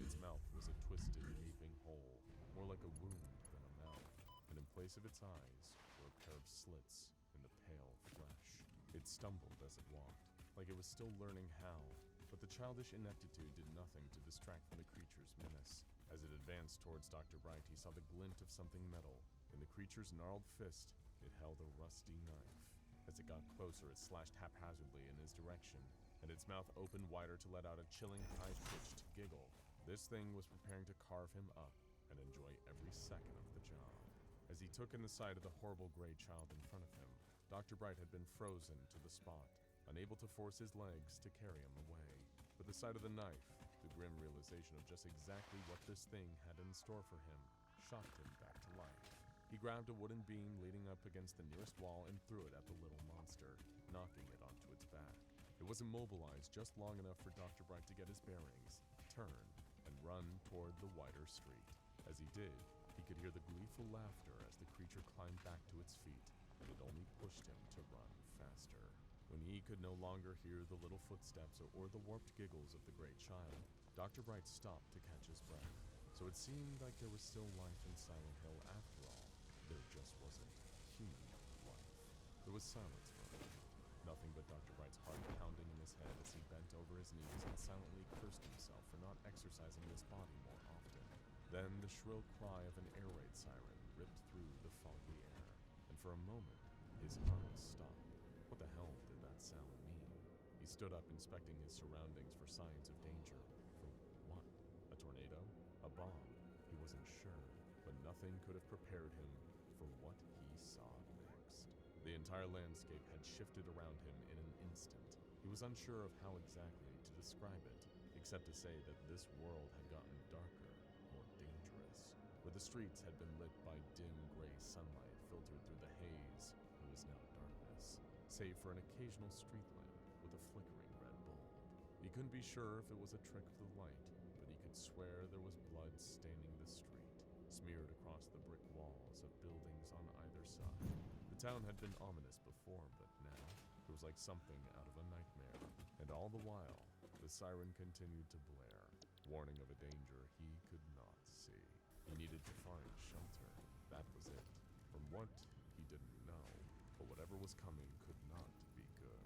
Its mouth was a twisted, gaping hole, more like a wound than a mouth, and in place of its eyes were a pair of slits in the pale flesh. It stumbled as it walked, like it was still learning how, but the childish ineptitude did nothing to distract from the creature's menace. As it advanced towards Dr. Bright, he saw the glint of something metal. In the creature's gnarled fist, it held a rusty knife. As it got closer, it slashed haphazardly in his direction, and its mouth opened wider to let out a chilling, high-pitched giggle. This thing was preparing to carve him up and enjoy every second of the job. As he took in the sight of the horrible gray child in front of him, Dr. Bright had been frozen to the spot, unable to force his legs to carry him away. But the sight of the knife, the grim realization of just exactly what this thing had in store for him, shocked him back to life. He grabbed a wooden beam leaning up against the nearest wall and threw it at the little monster, knocking it onto its back. It was immobilized just long enough for Dr. Bright to get his bearings, turn, and run toward the wider street. As he did, he could hear the gleeful laughter as the creature climbed back to its feet, and it only pushed him to run faster. When he could no longer hear the little footsteps or the warped giggles of the great child, Dr. Bright stopped to catch his breath. So it seemed like there was still life in Silent Hill after all. There just wasn't human life. There was silence for a moment. Nothing but Dr. Bright's heart pounding in his head as he bent over his knees and silently cursed himself for not exercising this body more often. Then the shrill cry of an air raid siren ripped through the foggy air, and for a moment, his heart stopped. What the hell did that sound mean? He stood up, inspecting his surroundings for signs of danger. For what? A tornado? A bomb? He wasn't sure, but nothing could have prepared him for what he saw next. The entire landscape had shifted around him in an instant. He was unsure of how exactly to describe it, except to say that this world had gotten darker, more dangerous. Where the streets had been lit by dim gray sunlight filtered through the haze, it was now darkness, save for an occasional street lamp with a flickering red bulb. He couldn't be sure if it was a trick of the light, but he could swear there was blood staining the street, smeared across the brick walls of buildings on either side. The town had been ominous before, but now it was like something out of a nightmare. And all the while, the siren continued to blare, warning of a danger he could not see. He needed to find shelter. That was it. From what he didn't know, but whatever was coming could not be good.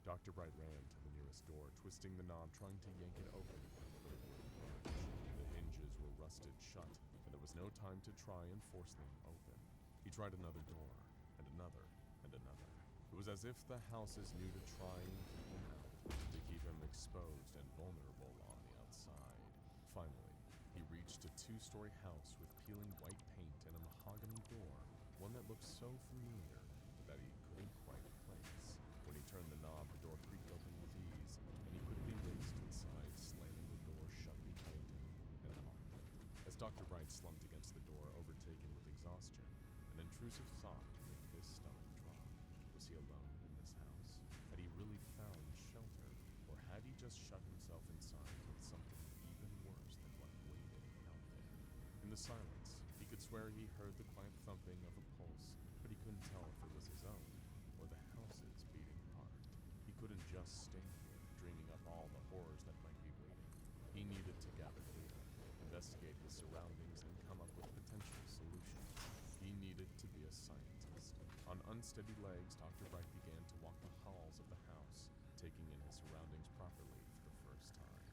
Dr. Bright ran to the nearest door, twisting the knob, trying to yank it open, but it wouldn't budge. The hinges were rusted shut, and there was no time to try and force them open. He tried another door, and another, and another. It was as if the houses knew to try and keep him out, to keep him exposed and vulnerable on the outside. Finally, he reached a two-story house with peeling white paint and a mahogany door, one that looked so familiar that he couldn't quite place. When he turned the knob, the door creaked open with ease, and he quickly raced inside, slamming the door shut behind him and locked it. As Dr. Bright slumped against the door, overtaken with exhaustion, an intrusive thought made his stomach drop. Was he alone in this house? Had he really found shelter? Or had he just shut himself inside with something even worse than what waited out there? In the silence, he could swear he heard the quiet thumping of a pulse, but he couldn't tell if it was his own or the house's beating heart. He couldn't just stay here, dreaming up all the horrors that might be waiting. He needed to gather data, investigate his surroundings, and come up with potential solutions. He needed to be a scientist. On unsteady legs, Dr. Bright began to walk the halls of the house, taking in his surroundings properly for the first time.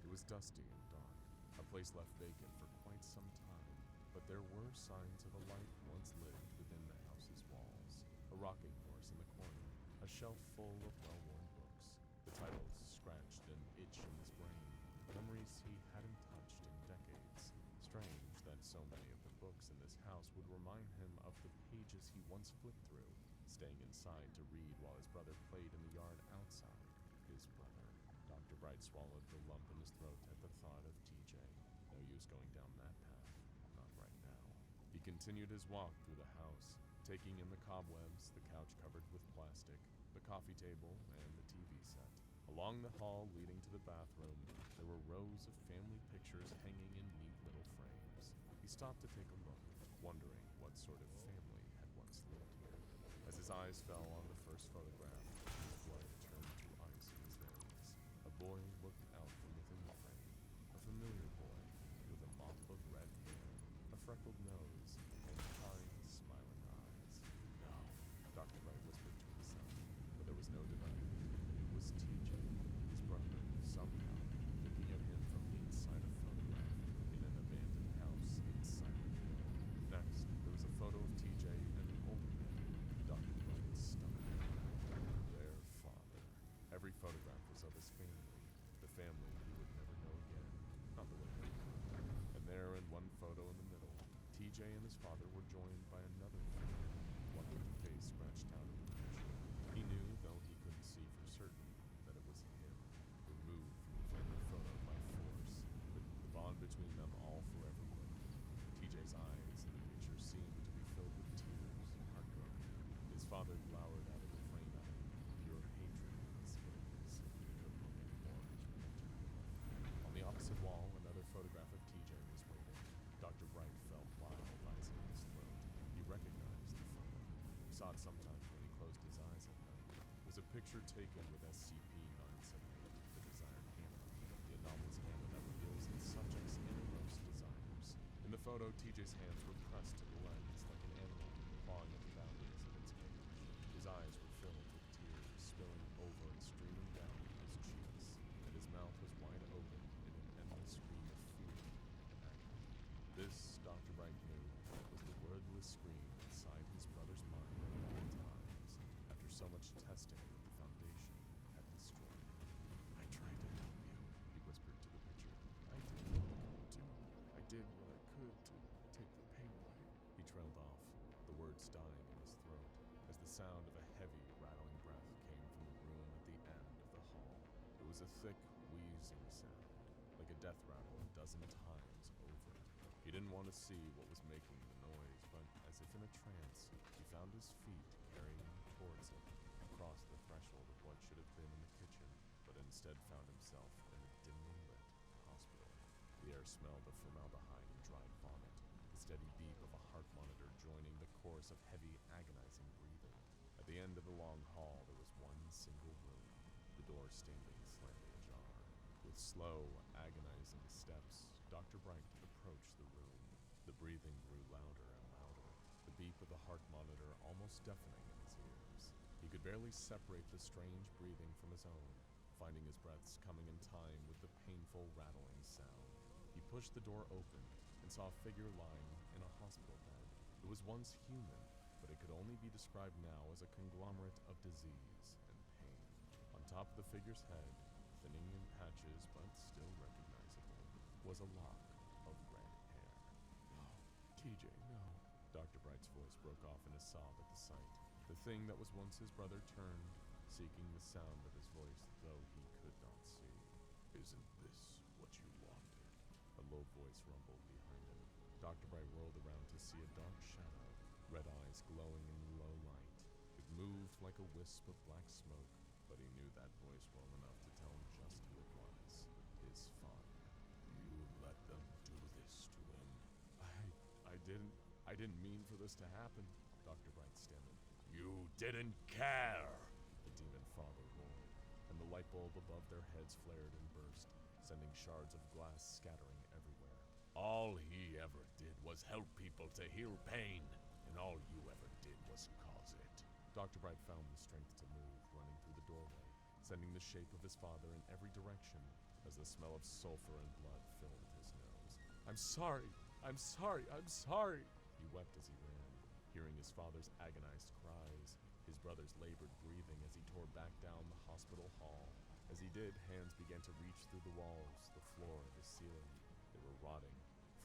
It was dusty and dark, a place left vacant for quite some time, but there were signs of a life once lived within the house's walls. A rocking horse in the corner, a shelf full of well-worn books, the titles scratched and itched in his brain, memories he hadn't touched in decades. Strange that so many of the books in this house would remind him of the pages he once flipped through, staying inside to read while his brother played in the yard outside. His brother. Dr. Bright swallowed the lump in his throat at the thought of TJ. No use going down that path. Not right now. He continued his walk through the house, taking in the cobwebs, the couch covered with plastic, the coffee table, and the TV set. Along the hall leading to the bathroom, there were rows of family pictures hanging in neat little frames. He stopped to take a look, wondering what sort of family had once lived here. As his eyes fell on the first photograph, his blood turned to ice in his veins. A boy looked out from within the frame, a familiar boy with a mop of red hair, a freckled nose, and kind, smiling eyes. No, Dr. Bright whispered to himself, but there was no denying it. It was TJ, his brother, somehow looking at him from inside a photograph in an abandoned house in Silent Hill. Next, there was a photo of TJ and an older man. Dr. Bright stumbled. Their father. Every photograph was of his family, the family he would never know again, not the way they would. And there, in one photo in the middle, TJ and his father were joined by another family, one with the face scratched out of the picture. He knew, though he couldn't see for certain, that it was him, removed from the family photo by force, but the bond between them all forever broken. TJ's eyes in the picture seemed to be filled with tears, heartbroken. His father glowered out of the frame at him, pure hatred in his gaze. He couldn't look anymore. On the opposite wall, another photograph of TJ was waiting. Dr. Bright felt wild rising in his throat. He recognized the photo. He saw it sometimes when he closed his eyes at night. It was a picture taken with SCP-978, the desired hammer, the anomalous hammer that reveals its subject's innermost desires. In the photo, TJ's hands were pressed to the lens like an animal clawing at the boundaries of its cage. His eyes were filled with tears, spilling over and streaming down his cheeks, and his mouth was wide open in an endless scream of fear and agony. This, Dr. Bright knew, was the wordless scream inside his brother's mind at all times, after so much testing that the Foundation had destroyed. I tried to help you, he whispered to the picture. I did, too. I did was a thick, wheezing sound, like a death rattle a dozen times over. He didn't want to see what was making the noise, but as if in a trance, he found his feet carrying him towards him, across the threshold of what should have been in the kitchen, but instead found himself in a dimly lit hospital. The air smelled of formaldehyde and dried vomit, the steady beep of a heart monitor joining the chorus of heavy, agonizing breathing. At the end of the long hall, there was one single room, the door standing slightly ajar. With slow, agonizing steps, Dr. Bright approached the room. The breathing grew louder and louder, the beep of the heart monitor almost deafening in his ears. He could barely separate the strange breathing from his own, finding his breaths coming in time with the painful rattling sound. He pushed the door open and saw a figure lying in a hospital bed. It was once human, but it could only be described now as a conglomerate of disease and pain. On top of the figure's head, thinning in patches but still recognizable, was a lock of red hair. No, TJ, no. Dr. Bright's voice broke off in a sob at the sight. The thing that was once his brother turned, seeking the sound of his voice, though he could not see. Isn't this what you wanted? A low voice rumbled behind him. Dr. Bright whirled around to see a dark shadow, red eyes glowing in low light. It moved like a wisp of black smoke, but he knew that voice well enough to tell him just who it was. His father. You let them do this to him. I didn't mean for this to happen, Dr. Bright stammered. You didn't care, the demon father roared, and the light bulb above their heads flared and burst, sending shards of glass scattering everywhere. All he ever did was help people to heal pain, and all you ever did was cause it. Dr. Bright found the strength to move, running through the doorway, sending the shape of his father in every direction as the smell of sulfur and blood filled his nose. I'm sorry! I'm sorry! I'm sorry! He wept as he ran, hearing his father's agonized cries, his brother's labored breathing as he tore back down the hospital hall. As he did, hands began to reach through the walls, the floor, the ceiling. They were rotting,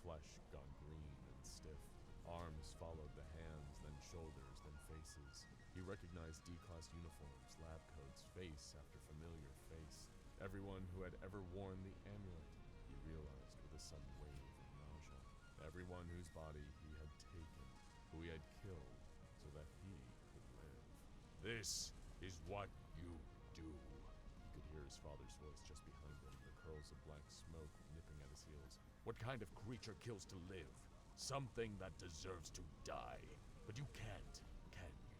flesh gone green and stiff. Arms followed the hands, then shoulders, then faces. He recognized D-class uniforms, lab coats, face after familiar face. Everyone who had ever worn the amulet, he realized with a sudden wave of nausea. Everyone whose body he had taken, who he had killed, so that he could live. This is what you do. He could hear his father's voice just behind him, the curls of black smoke nipping at his heels. What kind of creature kills to live? Something that deserves to die. But you can't, can you?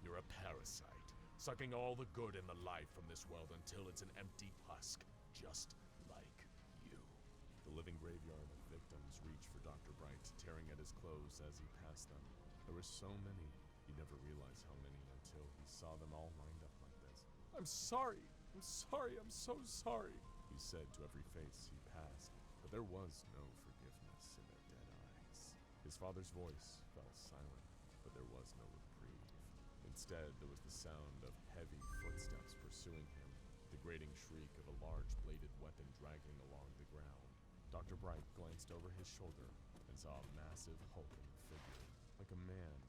You're a parasite, sucking all the good in the life from this world until it's an empty husk, just like you. The living graveyard of victims reached for Dr. Bright, tearing at his clothes as he passed them. There were so many, he never realized how many until he saw them all lined up like this. I'm sorry! I'm sorry! I'm so sorry! He said to every face he passed, but there was no forgiveness in their dead eyes. His father's voice fell silent, but there was no reprieve. Instead, there was the sound of heavy footsteps pursuing him, the grating shriek of a large bladed weapon dragging along the ground. Dr. Bright glanced over his shoulder and saw a massive hulking figure, like a man,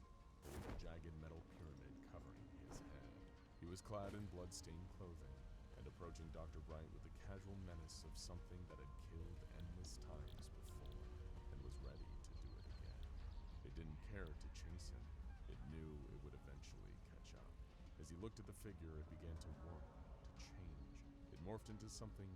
but with a jagged metal pyramid covering his head. He was clad in blood-stained clothing, and approaching Dr. Bright with the casual menace of something that had killed endless times before, and was ready to do it again. It didn't care to chase him. It knew it would eventually catch up. As he looked at the figure, it began to warp, to change. It morphed into something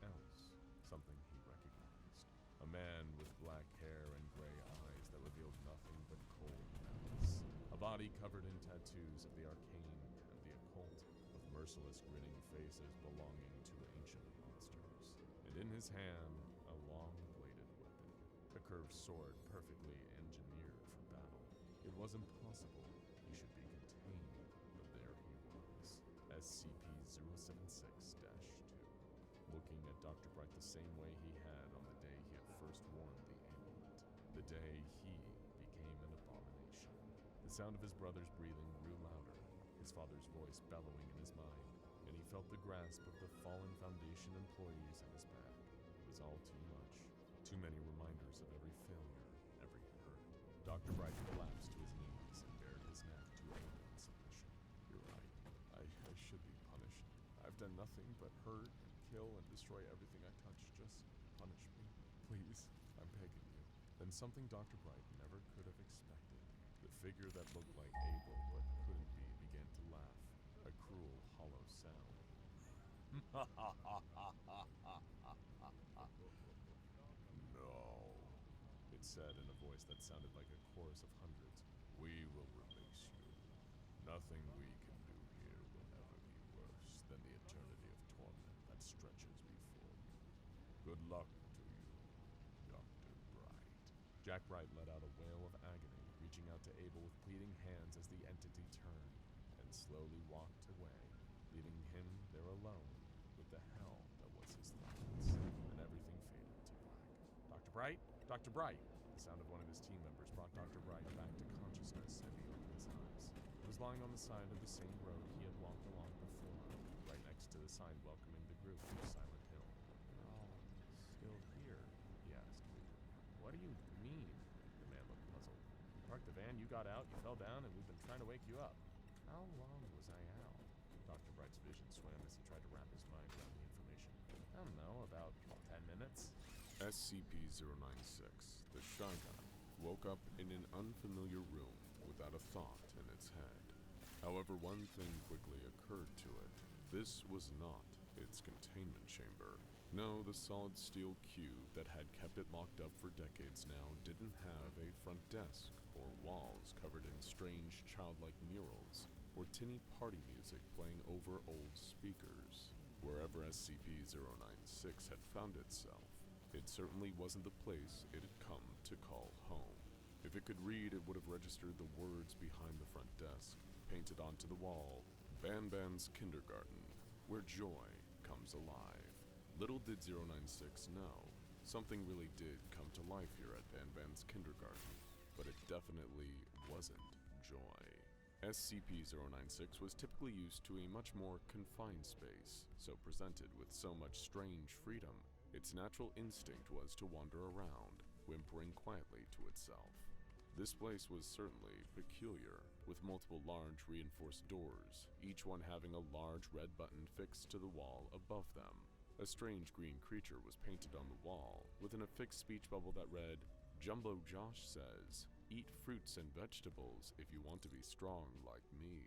else, something he recognized. A man with black hair and gray eyes that revealed nothing but cold malice. A body covered in tattoos of the arcane and the occult, with merciless grinning faces belonging to ancient monsters. And in his hand, a long-bladed weapon, a curved sword perfectly engineered for battle. It was impossible he should be contained, but there he was, SCP-076-2, looking at Dr. Bright the same way he had on the day he had first worn the amulet, the day he became an abomination. The sound of his brother's breathing grew louder, his father's voice bellowing in his mind, and he felt the grasp of the fallen Foundation employees at his back. It was all too much. Too many reminders of every failure, every hurt. Dr. Bright collapsed to his knees and bared his neck to aid in submission. You're right. I should be punished. I've done nothing but hurt and kill and destroy everything I touch. Just punish me, please. I'm begging you. Then something Dr. Bright never could have expected. The figure that looked like Abel but couldn't be began to laugh, a cruel, hollow sound. No, it said in a voice that sounded like a chorus of hundreds. We will release you. Nothing we can do here will ever be worse than the eternity of torment that stretches before you. Good luck to you, Dr. Bright. Jack Bright let out a wail of agony, reaching out to Abel with pleading hands as the entity turned and slowly walked away, leaving him there alone with the hell that was his thoughts. Then everything faded to black. Dr. Bright? Dr. Bright! The sound of one of his team members brought Dr. Bright back to consciousness, and he opened his eyes. He was lying on the side of the same road he had walked along before, right next to the sign welcoming the group to Silent Hill. You're all still here? He asked. What do you mean? The man looked puzzled. You parked the van, you got out, you fell down, and we've been trying to wake you up. How long was I out? Dr. Bright's vision swam as he tried to wrap his mind around the information. I don't know, about 10 minutes? SCP-096, the Shy Guy, woke up in an unfamiliar room without a thought in its head. However, one thing quickly occurred to it. This was not its containment chamber. No, the solid steel cube that had kept it locked up for decades now didn't have a front desk or walls covered in strange childlike murals or tinny party music playing over old speakers. Wherever SCP-096 had found itself, it certainly wasn't the place it had come to call home. If it could read, it would have registered the words behind the front desk, painted onto the wall, Ban Ban's Kindergarten, where joy comes alive. Little did 096 know, something really did come to life here at Ban Ban's Kindergarten, but it definitely wasn't joy. SCP-096 was typically used to a much more confined space, so presented with so much strange freedom, its natural instinct was to wander around, whimpering quietly to itself. This place was certainly peculiar, with multiple large reinforced doors, each one having a large red button fixed to the wall above them. A strange green creature was painted on the wall, with an affixed speech bubble that read, Jumbo Josh says, eat fruits and vegetables if you want to be strong like me.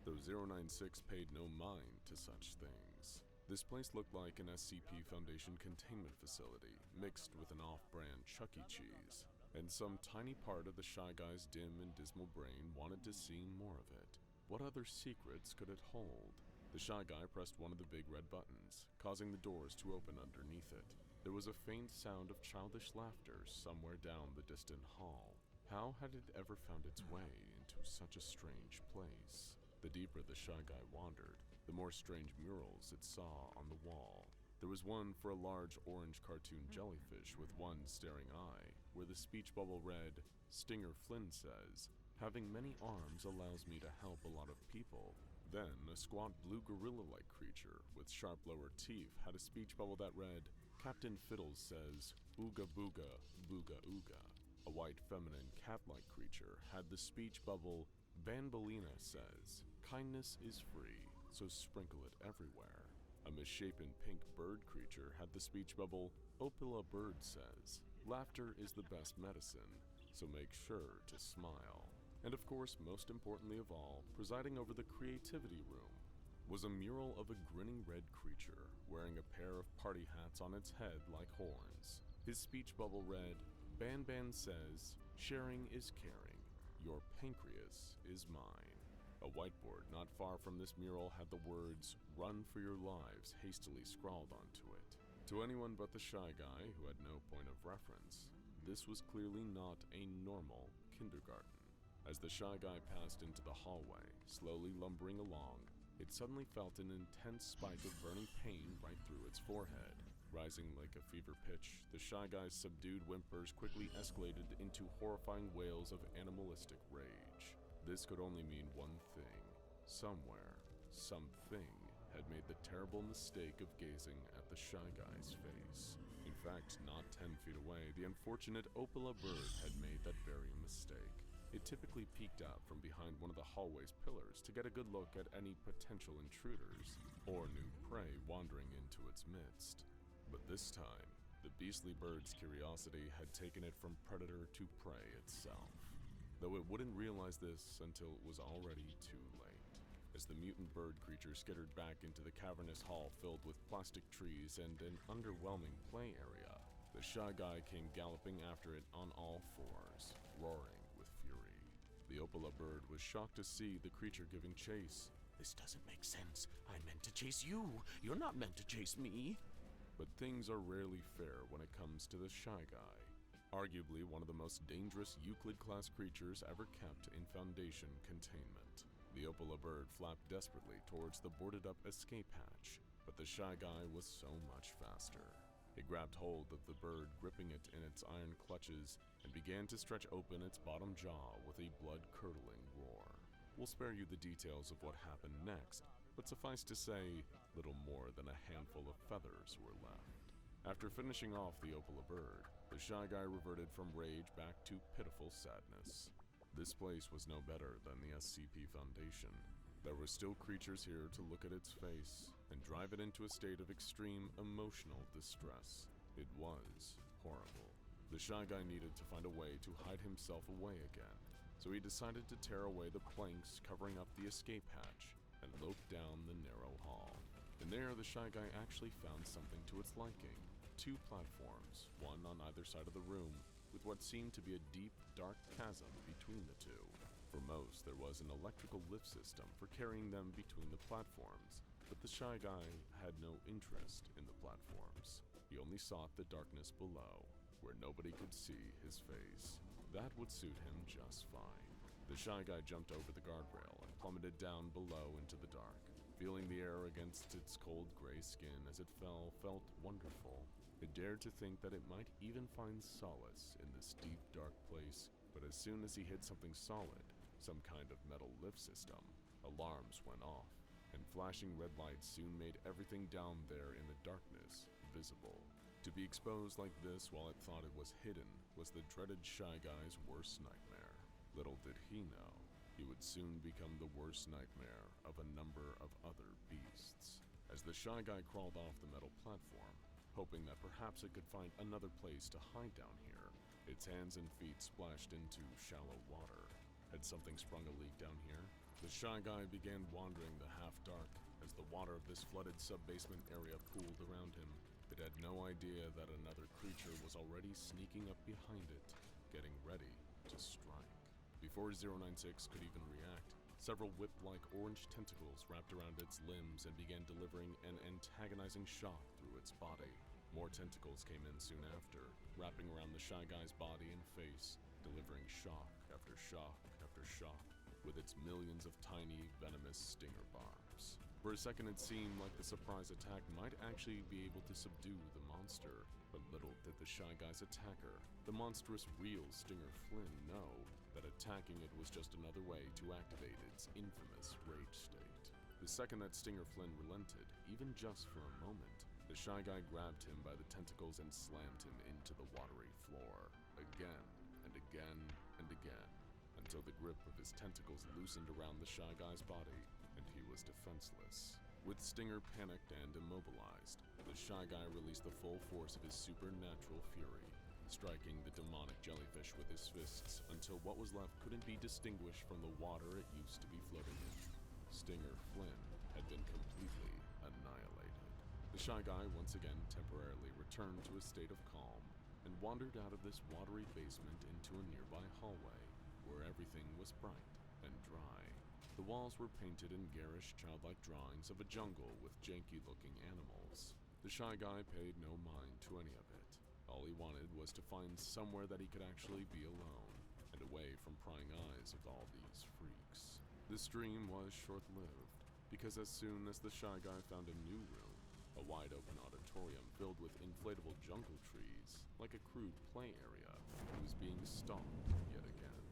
Though 096 paid no mind to such things. This place looked like an SCP Foundation containment facility, mixed with an off-brand Chuck E. Cheese, and some tiny part of the Shy Guy's dim and dismal brain wanted to see more of it. What other secrets could it hold? The Shy Guy pressed one of the big red buttons, causing the doors to open underneath it. There was a faint sound of childish laughter somewhere down the distant hall. How had it ever found its way into such a strange place? The deeper the Shy Guy wandered, the more strange murals it saw on the wall. There was one for a large orange cartoon jellyfish with one staring eye, where the speech bubble read, Stinger Flynn says, having many arms allows me to help a lot of people. Then, a squat blue gorilla-like creature with sharp lower teeth had a speech bubble that read, Captain Fiddles says, Ooga booga, booga ooga. A white feminine cat-like creature had the speech bubble, Banbalina says, kindness is free, so sprinkle it everywhere. A misshapen pink bird creature had the speech bubble, Opila Bird says, laughter is the best medicine, so make sure to smile. And of course, most importantly of all, presiding over the creativity room, was a mural of a grinning red creature wearing a pair of party hats on its head like horns. His speech bubble read, Ban Ban says, sharing is caring, your pancreas is mine. A whiteboard not far from this mural had the words, Run for your lives, hastily scrawled onto it. To anyone but the Shy Guy, who had no point of reference, this was clearly not a normal kindergarten. As the Shy Guy passed into the hallway, slowly lumbering along, it suddenly felt an intense spike of burning pain right through its forehead. Rising like a fever pitch, the Shy Guy's subdued whimpers quickly escalated into horrifying wails of animalistic rage. This could only mean one thing. Somewhere, something had made the terrible mistake of gazing at the Shy Guy's face. In fact, not 10 feet away, the unfortunate Opila Bird had made that very mistake. It typically peeked out from behind one of the hallway's pillars to get a good look at any potential intruders or new prey midst. But this time, the beastly bird's curiosity had taken it from predator to prey itself, though it wouldn't realize this until it was already too late. As the mutant bird creature skittered back into the cavernous hall filled with plastic trees and an underwhelming play area, the Shy Guy came galloping after it on all fours, roaring with fury. The Opola bird was shocked to see the creature giving chase. This doesn't make sense. I meant to chase you. You're not meant to chase me. But things are rarely fair when it comes to the Shy Guy, arguably one of the most dangerous Euclid-class creatures ever kept in Foundation containment. The Opola bird flapped desperately towards the boarded-up escape hatch, but the Shy Guy was so much faster. It grabbed hold of the bird, gripping it in its iron clutches, and began to stretch open its bottom jaw with a blood-curdling roar. We'll spare you the details of what happened next, but suffice to say, little more than a handful of feathers were left. After finishing off the Opola bird, the Shy Guy reverted from rage back to pitiful sadness. This place was no better than the SCP Foundation. There were still creatures here to look at its face and drive it into a state of extreme emotional distress. It was horrible. The Shy Guy needed to find a way to hide himself away again, so he decided to tear away the planks covering up the escape hatch and loped down the narrow hall. And there, the Shy Guy actually found something to its liking. 2 platforms, one on either side of the room, with what seemed to be a deep, dark chasm between the two. For most, there was an electrical lift system for carrying them between the platforms, but the Shy Guy had no interest in the platforms. He only sought the darkness below, where nobody could see his face. That would suit him just fine. The Shy Guy jumped over the guardrail and plummeted down below into the dark. Feeling the air against its cold gray skin as it felt wonderful. It dared to think that it might even find solace in this deep, dark place, but as soon as he hit something solid, some kind of metal lift system, alarms went off, and flashing red lights soon made everything down there in the darkness visible. To be exposed like this while it thought it was hidden was the dreaded Shy Guy's worst nightmare. Little did he know, he would soon become the worst nightmare of a number of other beasts. As the Shy Guy crawled off the metal platform, hoping that perhaps it could find another place to hide down here, its hands and feet splashed into shallow water. Had something sprung a leak down here? The Shy Guy began wandering the half-dark as the water of this flooded sub-basement area pooled around him. It had no idea that another creature was already sneaking up behind it, getting ready to strike. Before 096 could even react, several whip-like orange tentacles wrapped around its limbs and began delivering an antagonizing shock through its body. More tentacles came in soon after, wrapping around the Shy Guy's body and face, delivering shock after shock after shock, with its millions of tiny, venomous stinger barbs. For a second it seemed like the surprise attack might actually be able to subdue the monster, but little did the Shy Guy's attacker, the monstrous real Stinger Flynn, know that attacking it was just another way to activate its infamous rage state. The second that Stinger Flynn relented, even just for a moment, the Shy Guy grabbed him by the tentacles and slammed him into the watery floor, again and again and again, until the grip of his tentacles loosened around the Shy Guy's body, and he was defenseless. With Stinger panicked and immobilized, the Shy Guy released the full force of his supernatural fury, striking the demonic jellyfish with his fists until what was left couldn't be distinguished from the water it used to be floating in. Stinger Flynn had been completely annihilated. The Shy Guy once again temporarily returned to a state of calm and wandered out of this watery basement into a nearby hallway, where everything was bright and dry. The walls were painted in garish, childlike drawings of a jungle with janky-looking animals. The Shy Guy paid no mind to any of it. All he wanted was to find somewhere that he could actually be alone, and away from prying eyes of all these freaks. This dream was short-lived, because as soon as the Shy Guy found a new room, a wide-open auditorium filled with inflatable jungle trees, like a crude play area, he was being stalked yet again.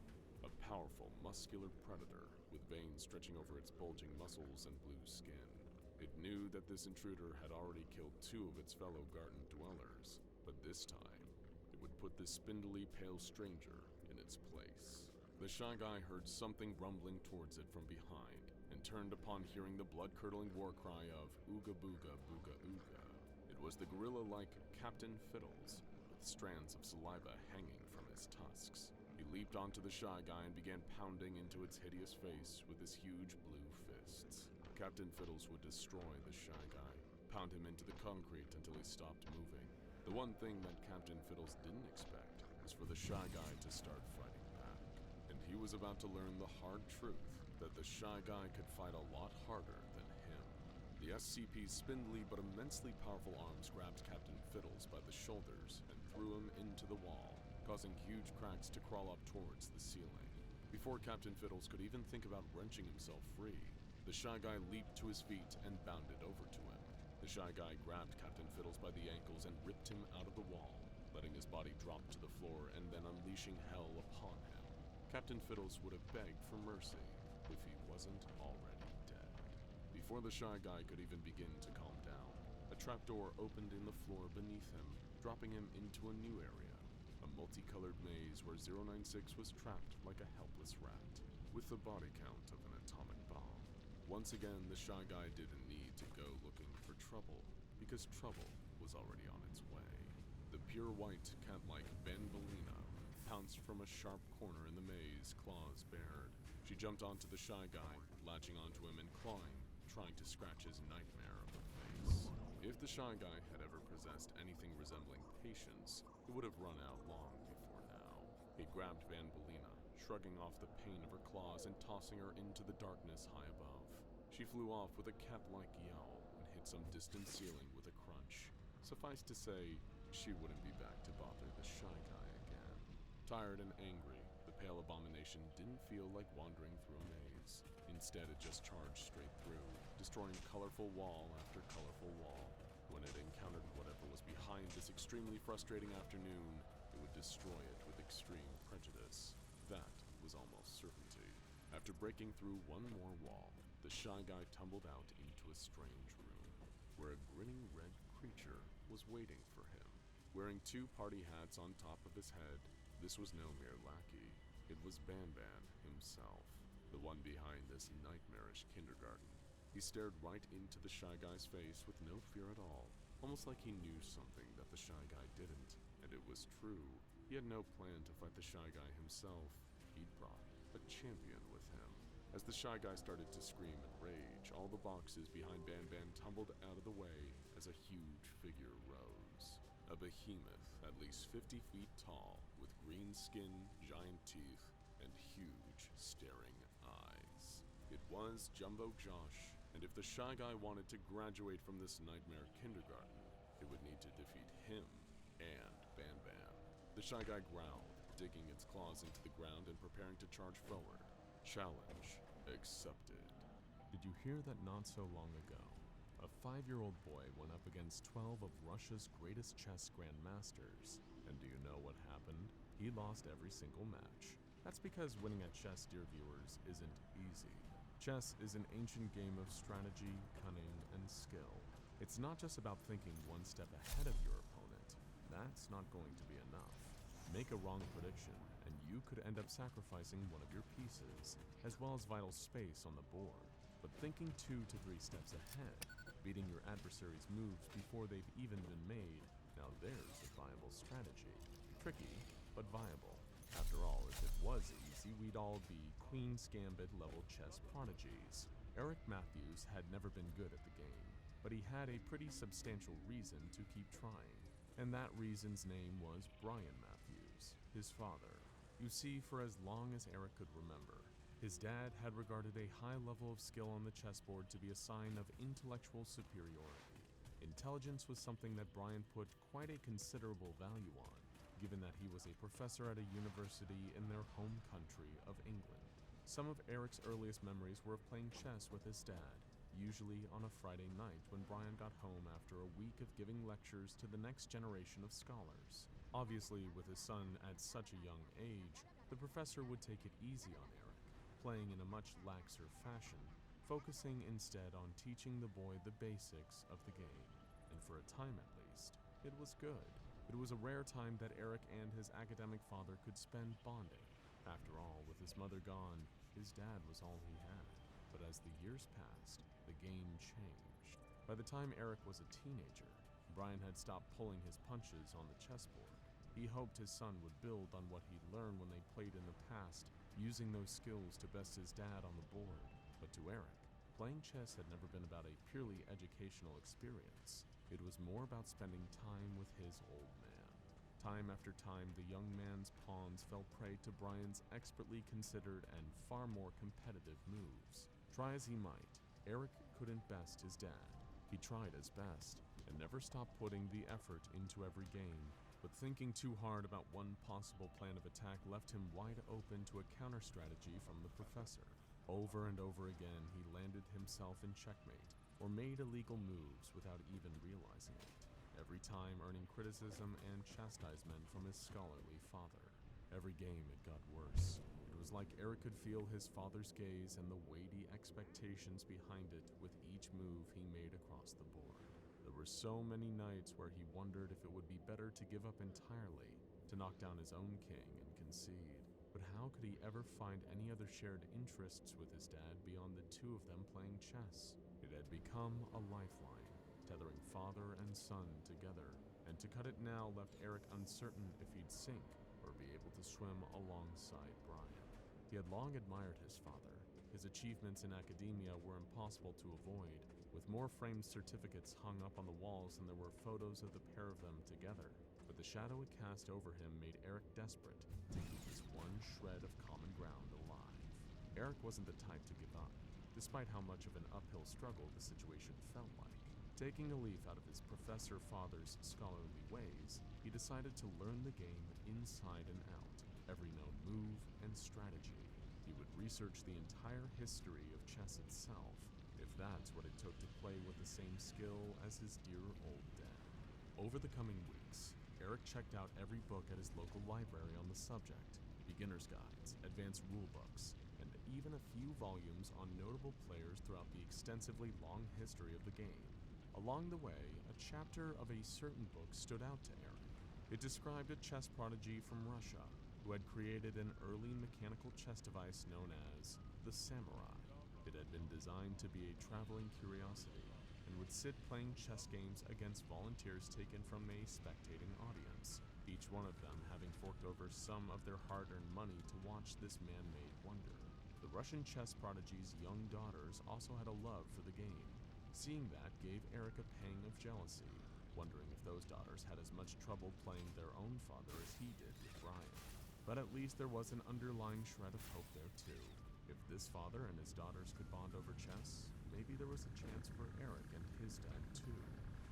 A powerful, muscular predator, with veins stretching over its bulging muscles and blue skin. It knew that this intruder had already killed 2 of its fellow garden dwellers, but this time, it would put this spindly, pale stranger in its place. The Shy Guy heard something rumbling towards it from behind, and turned upon hearing the blood-curdling war cry of Ooga Booga Booga Ooga. It was the gorilla-like Captain Fiddles, with strands of saliva hanging from his tusks. He leaped onto the Shy Guy and began pounding into its hideous face with his huge blue fists. Captain Fiddles would destroy the Shy Guy, pound him into the concrete until he stopped moving. The one thing that Captain Fiddles didn't expect was for the Shy Guy to start fighting back. And he was about to learn the hard truth that the Shy Guy could fight a lot harder than him. The SCP's spindly but immensely powerful arms grabbed Captain Fiddles by the shoulders and threw him into the wall, causing huge cracks to crawl up towards the ceiling. Before Captain Fiddles could even think about wrenching himself free, the Shy Guy leaped to his feet and bounded over to him. The Shy Guy grabbed Captain Fiddles by the ankles and ripped him out of the wall, letting his body drop to the floor and then unleashing hell upon him. Captain Fiddles would have begged for mercy if he wasn't already dead. Before the Shy Guy could even begin to calm down, a trapdoor opened in the floor beneath him, dropping him into a new area, a multicolored maze where 096 was trapped like a helpless rat, with the body count of an atomic bomb. Once again, the Shy Guy didn't need to go looking for trouble, because trouble was already on its way. The pure white, cat-like Banbaleena pounced from a sharp corner in the maze, claws bared. She jumped onto the Shy Guy, latching onto him and clawing, trying to scratch his nightmare of a face. If the Shy Guy had ever possessed anything resembling patience, it would have run out long before now. He grabbed Banbaleena, shrugging off the pain of her claws and tossing her into the darkness high above. She flew off with a cat-like yowl and hit some distant ceiling with a crunch. Suffice to say, she wouldn't be back to bother the Shy Guy again. Tired and angry, the pale abomination didn't feel like wandering through a maze. Instead, it just charged straight through, destroying colorful wall after colorful wall. When it encountered whatever was behind this extremely frustrating afternoon, it would destroy it with extreme prejudice. That was almost certainty. After breaking through one more wall, the Shy Guy tumbled out into a strange room, where a grinning red creature was waiting for him. Wearing two party hats on top of his head, this was no mere lackey. It was Ban himself, the one behind this nightmarish kindergarten. He stared right into the Shy Guy's face with no fear at all, almost like he knew something that the Shy Guy didn't. And it was true. He had no plan to fight the Shy Guy himself. He'd brought a champion with him. As the Shy Guy started to scream in rage, all the boxes behind Ban tumbled out of the way as a huge figure rose. A behemoth at least 50 feet tall, with green skin, giant teeth, and huge, staring eyes. It was Jumbo Josh, and if the Shy Guy wanted to graduate from this nightmare kindergarten, it would need to defeat him and Ban. The Shy Guy growled, digging its claws into the ground and preparing to charge forward. Challenge accepted. Did you hear that not so long ago, a 5-year-old boy went up against 12 of Russia's greatest chess grandmasters? And do you know what happened? He lost every single match. That's because winning at chess, dear viewers, isn't easy. Chess is an ancient game of strategy, cunning, and skill. It's not just about thinking one step ahead of your opponent. That's not going to be enough. Make a wrong prediction, and you could end up sacrificing one of your pieces, as well as vital space on the board. But thinking 2 to 3 steps ahead, beating your adversary's moves before they've even been made, now there's a viable strategy. Tricky, but viable. After all, if it was easy, we'd all be Queen's Gambit level chess prodigies. Eric Matthews had never been good at the game, but he had a pretty substantial reason to keep trying. And that reason's name was Brian Matthews, his father. You see, for as long as Eric could remember, his dad had regarded a high level of skill on the chessboard to be a sign of intellectual superiority. Intelligence was something that Brian put quite a considerable value on, given that he was a professor at a university in their home country of England. Some of Eric's earliest memories were of playing chess with his dad, usually on a Friday night when Brian got home after a week of giving lectures to the next generation of scholars. Obviously, with his son at such a young age, the professor would take it easy on Eric, playing in a much laxer fashion, focusing instead on teaching the boy the basics of the game. And for a time at least, it was good. It was a rare time that Eric and his academic father could spend bonding. After all, with his mother gone, his dad was all he had. But as the years passed, the game changed. By the time Eric was a teenager, Brian had stopped pulling his punches on the chessboard. He hoped his son would build on what he'd learned when they played in the past, using those skills to best his dad on the board. But to Eric, playing chess had never been about a purely educational experience. It was more about spending time with his old man. Time after time, the young man's pawns fell prey to Brian's expertly considered and far more competitive moves. Try as he might, Eric couldn't best his dad. He tried his best and never stopped putting the effort into every game, but thinking too hard about one possible plan of attack left him wide open to a counter strategy from the professor. Over and over again, he landed himself in checkmate or made illegal moves without even realizing it, every time earning criticism and chastisement from his scholarly father. Every game it got worse. It was like Eric could feel his father's gaze and the weighty expectations behind it with each move he made across the board. There were so many nights where he wondered if it would be better to give up entirely, to knock down his own king and concede. But how could he ever find any other shared interests with his dad beyond the two of them playing chess? It had become a lifeline, tethering father and son together, and to cut it now left Eric uncertain if he'd sink or be able to swim alongside Brian. He had long admired his father. His achievements in academia were impossible to avoid, with more framed certificates hung up on the walls than there were photos of the pair of them together. But the shadow it cast over him made Eric desperate to keep this one shred of common ground alive. Eric wasn't the type to give up, despite how much of an uphill struggle the situation felt like. Taking a leaf out of his professor father's scholarly ways, he decided to learn the game inside and out, every known move and strategy. He would research the entire history of chess itself, if that's what it took to play with the same skill as his dear old dad. Over the coming weeks, Eric checked out every book at his local library on the subject, beginner's guides, advanced rulebooks, and even a few volumes on notable players throughout the extensively long history of the game. Along the way, a chapter of a certain book stood out to Eric. It described a chess prodigy from Russia who had created an early mechanical chess device known as the Samurai. It had been designed to be a traveling curiosity and would sit playing chess games against volunteers taken from a spectating audience, each one of them having forked over some of their hard-earned money to watch this man-made wonder. The Russian chess prodigy's young daughters also had a love for the game. Seeing that gave Eric a pang of jealousy, wondering if those daughters had as much trouble playing their own father as he did with Brian. But at least there was an underlying shred of hope there too. If this father and his daughters could bond over chess, maybe there was a chance for Eric and his dad too.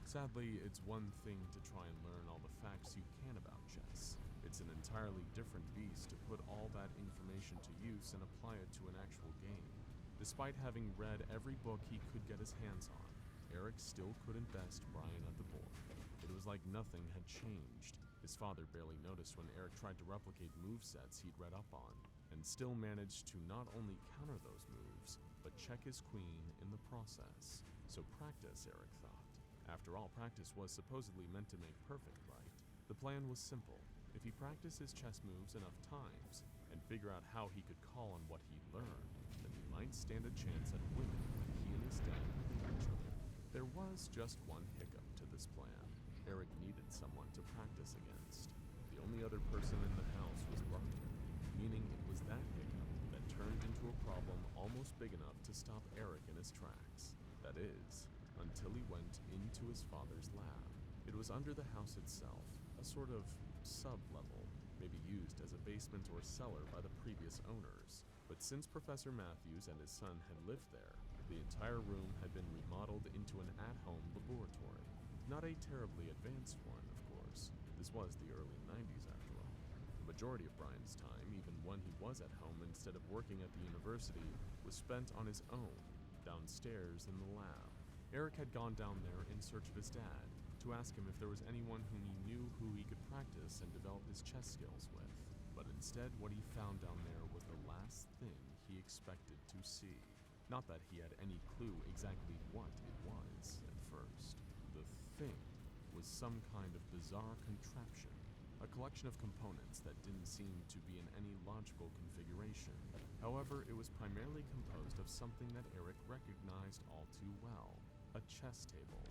Sadly, it's one thing to try and learn all the facts you can about chess. It's an entirely different beast to put all that information to use and apply it to an actual game. Despite having read every book he could get his hands on, Eric still couldn't best Brian at the board. It was like nothing had changed. His father barely noticed when Eric tried to replicate movesets he'd read up on, and still managed to not only counter those moves, but check his queen in the process. So practice, Eric thought. After all, practice was supposedly meant to make perfect, right? The plan was simple. If he practiced his chess moves enough times, and figure out how he could call on what he'd learned, then he might stand a chance at winning when he and his dad played each other. There was just one hiccup to this plan. Eric needed someone to practice against. The only other person in the house was Brian, meaning it was that hiccup that turned into a problem almost big enough to stop Eric in his tracks. That is, until he went into his father's lab. It was under the house itself, a sort of sub-level, maybe used as a basement or cellar by the previous owners. But since Professor Matthews and his son had lived there, the entire room had been remodeled into an at-home laboratory. Not a terribly advanced one, of course. This was the early 90s after all. The majority of Brian's time, even when he was at home instead of working at the university, was spent on his own, downstairs in the lab. Eric had gone down there in search of his dad, to ask him if there was anyone whom he knew who he could practice and develop his chess skills with. But instead, what he found down there was the last thing he expected to see. Not that he had any clue exactly what it was at first. The thing was some kind of bizarre contraption, a collection of components that didn't seem to be in any logical configuration. However, it was primarily composed of something that Eric recognized all too well, a chess table.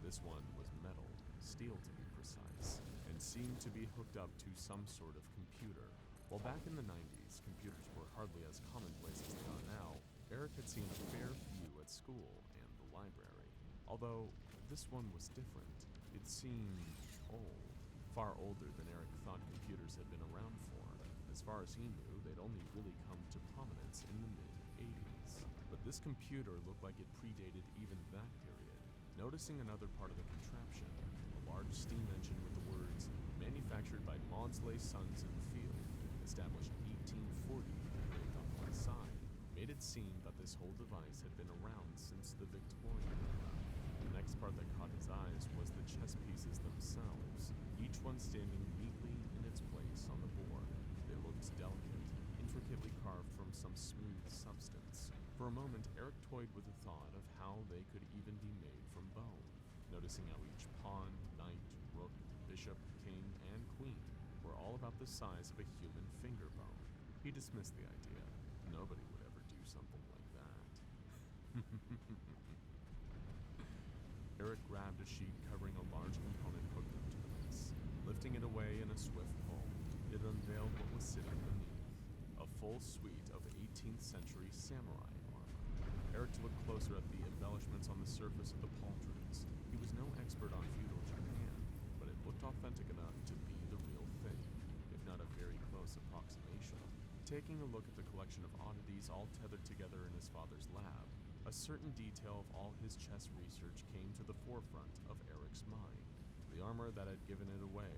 This one was metal, steel to be precise, and seemed to be hooked up to some sort of computer. While back in the 90s, computers were hardly as commonplace as they are now, Eric had seen a fair few at school and the library. Although this one was different. It seemed old. Far older than Eric thought computers had been around for. As far as he knew, they'd only really come to prominence in the mid-80s. But this computer looked like it predated even that period. Noticing another part of the contraption, a large steam engine with the words, "Manufactured by Maudsley Sons in Field, established 1840," engraved on one side, made it seem that this whole device had been around since the Victorian era. The next part that caught his eyes was the chess pieces themselves, each one standing neatly in its place on the board. They looked delicate, intricately carved from some smooth substance. For a moment, Eric toyed with the thought of how they could even be made from bone, noticing how each pawn, knight, rook, bishop, king, and queen were all about the size of a human finger bone. He dismissed the idea. Nobody would ever do something like that. Eric grabbed a sheet covering a large component hooked up to the base. Lifting it away in a swift pull, it unveiled what was sitting beneath. A full suite of 18th century samurai armor. Eric looked closer at the embellishments on the surface of the pauldrons. He was no expert on feudal Japan, but it looked authentic enough to be the real thing, if not a very close approximation. Taking a look at the collection of oddities all tethered together in his father's lab, a certain detail of all his chess research came to the forefront of Eric's mind. The armor that had given it away.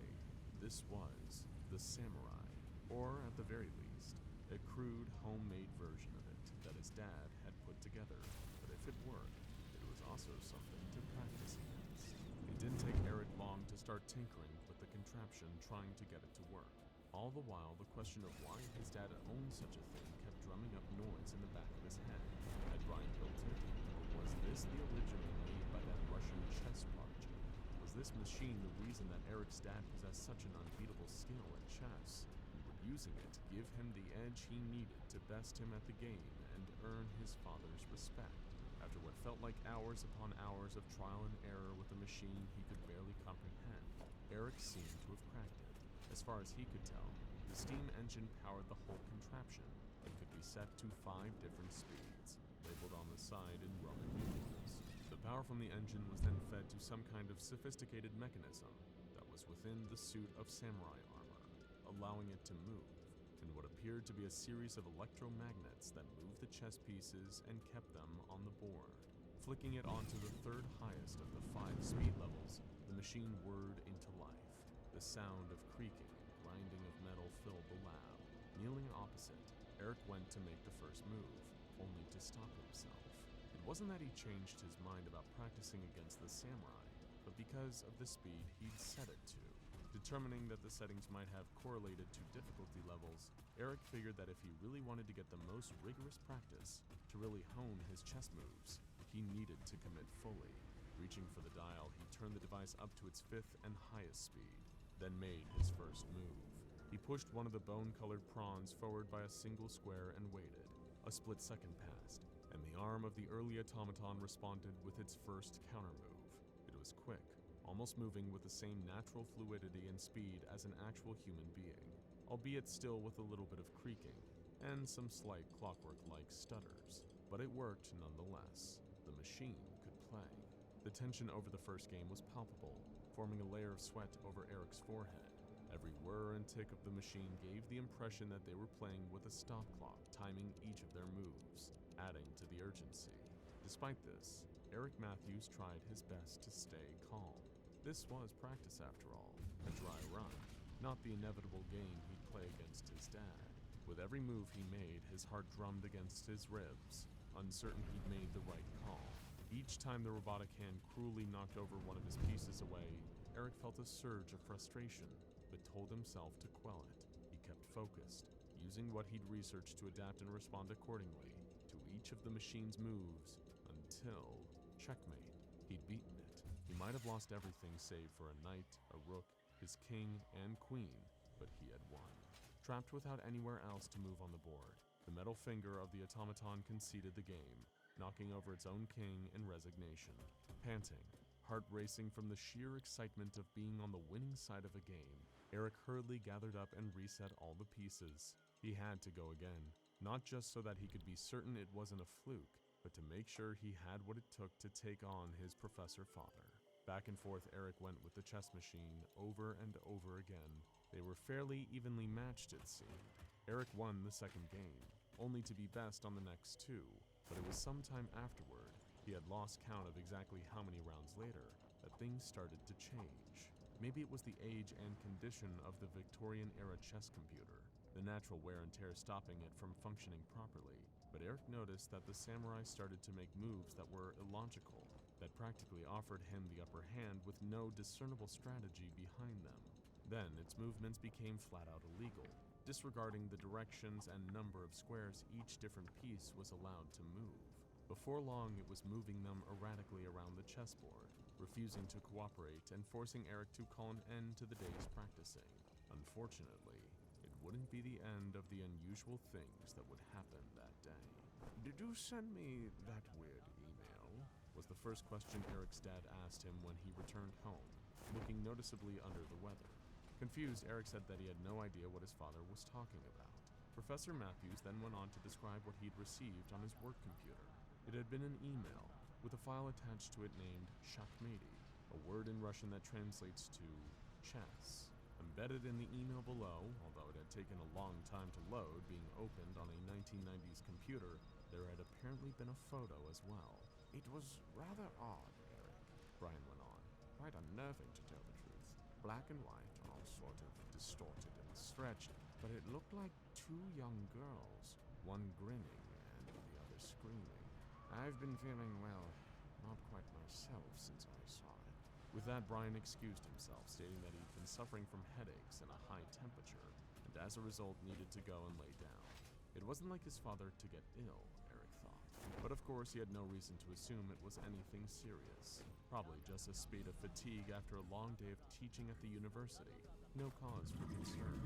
This was the samurai, or at the very least, a crude, homemade version of it that his dad had put together. But if it worked, it was also something to practice against. It didn't take Eric long to start tinkering with the contraption, trying to get it to work. All the while, the question of why his dad owned such a thing kept drumming up noise in the back of his head. Had Brian built it? Or was this the original made by that Russian chess prodigy? Was this machine the reason that Eric's dad possessed such an unbeatable skill at chess? And would using it give him the edge he needed to best him at the game and earn his father's respect? After what felt like hours upon hours of trial and error with a machine he could barely comprehend, Eric seemed to have cracked it. As far as he could tell, the steam engine powered the whole contraption and could be set to 5 different speeds, labeled on the side in Roman numerals. The power from the engine was then fed to some kind of sophisticated mechanism that was within the suit of samurai armor, allowing it to move, and what appeared to be a series of electromagnets that moved the chess pieces and kept them on the board. Flicking it onto the 3rd highest of the 5 speed levels, the machine whirred into life. The sound of creaking and grinding of metal filled the lab. Kneeling opposite, Eric went to make the first move, only to stop himself. It wasn't that he changed his mind about practicing against the samurai, but because of the speed he'd set it to. Determining that the settings might have correlated to difficulty levels, Eric figured that if he really wanted to get the most rigorous practice, to really hone his chess moves, he needed to commit fully. Reaching for the dial, he turned the device up to its 5th and highest speed, then made his first move. He pushed one of the bone-colored prawns forward by a single square and waited. A split second passed, and the arm of the early automaton responded with its first counter-move. It was quick, almost moving with the same natural fluidity and speed as an actual human being, albeit still with a little bit of creaking, and some slight clockwork-like stutters. But it worked nonetheless. The machine could play. The tension over the first game was palpable, forming a layer of sweat over Eric's forehead. Every whir and tick of the machine gave the impression that they were playing with a stop clock, timing each of their moves, adding to the urgency. Despite this, Eric Matthews tried his best to stay calm. This was practice after all, a dry run, not the inevitable game he'd play against his dad. With every move he made, his heart drummed against his ribs, uncertain he'd made the right call. Each time the robotic hand cruelly knocked over one of his pieces away, Eric felt a surge of frustration, but told himself to quell it. He kept focused, using what he'd researched to adapt and respond accordingly to each of the machine's moves until checkmate. He'd beaten it. He might have lost everything save for a knight, a rook, his king, and queen, but he had won. Trapped without anywhere else to move on the board, the metal finger of the automaton conceded the game, knocking over its own king in resignation. Panting, Heart racing from the sheer excitement of being on the winning side of a game, Eric hurriedly gathered up and reset all the pieces. He had to go again, not just so that he could be certain it wasn't a fluke, but to make sure he had what it took to take on his professor father. Back and forth Eric went with the chess machine over and over again. They were fairly evenly matched, it seemed. Eric won the second game, only to be best on the next two, but it was sometime afterward, he had lost count of exactly how many rounds later, that things started to change. Maybe it was the age and condition of the Victorian-era chess computer, the natural wear and tear stopping it from functioning properly, but Eric noticed that the samurai started to make moves that were illogical, that practically offered him the upper hand with no discernible strategy behind them. Then its movements became flat out illegal, disregarding the directions and number of squares each different piece was allowed to move. Before long, it was moving them erratically around the chessboard, refusing to cooperate and forcing Eric to call an end to the day's practicing. Unfortunately, it wouldn't be the end of the unusual things that would happen that day. "Did you send me that weird email?" was the first question Eric's dad asked him when he returned home, looking noticeably under the weather. Confused, Eric said that he had no idea what his father was talking about. Professor Matthews then went on to describe what he'd received on his work computer. It had been an email, with a file attached to it named Shachmeti, a word in Russian that translates to chess. Embedded in the email below, although it had taken a long time to load, being opened on a 1990s computer, there had apparently been a photo as well. "It was rather odd, Eric," Brian went on. "Quite unnerving, to tell the truth. Black and white, all sort of distorted and stretched, but it looked like two young girls, one grinning and the other screaming. I've been feeling, well, not quite myself since I saw it." With that, Brian excused himself, stating that he'd been suffering from headaches and a high temperature, and as a result needed to go and lay down. It wasn't like his father to get ill, Eric thought. But of course, he had no reason to assume it was anything serious. Probably just a spate of fatigue after a long day of teaching at the university. No cause for concern.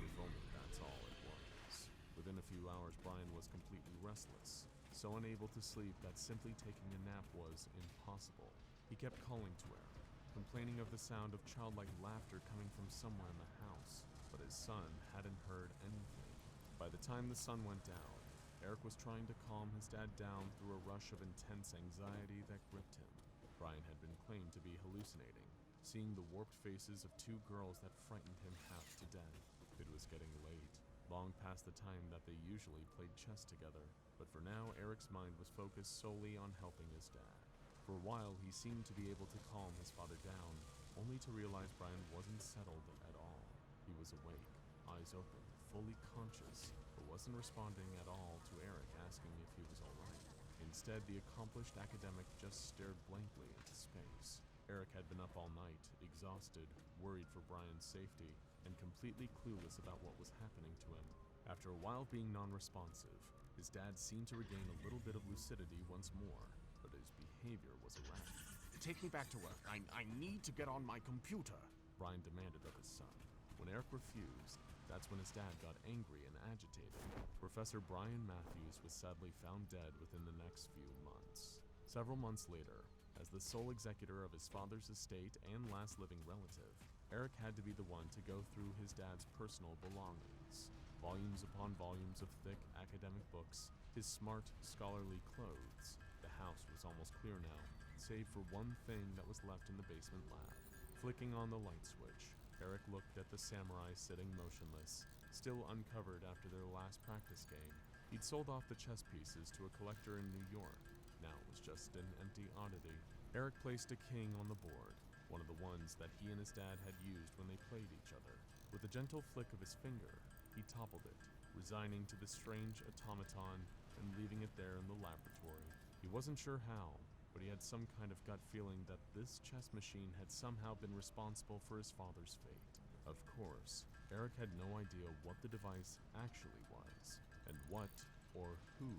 If only that's all it was. Within a few hours, Brian was completely restless, so unable to sleep that simply taking a nap was impossible. He kept calling to Eric, complaining of the sound of childlike laughter coming from somewhere in the house, but his son hadn't heard anything. By the time the sun went down, Eric was trying to calm his dad down through a rush of intense anxiety that gripped him. Brian had been claimed to be hallucinating, seeing the warped faces of two girls that frightened him half to death. It was getting late, long past the time that they usually played chess together, but for now Eric's mind was focused solely on helping his dad. For a while he seemed to be able to calm his father down, only to realize Brian wasn't settled at all. He was awake, eyes open, fully conscious, but wasn't responding at all to Eric asking if he was alright. Instead, the accomplished academic just stared blankly into space. Eric had been up all night, exhausted, worried for Brian's safety, and completely clueless about what was happening to him. After a while of being non-responsive, his dad seemed to regain a little bit of lucidity once more, but his behavior was erratic. "Take me back to work. I need to get on my computer," Brian demanded of his son. When Eric refused, that's when his dad got angry and agitated. Professor Brian Matthews was sadly found dead within the next few months. Several months later, as the sole executor of his father's estate and last living relative, Eric had to be the one to go through his dad's personal belongings. Volumes upon volumes of thick academic books, his smart, scholarly clothes. The house was almost clear now, save for one thing that was left in the basement lab. Flicking on the light switch, Eric looked at the samurai sitting motionless, still uncovered after their last practice game. He'd sold off the chess pieces to a collector in New York. Now it was just an empty oddity. Eric placed a king on the board, one of the ones that he and his dad had used when they played each other. With a gentle flick of his finger, he toppled it, resigning to the strange automaton and leaving it there in the laboratory. He wasn't sure how, but he had some kind of gut feeling that this chess machine had somehow been responsible for his father's fate. Of course, Eric had no idea what the device actually was, and what, or who,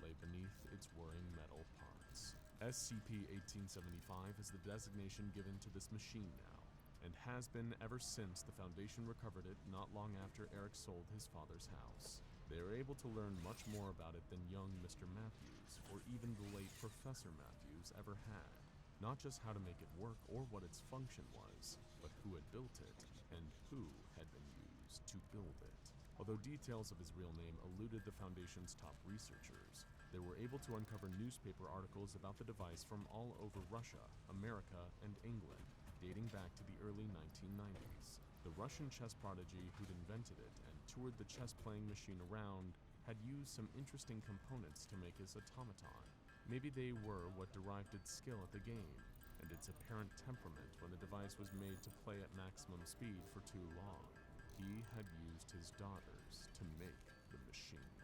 lay beneath its whirring metal parts. SCP-1875 is the designation given to this machine now, and has been ever since the Foundation recovered it not long after Eric sold his father's house. They were able to learn much more about it than young Mr. Matthews, or even the late Professor Matthews, ever had. not just how to make it work or what its function was, but who had built it and who had been used to build it. Although details of his real name eluded the Foundation's top researchers, they were able to uncover newspaper articles about the device from all over Russia, America, and England, dating back to the early 1990s. The Russian chess prodigy who'd invented it and toured the chess-playing machine around had used some interesting components to make his automaton. Maybe they were what derived its skill at the game, and its apparent temperament when the device was made to play at maximum speed for too long. He had used his daughters to make the machine.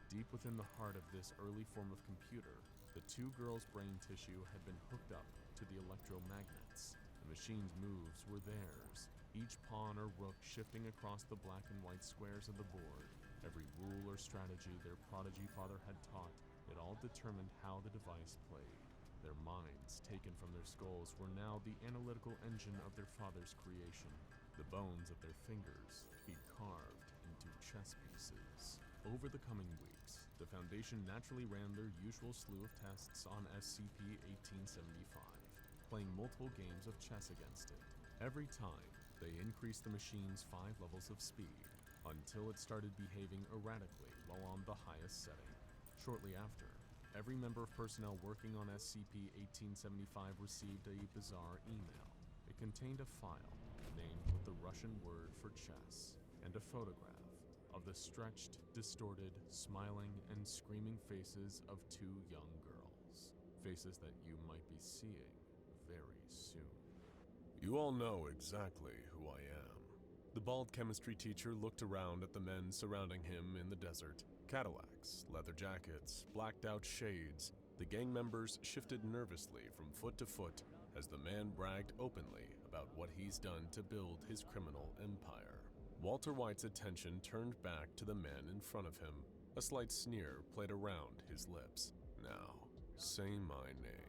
Deep within the heart of this early form of computer, the two girls' brain tissue had been hooked up to the electromagnets. The machine's moves were theirs, each pawn or rook shifting across the black and white squares of the board. Every rule or strategy their prodigy father had taught, it all determined how the device played. Their minds, taken from their skulls, were now the analytical engine of their father's creation. The bones of their fingers he carved into chess pieces. Over the coming weeks, the Foundation naturally ran their usual slew of tests on SCP-1875, playing multiple games of chess against it. Every time, they increased the machine's 5 levels of speed, until it started behaving erratically while on the highest setting. Shortly after, every member of personnel working on SCP-1875 received a bizarre email. It contained a file named with the Russian word for chess and a photograph of the stretched, distorted, smiling, and screaming faces of 2 young girls. Faces that you might be seeing very soon. You all know exactly who I am. The bald chemistry teacher looked around at the men surrounding him in the desert. Cadillacs, leather jackets, blacked out shades. The gang members shifted nervously from foot to foot as the man bragged openly about what he's done to build his criminal empire. Walter White's attention turned back to the man in front of him. A slight sneer played around his lips. Now, say my name.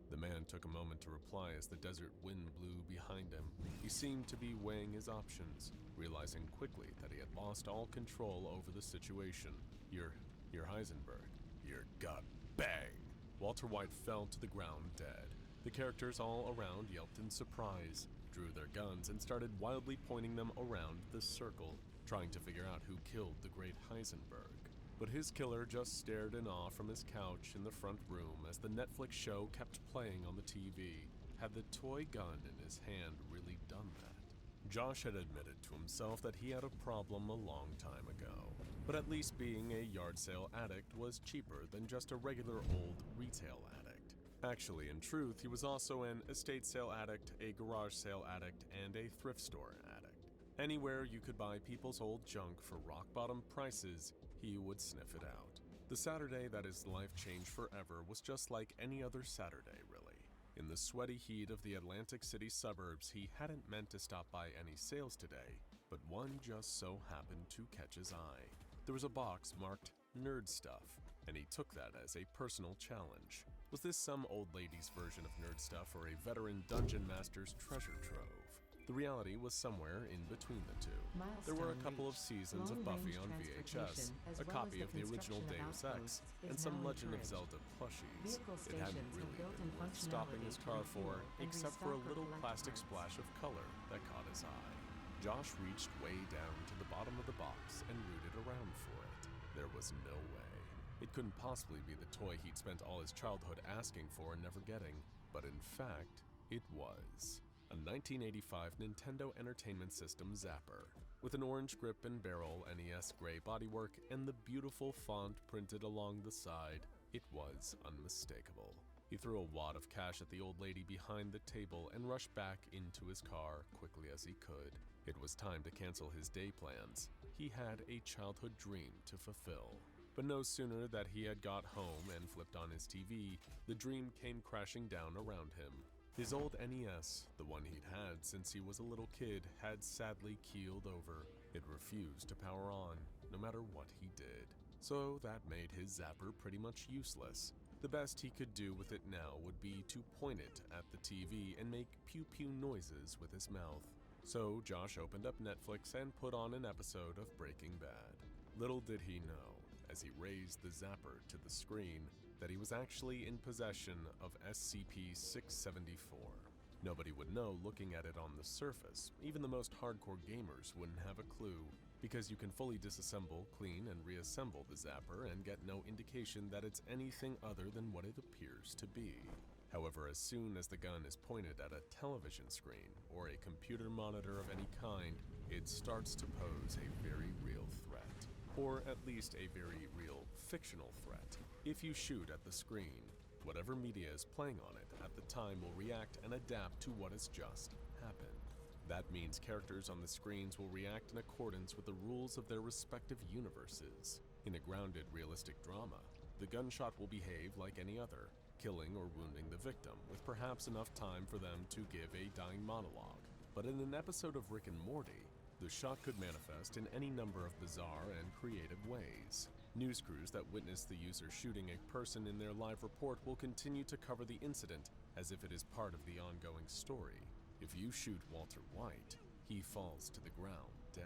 The man took a moment to reply as the desert wind blew behind him. He seemed to be weighing his options, realizing quickly that he had lost all control over the situation. You're Heisenberg. You're God. Bang! Walter White fell to the ground dead. The characters all around yelped in surprise, drew their guns, and started wildly pointing them around the circle, trying to figure out who killed the great Heisenberg. But his killer just stared in awe from his couch in the front room as the Netflix show kept playing on the TV. Had the toy gun in his hand really done that? Josh had admitted to himself that he had a problem a long time ago, but at least being a yard sale addict was cheaper than just a regular old retail addict. Actually, in truth, he was also an estate sale addict, a garage sale addict, and a thrift store addict. Anywhere you could buy people's old junk for rock-bottom prices, he would sniff it out. The Saturday that his life changed forever was just like any other Saturday, really. In the sweaty heat of the Atlantic City suburbs, he hadn't meant to stop by any sales today, but one just so happened to catch his eye. There was a box marked Nerd Stuff, and he took that as a personal challenge. Was this some old lady's version of Nerd Stuff or a veteran dungeon master's treasure trove? The reality was somewhere in between the two. There were a couple of seasons of Buffy on VHS, a copy of the original Deus Ex, and some Legend of Zelda plushies. It hadn't really been worth stopping his car for, except for a little plastic splash of color that caught his eye. Josh reached way down to the bottom of the box and rooted around for it. There was no way. It couldn't possibly be the toy he'd spent all his childhood asking for and never getting, but in fact, it was. A 1985 Nintendo Entertainment System Zapper, with an orange grip and barrel, NES gray bodywork, and the beautiful font printed along the side. It was unmistakable. He threw a wad of cash at the old lady behind the table and rushed back into his car quickly as he could. It was time to cancel his day plans. He had a childhood dream to fulfill. But no sooner that he had got home and flipped on his TV, the dream came crashing down around him. His old NES, the one he'd had since he was a little kid, had sadly keeled over. It refused to power on, no matter what he did. So that made his zapper pretty much useless. The best he could do with it now would be to point it at the TV and make pew-pew noises with his mouth. So Josh opened up Netflix and put on an episode of Breaking Bad. Little did he know, as he raised the zapper to the screen, that he was actually in possession of SCP-674. Nobody would know looking at it on the surface. Even the most hardcore gamers wouldn't have a clue, because you can fully disassemble, clean, and reassemble the zapper and get no indication that it's anything other than what it appears to be. However, as soon as the gun is pointed at a television screen or a computer monitor of any kind, it starts to pose a very real threat. Or at least a very real fictional threat. If you shoot at the screen, whatever media is playing on it at the time will react and adapt to what has just happened. That means characters on the screens will react in accordance with the rules of their respective universes. In a grounded, realistic drama, the gunshot will behave like any other, killing or wounding the victim, with perhaps enough time for them to give a dying monologue. But in an episode of Rick and Morty, the shot could manifest in any number of bizarre and creative ways. News crews that witness the user shooting a person in their live report will continue to cover the incident as if it is part of the ongoing story. If you shoot Walter White, he falls to the ground dead.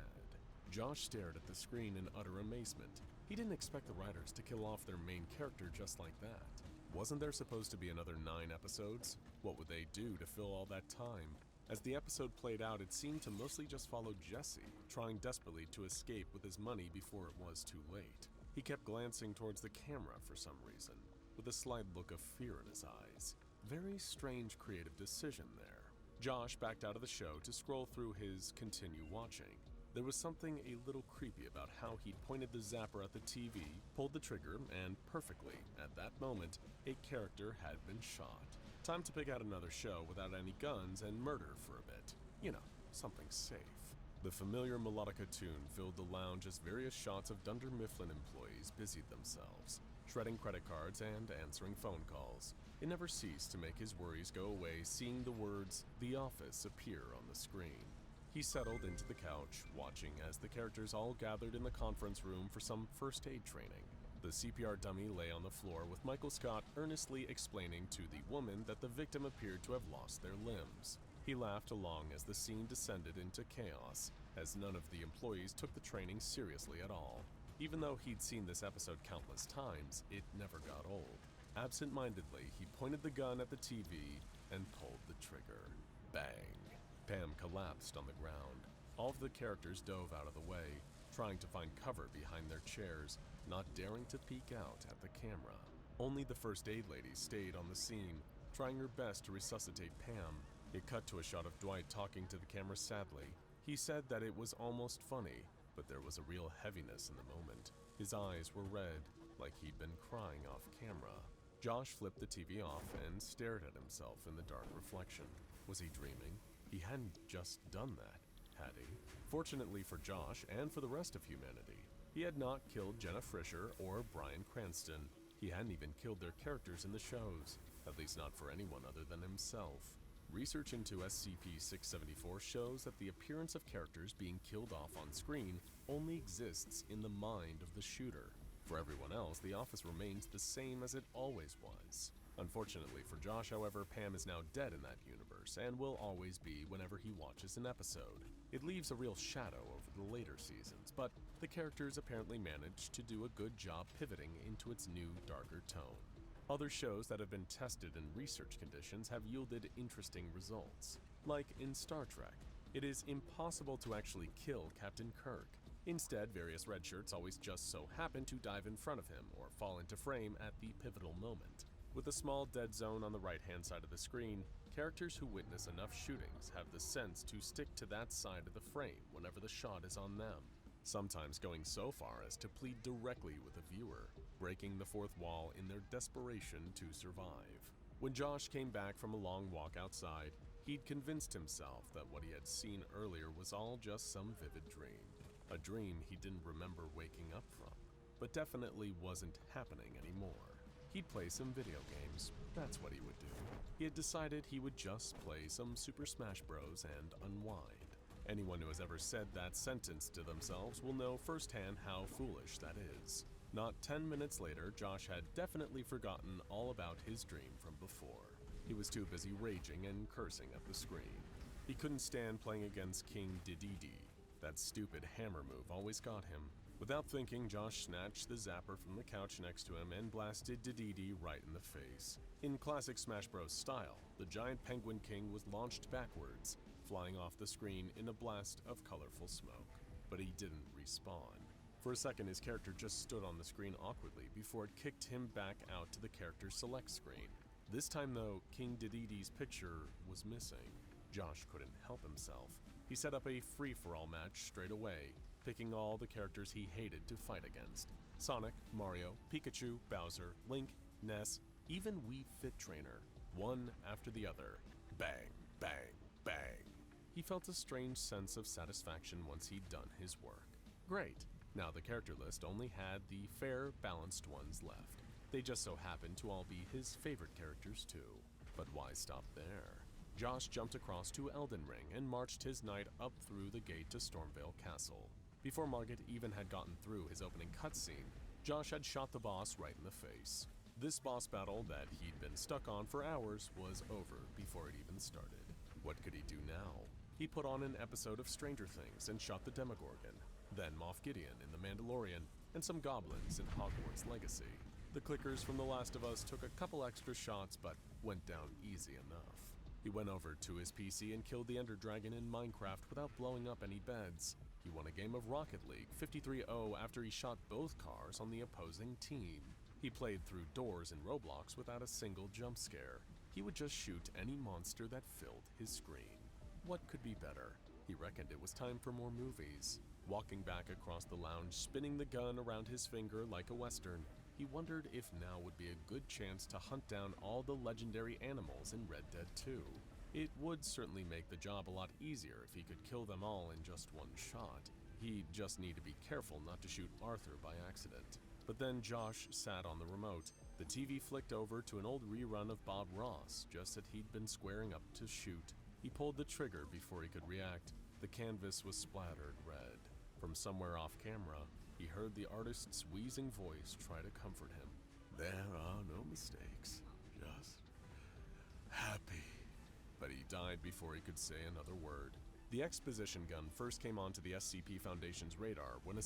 Josh stared at the screen in utter amazement. He didn't expect the writers to kill off their main character just like that. Wasn't there supposed to be another 9 episodes? What would they do to fill all that time? As the episode played out, it seemed to mostly just follow Jesse, trying desperately to escape with his money before it was too late. He kept glancing towards the camera for some reason, with a slight look of fear in his eyes. Very strange creative decision there. Josh backed out of the show to scroll through his continue watching. There was something a little creepy about how he'd pointed the zapper at the TV, pulled the trigger, and perfectly, at that moment, a character had been shot. Time to pick out another show without any guns and murder for a bit. You know, something safe. The familiar melodica tune filled the lounge as various shots of Dunder Mifflin employees busied themselves, shredding credit cards and answering phone calls. It never ceased to make his worries go away seeing the words, "The Office," appear on the screen. He settled into the couch, watching as the characters all gathered in the conference room for some first aid training. The CPR dummy lay on the floor with Michael Scott earnestly explaining to the woman that the victim appeared to have lost their limbs. He laughed along as the scene descended into chaos, as none of the employees took the training seriously at all. Even though he'd seen this episode countless times, it never got old. Absent-mindedly, he pointed the gun at the TV and pulled the trigger. Bang! Pam collapsed on the ground. All of the characters dove out of the way, trying to find cover behind their chairs, not daring to peek out at the camera. Only the first aid lady stayed on the scene, trying her best to resuscitate Pam. It cut to a shot of Dwight talking to the camera sadly. He said that it was almost funny, but there was a real heaviness in the moment. His eyes were red, like he'd been crying off camera. Josh flipped the TV off and stared at himself in the dark reflection. Was he dreaming? He hadn't just done that, had he? Fortunately for Josh and for the rest of humanity, he had not killed Jenna Fischer or Bryan Cranston. He hadn't even killed their characters in the shows, at least not for anyone other than himself. Research into SCP-674 shows that the appearance of characters being killed off on screen only exists in the mind of the shooter. For everyone else, the office remains the same as it always was. Unfortunately for Josh, however, Pam is now dead in that universe and will always be whenever he watches an episode. It leaves a real shadow over the later seasons, but the characters apparently managed to do a good job pivoting into its new, darker tone. Other shows that have been tested in research conditions have yielded interesting results. Like in Star Trek, it is impossible to actually kill Captain Kirk. Instead, various red shirts always just so happen to dive in front of him or fall into frame at the pivotal moment. With a small dead zone on the right-hand side of the screen, characters who witness enough shootings have the sense to stick to that side of the frame whenever the shot is on them, sometimes going so far as to plead directly with the viewer, breaking the fourth wall in their desperation to survive. When Josh came back from a long walk outside, he'd convinced himself that what he had seen earlier was all just some vivid dream. A dream he didn't remember waking up from, but definitely wasn't happening anymore. He'd play some video games, that's what he would do. He had decided he would just play some Super Smash Bros. And unwind. Anyone who has ever said that sentence to themselves will know firsthand how foolish that is. Not 10 minutes later, Josh had definitely forgotten all about his dream from before. He was too busy raging and cursing at the screen. He couldn't stand playing against King Dedede. That stupid hammer move always got him. Without thinking, Josh snatched the zapper from the couch next to him and blasted Dedede right in the face. In classic Smash Bros. Style, the giant Penguin King was launched backwards, flying off the screen in a blast of colorful smoke. But he didn't respawn. For a second, his character just stood on the screen awkwardly before it kicked him back out to the character select screen. This time though, King Dedede's picture was missing. Josh couldn't help himself. He set up a free-for-all match straight away, picking all the characters he hated to fight against. Sonic, Mario, Pikachu, Bowser, Link, Ness, even Wii Fit Trainer. One after the other. Bang, bang, bang. He felt a strange sense of satisfaction once he'd done his work. Great. Now the character list only had the fair, balanced ones left. They just so happened to all be his favorite characters too. But why stop there? Josh jumped across to Elden Ring and marched his knight up through the gate to Stormvale Castle. Before Margit even had gotten through his opening cutscene, Josh had shot the boss right in the face. This boss battle that he'd been stuck on for hours was over before it even started. What could he do now? He put on an episode of Stranger Things and shot the Demogorgon, then Moff Gideon in The Mandalorian, and some goblins in Hogwarts Legacy. The clickers from The Last of Us took a couple extra shots but went down easy enough. He went over to his PC and killed the Ender Dragon in Minecraft without blowing up any beds. He won a game of Rocket League 53-0 after he shot both cars on the opposing team. He played through doors in Roblox without a single jump scare. He would just shoot any monster that filled his screen. What could be better? He reckoned it was time for more movies. Walking back across the lounge, spinning the gun around his finger like a Western, he wondered if now would be a good chance to hunt down all the legendary animals in Red Dead 2. It would certainly make the job a lot easier if he could kill them all in just one shot. He'd just need to be careful not to shoot Arthur by accident. But then Josh sat on the remote. The TV flicked over to an old rerun of Bob Ross, just as he'd been squaring up to shoot. He pulled the trigger before he could react. The canvas was splattered red. From somewhere off camera, he heard the artist's wheezing voice try to comfort him. There are no mistakes, just happy. But he died before he could say another word. The exposition gun first came onto the SCP Foundation's radar when a